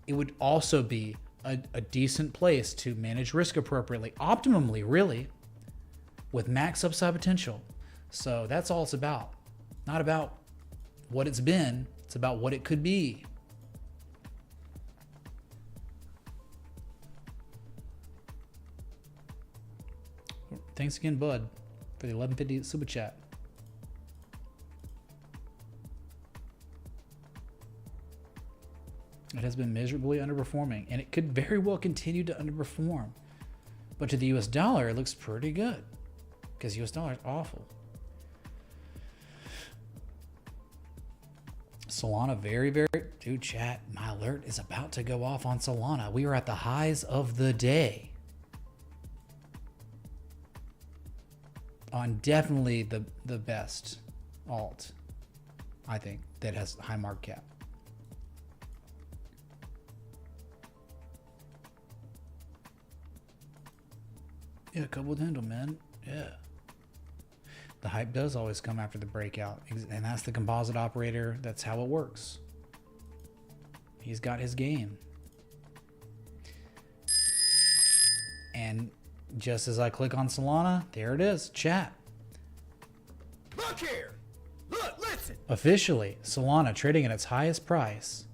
[SPEAKER 5] it would also be a decent place to manage risk appropriately, optimally, really, with max upside potential. So that's all it's about. Not about what it's been. It's about what it could be. Thanks again, Bud, for the 1150 super chat. It has been miserably underperforming, and it could very well continue to underperform. But to the US dollar, it looks pretty good because US dollar is awful. Solana, very, very, dude, chat, my alert is about to go off on Solana. We are at the highs of the day on definitely the best alt, I think, that has high market cap. Yeah, couple with handle, man. Yeah. The hype does always come after the breakout, and that's the composite operator. That's how it works. He's got his game. And just as I click on Solana, there it is, chat.
[SPEAKER 2] Look here. Look, listen.
[SPEAKER 5] Officially, Solana trading at its highest price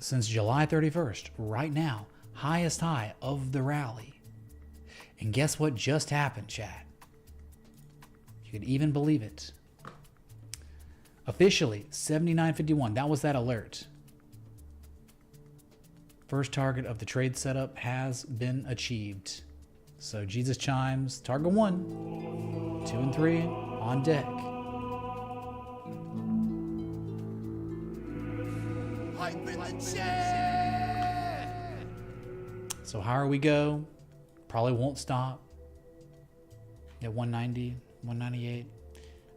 [SPEAKER 5] since July 31st, right now. Highest high of the rally. And guess what just happened, chat? You could even believe it. Officially, 79.51. That was that alert. First target of the trade setup has been achieved. So Jesus chimes, target 1, 2, and 3 on deck.
[SPEAKER 2] Hype in the chat.
[SPEAKER 5] So higher we go, probably won't stop at 190, 198.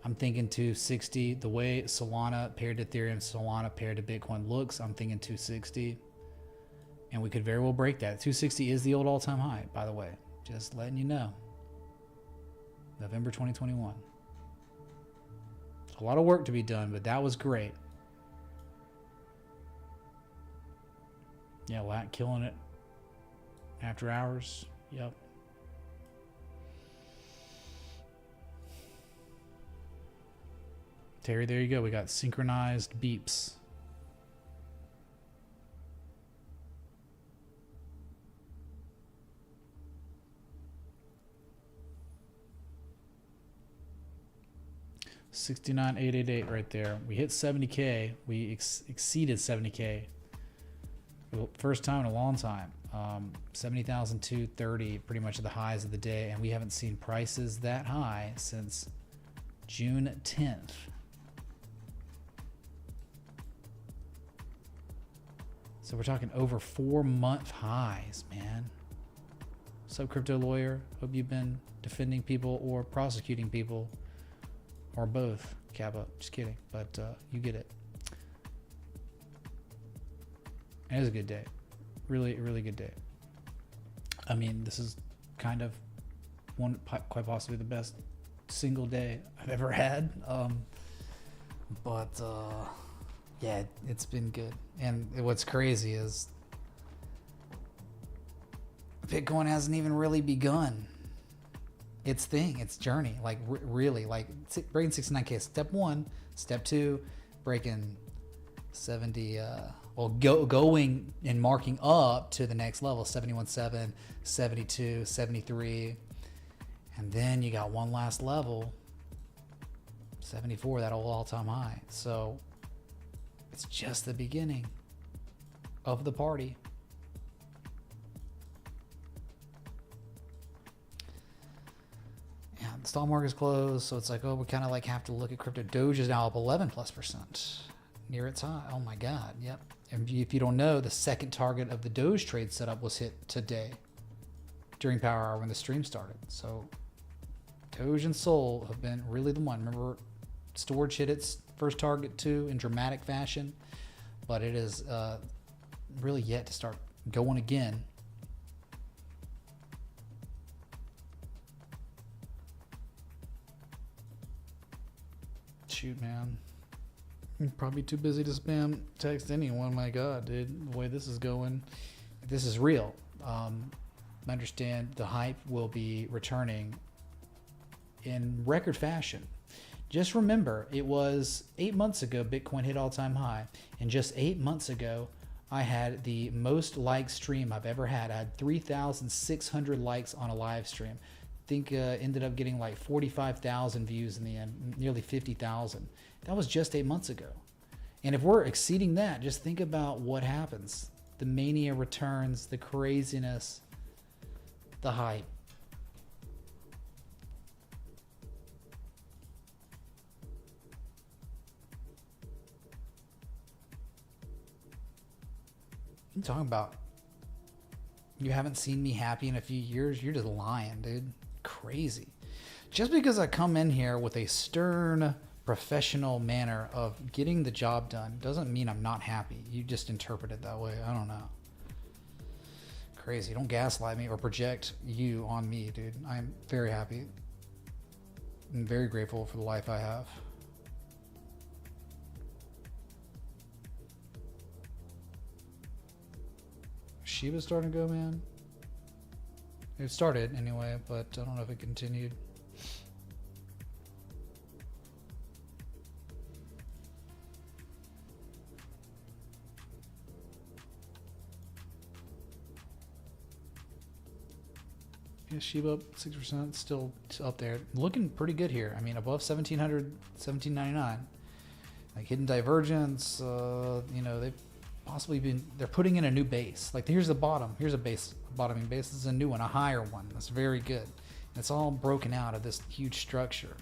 [SPEAKER 5] I'm thinking 260. The way Solana paired to Ethereum, Solana paired to Bitcoin looks, I'm thinking 260. And we could very well break that. 260 is the old all-time high, by the way. Just letting you know. November 2021. A lot of work to be done, but that was great. Yeah, Lat killing it. After hours. Yep. Terry, there you go. We got synchronized beeps. $69,888 right there. We hit 70K. We exceeded 70K. First time in a long time. 70,230, pretty much the highs of the day, and we haven't seen prices that high since June 10th. So we're talking over 4-month highs, man. What's up, crypto lawyer? Hope you've been defending people or prosecuting people, or both. Kappa, just kidding, but you get it. It was a good day. Really, really good day. I mean, this is kind of quite possibly the best single day I've ever had. Yeah, it's been good. And what's crazy is Bitcoin hasn't even really begun its thing, its journey. Like really, like breaking 69K. Step 1, step 2, breaking 70. Going and marking up to the next level, 71.7, 72, 73. And then you got one last level, 74, that old all-time high. So it's just the beginning of the party. Yeah, the stock market's closed, so it's like, oh, we kind of like have to look at crypto. Doge is now up 11+%, near its high. Oh my God, yep. And if you don't know, the second target of the Doge trade setup was hit today during Power Hour when the stream started. So Doge and Sol have been really the one. Remember, Storage hit its first target too in dramatic fashion, but it is really yet to start going again. Shoot, man. I'm probably too busy to spam text anyone. My God, dude, the way this is going, this is real. I understand the hype will be returning in record fashion. Just remember, it was 8 months ago Bitcoin hit all-time high. And just 8 months ago, I had the most liked stream I've ever had. I had 3,600 likes on a live stream. I think ended up getting like 45,000 views in the end, nearly 50,000. That was just 8 months ago. And if we're exceeding that, just think about what happens. The mania returns, the craziness, the hype. I'm talking about, you haven't seen me happy in a few years. You're just lying, dude. Crazy. Just because I come in here with a stern, professional manner of getting the job done doesn't mean I'm not happy. You just interpret it that way. I don't know. Crazy. Don't gaslight me or project you on me, dude. I'm very happy. I'm very grateful for the life I have. Shiba starting to go, man. It started anyway, but I don't know if it continued. Yeah, Shiba up 6%, still up there. Looking pretty good here. I mean, above 1,700, 1,799. Like hidden divergence, you know, they've possibly been, they're putting in a new base. Like here's the bottom, here's a base, a bottoming base. This is a new one, a higher one. That's very good. And it's all broken out of this huge structure.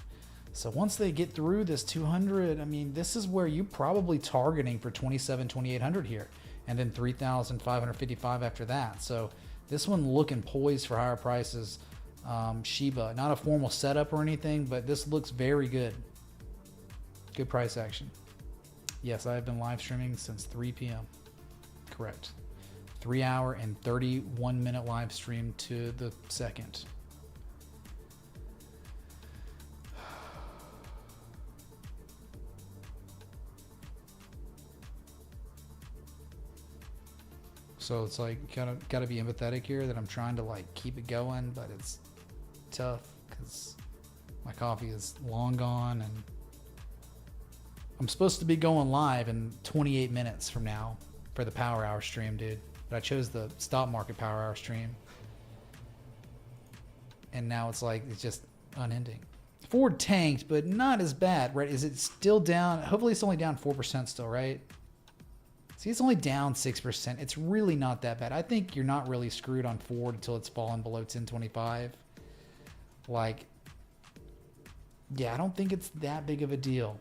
[SPEAKER 5] So once they get through this 200, I mean, this is where you're probably targeting for 2,800 here, and then 3,555 after that. So this one looking poised for higher prices. Shiba, not a formal setup or anything, but this looks very good. Good price action. Yes, I have been live streaming since 3 p.m. Correct. 3 hour and 31 minute live stream to the second. So it's like gotta be empathetic here that I'm trying to like keep it going, but it's tough because my coffee is long gone and I'm supposed to be going live in 28 minutes from now for the Power Hour stream, dude. But I chose the Stock Market Power Hour stream. And now it's like, it's just unending. Ford tanked, but not as bad, right? Is it still down? Hopefully it's only down 4% still, right? See, it's only down 6%. It's really not that bad. I think you're not really screwed on Ford until it's fallen below 1025. Like, yeah, I don't think it's that big of a deal.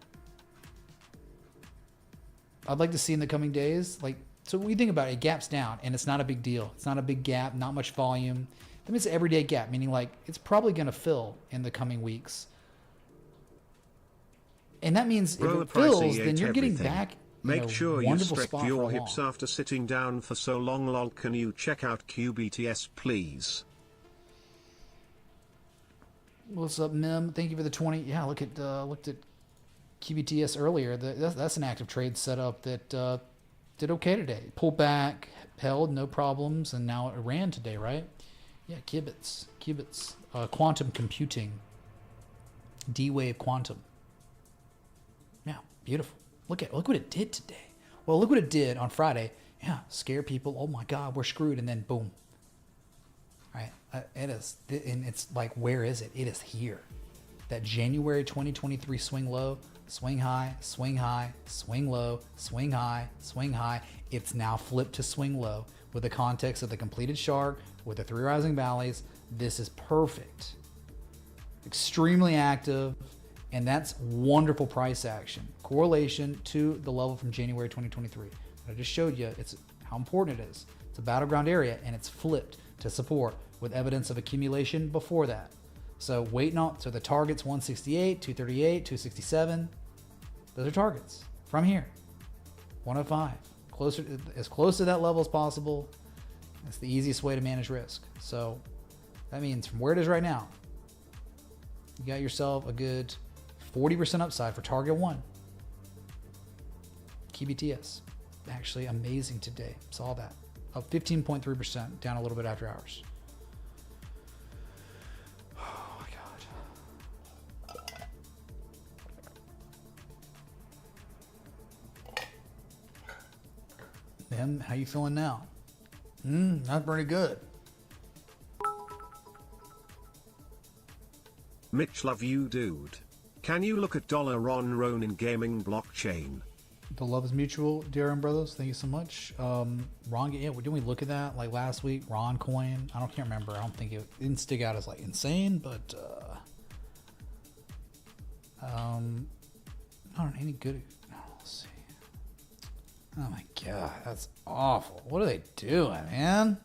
[SPEAKER 5] I'd like to see in the coming days, like, so when you think about it, it gaps down and it's not a big deal. It's not a big gap, not much volume. That means an everyday gap, meaning like it's probably going to fill in the coming weeks. And that means if it fills, then you're getting back.
[SPEAKER 10] Make sure you stretch your hips after sitting down for so long. Lol, can you check out QBTS, please?
[SPEAKER 5] What's up, Mim? Thank you for the 20. Yeah, looked at QBTS earlier. That's an active trade setup that did okay today. Pulled back, held, no problems, and now it ran today, right? Yeah, qubits, quantum computing, D-Wave quantum. Yeah, beautiful. Look what it did today. Well, look what it did on Friday. Yeah, scare people. Oh my God, we're screwed, and then boom. Right, it is, and it's like, where is it? It is here. That January 2023 swing low, swing high, swing high, swing low, swing high, swing high. It's now flipped to swing low with the context of the completed shark with the 3 rising valleys. This is perfect. Extremely active, and that's wonderful price action. Correlation to the level from January 2023. I just showed you it's how important it is. It's a battleground area, and it's flipped to support with evidence of accumulation before that. So waiting on, so the target's 168, 238, 267. Those are targets from here. 105, closer, as close to that level as possible. That's the easiest way to manage risk. So that means from where it is right now, you got yourself a good 40% upside for target 1. QBTS, actually amazing today. Saw that. Up 15.3%, down a little bit after hours. Oh my God. Him, how you feeling now? Not pretty good.
[SPEAKER 10] Mitch, love you, dude. Can you look at $on Ronin Gaming blockchain?
[SPEAKER 5] The love is mutual, dear and brothers. Thank you so much. Ron, yeah, didn't we look at that like last week? Ron coin. Can't remember. I don't think it didn't stick out as like insane, but not any good. Let's see. Oh my god, that's awful. What are they doing, man?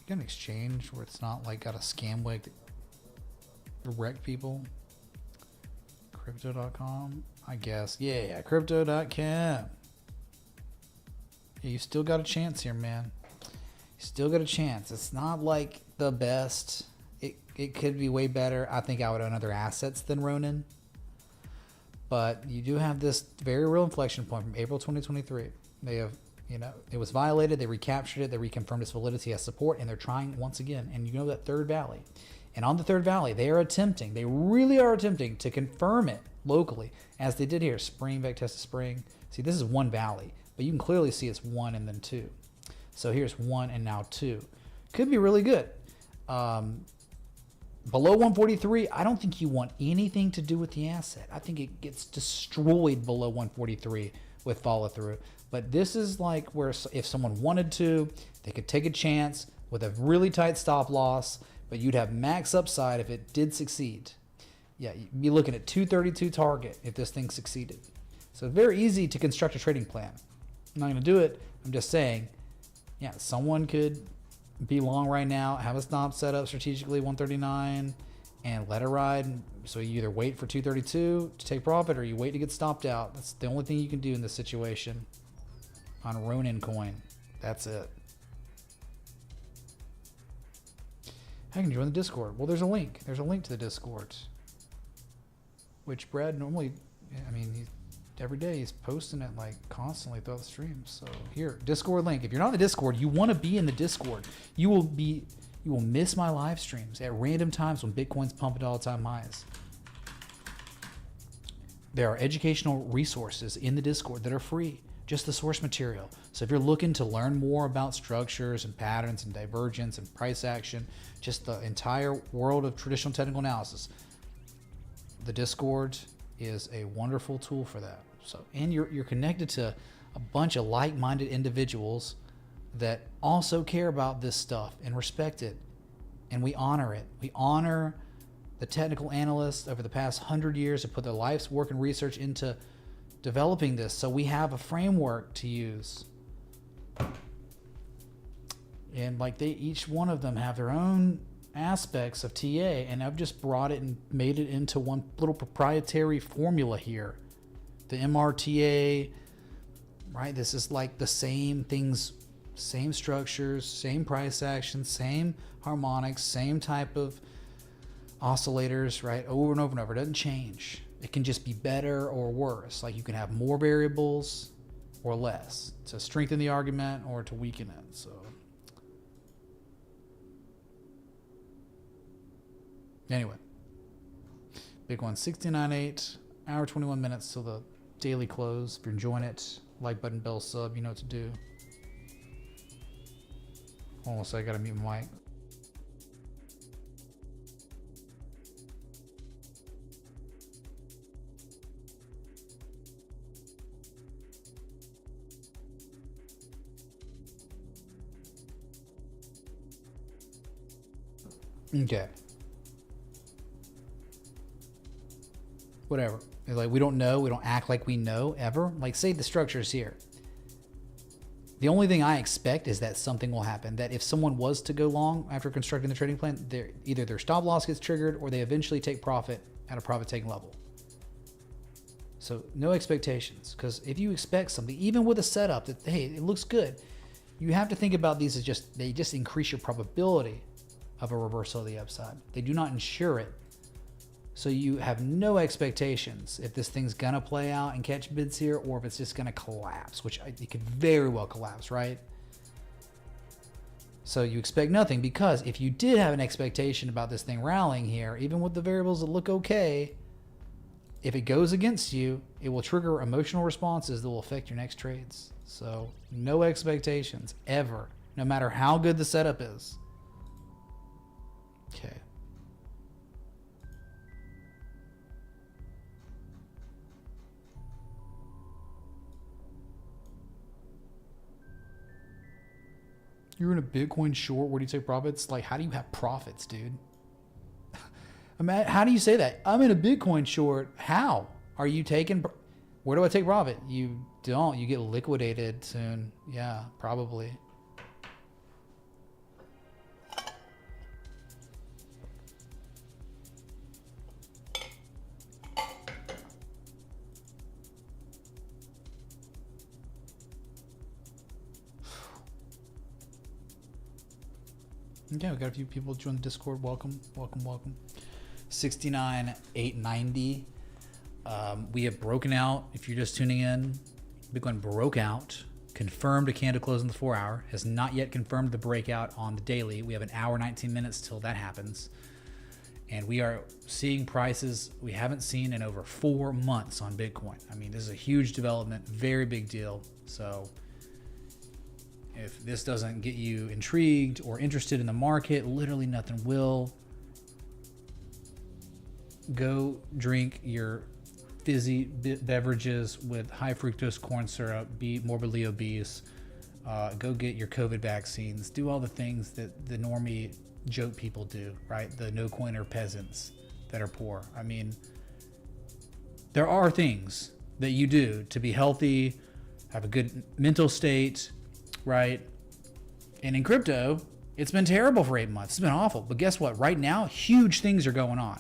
[SPEAKER 5] You got an exchange where it's not like got a scam wig to wreck people. Crypto.com, I guess. Yeah, crypto.com. Yeah, you still got a chance here, man. You still got a chance. It's not like the best. It could be way better. I think I would own other assets than Ronin. But you do have this very real inflection point from April 2023. They have, it was violated. They recaptured it. They reconfirmed its validity as support, and they're trying once again. And that third valley. And on the third valley, they really are attempting to confirm it locally, as they did here. Spring, backtested spring. See, this is one valley, but you can clearly see it's 1 and then 2. So here's 1 and now 2. Could be really good. Below 143, I don't think you want anything to do with the asset. I think it gets destroyed below 143 with follow through. But this is like where if someone wanted to, they could take a chance with a really tight stop loss, but you'd have max upside if it did succeed. Yeah, you'd be looking at 232 target if this thing succeeded. So it's very easy to construct a trading plan. I'm not going to do it. I'm just saying, yeah, someone could be long right now, have a stop set up strategically 139 and let it ride. So you either wait for 232 to take profit or you wait to get stopped out. That's the only thing you can do in this situation on Ronin coin. That's it. How can you join the Discord? Well, there's a link. There's a link to the Discord, which Brad normally, every day he's posting it like constantly throughout the stream. So here, Discord link. If you're not in the Discord, you want to be in the Discord. You will miss my live streams at random times when Bitcoin's pumping to all-time highs. There are educational resources in the Discord that are free, just the source material. So if you're looking to learn more about structures and patterns and divergence and price action, just the entire world of traditional technical analysis, the Discord is a wonderful tool for that. So, and you're connected to a bunch of like-minded individuals that also care about this stuff and respect it, and we honor it. We honor the technical analysts over the past 100 years have put their life's work and research into developing this, so we have a framework to use. And like each one of them have their own aspects of TA, and I've just brought it and made it into one little proprietary formula here. The MRTA, right? This is like the same things, same structures, same price action, same harmonics, same type of oscillators, right? Over and over and over. It doesn't change. It can just be better or worse. Like you can have more variables or less to strengthen the argument or to weaken it. So anyway, Bitcoin 69.8, hour 21 minutes till the daily close. If you're enjoying it, like button, bell, sub, you know what to do. Hold on a second, I gotta mute my mic. Okay. Whatever. It's like we don't know. We don't act like we know ever. Like say the structure is here. The only thing I expect is that something will happen. That if someone was to go long after constructing the trading plan, either their stop loss gets triggered or they eventually take profit at a profit taking level. So no expectations. Because if you expect something, even with a setup that, hey, it looks good, you have to think about these as they just increase your probability of a reversal of the upside. They do not ensure it. So you have no expectations if this thing's gonna play out and catch bids here, or if it's just gonna collapse, which it could very well collapse, right? So you expect nothing, because if you did have an expectation about this thing rallying here, even with the variables that look okay, if it goes against you, it will trigger emotional responses that will affect your next trades. So no expectations ever, no matter how good the setup is. Okay. You're in a Bitcoin short. Where do you take profits? Like, how do you have profits, dude? I mean, how do you say that? I'm in a Bitcoin short. How are you taking? Where do I take profit? You don't. You get liquidated soon. Yeah, probably. Yeah, we got a few people join the Discord. Welcome, welcome, welcome. 69,890. We have broken out. If you're just tuning in, Bitcoin broke out, confirmed a candle close in the 4 hour, has not yet confirmed the breakout on the daily. We have an hour, 19 minutes till that happens. And we are seeing prices we haven't seen in over 4 months on Bitcoin. I mean, this is a huge development, very big deal. So if this doesn't get you intrigued or interested in the market, literally nothing will. Go drink your fizzy beverages with high fructose corn syrup, be morbidly obese, go get your COVID vaccines, do all the things that the normie joke people do, right? The no coiner peasants that are poor. I mean, there are things that you do to be healthy, have a good mental state, right? And in crypto, it's been terrible for 8 months. It's been awful. But guess what? Right now, huge things are going on.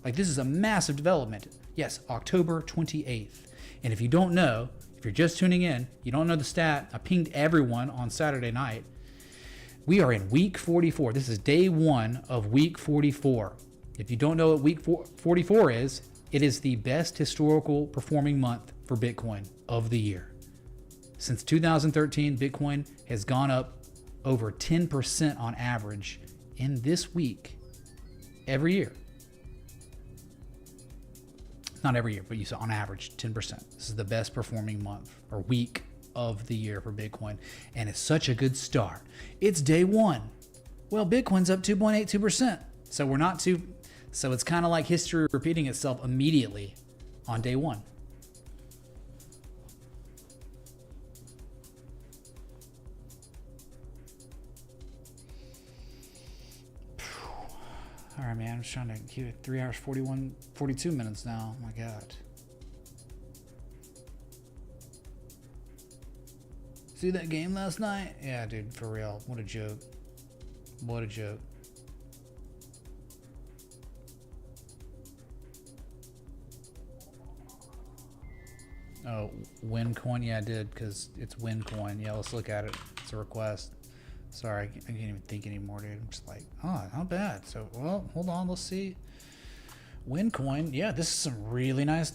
[SPEAKER 5] Like, this is a massive development. Yes, October 28th. And if you don't know, if you're just tuning in, you don't know the stat, I pinged everyone on Saturday night. We are in week 44. This is day 1 of week 44. If you don't know what week 44 is, it is the best historical performing month for Bitcoin of the year. Since 2013, Bitcoin has gone up over 10% on average in this week every year. Not every year, but you saw on average 10%. This is the best performing month or week of the year for Bitcoin. And it's such a good start. It's day 1. Well, Bitcoin's up 2.82%. So we're not too, so it's kind of like history repeating itself immediately on day 1. All right, man, I'm just trying to keep it 3 hours, 42 minutes now. Oh my God. See that game last night? Yeah, dude, for real. What a joke. What a joke. Oh, WinCoin? Yeah, I did, because it's WinCoin. Yeah, let's look at it. It's a request. Sorry, I can't even think anymore, dude. I'm just like, oh, not bad. So, well, hold on, let's see. WinCoin, yeah, this is some really nice,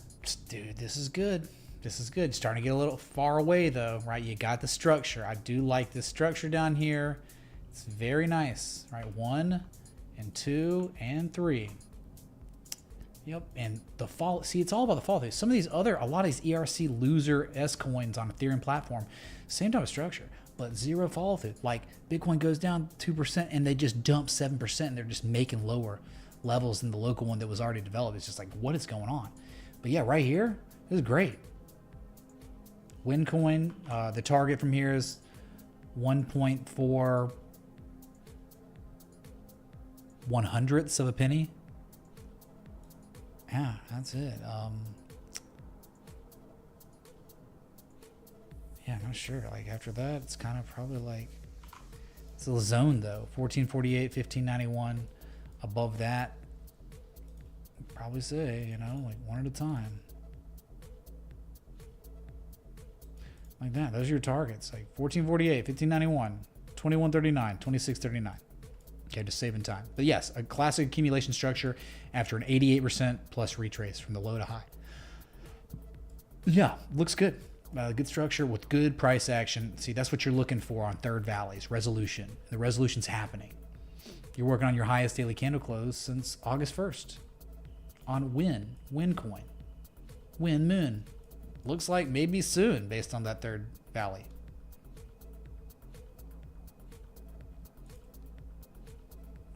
[SPEAKER 5] dude, this is good. This is good. Starting to get a little far away, though, right? You got the structure. I do like this structure down here. It's very nice, right? 1 and 2 and 3. Yep, and the fall, see, it's all about the fall through. Some of these other, a lot of these ERC loser S coins on Ethereum platform, same type of structure, but zero follow through. Like, Bitcoin goes down 2% and they just dump 7% and they're just making lower levels than the local one that was already developed. It's just like, what is going on? But yeah, right here, this is great. WinCoin, the target from here is 1.4 100ths of a penny. Yeah, that's it. Yeah, I'm not sure. Like, after that, it's kind of probably like, it's a zone though. 1448, 1591. Above that, I'd probably say, you know, like one at a time. Like that. Those are your targets. Like 1448, 1591, 2139, 2639. Okay, just saving time. But yes, a classic accumulation structure after an 88% plus retrace from the low to high. Yeah, looks good. Good structure with good price action. See, that's what you're looking for on third valleys. Resolution. The resolution's happening. You're working on your highest daily candle close since August 1st on Win coin. Win Moon. Looks like maybe soon based on that third valley.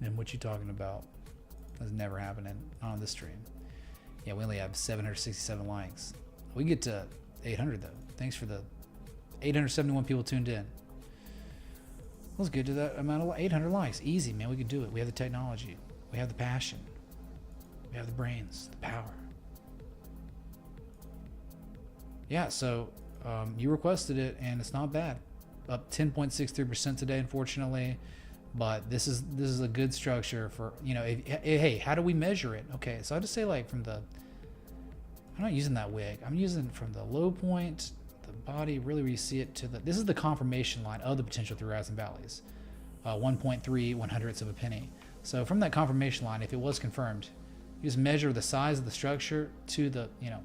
[SPEAKER 5] And what you talking about? That's never happening on this stream. Yeah, we only have 767 likes. We get to 800 though. Thanks for the 871 people tuned in. Let's get to that amount of 800 likes. Easy, man. We can do it. We have the technology. We have the passion. We have the brains, the power. Yeah, so you requested it, and it's not bad. Up 10.63% today, unfortunately. But this is a good structure for, you know, hey, how do we measure it? Okay, so I just say like from the, I'm not using that wig. I'm using from the low point, the body, really where you see it to the, this is the confirmation line of the potential through rise and valleys. 1.3 100ths of a penny. So from that confirmation line, if it was confirmed, you just measure the size of the structure to the, you know,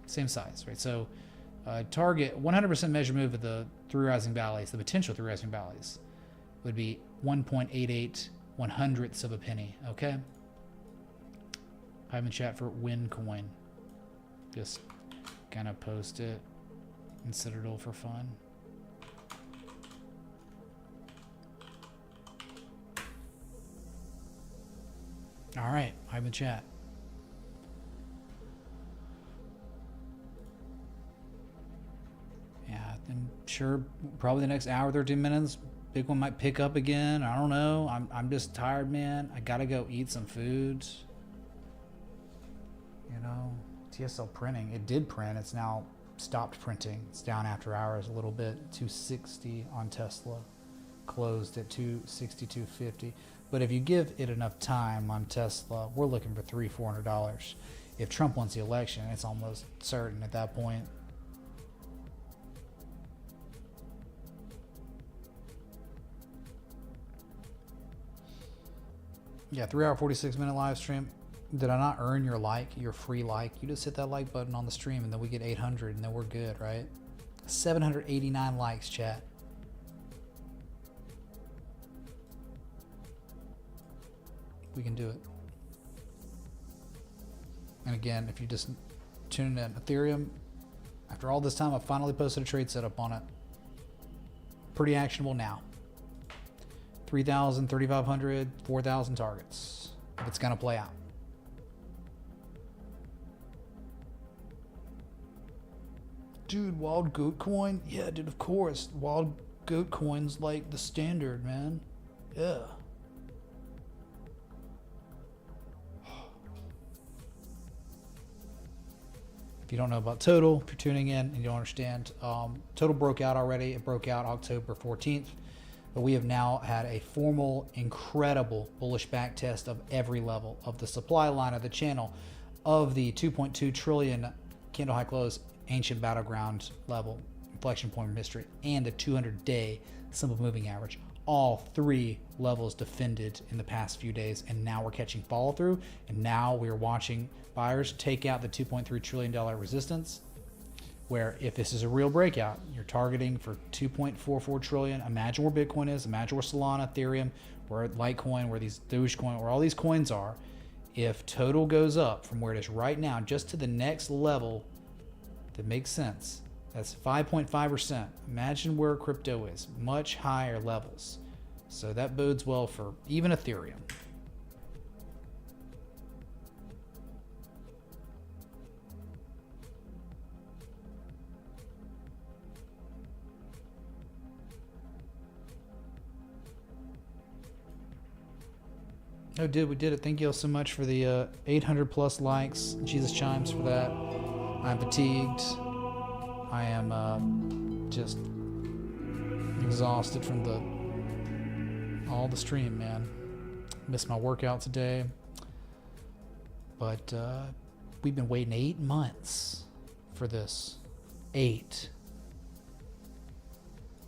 [SPEAKER 5] same size, right? So target 100% measure move of the through rising valleys, the potential through rising valleys would be 1.88 100ths of a penny. Okay. I'm in chat for Win coin. Just kind of post it and set it all for fun. All right, I'm in chat. Yeah, I'm sure probably the next hour, 13 minutes, Bitcoin might pick up again. I don't know. I'm just tired, man. I gotta go eat some food. You know, TSL printing. It did print. It's now stopped printing. It's down after hours a little bit. 260 on Tesla. Closed at 262.50. But if you give it enough time on Tesla, we're looking for $300-400. If Trump wins the election, it's almost certain at that point. Yeah, 3 hour 46-minute live stream. Did I not earn your like, your free like? You just hit that like button on the stream and then we get 800 and then we're good, right? 789 likes, chat. We can do it. And again, if you just tune in Ethereum, after all this time, I finally posted a trade setup on it. Pretty actionable now. 3,000, 3,500, 4,000 targets. If it's going to play out. Dude, wild goat coin? Yeah, dude, of course. Wild goat coin's like the standard, man. Yeah. If you don't know about Total, if you're tuning in and you don't understand, Total broke out already. It broke out October 14th. But we have now had a formal, incredible bullish back test of every level of the supply line of the channel of the 2.2 trillion candle high close ancient battleground level inflection point from history and the 200-day simple moving average. All three levels defended in the past few days, and now we're catching follow through, and now we're watching buyers take out the $2.3 trillion resistance, where if this is a real breakout, you're targeting for 2.44 trillion. Imagine where Bitcoin is, imagine where Solana, Ethereum, where Litecoin, where these Dogecoin, where all these coins are. If total goes up from where it is right now just to the next level that makes sense, that's 5.5%. Imagine where crypto is, much higher levels. So that bodes well for even Ethereum. Oh, dude, we did it. Thank you all so much for the 800 plus likes. Jesus chimes for that. I'm fatigued. I am just exhausted from all the stream, man. Missed my workout today. But we've been waiting 8 months for this. 8.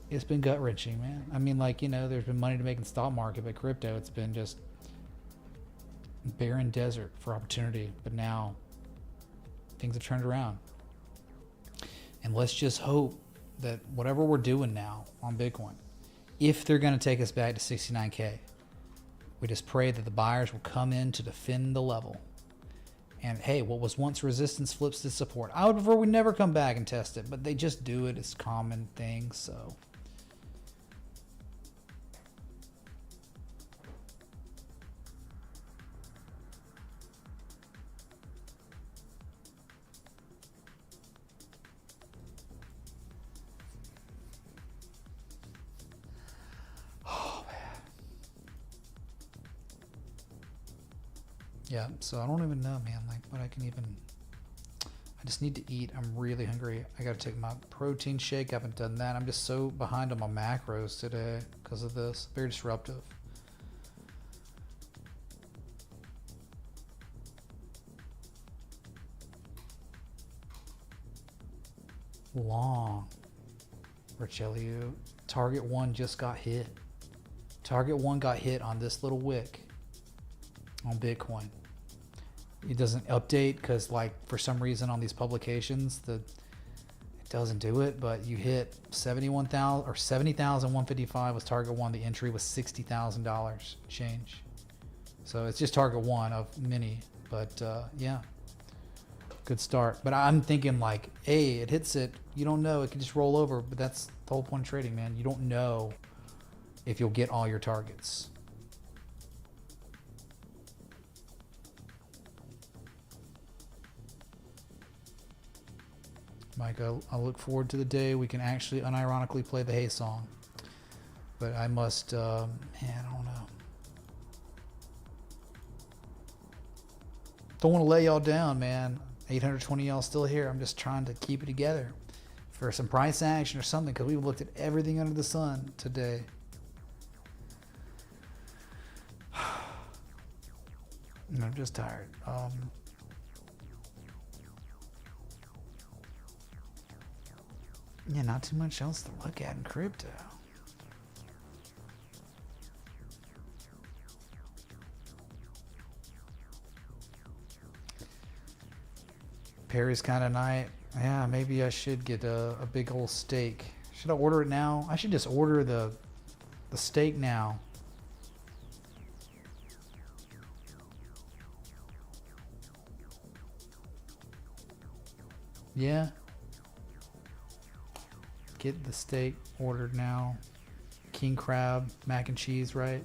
[SPEAKER 5] It's been gut-wrenching, man. I mean, like, you know, there's been money to make in the stock market, but crypto, it's been just barren desert for opportunity. But now things have turned around. And let's just hope that whatever we're doing now on Bitcoin, if they're going to take us back to 69K, we just pray that the buyers will come in to defend the level. And hey, what was once resistance flips to support. I would prefer we never come back and test it, but they just do it. It's a common thing, so. Yeah, so I don't even know, man, like what I can even, I just need to eat. I'm really hungry. I got to take my protein shake. I haven't done that. I'm just so behind on my macros today because of this. Very disruptive. Long. Richelieu. Target 1 just got hit. Target 1 got hit on this little wick on Bitcoin. It doesn't update because, like, for some reason on these publications, it doesn't do it. But you hit 71,000 or 70,155 was target 1. The entry was $60,000 change. So it's just target 1 of many. But yeah, good start. But I'm thinking like, hey, it hits it. You don't know. It can just roll over. But that's the whole point of trading, man. You don't know if you'll get all your targets. Mike, I look forward to the day we can actually unironically play the Hey song. But I must, man, I don't know. Don't want to lay y'all down, man. 820 y'all still here. I'm just trying to keep it together for some price action or something, because we've looked at everything under the sun today. And I'm just tired. Yeah, not too much else to look at in crypto. Perry's kind of night. Yeah, maybe I should get a big old steak. Should I order it now? I should just order the steak now. Yeah. Get the steak ordered now. King crab, mac and cheese, right?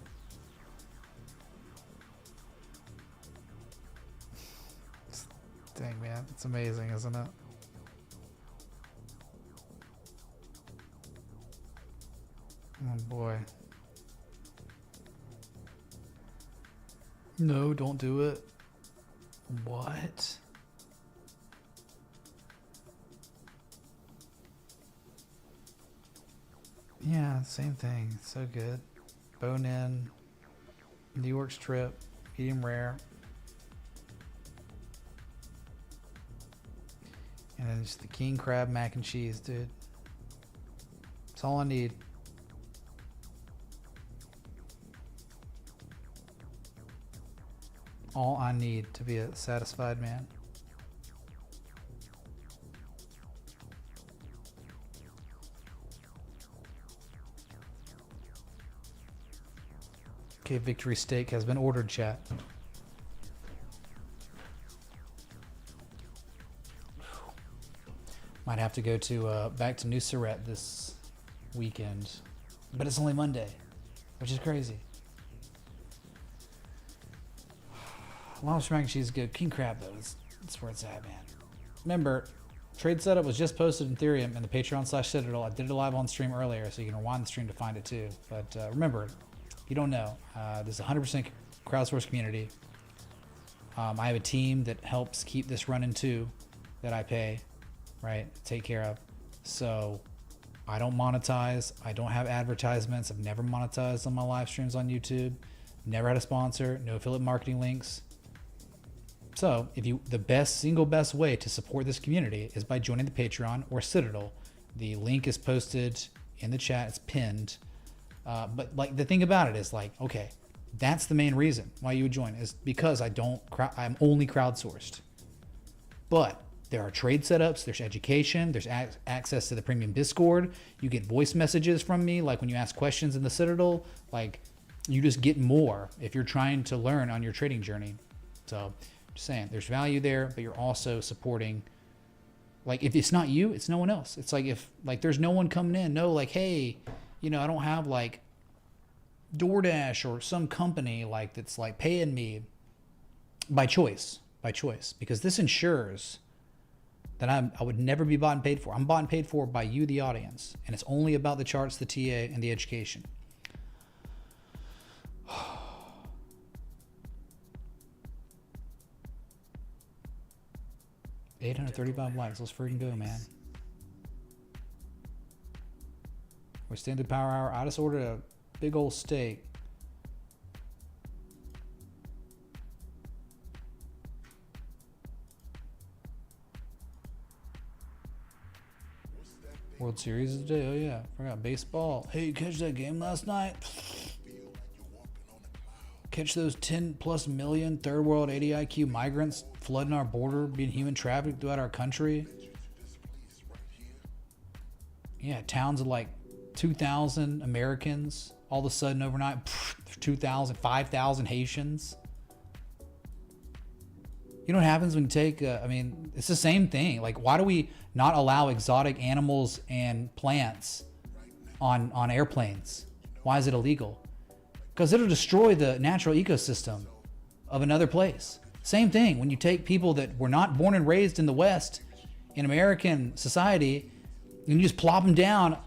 [SPEAKER 5] Dang, man, it's amazing, isn't it? Oh boy. No, don't do it. What? Yeah, same thing. So good. Bone in. New York strip. Medium rare. And then just the king crab mac and cheese, dude. That's all I need. All I need to be a satisfied man. Okay, victory steak has been ordered, chat. Might have to go to back to New Surrey this weekend, but it's only Monday, which is crazy. Lobster mac and cheese is good. King crab though, that's where it's at, man. Remember, trade setup was just posted in Ethereum and the Patreon/Citadel. I did it live on stream earlier, so you can rewind the stream to find it too. But remember, if you don't know, this is a 100% crowdsourced community. I have a team that helps keep this running too, that I pay, right, take care of. So I don't monetize. I don't have advertisements. I've never monetized on my live streams on YouTube. Never had a sponsor. No affiliate marketing links. So if the single best way to support this community is by joining the Patreon or Citadel. The link is posted in the chat. It's pinned. But like the thing about it is like, okay, that's the main reason why you would join, is because I'm only crowdsourced. But There are trade setups, there's education, there's access to the premium Discord. You get voice messages from me, like when you ask questions in the Citadel. Like, you just get more if you're trying to learn on your trading journey. So, just saying, there's value there, but you're also supporting. Like, if it's not you, it's no one else. It's like if, like, there's no one coming in, no, like, hey, you know, I don't have, like, DoorDash or some company, like, that's, like, paying me by choice, because this ensures that I would never be bought and paid for. I'm bought and paid for by you, the audience, and it's only about the charts, the TA, and the education. 835 likes. Let's freaking go, man. We're standing power hour. I just ordered a big old steak. World Series today. Oh yeah, forgot baseball. Hey, you catch that game last night? Catch those 10+ million third world 80 IQ migrants flooding our border, being human trafficked throughout our country. Yeah, towns of like 2,000 Americans all of a sudden overnight. 2,000, 5,000 Haitians. You know what happens when you take, I mean, it's the same thing. Like, why do we not allow exotic animals and plants on airplanes? Why is it illegal? Because it'll destroy the natural ecosystem of another place. Same thing when you take people that were not born and raised in the West, in American society, and you just plop them down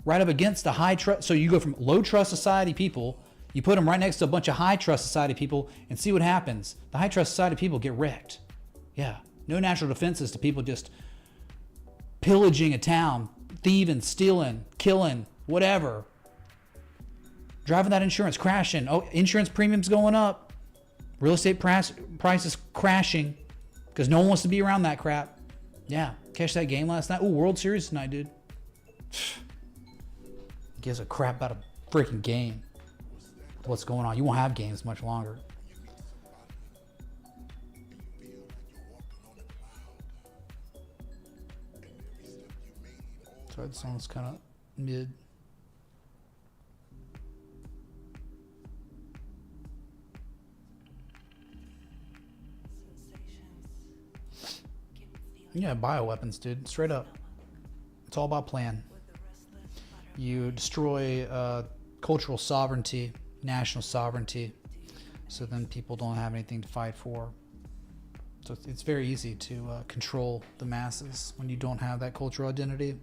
[SPEAKER 5] right up against a high trust. So you go from low trust society people, you put them right next to a bunch of high trust society people, and see what happens. The high trust society people get wrecked. Yeah, no natural defenses to people just pillaging a town, thieving, stealing, killing, whatever. Driving that insurance, crashing. Oh, insurance premiums going up. Real estate prices crashing because no one wants to be around that crap. Yeah, catch that game last night. Ooh, World Series tonight, dude. Gives a crap about a freaking game. What's going on? You won't have games much longer. Sorry, the song's kind of mid. Yeah, bioweapons, dude. Straight up. It's all about plan. You destroy cultural sovereignty, national sovereignty, so then people don't have anything to fight for. So it's very easy to control the masses when you don't have that cultural identity.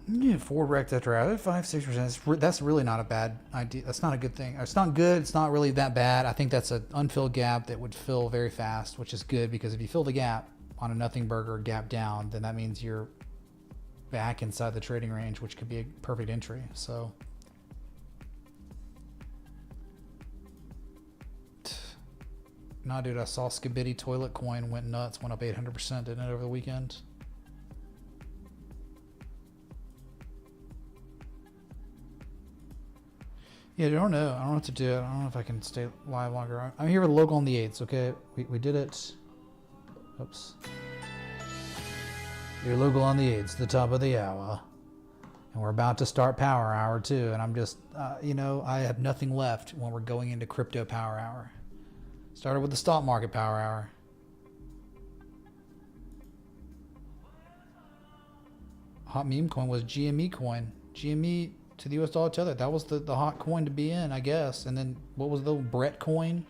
[SPEAKER 5] Yeah, Ford wrecked after 5-6%. That's really not a bad idea. That's not a good thing. It's not good. It's not really that bad. I think that's an unfilled gap that would fill very fast, which is good because if you fill the gap on a nothing burger gap down, then that means you're back inside the trading range, which could be a perfect entry. So, nah, dude, I saw Skibidi Toilet Coin went nuts, went up 800%, didn't it, over the weekend? Yeah, I don't know. I don't know what to do. I don't know if I can stay live longer. I'm here with a logo on the 8s, okay? We did it. Oops. Your logo on the 8s, the top of the hour. And we're about to start Power Hour, too. And I'm just, you know, I have nothing left when we're going into Crypto Power Hour. Started with the Stock Market Power Hour. Hot meme coin was GME coin. GME to the US dollar tether. That was the hot coin to be in, I guess. And then what was the Brett coin?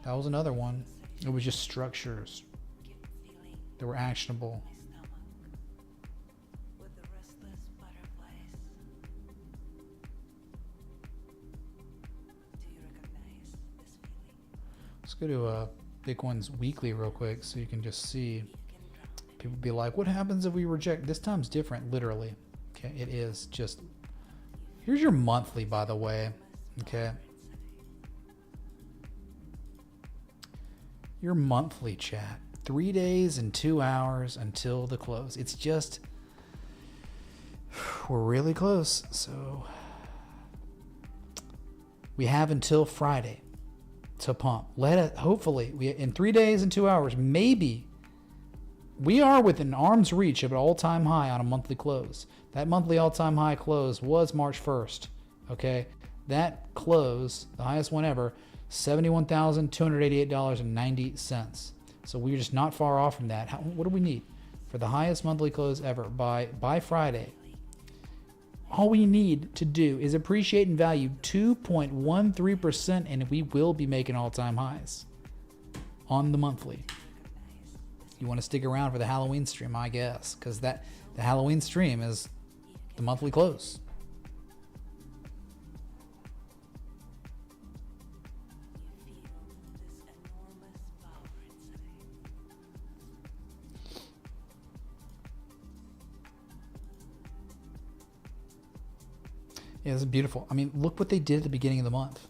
[SPEAKER 5] That was another one. It was just structures that were actionable. Let's go to Bitcoin's weekly real quick so you can just see. People be like, what happens if we reject? This time's different, literally. Okay, it is just. Here's your monthly, by the way. Okay. Your monthly chat. 3 days and 2 hours until the close. It's just, we're really close. So We have until Friday to pump. Let it, hopefully, in 3 days and 2 hours, maybe we are within arm's reach of an all-time high on a monthly close. That monthly all-time high close was March 1st. Okay, that close, the highest one ever, $71,288.90. So we're just not far off from that. What do we need for the highest monthly close ever by Friday? All we need to do is appreciate in value 2.13%, and we will be making all-time highs on the monthly. You want to stick around for the Halloween stream, I guess, because the Halloween stream is the monthly close. Yeah, this is beautiful. I mean, look what they did at the beginning of the month.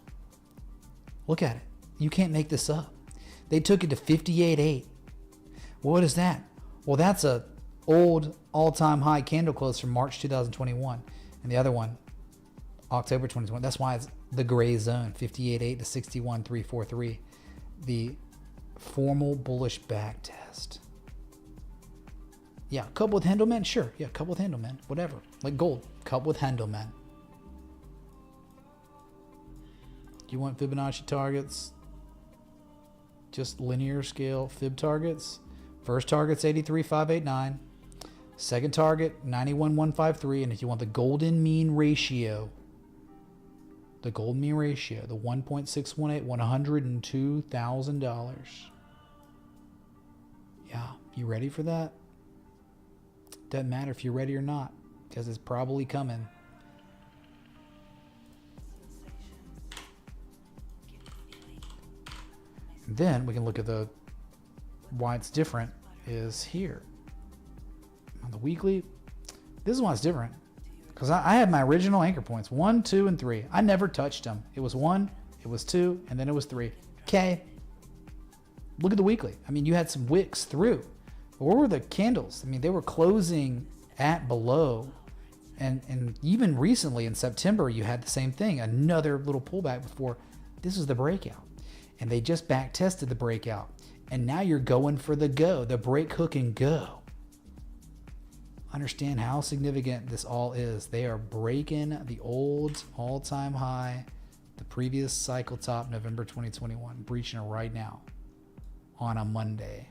[SPEAKER 5] Look at it. You can't make this up. They took it to 58.8. What is that? Well, that's a old all-time high candle close from March 2021. And the other one, October 2021. That's why it's the gray zone, 58.8 to 61.343. The formal bullish back test. Yeah, couple with Hendelman? Sure. Yeah, couple with Hendelman. Whatever. Like gold. Couple with Hendelman. Do you want Fibonacci targets? Just linear scale Fib targets. First target's 83,589. Second target, 91,153. And if you want the golden mean ratio, the golden mean ratio, the 1.618, $102,000. Yeah, you ready for that? Doesn't matter if you're ready or not, because it's probably coming. Then we can look at why it's different is here on the weekly. This is why it's different, because I had my original anchor points 1, 2, and 3. I never touched them. It was 1, it was 2, and then it was 3. Okay, look at the weekly. I mean, you had some wicks through. But where were the candles? I mean, they were closing at below, and even recently in September you had the same thing, another little pullback before. This is the breakout. And they just back tested the breakout. And now you're going for the go, the break, hook, and go. Understand how significant this all is. They are breaking the old all-time high, the previous cycle top, November 2021, breaching it right now on a Monday.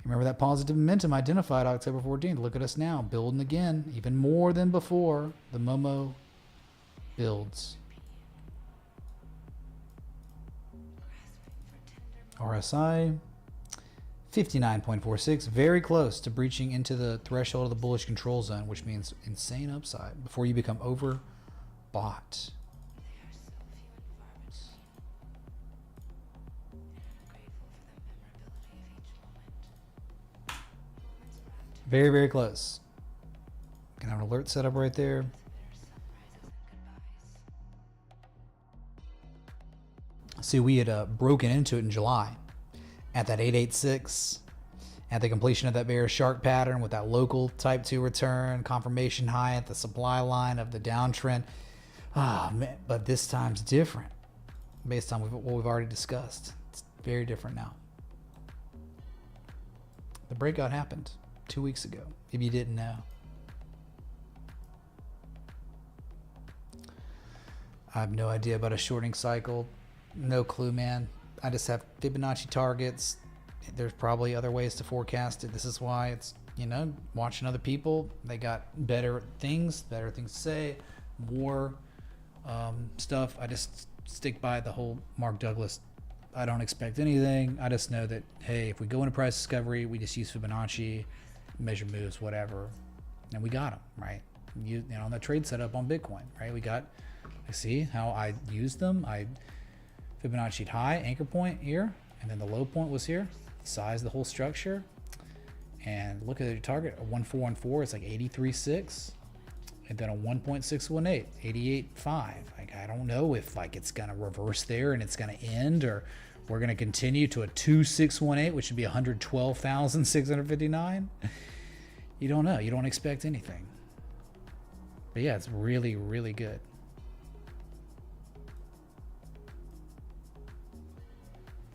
[SPEAKER 5] Remember that positive momentum identified October 14th. Look at us now, building again, even more than before. The Momo builds. RSI 59.46, very close to breaching into the threshold of the bullish control zone, which means insane upside before you become overbought. Very, very close. Can I have an alert set up right there? See, we had broken into it in July at that 886, at the completion of that bearish shark pattern with that local type 2 return, confirmation high at the supply line of the downtrend. Ah, man, but this time's different based on what we've already discussed. It's very different now. The breakout happened 2 weeks ago, if you didn't know. I have no idea about a shorting cycle. No clue, man. I just have Fibonacci targets. There's probably other ways to forecast it. This is why it's, watching other people. They got better things to say, more stuff. I just stick by the whole Mark Douglas. I don't expect anything. I just know that, hey, if we go into price discovery, we just use Fibonacci, measure moves, whatever. And we got them, right? On the trade setup on Bitcoin, right? I see how I used them. Fibonacci high, anchor point here, and then the low point was here. Size the whole structure, and look at your target. A 1414 is like 83.6, and then a 1.618, 88.5. Like, I don't know if it's gonna reverse there and it's gonna end, or we're gonna continue to a 2618, which would be 112,659. You don't know. You don't expect anything. But yeah, it's really, really good.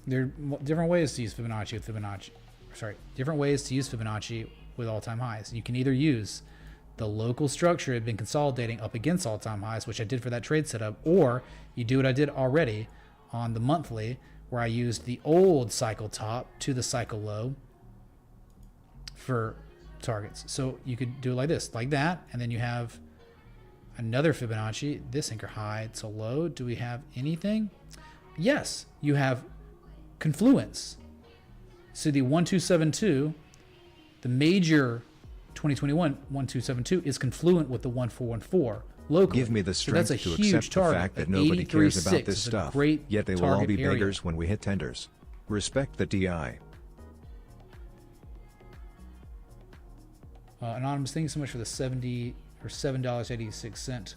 [SPEAKER 5] There are different ways to use Fibonacci with Fibonacci. Sorry, different ways to use Fibonacci with all-time highs. You can either use the local structure had been consolidating up against all-time highs, which I did for that trade setup, or you do what I did already on the monthly, where I used the old cycle top to the cycle low for targets. So you could do it like this, like that, and then you have another Fibonacci, this anchor high to low. Do we have anything? Yes, you have confluence. So the 1272, the major 2021 1272 is confluent with the 1414 locally.
[SPEAKER 9] Give me the strength
[SPEAKER 5] so that's a
[SPEAKER 9] to
[SPEAKER 5] huge
[SPEAKER 9] accept the
[SPEAKER 5] target.
[SPEAKER 9] fact that nobody cares about this stuff, yet they will all be
[SPEAKER 5] area.
[SPEAKER 9] beggars when we hit tenders. Respect the TI.
[SPEAKER 5] Anonymous, thank you so much for the $70 or $7.86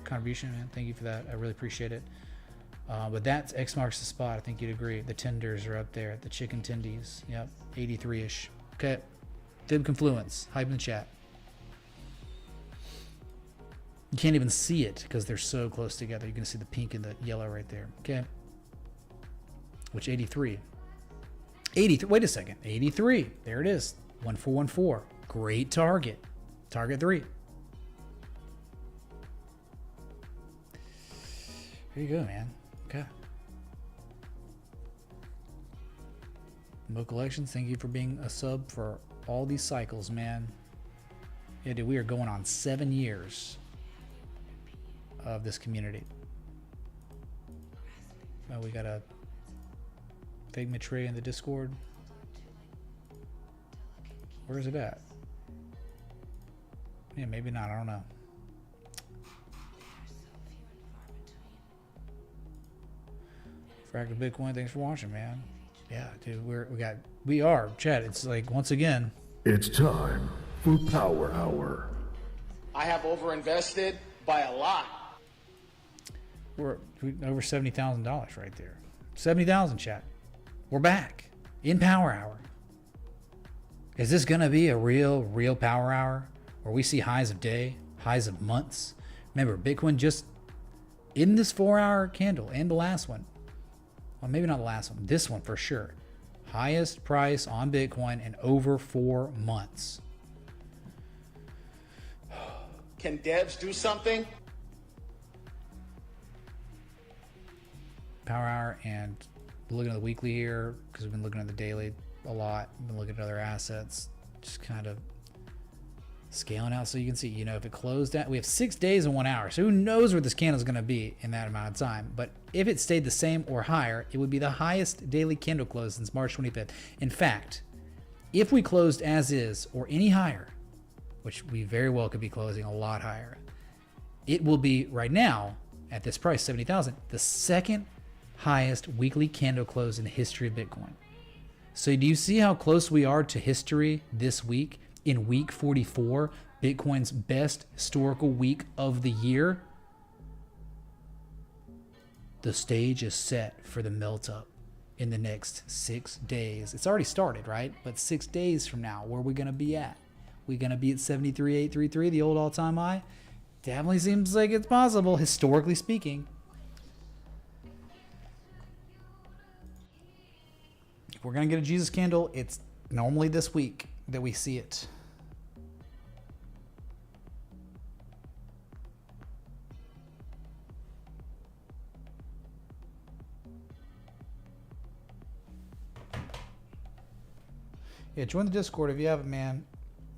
[SPEAKER 5] contribution, man. Thank you for that. I really appreciate it. But that's X marks the spot. I think you'd agree. The tenders are up there. The chicken tendies. Yep, 83-ish. Okay. Fib confluence. Hype in the chat. You can't even see it because they're so close together. You're going to see the pink and the yellow right there. Okay. Which 83? 83. Wait a second. 83. There it is. 1414. Great target. Target 3. There you go, man. Okay. Mo Collections, thank you for being a sub for all these cycles, man. Yeah, dude, we are going on 7 years of this community. Oh, we got a fake Matre in the Discord. Where is it at? Yeah, maybe not. I don't know. Fractal Bitcoin, thanks for watching, man. Yeah, dude, we are, Chad. It's like, once again,
[SPEAKER 1] It's time for Power Hour.
[SPEAKER 2] I have overinvested by a lot.
[SPEAKER 5] we're over $70,000 right there. 70,000, chat. We're back in Power Hour. Is this gonna be a real Power Hour where we see highs of day, highs of months? Remember, Bitcoin just in this 4-hour candle and the last one. Well, maybe not the last one. This one for sure. Highest price on Bitcoin in over 4 months.
[SPEAKER 2] Can devs do something?
[SPEAKER 5] Power Hour, and looking at the weekly here because we've been looking at the daily a lot. We've been looking at other assets, just kind of scaling out so you can see, you know, if it closed out, we have 6 days and 1 hour. So who knows where this candle is going to be in that amount of time. But if it stayed the same or higher, it would be the highest daily candle close since March 25th. In fact, if we closed as is or any higher, which we very well could be closing a lot higher, it will be right now at this price, 70,000, the second highest weekly candle close in the history of Bitcoin. So do you see how close we are to history this week? In week 44, Bitcoin's best historical week of the year. The stage is set for the melt up in the next 6 days. It's already started, right? But 6 days from now, where are we going to be at? We going to be at 73,833, the old all-time high? Definitely seems like it's possible, historically speaking. If we're going to get a Jesus candle, it's normally this week that we see it. Yeah, join the Discord if you haven't, man.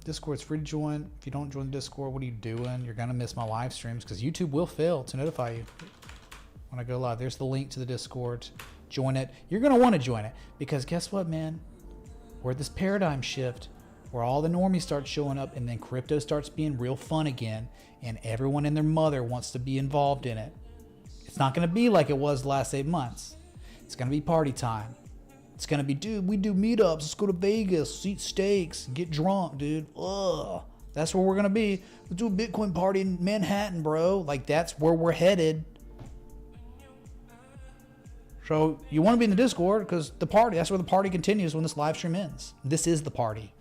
[SPEAKER 5] Discord's free to join. If you don't join the Discord, what are you doing? You're going to miss my live streams because YouTube will fail to notify you when I go live. There's the link to the Discord. Join it. You're going to want to join it because guess what, man? We're at this paradigm shift where all the normies start showing up and then crypto starts being real fun again and everyone and their mother wants to be involved in it. It's not going to be like it was the last 8 months. It's going to be party time. It's going to be, dude, we do meetups. Let's go to Vegas, eat steaks, get drunk, dude. Ugh. That's where we're going to be. Let's do a Bitcoin party in Manhattan, bro. Like, that's where we're headed. So you want to be in the Discord because the party, that's where the party continues when this live stream ends. This is the party.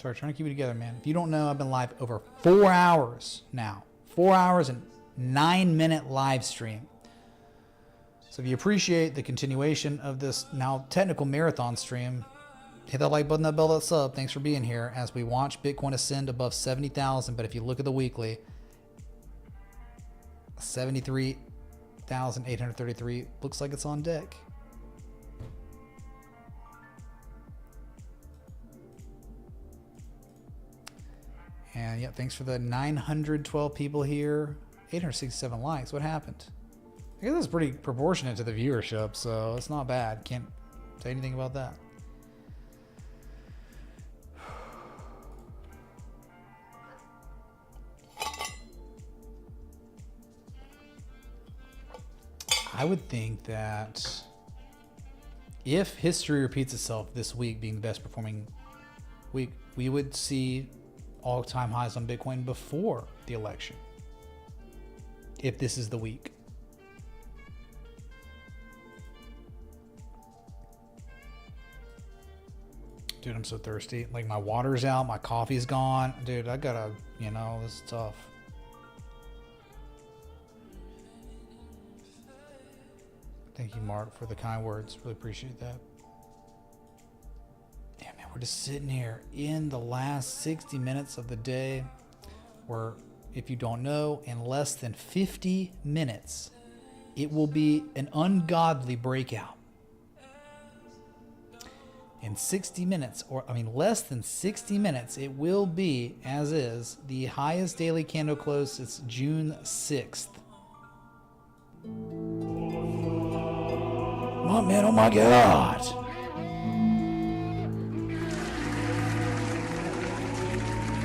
[SPEAKER 5] Sorry, trying to keep it together, man. If you don't know, I've been live over 4 hours now. 4 hours and 9-minute live stream. So if you appreciate the continuation of this now technical marathon stream, hit that like button, that bell, that sub. Thanks for being here as we watch Bitcoin ascend above 70,000. But if you look at the weekly, 73,833 looks like it's on deck. And yeah, thanks for the 912 people here. 867 likes. What happened? I guess that's pretty proportionate to the viewership, so it's not bad. Can't say anything about that. I would think that if history repeats itself this week being the best performing week, we would see all-time highs on Bitcoin before the election. If this is the week. Dude, I'm so thirsty. Like, my water's out, my coffee's gone. Dude, I gotta, you know, this is tough. Thank you, Mark, for the kind words. Really appreciate that. Damn, man, we're just sitting here in the last 60 minutes of the day where, if you don't know, in less than 50 minutes, it will be an ungodly breakout. In 60 minutes, or I mean less than 60 minutes, it will be, as is, the highest daily candle close since June 6th. Oh man, oh my God.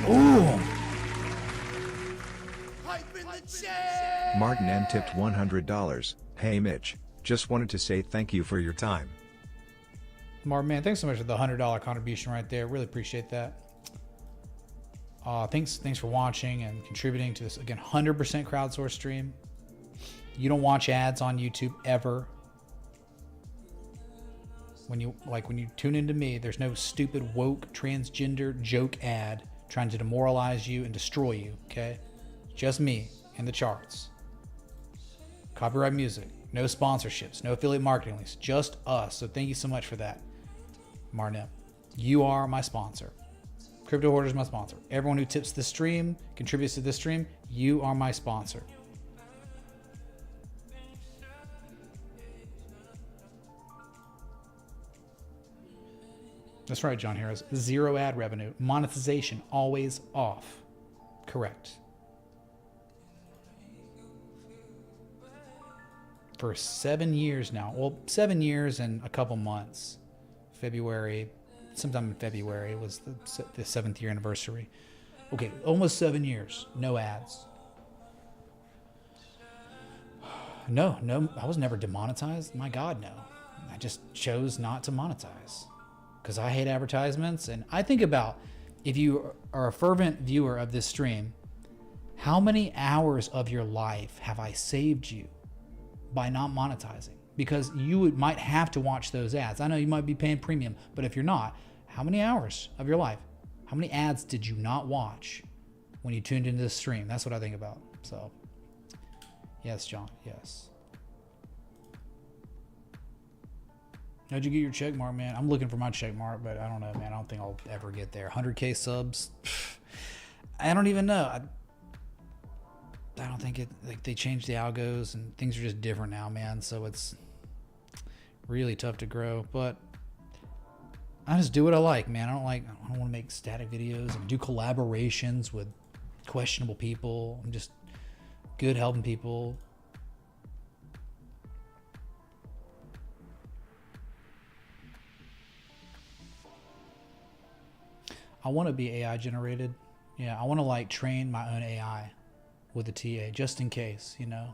[SPEAKER 5] Ooh.
[SPEAKER 9] Martin N tipped $100. Hey Mitch, just wanted to say thank you for your time.
[SPEAKER 5] Martin, man, thanks so much for the $100 contribution right there. Really appreciate that. Thanks for watching and contributing to this, again, 100% crowdsourced stream. You don't watch ads on YouTube ever. When you tune into me, there's no stupid woke transgender joke ad trying to demoralize you and destroy you, okay? Just me and the charts. Copyright music, no sponsorships, no affiliate marketing links, just us. So thank you so much for that, Marnell. You are my sponsor. Crypto Hoarder is my sponsor. Everyone who tips this stream, contributes to this stream, you are my sponsor. That's right, John Harris. Zero ad revenue. Monetization always off. Correct. For 7 years now. Well, 7 years and a couple months. February, sometime in February was the 7th year anniversary. Okay, almost 7 years. No ads. No, I was never demonetized. My God, no. I just chose not to monetize. Because I hate advertisements. And I think about, if you are a fervent viewer of this stream, how many hours of your life have I saved you by not monetizing? Because you might have to watch those ads. I know you might be paying premium, but if you're not, how many hours of your life, how many ads did you not watch when you tuned into this stream? That's what I think about. So, yes, John, yes. How'd you get your check mark, man? I'm looking for my check mark, but I don't know, man. I don't think I'll ever get there. 100K subs. I don't even know. I don't think they changed the algos and things are just different now, man. So it's really tough to grow, but I just do what I like, man. I don't want to make static videos and do collaborations with questionable people. I'm just good helping people. I want to be AI generated. Yeah, I want to train my own AI with a TA just in case, you know.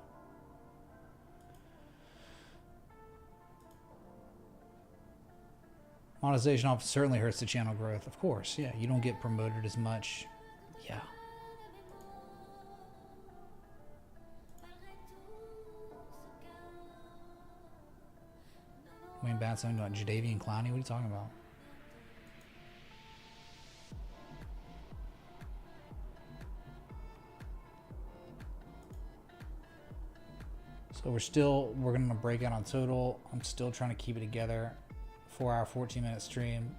[SPEAKER 5] Monetization off certainly hurts the channel growth, of course. Yeah, you don't get promoted as much. Yeah. Wayne Batson, Jadavian Clowney, what are you talking about? So we're going to break out on total. I'm still trying to keep it together. 4 hour, 14-minute stream.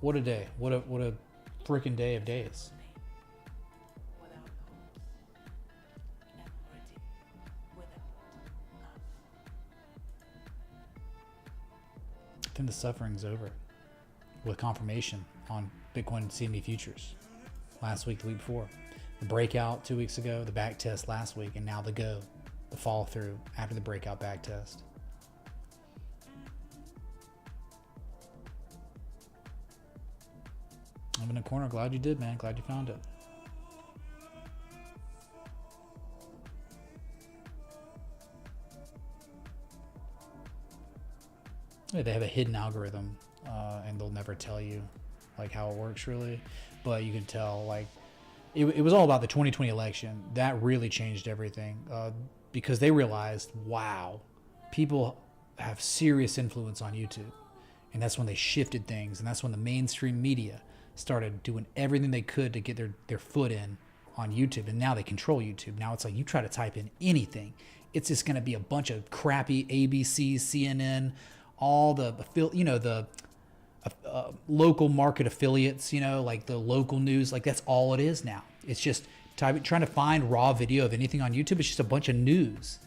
[SPEAKER 5] What a day. What a freaking day of days. I think the suffering's over with confirmation on Bitcoin CME futures last week, the week before. The breakout 2 weeks ago, the back test last week, and now the follow through after the breakout back test. I'm in the corner. Glad you did, man. Glad you found it. Yeah, they have a hidden algorithm, and they'll never tell you like how it works really, but you can tell like it was all about the 2020 election. That really changed everything because they realized, wow, people have serious influence on YouTube, and that's when they shifted things, and that's when the mainstream media started doing everything they could to get their foot in on YouTube, and now they control YouTube. Now it's like you try to type in anything, it's just going to be a bunch of crappy ABC, CNN, all the local market affiliates, like the local news, like that's all it is now. It's just trying to find raw video of anything on YouTube. It's just a bunch of news.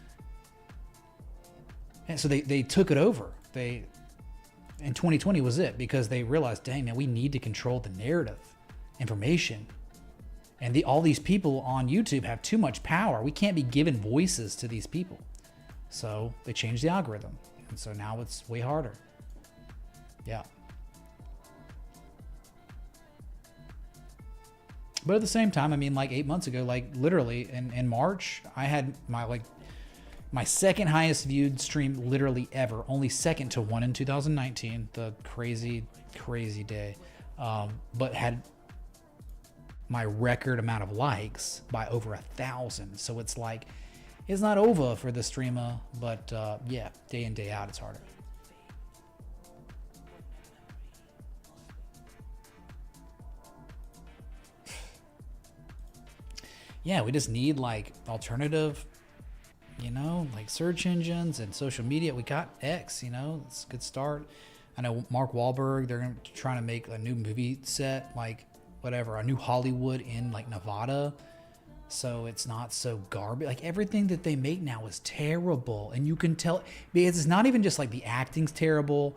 [SPEAKER 5] And so they took it over. And 2020 was it, because they realized, dang man, we need to control the narrative, information. And all these people on YouTube have too much power. We can't be giving voices to these people. So they changed the algorithm. And so now it's way harder. Yeah. But at the same time, I mean, like 8 months ago, like literally in March, I had my second highest viewed stream literally ever, only second to one in 2019, the crazy day, but had my record amount of likes by over 1,000. So it's like, it's not over for the streamer, but yeah, day in, day out, it's harder. Yeah, we just need like alternative, like search engines and social media. We got X, it's a good start. I know Mark Wahlberg, they're trying to make a new movie set, like whatever, a new Hollywood in like Nevada. So it's not so garbage. Like everything that they make now is terrible. And you can tell, because it's not even just like the acting's terrible.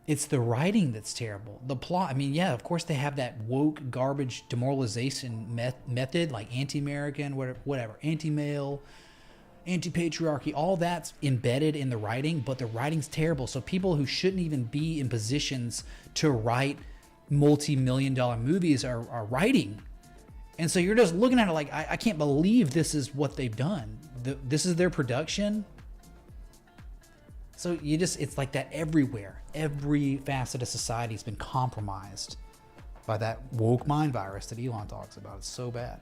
[SPEAKER 5] It's the writing that's terrible. The plot, I mean, yeah, of course they have that woke garbage demoralization method, like anti-American, whatever, anti-male, anti-patriarchy, all that's embedded in the writing, but the writing's terrible. So people who shouldn't even be in positions to write multi-million-dollar movies are writing. And so you're just looking at it like, I can't believe this is what they've done. This is their production. So it's like that everywhere. Every facet of society has been compromised by that woke mind virus that Elon talks about. It's so bad.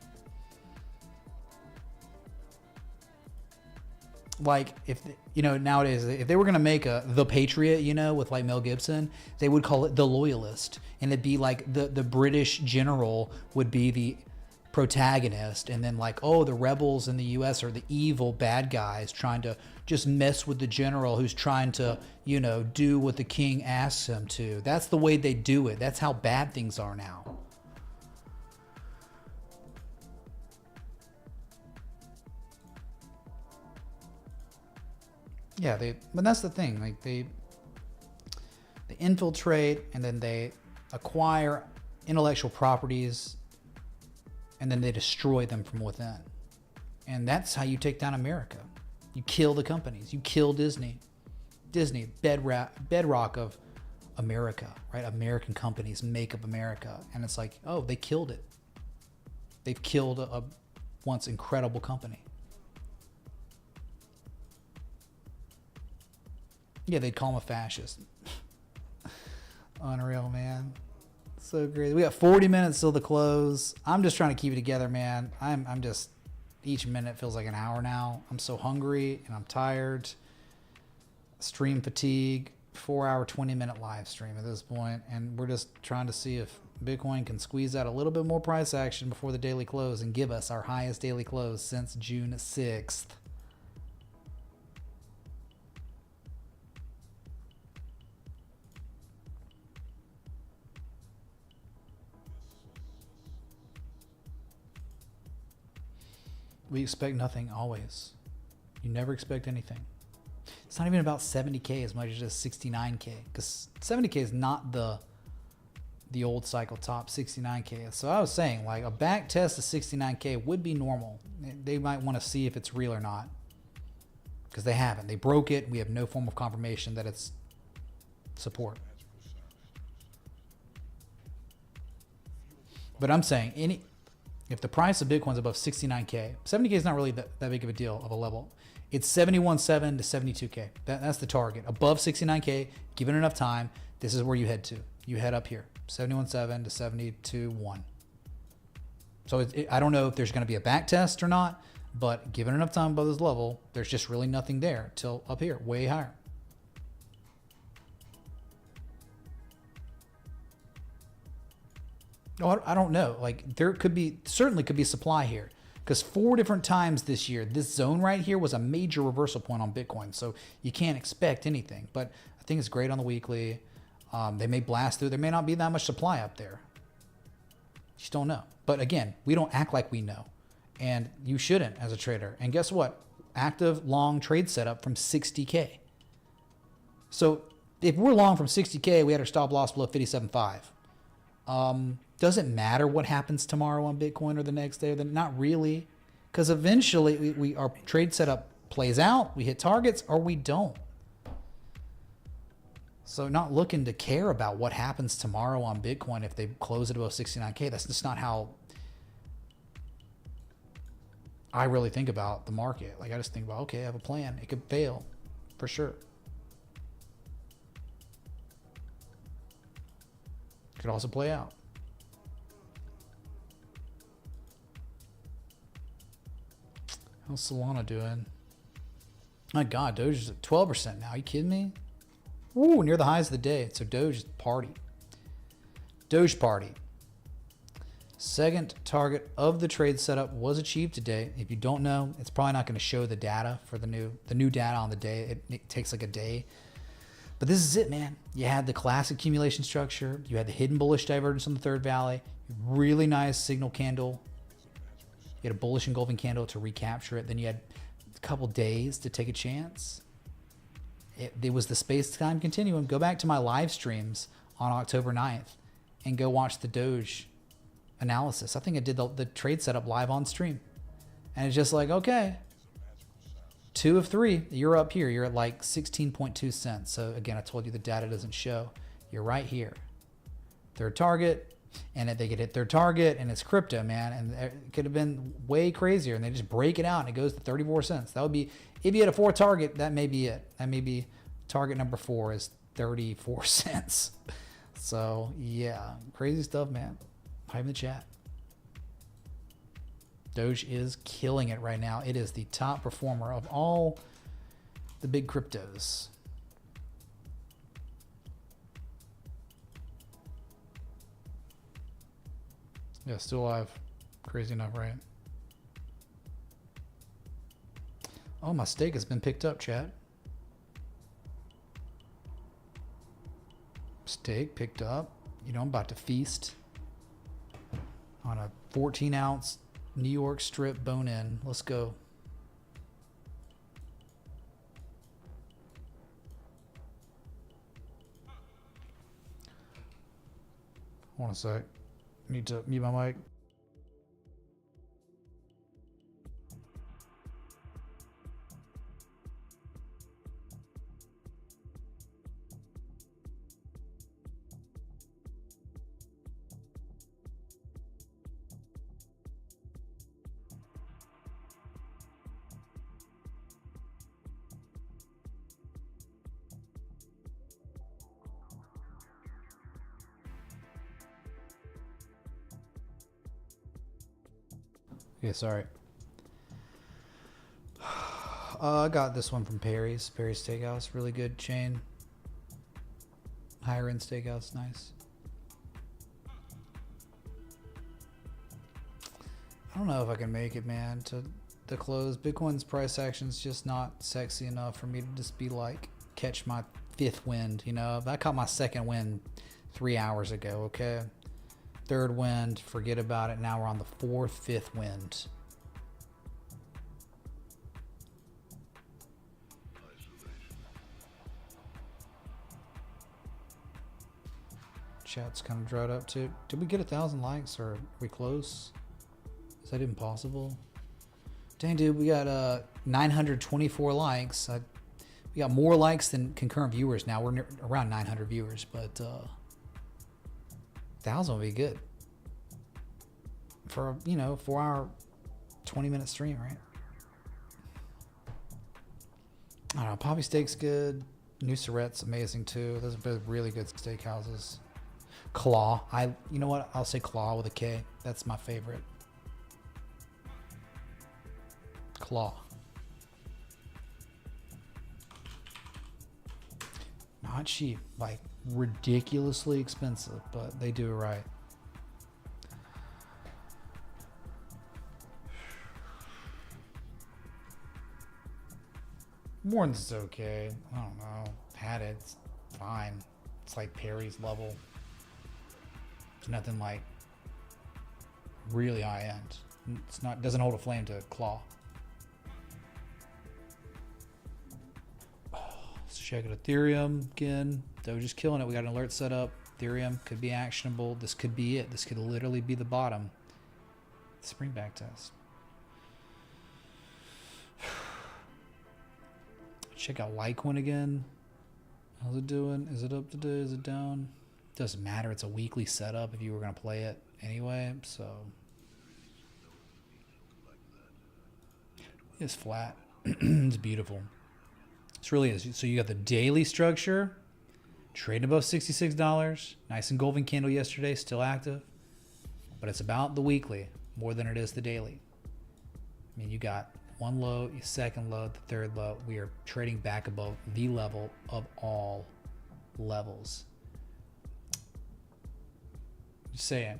[SPEAKER 5] Like if, nowadays, if they were going to make The Patriot, with like Mel Gibson, they would call it The Loyalist. And it'd be like the British general would be the protagonist, and then like, oh, the rebels in the US are the evil bad guys trying to just mess with the general who's trying to, do what the king asks him to. That's the way they do it. That's how bad things are now. Yeah, but that's the thing. Like they infiltrate, and then they acquire intellectual properties, and then they destroy them from within. And that's how you take down America. You kill the companies. You kill Disney. Disney, bedrock of America, right? American companies make up America. And it's like, oh, they killed it. They've killed a once incredible company. Yeah, they'd call him a fascist. Unreal, man. So great. We got 40 minutes till the close. I'm just trying to keep it together, man. I'm just, each minute feels like an hour now. I'm so hungry and I'm tired. Stream fatigue. 4 hour, 20-minute live stream at this point. And we're just trying to see if Bitcoin can squeeze out a little bit more price action before the daily close and give us our highest daily close since June 6th. We expect nothing always. You never expect anything. It's not even about 70K as much as just 69K, because 70K is not the old cycle top. 69K. So I was saying, like, a back test of 69K would be normal. They might want to see if it's real or not, because they haven't. They broke it. We have no form of confirmation that it's support. But I'm saying if the price of Bitcoin's above 69K, 70K is not really that big of a deal of a level. It's 71.7 to 72K. That's the target. Above 69K, given enough time, this is where you head to. You head up here, 71.7 to 72.1. So I don't know if there's going to be a back test or not, but given enough time above this level, there's just really nothing there till up here, way higher. Oh, I don't know. Like, there certainly could be supply here, because 4 different times this year, this zone right here was a major reversal point on Bitcoin. So you can't expect anything, but I think it's great on the weekly. They may blast through. There may not be that much supply up there. You just don't know. But again, we don't act like we know, and you shouldn't as a trader. And guess what? Active long trade setup from 60K. So if we're long from 60K, we had our stop loss below 57.5. Doesn't matter what happens tomorrow on Bitcoin or the next day, then not really, because eventually our trade setup plays out, we hit targets, or we don't. So not looking to care about what happens tomorrow on Bitcoin if they close it above 69K. That's just not how I really think about the market. Like, I just think about, okay, I have a plan. It could fail for sure. Could also play out. How's Solana doing? My God, Doge is at 12% now. Are you kidding me? Ooh, near the highs of the day. So Doge is party. Doge party. Second target of the trade setup was achieved today. If you don't know, it's probably not going to show the data for the new data on the day. It takes like a day. But this is it, man. You had the classic accumulation structure. You had the hidden bullish divergence on the third valley. Really nice signal candle. You had a bullish engulfing candle to recapture it. Then you had a couple days to take a chance. It was the space-time continuum. Go back to my live streams on October 9th and go watch the Doge analysis. I think I did the trade setup live on stream. And it's just like, okay, 2 of 3, you're up here. You're at like 16.2 cents. So again, I told you the data doesn't show. You're right here. Third target. And if they could hit their target, and it's crypto, man, and it could have been way crazier, and they just break it out and it goes to 34 cents. That would be, if you had a 4 target, that may be it. That may be target number 4 is 34 cents. So yeah, crazy stuff, man. Hype in the chat. Doge is killing it right now. It is the top performer of all the big cryptos. Yeah, still alive. Crazy enough, right? Oh, my steak has been picked up, chat. Steak picked up. You know, I'm about to feast on a 14-ounce New York strip bone-in. Let's go. Hold on a sec. Need to mute my mic. Okay, sorry. I got this one from Perry's Steakhouse. Really good chain. Higher end steakhouse, nice. I don't know if I can make it, man, to the close. Bitcoin's price action's just not sexy enough for me to just be like, catch my 5th wind, you know? I caught my 2nd wind 3 hours ago, okay? 3rd wind, forget about it. Now we're on the 4th, 5th wind. Chat's kind of dried up too. Did we get 1,000 likes, or are we close? Is that even possible? Dang, dude, we got 924 likes. We got more likes than concurrent viewers now. We're around 900 viewers, but 1,000 would be good for, you know, 4-hour, 20-minute stream, right? I don't know. Poppy Steak's good. New Surrette's amazing too. Those are both really good steakhouses. Claw. You know what? I'll say Claw with a K. That's my favorite. Claw. Not cheap, like ridiculously expensive, but they do it right. Morton's okay. I don't know. Had it. It's fine. It's like Perry's level. It's nothing like really high end. It's not. Doesn't hold a flame to Claw. Let's check it. Ethereum again. Doge is killing it. We got an alert set up. Ethereum could be actionable. This could be it. This could literally be the bottom. Spring back test. Check out Litecoin again. How's it doing? Is it up today? Is it down? Doesn't matter. It's a weekly setup if you were going to play it anyway. So it's flat. It's beautiful. This really is. So you got the daily structure, trading above $66. Nice engulfing candle yesterday, still active. But it's about the weekly more than it is the daily. I mean, you got one low, your second low, the third low. We are trading back above the level of all levels. Just saying,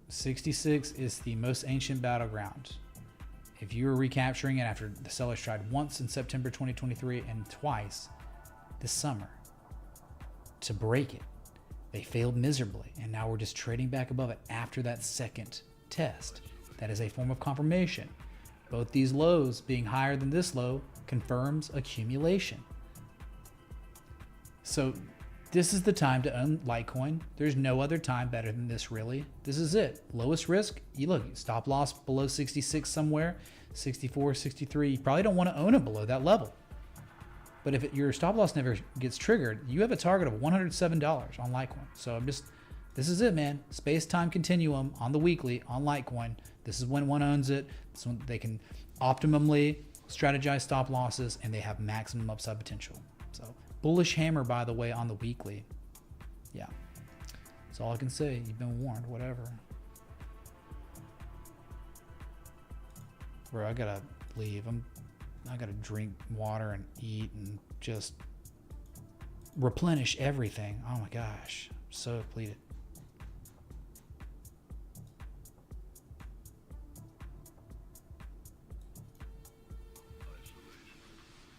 [SPEAKER 5] 66 is the most ancient battleground. If you were recapturing it after the sellers tried once in September 2023 and twice this summer to break it, they failed miserably. And now we're just trading back above it after that second test. That is a form of confirmation. Both these lows being higher than this low confirms accumulation. So this is the time to own Litecoin. There's no other time better than this, really. This is it. Lowest risk. You look, stop loss below 66 somewhere, 64, 63. You probably don't want to own it below that level. But if your stop loss never gets triggered, you have a target of $107 on Litecoin. So this is it, man. Space-time continuum on the weekly on Litecoin. This is when one owns it. This is when they can optimally strategize stop losses and they have maximum upside potential. So bullish hammer, by the way, on the weekly. Yeah, that's all I can say. You've been warned. Whatever. Bro, I gotta leave. I gotta drink water and eat and just replenish everything. Oh my gosh, I'm so depleted.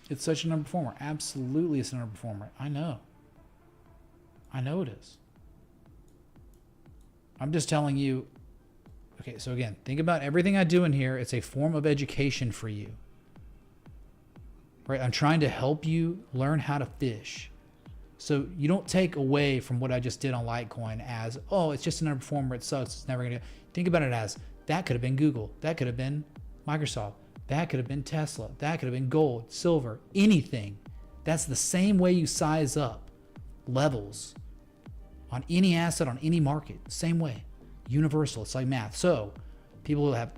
[SPEAKER 5] It's such an underperformer. Absolutely, it's an underperformer. I know it is. I'm just telling you. Okay, so again, think about everything I do in here. It's a form of education for you. Right? I'm trying to help you learn how to fish. So you don't take away from what I just did on Litecoin as, oh, it's just an underperformer. It sucks. It's never going to. Think about it as, that could have been Google. That could have been Microsoft. That could have been Tesla. That could have been gold, silver, anything. That's the same way you size up levels on any asset, on any market. Same way. Universal. It's like math. So people who have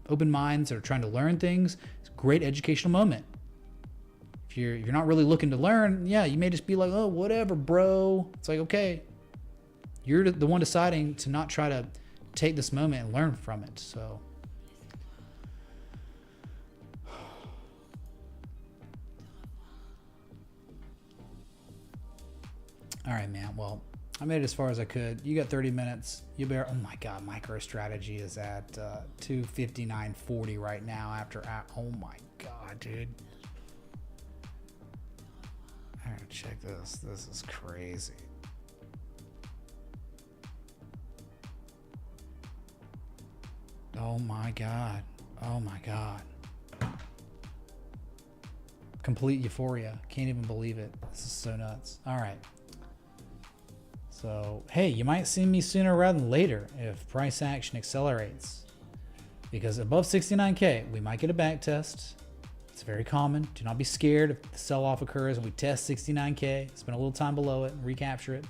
[SPEAKER 5] open minds that are trying to learn things, it's a great educational moment. If you're not really looking to learn, yeah, you may just be like, oh, whatever, bro. It's like, okay, you're the one deciding to not try to take this moment and learn from it. So all right, man. Well, I made it as far as I could. You got 30 minutes. You better. Oh my God, Microstrategy is at 259.40 right now. Oh my God, dude. I gotta check this. This is crazy. Oh my God. Oh my God. Complete euphoria. Can't even believe it. This is so nuts. All right. So, hey, you might see me sooner rather than later if price action accelerates. Because above 69K, we might get a back test. It's very common. Do not be scared if the sell-off occurs and we test 69K, spend a little time below it and recapture it.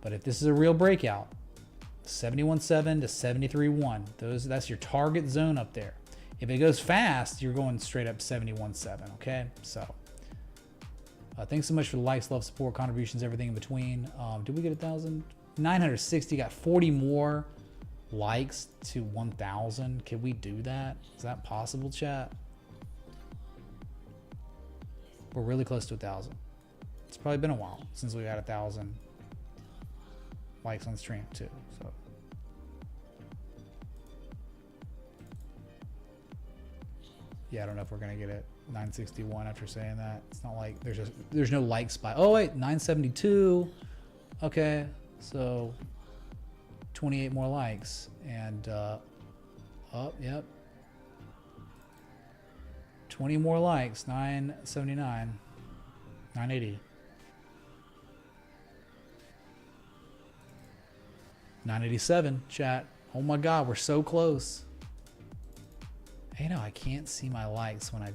[SPEAKER 5] But if this is a real breakout, 71.7 to 73.1, that's your target zone up there. If it goes fast, you're going straight up 71.7, okay? So, thanks so much for the likes, love, support, contributions, everything in between. Did we get 1,000? 960, got 40 more likes to 1,000. Can we do that? Is that possible, chat? We're really close to 1,000. It's probably been a while since we had 1,000 likes on the stream too. So. Yeah, I don't know if we're gonna get it. 961 after saying that. It's not like there's no like spike. Oh wait, 972. Okay, so 28 more likes and yep. 20 more likes. 979. 980. 987. Chat. Oh my God, we're so close. Hey, no, I can't see my likes when I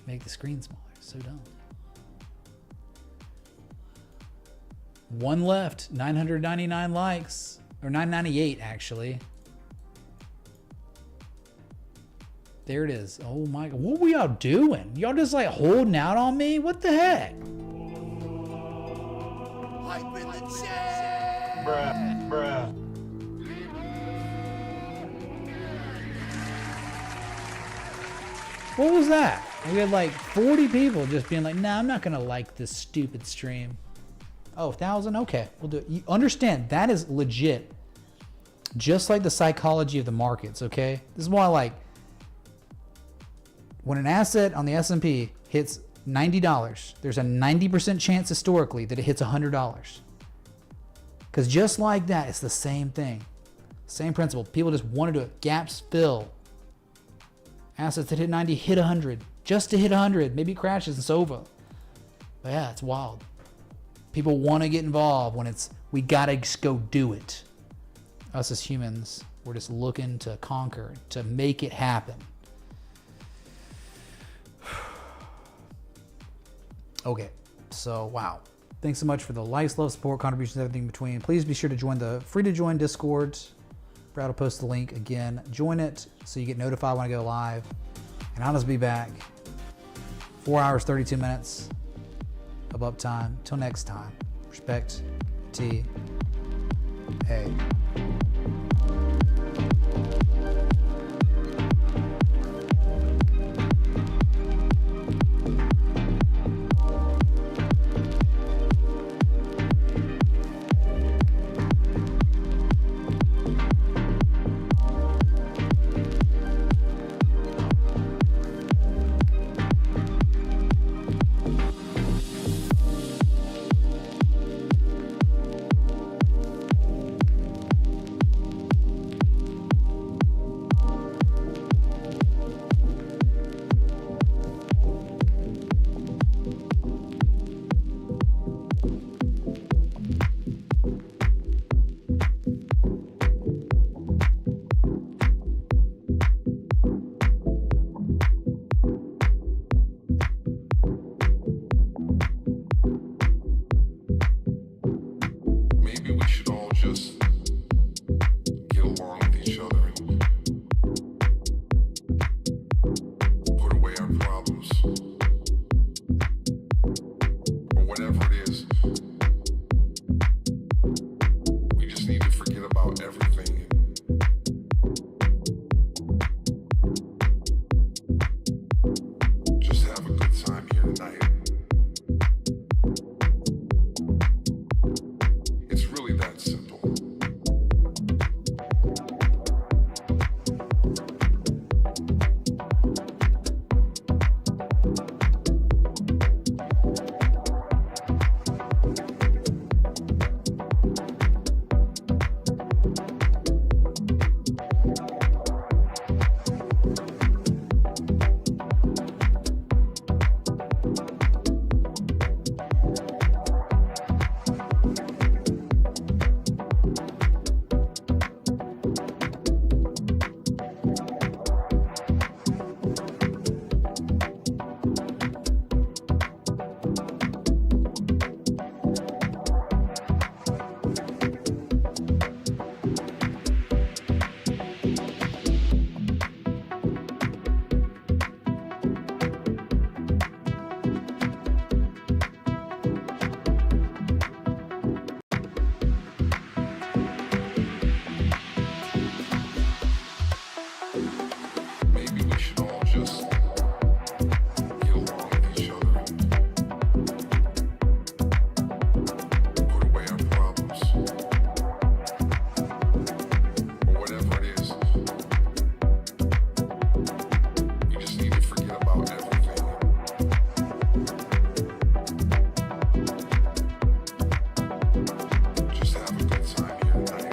[SPEAKER 5] make the screen smaller. So dumb. One left. 999 likes. Or 998, actually. There it is. Oh my God. What were y'all doing? Y'all just like holding out on me? What the heck?
[SPEAKER 8] Hype in the chat. Bruh.
[SPEAKER 5] What was that? We had like 40 people just being like, nah, I'm not gonna like this stupid stream. Oh, 1,000? Okay, we'll do it. You understand, that is legit. Just like the psychology of the markets, okay? This is why, like, when an asset on the S&P hits $90, there's a 90% chance historically that it hits $100. Because just like that, it's the same thing. Same principle. People just want to do it. Gaps fill. Assets that hit 90 hit 100. Just to hit 100. Maybe it crashes and it's over. But yeah, it's wild. People want to get involved when we got to just go do it. Us as humans, we're just looking to conquer, to make it happen. Okay, so wow. Thanks so much for the likes, love, support, contributions, everything in between. Please be sure to join the free to join Discord. Brad will post the link again. Join it so you get notified when I go live. And I'll just be back. 4 hours, 32 minutes of uptime. Till next time. Respect. T. A.
[SPEAKER 11] Maybe we should all just get along with each other. Put away our problems. Or whatever it is. We just need to forget about everything. Just have a good time here tonight.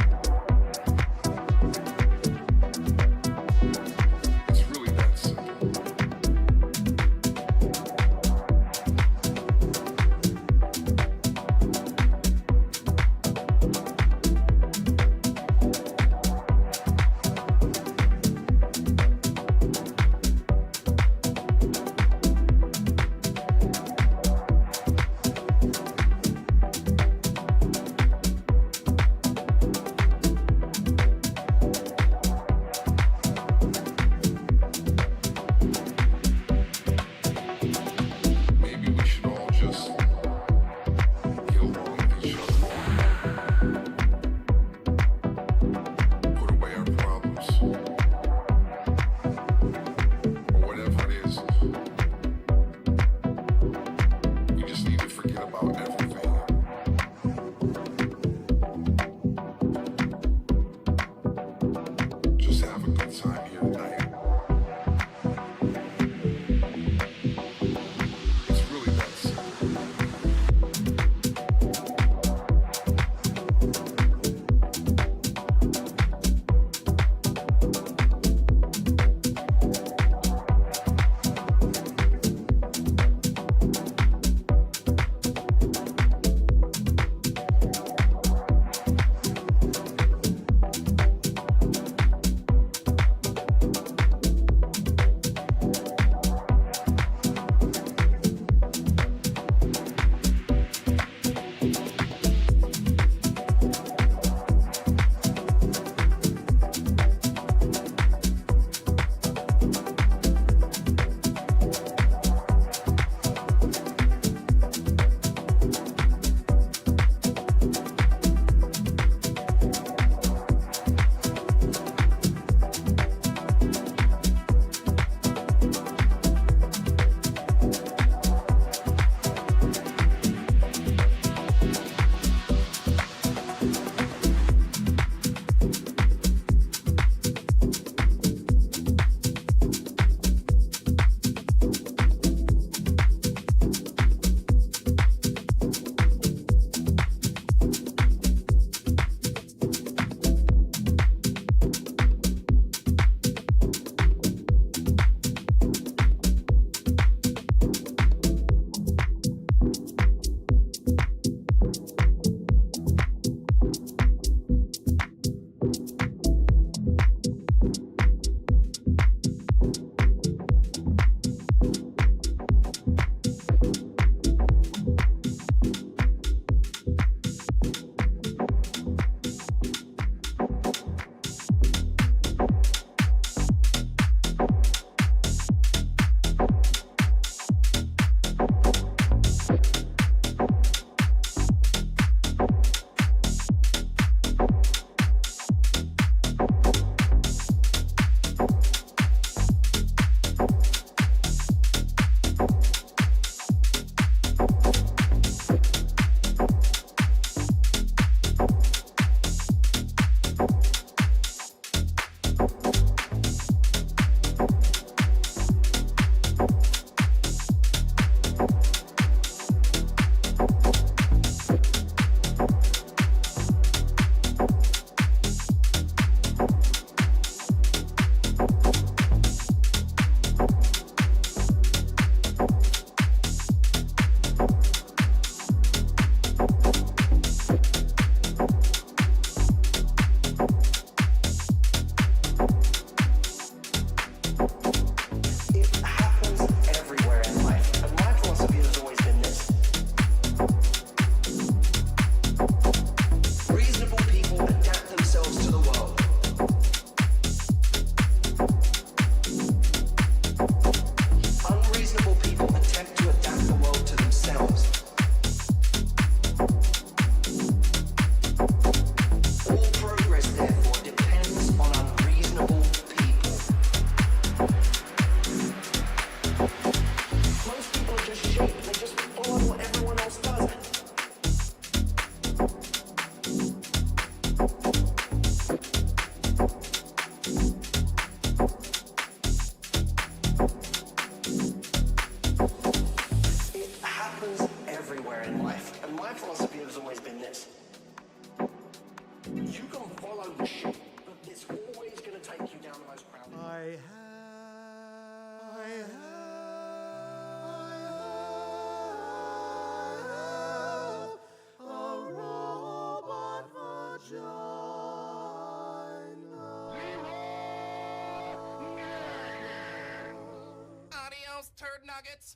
[SPEAKER 12] Adios, turd nuggets.